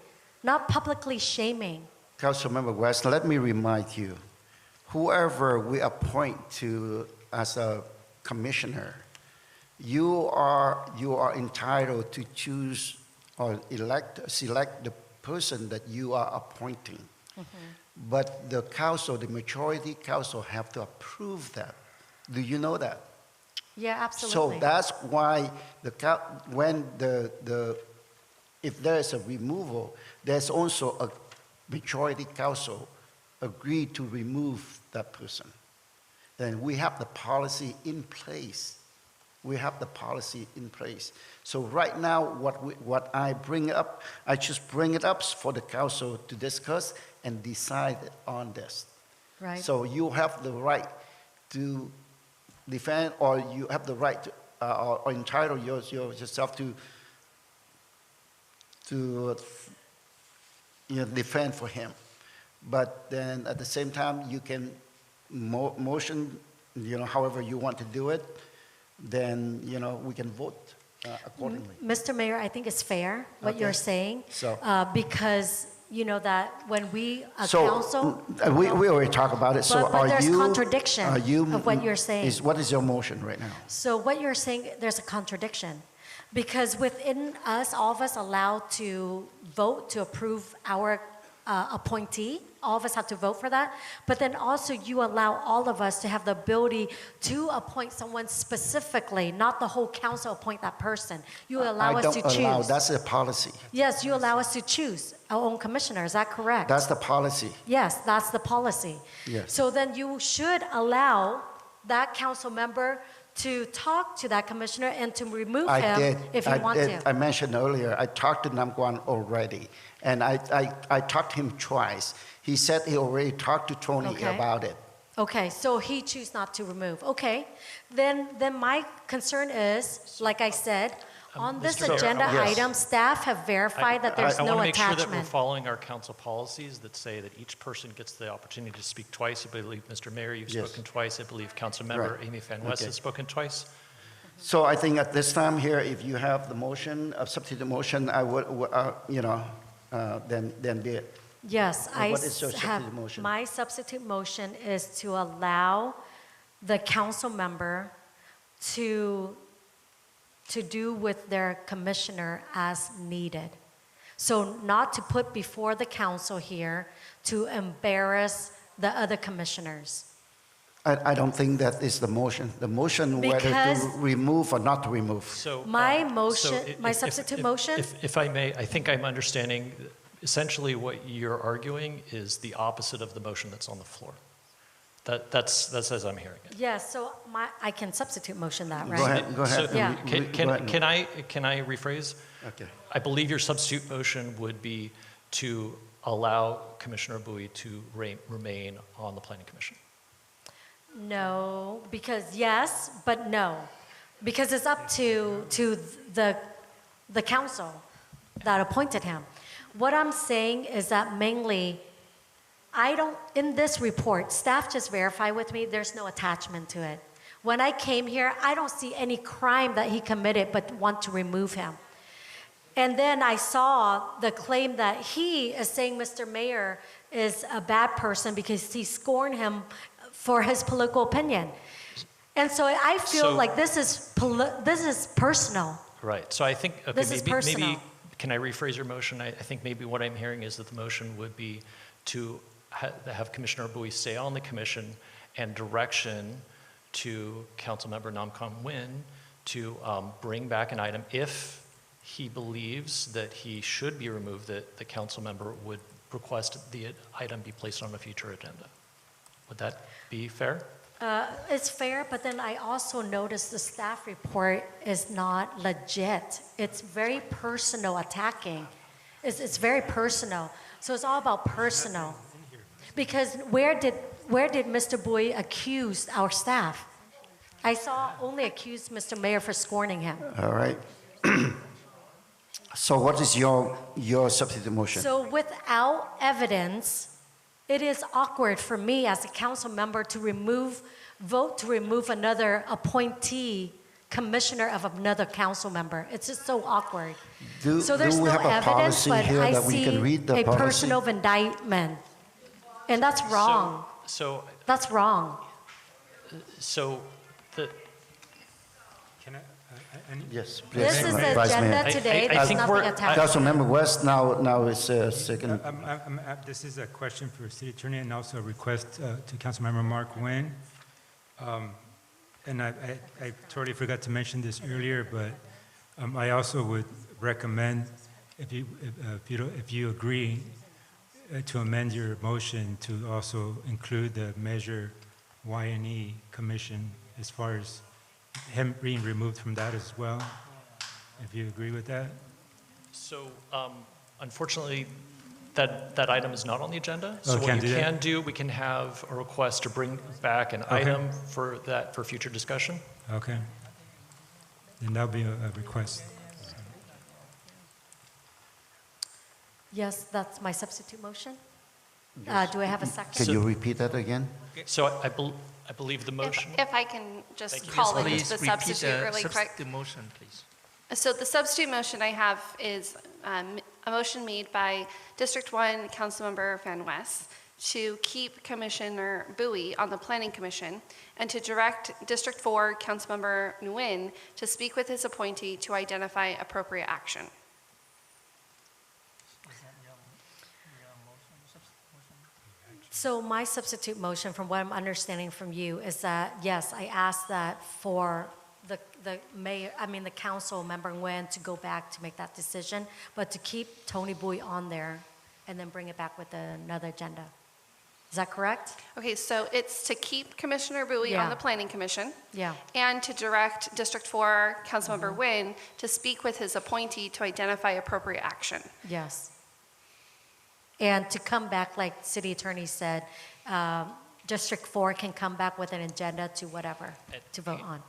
not publicly shaming. Councilmember West, let me remind you, whoever we appoint to as a commissioner, you are entitled to choose or select the person that you are appointing. But the council, the majority council, have to approve that. Do you know that? Yeah, absolutely. So that's why if there is a removal, there's also a majority council agree to remove that person. Then we have the policy in place. We have the policy in place. So right now, what I bring up, I just bring it up for the council to discuss and decide on this. Right. So you have the right to defend, or you have the right to, or entitle yourself to defend for him. But then at the same time, you can motion, however you want to do it, then, we can vote accordingly. Mr. Mayor, I think it's fair what you're saying, because that when we, council... we already talked about it, but there's contradiction of what you're saying. What is your motion right now? So what you're saying, there's a contradiction, Because within us, all of us allowed to vote to approve our appointee. All of us have to vote for that. But then also you allow all of us to have the ability to appoint someone specifically, not the whole council appoint that person. You allow us to choose. I don't allow, that's a policy. Yes, you allow us to choose our own commissioner. Is that correct? That's the policy. Yes, that's the policy. Yes. So then you should allow that council member to talk to that commissioner and to remove him if you want to. I mentioned earlier, I talked to Namguan already, and I talked to him twice. He said he already talked to Tony about it. Okay, so he chose not to remove. Okay, then my concern is, like I said, on this Mr. Chair, agenda item, staff have verified that there's I no want to make sure that we're attachment. following our council policies that say that each person gets the opportunity to speak twice. I believe, Mr. Mayor, you've spoken twice. I believe Council Member Amy Van West has spoken twice. So I think at this time here, if you have the motion, a substitute motion, I would, then be it. Yes, What is your substitute motion? my substitute motion is to allow the council member to do with their commissioner as needed. So not to put before the council here to embarrass the other commissioners. I don't think that is the motion. The motion whether Because- to remove or not to remove. So My motion, so my substitute motion? If I may, I think I'm understanding essentially what you're arguing is the opposite of the motion that's on the floor. That's as I'm hearing it. Yes, so I can substitute motion that, right? Go ahead. So, Yeah. Can I rephrase? Okay. I believe your substitute motion would be to allow Commissioner Bowie to remain on the Planning Commission. No, because yes, but no. Because it's up to the council that appointed him. What I'm saying is that mainly, in this report, staff just verify with me, there's no attachment to it. When I came here, I don't see any crime that he committed but want to remove him. And then I saw the claim that he is saying Mr. Mayor is a bad person because he scorned him for his political opinion. And so I feel like this is personal. Right. So I think, okay, This is personal. maybe, can I rephrase your motion? I think maybe what I'm hearing is that the motion would be to have Commissioner Bowie stay on the commission and direction to Councilmember Namkong Win to bring back an item if he believes that he should be removed, that the council member would request the item be placed on a future agenda. Would that be fair? It's fair, but then I also noticed the staff report is not legit. It's very personal attacking. It's very personal. So it's all about personal. Because where did Mr. Bowie accuse our staff? I saw only accuse Mr. Mayor for scorning him. All right. So what is your substitute motion? So without evidence, it is awkward for me as a council member to vote to remove another appointee commissioner of another council member. It's just so awkward. So there's no evidence, but I see a personal indictment. And that's wrong. So That's wrong. So the. Yes, please. This is the agenda today. There's nothing attached. Councilmember West now is second. This is a question for City Attorney and also a request to Councilmember Mark Nguyen. And I totally forgot to mention this earlier, but I also would recommend, if you agree, to amend your motion to also include the Measure Y&E Commission as far as him being removed from that as well, if you agree with that. So unfortunately, that item is not on the agenda. Oh, So what you that? can do, we can have a request to bring back an item for future discussion. Okay. Then that'll be a request. Yes, that's my substitute motion. Do I have a second? Can you repeat that again? So I believe the motion. If I can just Thank you. call Yes, in please the repeat substitute really quick. The motion, please. So the substitute motion I have is a motion made by District 1 Councilmember Van West to keep Commissioner Bowie on the Planning Commission and to direct District 4 Councilmember Nguyen to speak with his appointee to identify appropriate action. So my substitute motion, from what I'm understanding from you, is that, yes, I asked that for the mayor, the council member Nguyen to go back to make that decision, but to keep Tony Bowie on there and then bring it back with another agenda. Is that correct? Okay, so it's to keep Commissioner Bowie on Yeah. the Planning Commission Yeah. and to direct District 4 Councilmember Nguyen to speak with his appointee to identify appropriate action. Yes. And to come back, like city attorney said, District 4 can come back with an agenda to whatever, to vote on.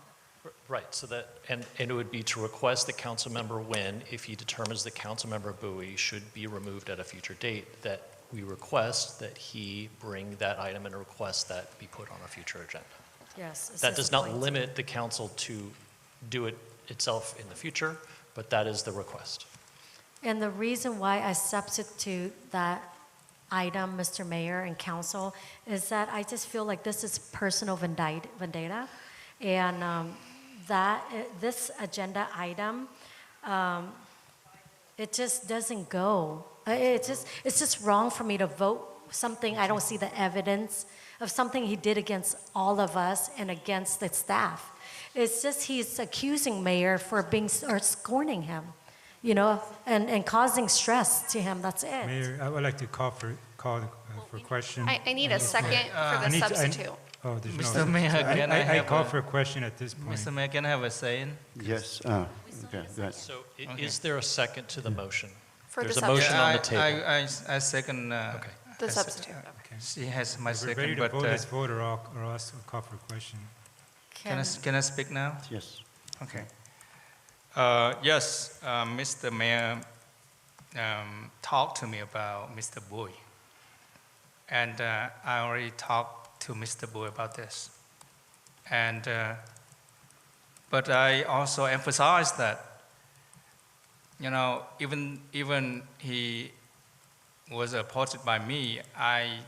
Right, so that, and it would be to request that Councilmember Nguyen, if he determines that Councilmember Bowie should be removed at a future date, that we request that he bring that item and request that be put on a future agenda. Yes. it's That his does not appointee. limit the council to do it itself in the future, but that is the request. And the reason why I substitute that item, Mr. Mayor and council, is that I just feel like this is personal vendetta. And this agenda item, it just doesn't go. It's just wrong for me to vote something, I don't see the evidence of something he did against all of us and against the staff. It's just he's accusing mayor for being, or scorning him, and causing stress to him, that's it. Mayor, I would like to call for question. I need a second for the substitute. Oh, there's Mr. no. Mayor, can I have call a- for a question at this point. Mr. Mayor, can I have a say? Yes, okay, go ahead. So is there a second to the motion? For the There's a motion on the table. I second. Okay. The substitute. She has my We're second, ready to but vote, let's vote or else we'll call for a question. can I speak now? Yes. Okay. Yes, Mr. Mayor talked to me about Mr. Bowie. And I already talked to Mr. Bowie about this. And, but I also emphasized that, even he was appointed by me, I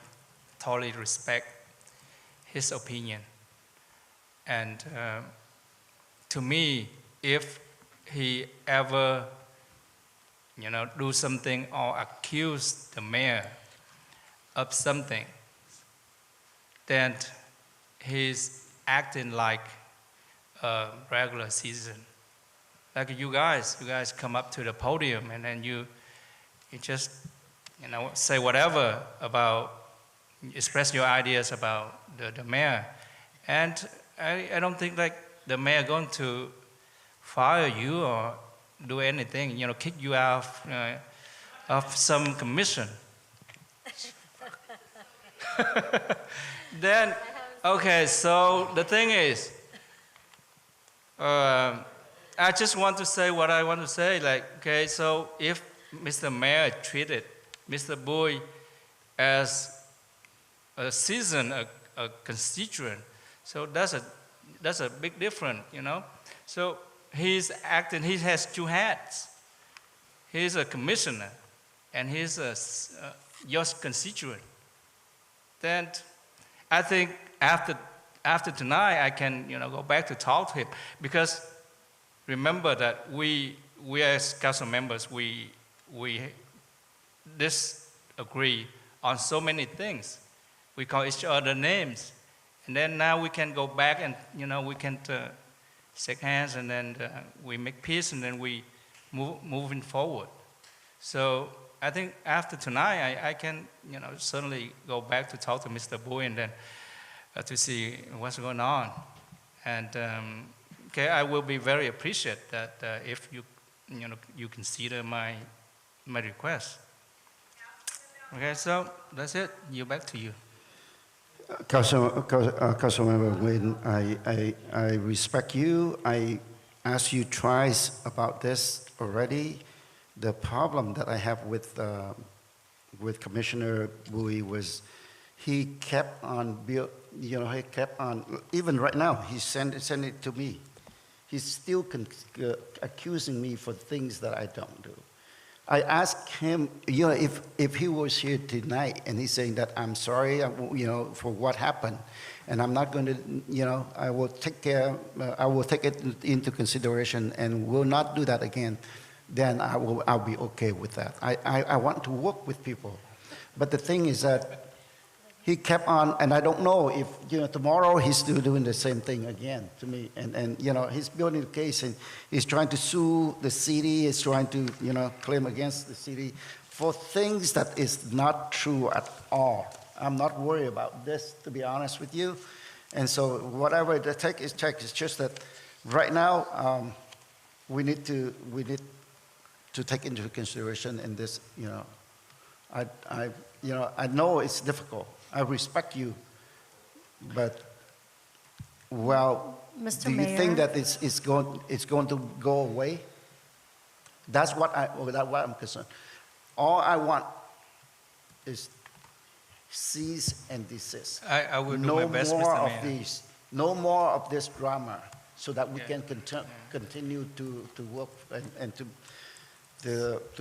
totally respect his opinion. And to me, if he ever, do something or accuse the mayor of something, then he's acting like a regular citizen. Like you guys come up to the podium and then you just, say whatever express your ideas about the mayor. And I don't think like the mayor going to fire you or do anything, kick you out of some commission. Then, okay, so the thing is, I just want to say what I want to say. Okay, so if Mr. Mayor treated Mr. Bowie as a citizen, a constituent, so that's a big difference, So he's acting, he has two hats. He's a commissioner, and he's your constituent. Then I think after tonight, I can go back to talk to him, because remember that we as council members, we disagree on so many things. We call each other names, and then now we can go back and we can shake hands, and then we make peace, and then we moving forward. So I think after tonight, I can certainly go back to talk to Mr. Bowie and then to see what's going on. And okay, I will be very appreciative that if you consider my request. Okay, so that's it. Back to you. Councilmember Nguyen, I respect you. I asked you twice about this already. The problem that I have with Commissioner Bowie was he kept on, even right now, he sent it to me. He's still accusing me for things that I don't do. I asked him, if he was here tonight and he's saying that I'm sorry, for what happened, and I'm not going to, I will take it into consideration and will not do that again, then I'll be okay with that. I want to work with people. But the thing is that he kept on, and I don't know if, tomorrow he's still doing the same thing again to me. And he's building a case and he's trying to sue the city, he's trying to, claim against the city for things that is not true at all. I'm not worried about this, to be honest with you. And so whatever the tech is, it's just that right now, we need to take into consideration in this, I know it's difficult. I respect you, but, well, Mr. do you Mayor? think that it's going to go away? That's what I'm concerned. All I want is cease and desist. I will do my best, Mr. Mayor. No more of this drama, so that we can continue to work and to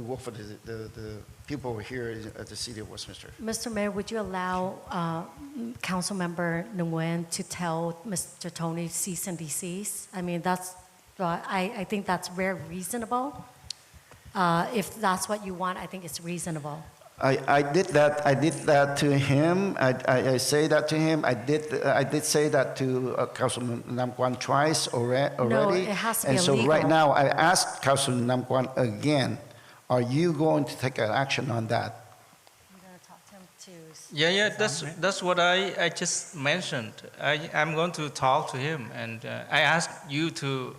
work for the people here at the city of Westminster. Mr. Mayor, would you allow Councilmember Nguyen to tell Mr. Tony cease and desist? I mean, I think that's very reasonable. If that's what you want, I think it's reasonable. I did that to him. I say that to him. I did say that to Councilman Nam Quan twice already. No, it has to be and so illegal. right now, I asked Councilman Nam Quan again, are you going to take an action on that? I'm going to talk to him too. Yeah, that's what I just mentioned. I'm going to talk to him, and I ask you to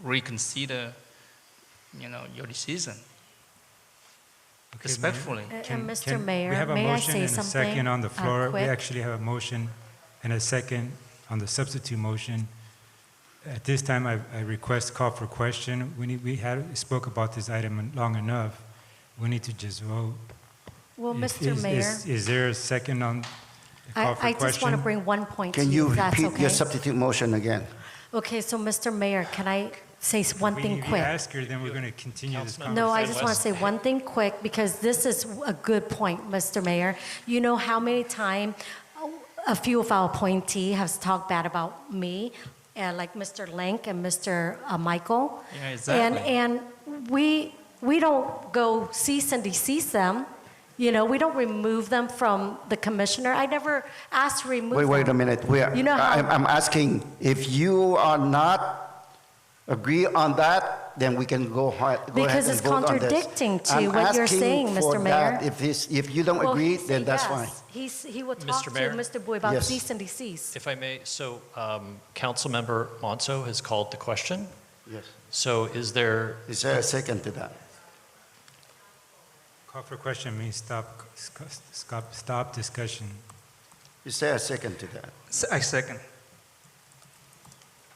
reconsider, your decision. Okay, Respectfully. And Mr. Mayor, we have a may I motion say and a something, second on the floor. We quick? actually have a motion and a second on the substitute motion. At this time, I request call for question. We spoke about this item long enough. We need to just vote. Well, Mr. Mayor, Is there a second on the call for I question? just want to bring one point to Can you, you if that's repeat okay. your substitute motion again? Okay, so Mr. Mayor, can I say one thing If you quick? ask her, then we're going to continue this conversation. No, I just want to say one thing quick, because this is a good point, Mr. Mayor. You know how many times a few of our appointees have talked bad about me, like Mr. Lenk and Mr. Michael. Yeah, exactly. And we don't go cease and desist them. We don't remove them from the commissioner. I never asked to remove them. Wait a minute. I'm asking, if you are not agree on that, then we can go ahead Because and it's vote on this. contradicting to I'm what you're asking saying, for Mr. that. Mayor. If you don't Well, agree, he said then that's fine. yes. He will talk to Mr. Mayor? Mr. Bowie about Yes. cease and desist. If I may, so Councilmember Monso has called the question. Yes. So is there Is there a second to that? Call for question means stop discussion. Is there a second to that? I second.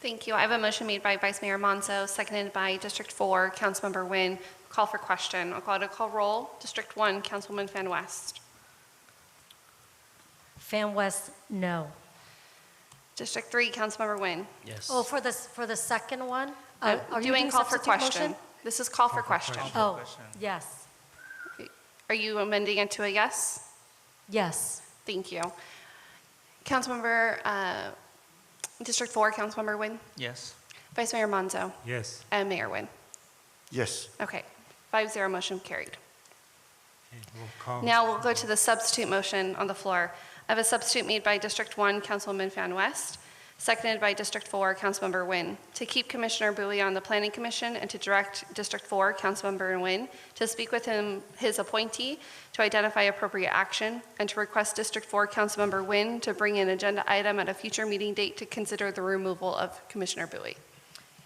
Thank you. I have a motion made by Vice Mayor Monzo, seconded by District 4, Councilmember Nguyen. Call for question. I'll go to call roll. District 1, Councilwoman Fan West. Fan West, no. District 3, Councilmember Nguyen. Yes. Oh, for the second one? I'm Are you doing call for substitute question. motion? This is call for question. Oh, yes, Are you amending it to a yes? yes. Thank you. Councilmember, District 4, Councilmember Nguyen. Yes. Vice Mayor Monzo. Yes. And Mayor Nguyen. Yes. Okay. 5-0 motion carried. Okay, we'll call. Now we'll go to the substitute motion on the floor. I have a substitute made by District 1, Councilwoman Fan West, seconded by District 4, Councilmember Nguyen, to keep Commissioner Bowie on the Planning Commission and to direct District 4, Councilmember Nguyen, to speak with his appointee to identify appropriate action, and to request District 4, Councilmember Nguyen to bring an agenda item at a future meeting date to consider the removal of Commissioner Bowie.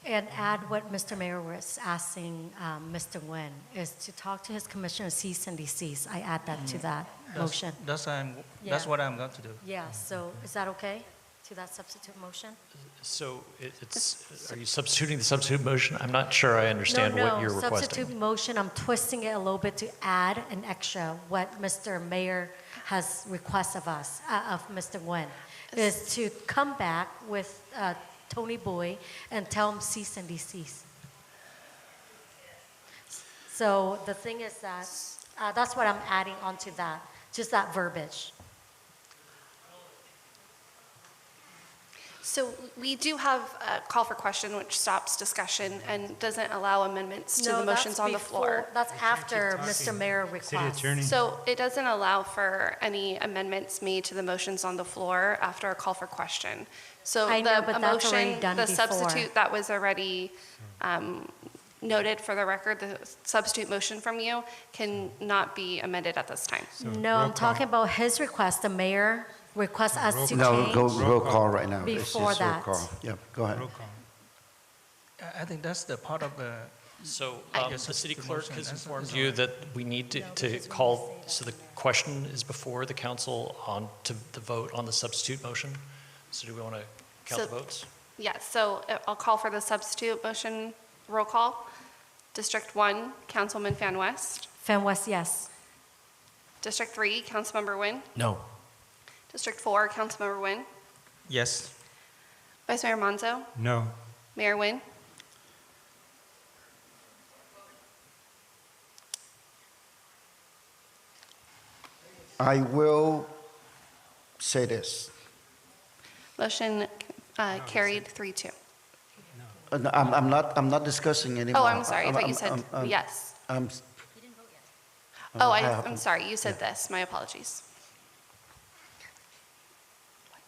And add what Mr. Mayor was asking Mr. Nguyen, is to talk to his commissioner, cease and desist. I add that to that motion. That's Yeah. what I'm going to do. Yeah, so is that okay, to that substitute motion? So are you substituting the substitute motion? I'm not sure I understand what you're requesting. Substitute motion, I'm twisting it a little bit to add an extra, what Mr. Mayor has requested of us, of Mr. Nguyen, is to come back with Tony Bowie and tell him cease and desist. So the thing is that, that's what I'm adding onto that, just that verbiage. So we do have a call for question, which stops discussion and doesn't allow amendments to No, the motions that's on the before- floor. That's after Mr. Mayor City requests. Attorney. So it doesn't allow for any amendments made to the motions on the floor after a call for question. So I know, the but that's already motion, done the before. substitute that was already noted for the record, the substitute motion from you cannot be amended at this time. No, I'm talking about his request, the mayor requests us to No, change. go roll call right now. It's Before just roll that. call. Yeah, go ahead. I think that's the part of the. So Your the city substitute clerk motion, has that's- informed that's you all right. that we need to call, so the question is before the council on to the vote on the substitute motion. So do we want to count the So- votes? Yes, so I'll call for the substitute motion roll call. District 1, Councilman Fan West. Fan West, yes. District 3, Councilmember Nguyen. No. District 4, Councilmember Nguyen. Yes. Vice Mayor Monzo. No. Mayor Nguyen. I will say this. Motion carried 3-2. No, I'm not discussing anymore. Oh, I'm sorry, I thought you said yes. I'm. Oh, I I'm haven't. sorry, you said this, my apologies.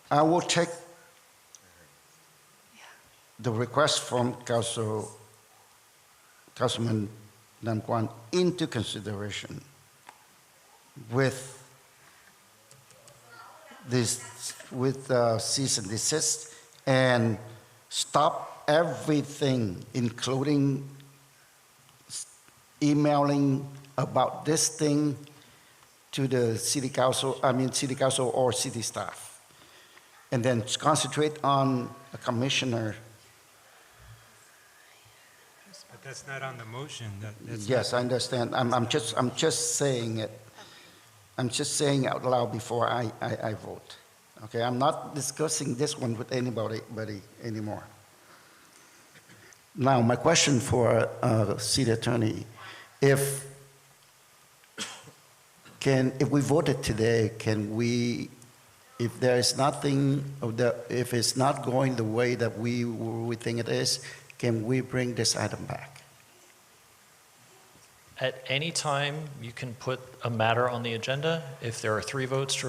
I will take the request from Councilman Nam Kwan into consideration with this, with cease and desist, and stop everything, including emailing about this thing to the city council or city staff. And then concentrate on a commissioner. But that's not on the motion. That's Yes, I understand. I'm just saying it. I'm just saying out loud before I vote. Okay, I'm not discussing this one with anybody anymore. Now, my question for city attorney, if we voted today, can we, if there is nothing, if it's not going the way that we think it is, can we bring this item back? At any time, you can put a matter on the agenda. If there are 3 votes to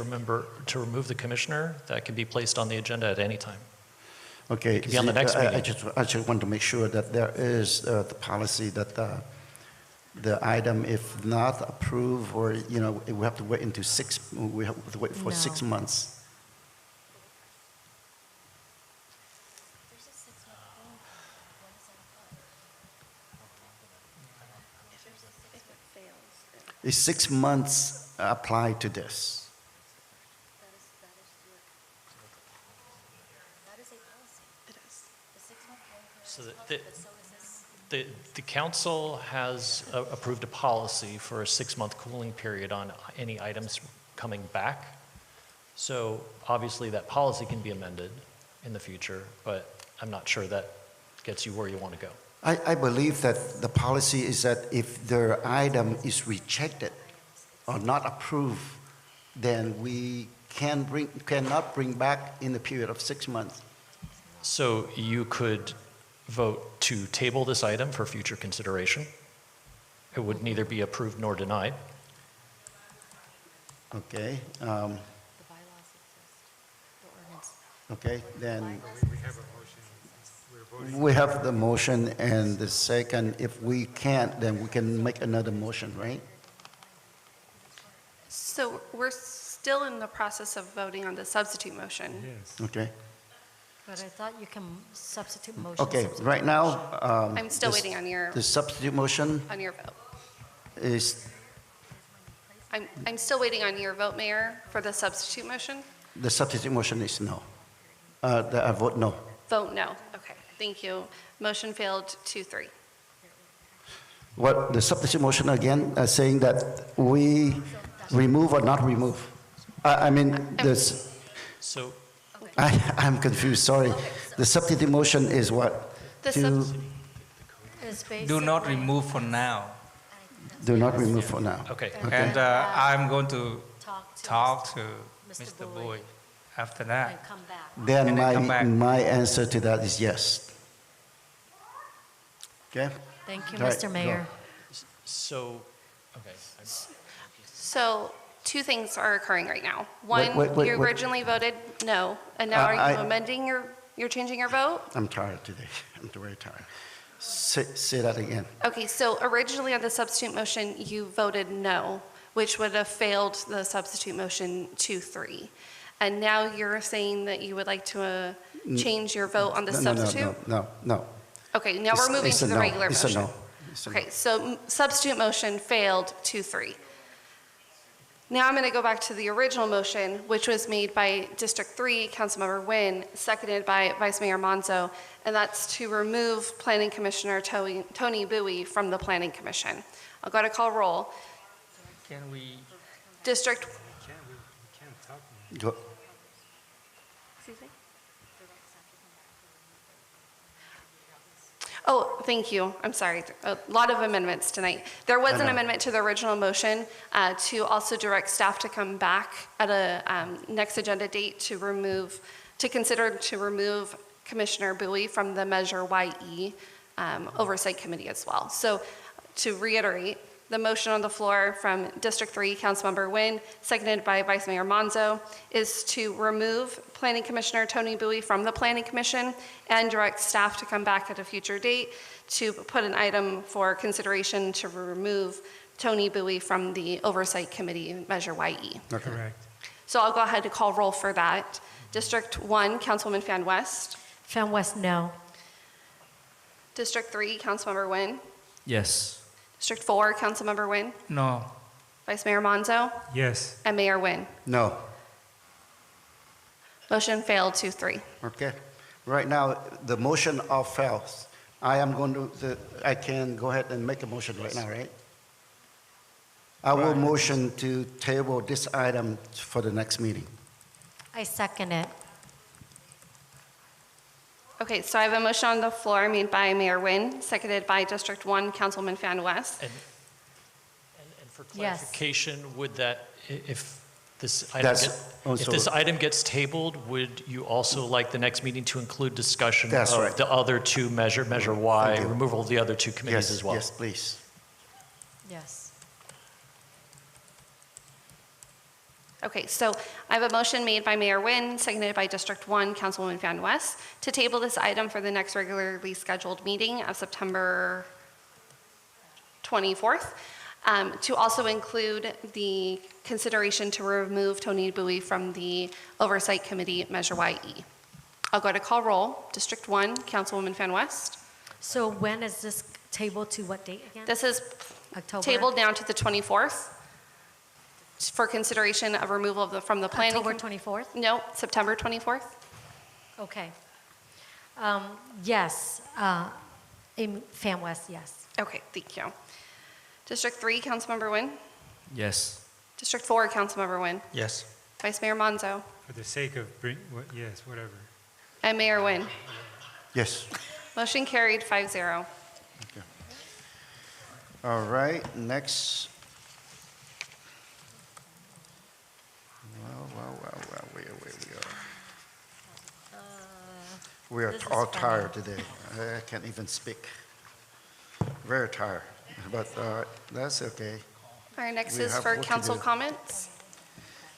remove the commissioner, that can be placed on the agenda at any time. Okay. It could be on the next meeting. I just want to make sure that there is the policy that the item, if not approved, or, we have to wait we have to wait for No. 6 months. Is 6 months applied to this? So the council has approved a policy for a 6-month cooling period on any items coming back. So obviously that policy can be amended in the future, but I'm not sure that gets you where you want to go. I believe that the policy is that if their item is rejected or not approved, then we cannot bring back in the period of 6 months. So you could vote to table this item for future consideration. It would neither be approved nor denied. Okay. Okay, then we have the motion and the second. If we can't, then we can make another motion, right? So we're still in the process of voting on the substitute motion. Okay. But I thought you can substitute motion. Okay, substitute right now. motion. I'm still waiting on your- The substitute motion On your vote. is, I'm still waiting on your vote, Mayor, for the substitute motion. the substitute motion is no. I vote no. Vote no. Okay, thank you. Motion failed 2-3. What, the substitute motion again, saying that we remove or not remove? I mean, this, So I'm confused, sorry. The substitute motion is what? The To, It's Do not remove for now. Do not remove for now. Okay. And I'm going to talk to Mr. Mr. Bowie. Bowie after that. And come back. Then And then come back. my answer to that is yes. Okay? Thank you, All right, Mr. Mayor. So, okay. So two things are occurring right now. One, wait, you wait. originally voted no, and now are you I- amending you're changing your vote? I'm tired today. I'm very tired. Say that again. Okay, so originally on the substitute motion, you voted no, which would have failed the substitute motion 2-3. And now you're saying that you would like to change your vote on the substitute? No. Okay, now we're moving It's to a the no. regular It's motion. a no. It's a no. Okay, so substitute motion failed 2-3. Now I'm going to go back to the original motion, which was made by District 3, Councilmember Nguyen, seconded by Vice Mayor Monzo, and that's to remove Planning Commissioner Tony Bowie from the Planning Commission. I'll go to call roll. Can we? District, Go. excuse me? Oh, thank you. I'm sorry. A lot of amendments tonight. There was an know. amendment to the original motion to also direct staff to come back at a next agenda date to consider to remove Commissioner Bowie from the Measure YE Oversight Committee as well. So to reiterate, the motion on the floor from District 3, Councilmember Nguyen, seconded by Vice Mayor Monzo, is to remove Planning Commissioner Tony Bowie from the Planning Commission and direct staff to come back at a future date to put an item for consideration to remove Tony Bowie from the Oversight Committee, Measure YE. Correct. So I'll go ahead and call roll for that. District 1, Councilwoman Fan West. Fan West, no. District 3, Councilmember Nguyen. Yes. District 4, Councilmember Nguyen. No. Vice Mayor Monzo. Yes. And Mayor Nguyen. No. Motion failed 2-3. Okay. Right now, the motion all fails. I can go ahead and make a motion right now, right? I will motion to table this item for the next meeting. I second it. Okay, so I have a motion on the floor made by Mayor Nguyen, seconded by District 1, Councilman Fan West. And for Yes. clarification, would that, if this item, That's if also- this item gets tabled, would you also like the next meeting to include discussion That's of right. the other two Measure Y, Thank you. removal of the other two committees Yes, as well? yes, please. Yes. Okay, so I have a motion made by Mayor Nguyen, seconded by District 1, Councilwoman Fan West, to table this item for the next regularly scheduled meeting of September 24th, to also include the consideration to remove Tony Bowie from the Oversight Committee, Measure YE. I'll go to call roll. District 1, Councilwoman Fan West. So when is this tabled to what date again? This is October? tabled down to the 24th for consideration of removal from the planning. October 24th? No, September 24th. Okay. Yes. In Fan West, yes. Okay, thank you. District 3, Councilmember Nguyen. Yes. District 4, Councilmember Nguyen. Yes. Vice Mayor Monzo. For the sake of, yes, whatever. And Mayor Nguyen. Yes. Motion carried 5-0. All right, next. Well, we are. We are This is all funny. tired today. I can't even speak. Very tired, but that's okay. All right, next We is have for work to council do. comments.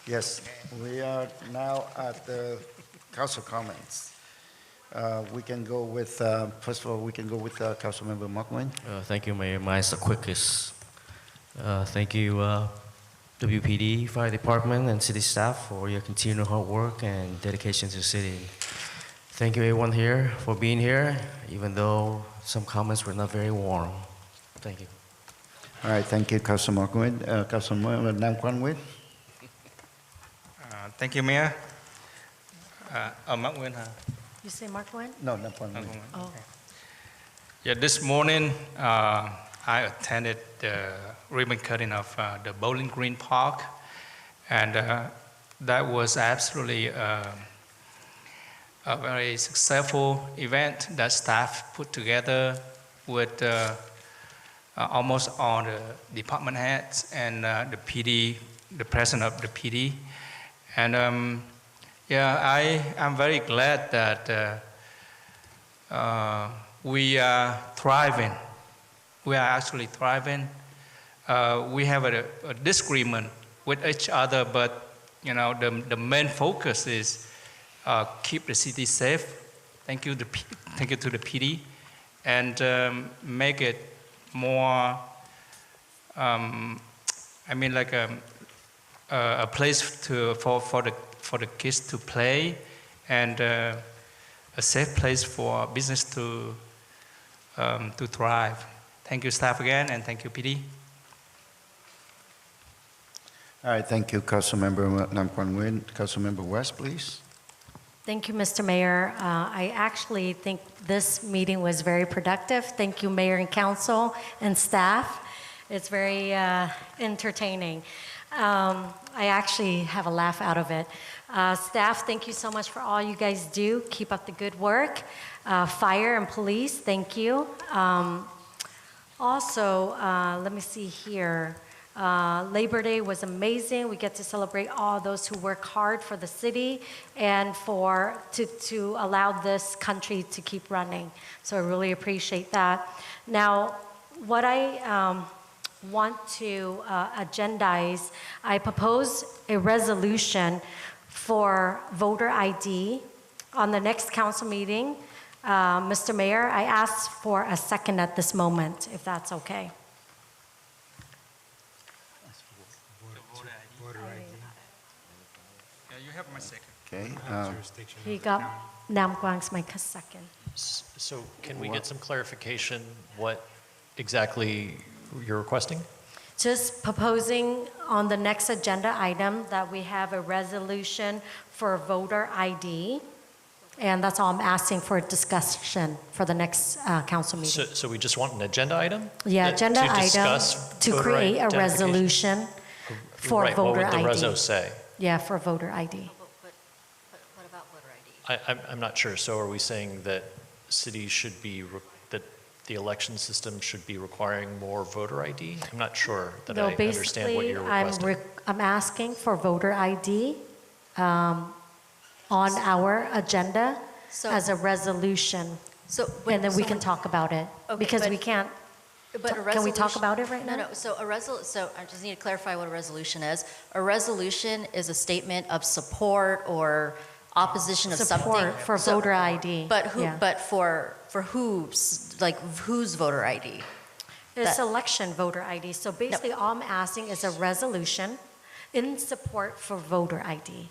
Yes, we are now at the council comments. We can go with, first of all, we can go with Councilmember Mark Nguyen. Thank you, Mayor. Mine's the quickest. Thank you, WPD, Fire Department, and city staff for your continued hard work and dedication to the city. Thank you, everyone here, for being here, even though some comments were not very warm. Thank you. All right, thank you, Councilman Mark Nguyen. Councilmember Nam Quang Nguyen. Thank you, Mayor. Mark Nguyen, huh? You say Mark Nguyen? No, Nam Quang Nguyen. Oh. Yeah, this morning I attended the ribbon cutting of the Bowling Green Park, and that was absolutely a very successful event that staff put together with almost all the department heads and the PD, the president of the PD. And yeah, I'm very glad that we are thriving. We are actually thriving. We have a disagreement with each other, but you know, the main focus is keep the city safe. Thank you to the PD, and make it more. I mean, like a place for the kids to play, and a safe place for business to thrive. Thank you, staff, again, and thank you, PD. All right, thank you, Councilmember Nam Quang Nguyen. Councilmember West, please. Thank you, Mr. Mayor. I actually think this meeting was very productive. Thank you, Mayor and Council and staff. It's very entertaining. I actually have a laugh out of it. Staff, thank you so much for all you guys do. Keep up the good work. Fire and police, thank you. Also, let me see here. Labor Day was amazing. We get to celebrate all those who work hard for the city and to allow this country to keep running. So I really appreciate that. Now, what I want to agendize, I propose a resolution for voter ID on the next council meeting. Mr. Mayor, I ask for a second at this moment, if that's okay. You have my second. Okay. He got Nam Quang's my second. So can we get some clarification what exactly you're requesting? Just proposing on the next agenda item that we have a resolution for voter ID. And that's all I'm asking for discussion for the next council meeting. So we just want an agenda item? Yeah, agenda to item discuss to voter create a identification? resolution for Right, voter what would the ID. reso say? Yeah, for voter ID. What about voter ID? I'm not sure. So are we saying that cities should be, that the election system should be requiring more voter ID? I'm not sure that I understand what you're requesting. I'm asking for voter ID on our agenda as a resolution. And then we can talk about it. Okay, Because but- we can't, But a can we talk resolution- about it right now? No, so so I just need to clarify what a resolution is. A resolution is a statement of support or opposition of something. Support for voter ID. But who, Yeah. but for whose, like whose voter ID? It's That- election voter ID. So basically, all I'm asking is a resolution in support for voter ID.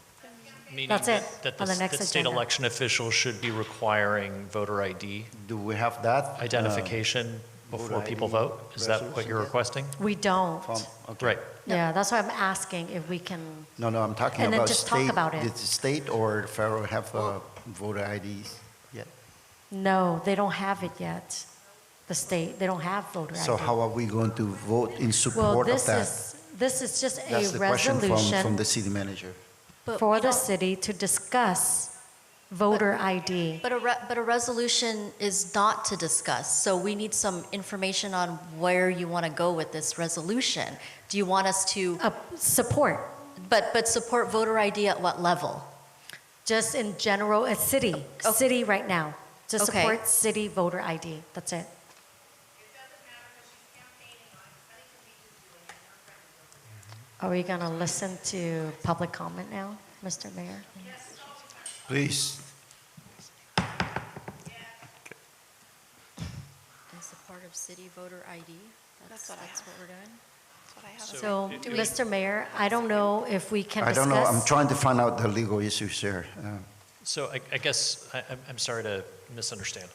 Meaning That's it that on the next that state agenda. election officials should be requiring voter ID Do we have that? identification before voter people ID vote? Is that what resolution you're yet? requesting? We don't. Okay. Right. Yeah, that's why I'm asking if we can, No, I'm talking And then about just talk state. about it. Did the state or federal have voter IDs yet? no, they don't have it yet. The state, they don't have voter ID. So how are we going to vote in Well, support of that? this is just a That's the question from resolution the city manager. for the city to discuss voter ID. But a resolution is not to discuss, so we need some information on where you want to go with this resolution. Do you want us to? Support. But support voter ID at what level? Just in general, a city right now. To Okay. support city voter ID, that's it. Are we gonna listen to public comment now, Mr. Mayor? Please. In support of city voter ID? That's what we're doing? So, Mr. Mayor, I don't know if we can I discuss. don't know, I'm trying to find out the legal issues here. So I guess, I'm sorry to misunderstand.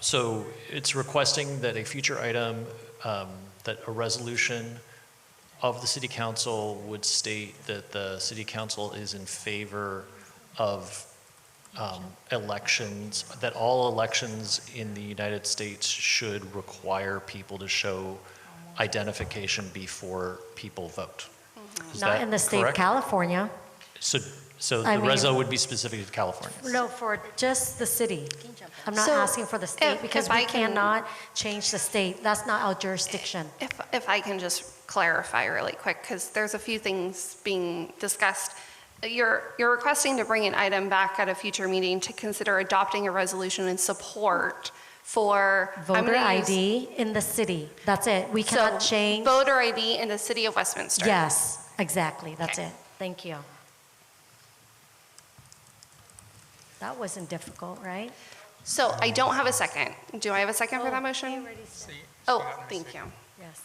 So it's requesting that a future item, that a resolution of the city council would state that the city council is in favor of elections, that all elections in the United States should require people to show identification before people vote. Is Not that in the state of correct? California. So I the mean- reso would be specific to California? No, for just the city. I'm not So, asking for the state if because I we can- cannot change the state. That's not our jurisdiction. If I can just clarify really quick, because there's a few things being discussed. You're requesting to bring an item back at a future meeting to consider adopting a resolution in support for I'm Voter gonna use- ID in the city. That's it. We cannot So, change. voter ID in the city of Westminster. Yes, exactly. That's Okay. it. Thank you. That wasn't difficult, right? So I don't have a second. Do I have a second for that motion? Oh, thank you. Yes.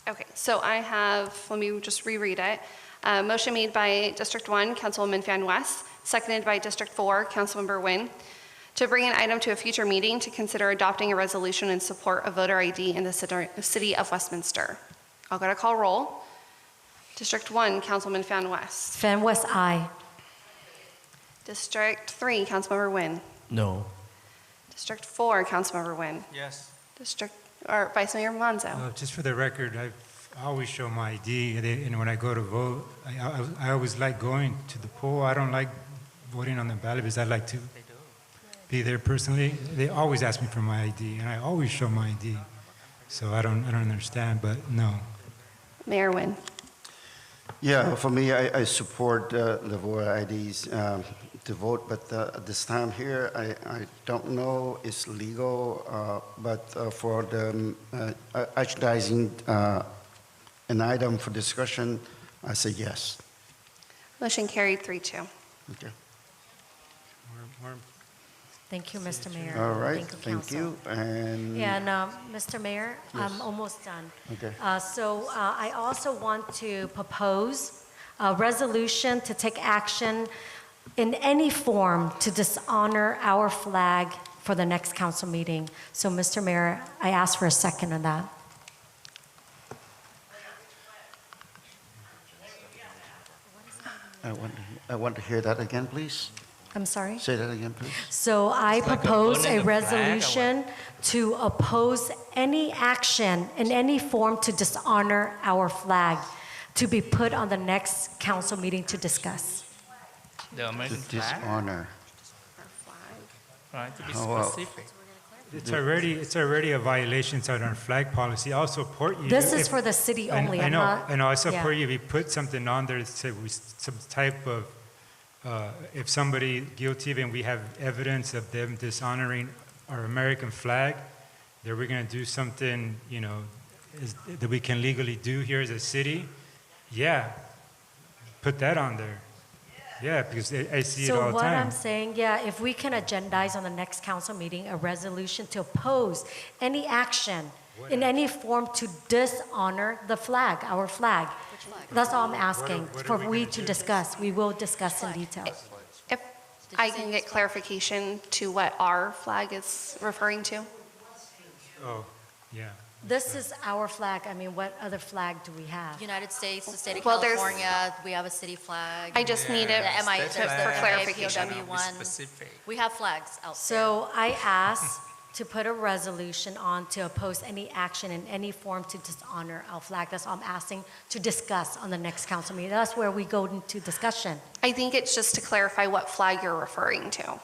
Okay, so I have, let me just reread it. Motion made by District 1, Councilwoman Fan West, seconded by District 4, Councilmember Nguyen, to bring an item to a future meeting to consider adopting a resolution in support of voter ID in the city of Westminster. I'll go to call roll. District 1, Councilman Fan West. Fan West, aye. District 3, Councilmember Nguyen. No. District 4, Councilmember Nguyen. Yes. Or Vice Mayor Monzo. Just for the record, I always show my ID, and when I go to vote, I always like going to the poll. I don't like voting on the ballot because I like to be there personally. They always ask me for my ID, and I always show my ID. So I don't understand, but no. Mayor Nguyen. Yeah, for me, I support the voter IDs to vote, but at this time here, I don't know it's legal, but for the advertising an item for discussion, I say yes. Motion carried 3-2. Okay. Thank you, Mr. Mayor. All right, Thank you, thank you. And And Mr. Mayor, Yes. I'm almost done. Okay. So I also want to propose a resolution to take action in any form to dishonor our flag for the next council meeting. So, Mr. Mayor, I ask for a second on that. I want to hear that again, please. I'm sorry? Say that again, please. So I It's like propose burning a the flag or what? resolution to oppose any action in any form to dishonor our flag, to be put on the next council meeting to discuss. The American To flag? dishonor. Right, to be Oh, well. specific. It's already a violation of our flag policy. I'll support you. This is if- for the city I- only. I I'm know, not- I know. I support yeah. you if you put something on there that say some type of, if somebody guilty and we have evidence of them dishonoring our American flag, that we're going to do something, that we can legally do here as a city. Yeah, put that on there. Yeah, because I see it all So the what time. I'm saying, yeah, if we can agendize on the next council meeting a resolution to oppose any action in any form to dishonor the flag, our flag. That's all I'm asking for we to discuss. We will discuss in detail. If I can get clarification to what our flag is referring to? Oh, yeah. This is our flag. I mean, what other flag do we have? United States, the state of Well, there's- California, we have a city flag. I just need it The MI, for the clarification. POW1. We have flags out there. So I ask to put a resolution on to oppose any action in any form to dishonor our flag. That's all I'm asking to discuss on the next council meeting. That's where we go into discussion. I think it's just to clarify what flag you're referring to.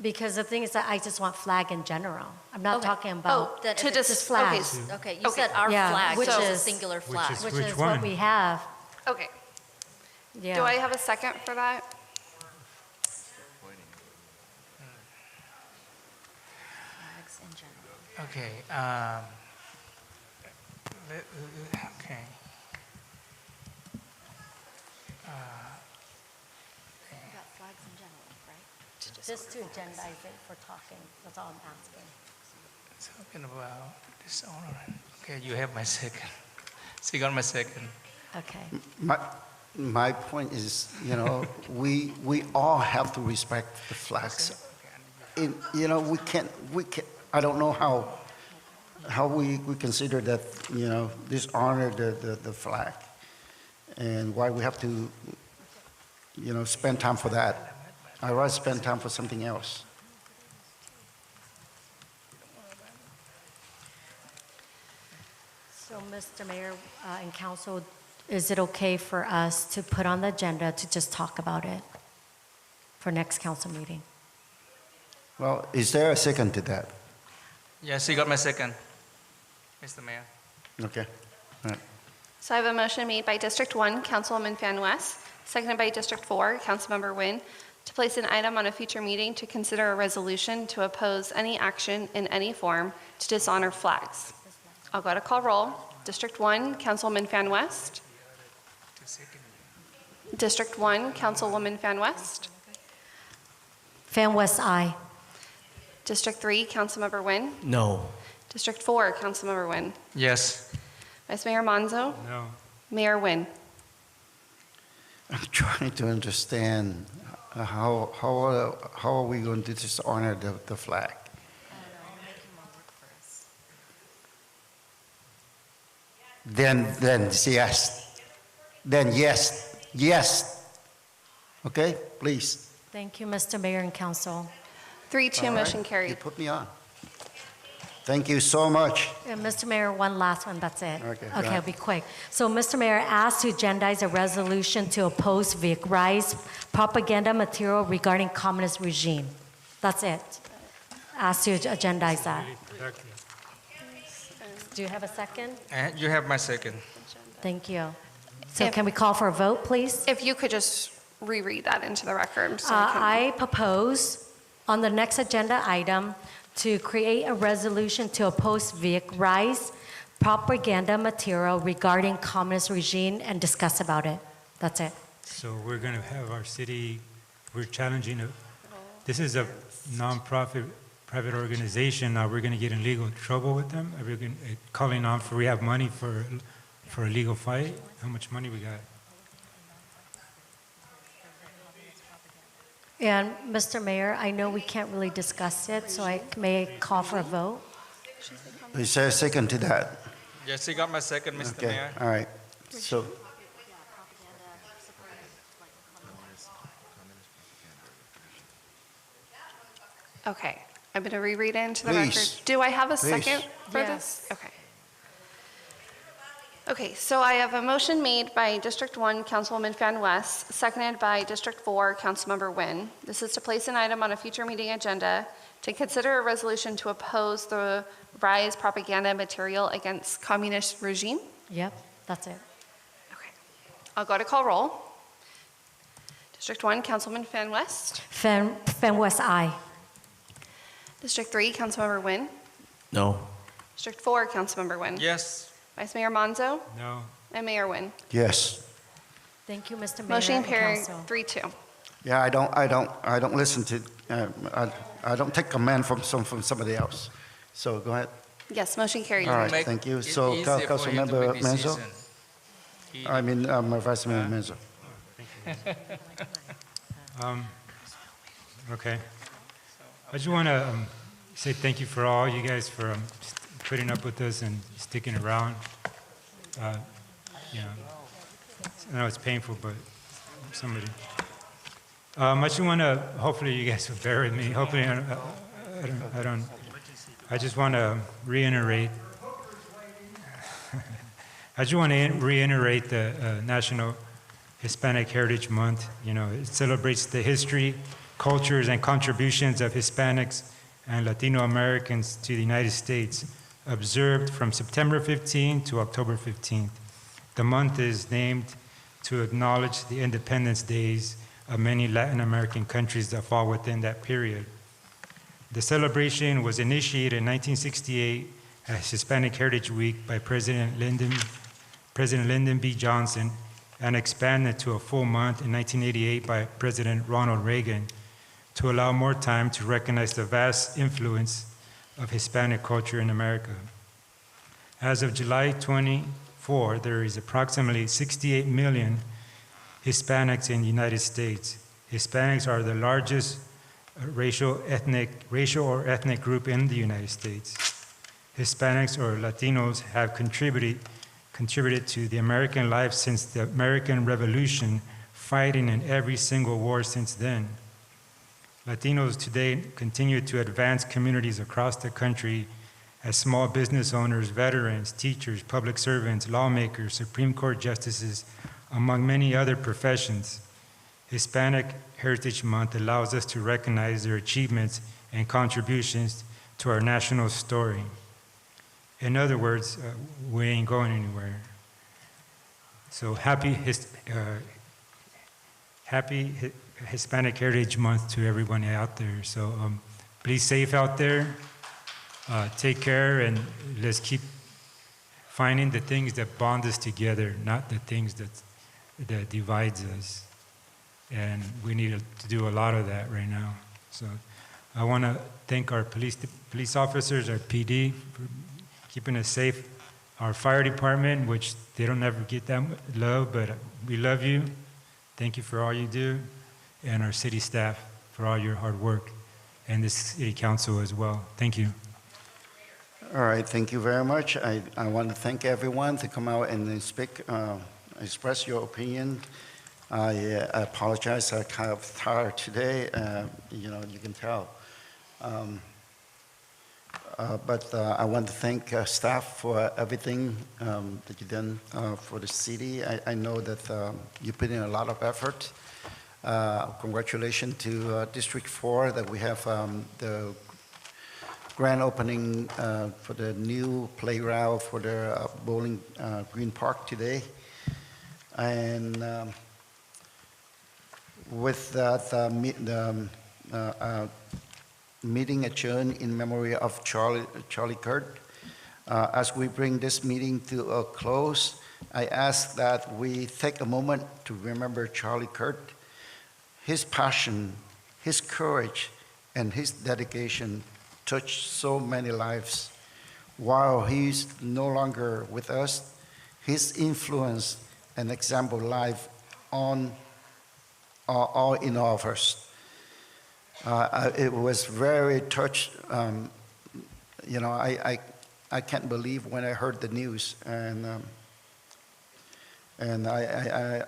Because the thing is that I just want flag in general. I'm not Okay. talking about then to if it's just- flags. Okay, you said our flag, which so it's a is singular flag. Which Which is one? what we have. Okay. Yeah. Do I have a second for that? Flags in general. Okay. Okay. We got flags in general, right? Just to agendize it for talking. That's all I'm asking. Talking about dishonoring. Okay, you have my second. So you got my second. Okay. My point is, we all have to respect the flags. We can't, I don't know how we consider that, dishonor the flag. And why we have to, spend time for that. I'd rather spend time for something else. So, Mr. Mayor and Council, is it okay for us to put on the agenda to just talk about it for next council meeting? Well, is there a second to that? Yes, you got my second, Mr. Mayor. Okay. All right. So I have a motion made by District 1, Councilwoman Fan West, seconded by District 4, Councilmember Nguyen, to place an item on a future meeting to consider a resolution to oppose any action in any form to dishonor flags. I'll go to call roll. District 1, Councilwoman Fan West. District 1, Councilwoman Fan West. Fan West, aye. District 3, Councilmember Nguyen. No. District 4, Councilmember Nguyen. Yes. Vice Mayor Monzo. No. Mayor Nguyen. I'm trying to understand how are we going to dishonor the flag? Then yes. Then yes. Okay, please. Thank you, Mr. Mayor and Council. 3-2 All motion right. carried. You put me on. Thank you so much. Mr. Mayor, one last one, that's it. Okay, go Okay, ahead. I'll be quick. So, Mr. Mayor, asked to agendize a resolution to oppose Rise propaganda material regarding communist regime. That's it. Asked to agendize that. Do you have a second? You have my second. Thank you. So can we call for a vote, please? If you could just reread that into the record. So I propose on the next agenda item to create a resolution to oppose Rise propaganda material regarding communist regime and discuss about it. That's it. So we're going to have our city, we're challenging, this is a nonprofit private organization. Now we're going to get in legal trouble with them. We're calling on for, we have money for a legal fight. How much money we got? And Mr. Mayor, I know we can't really discuss it, so I may call for a vote. Is there a second to that? Yes, you got my second, Mr. Okay, Mayor. all right. So, Okay, I'm going to reread it into the Please. record. Do I have a Please. second for Yes. this? Okay. Okay, so I have a motion made by District 1, Councilwoman Fan West, seconded by District 4, Councilmember Nguyen. This is to place an item on a future meeting agenda to consider a resolution to oppose the Rise propaganda material against communist regime. Yep, that's it. I'll go to call roll. District 1, Councilwoman Fan West. Fan West, aye. District 3, Councilmember Nguyen. No. District 4, Councilmember Nguyen. Yes. Vice Mayor Monzo. No. And Mayor Nguyen. yes. Thank you, Mr. Mayor Motion and carried Council. 3-2. Yeah, I don't listen to, I don't take command from somebody else. So go ahead. Yes, motion carried. All right, Make thank you. it So, easier for you to Councilmember make Menzo? decision. I mean, Vice Mayor Menzo. Okay. I just want to say thank you for all you guys for putting up with us and sticking around. You know, I know it's painful, but somebody. I just want to, hopefully you guys will bear with me. Hopefully I just want to reiterate. The National Hispanic Heritage Month. You know, it celebrates the history, cultures, and contributions of Hispanics and Latino Americans to the United States, observed from September 15 to October 15th. The month is named to acknowledge the independence days of many Latin American countries that fall within that period. The celebration was initiated in 1968 as Hispanic Heritage Week by President Lyndon B. Johnson and expanded to a full month in 1988 by President Ronald Reagan to allow more time to recognize the vast influence of Hispanic culture in America. As of July 24, there is approximately 68 million Hispanics in the United States. Hispanics are the largest racial or ethnic group in the United States. Hispanics or Latinos have contributed to the American life since the American Revolution, fighting in every single war since then. Latinos today continue to advance communities across the country as small business owners, veterans, teachers, public servants, lawmakers, Supreme Court justices, among many other professions. Hispanic Heritage Month allows us to recognize their achievements and contributions to our national story. In other words, we ain't going anywhere. So happy Hispanic Heritage Month to everyone out there. So be safe out there. Take care, and let's keep finding the things that bond us together, not the things that divides us. And we need to do a lot of that right now. So I want to thank our police officers, our PD, for keeping us safe. Our fire department, which they don't ever get that love, but we love you. Thank you for all you do. And our city staff for all your hard work. And the city council as well. Thank you. All right, thank you very much. I want to thank everyone to come out and speak, express your opinion. I apologize, I'm kind of tired today, you can tell. But I want to thank staff for everything that you've done for the city. I know that you put in a lot of effort. Congratulations to District 4 that we have the grand opening for the new playground for the Bowling Green Park today. And with that, meeting adjourned in memory of Charlie Kirk. As we bring this meeting to a close, I ask that we take a moment to remember Charlie Kirk. His passion, his courage, and his dedication touched so many lives. While he's no longer with us, his influence and example life on all in all of us. It was very touched. I can't believe when I heard the news, and I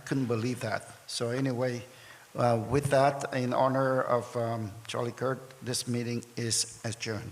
couldn't believe that. So anyway, with that, in honor of Charlie Kirk, this meeting is adjourned.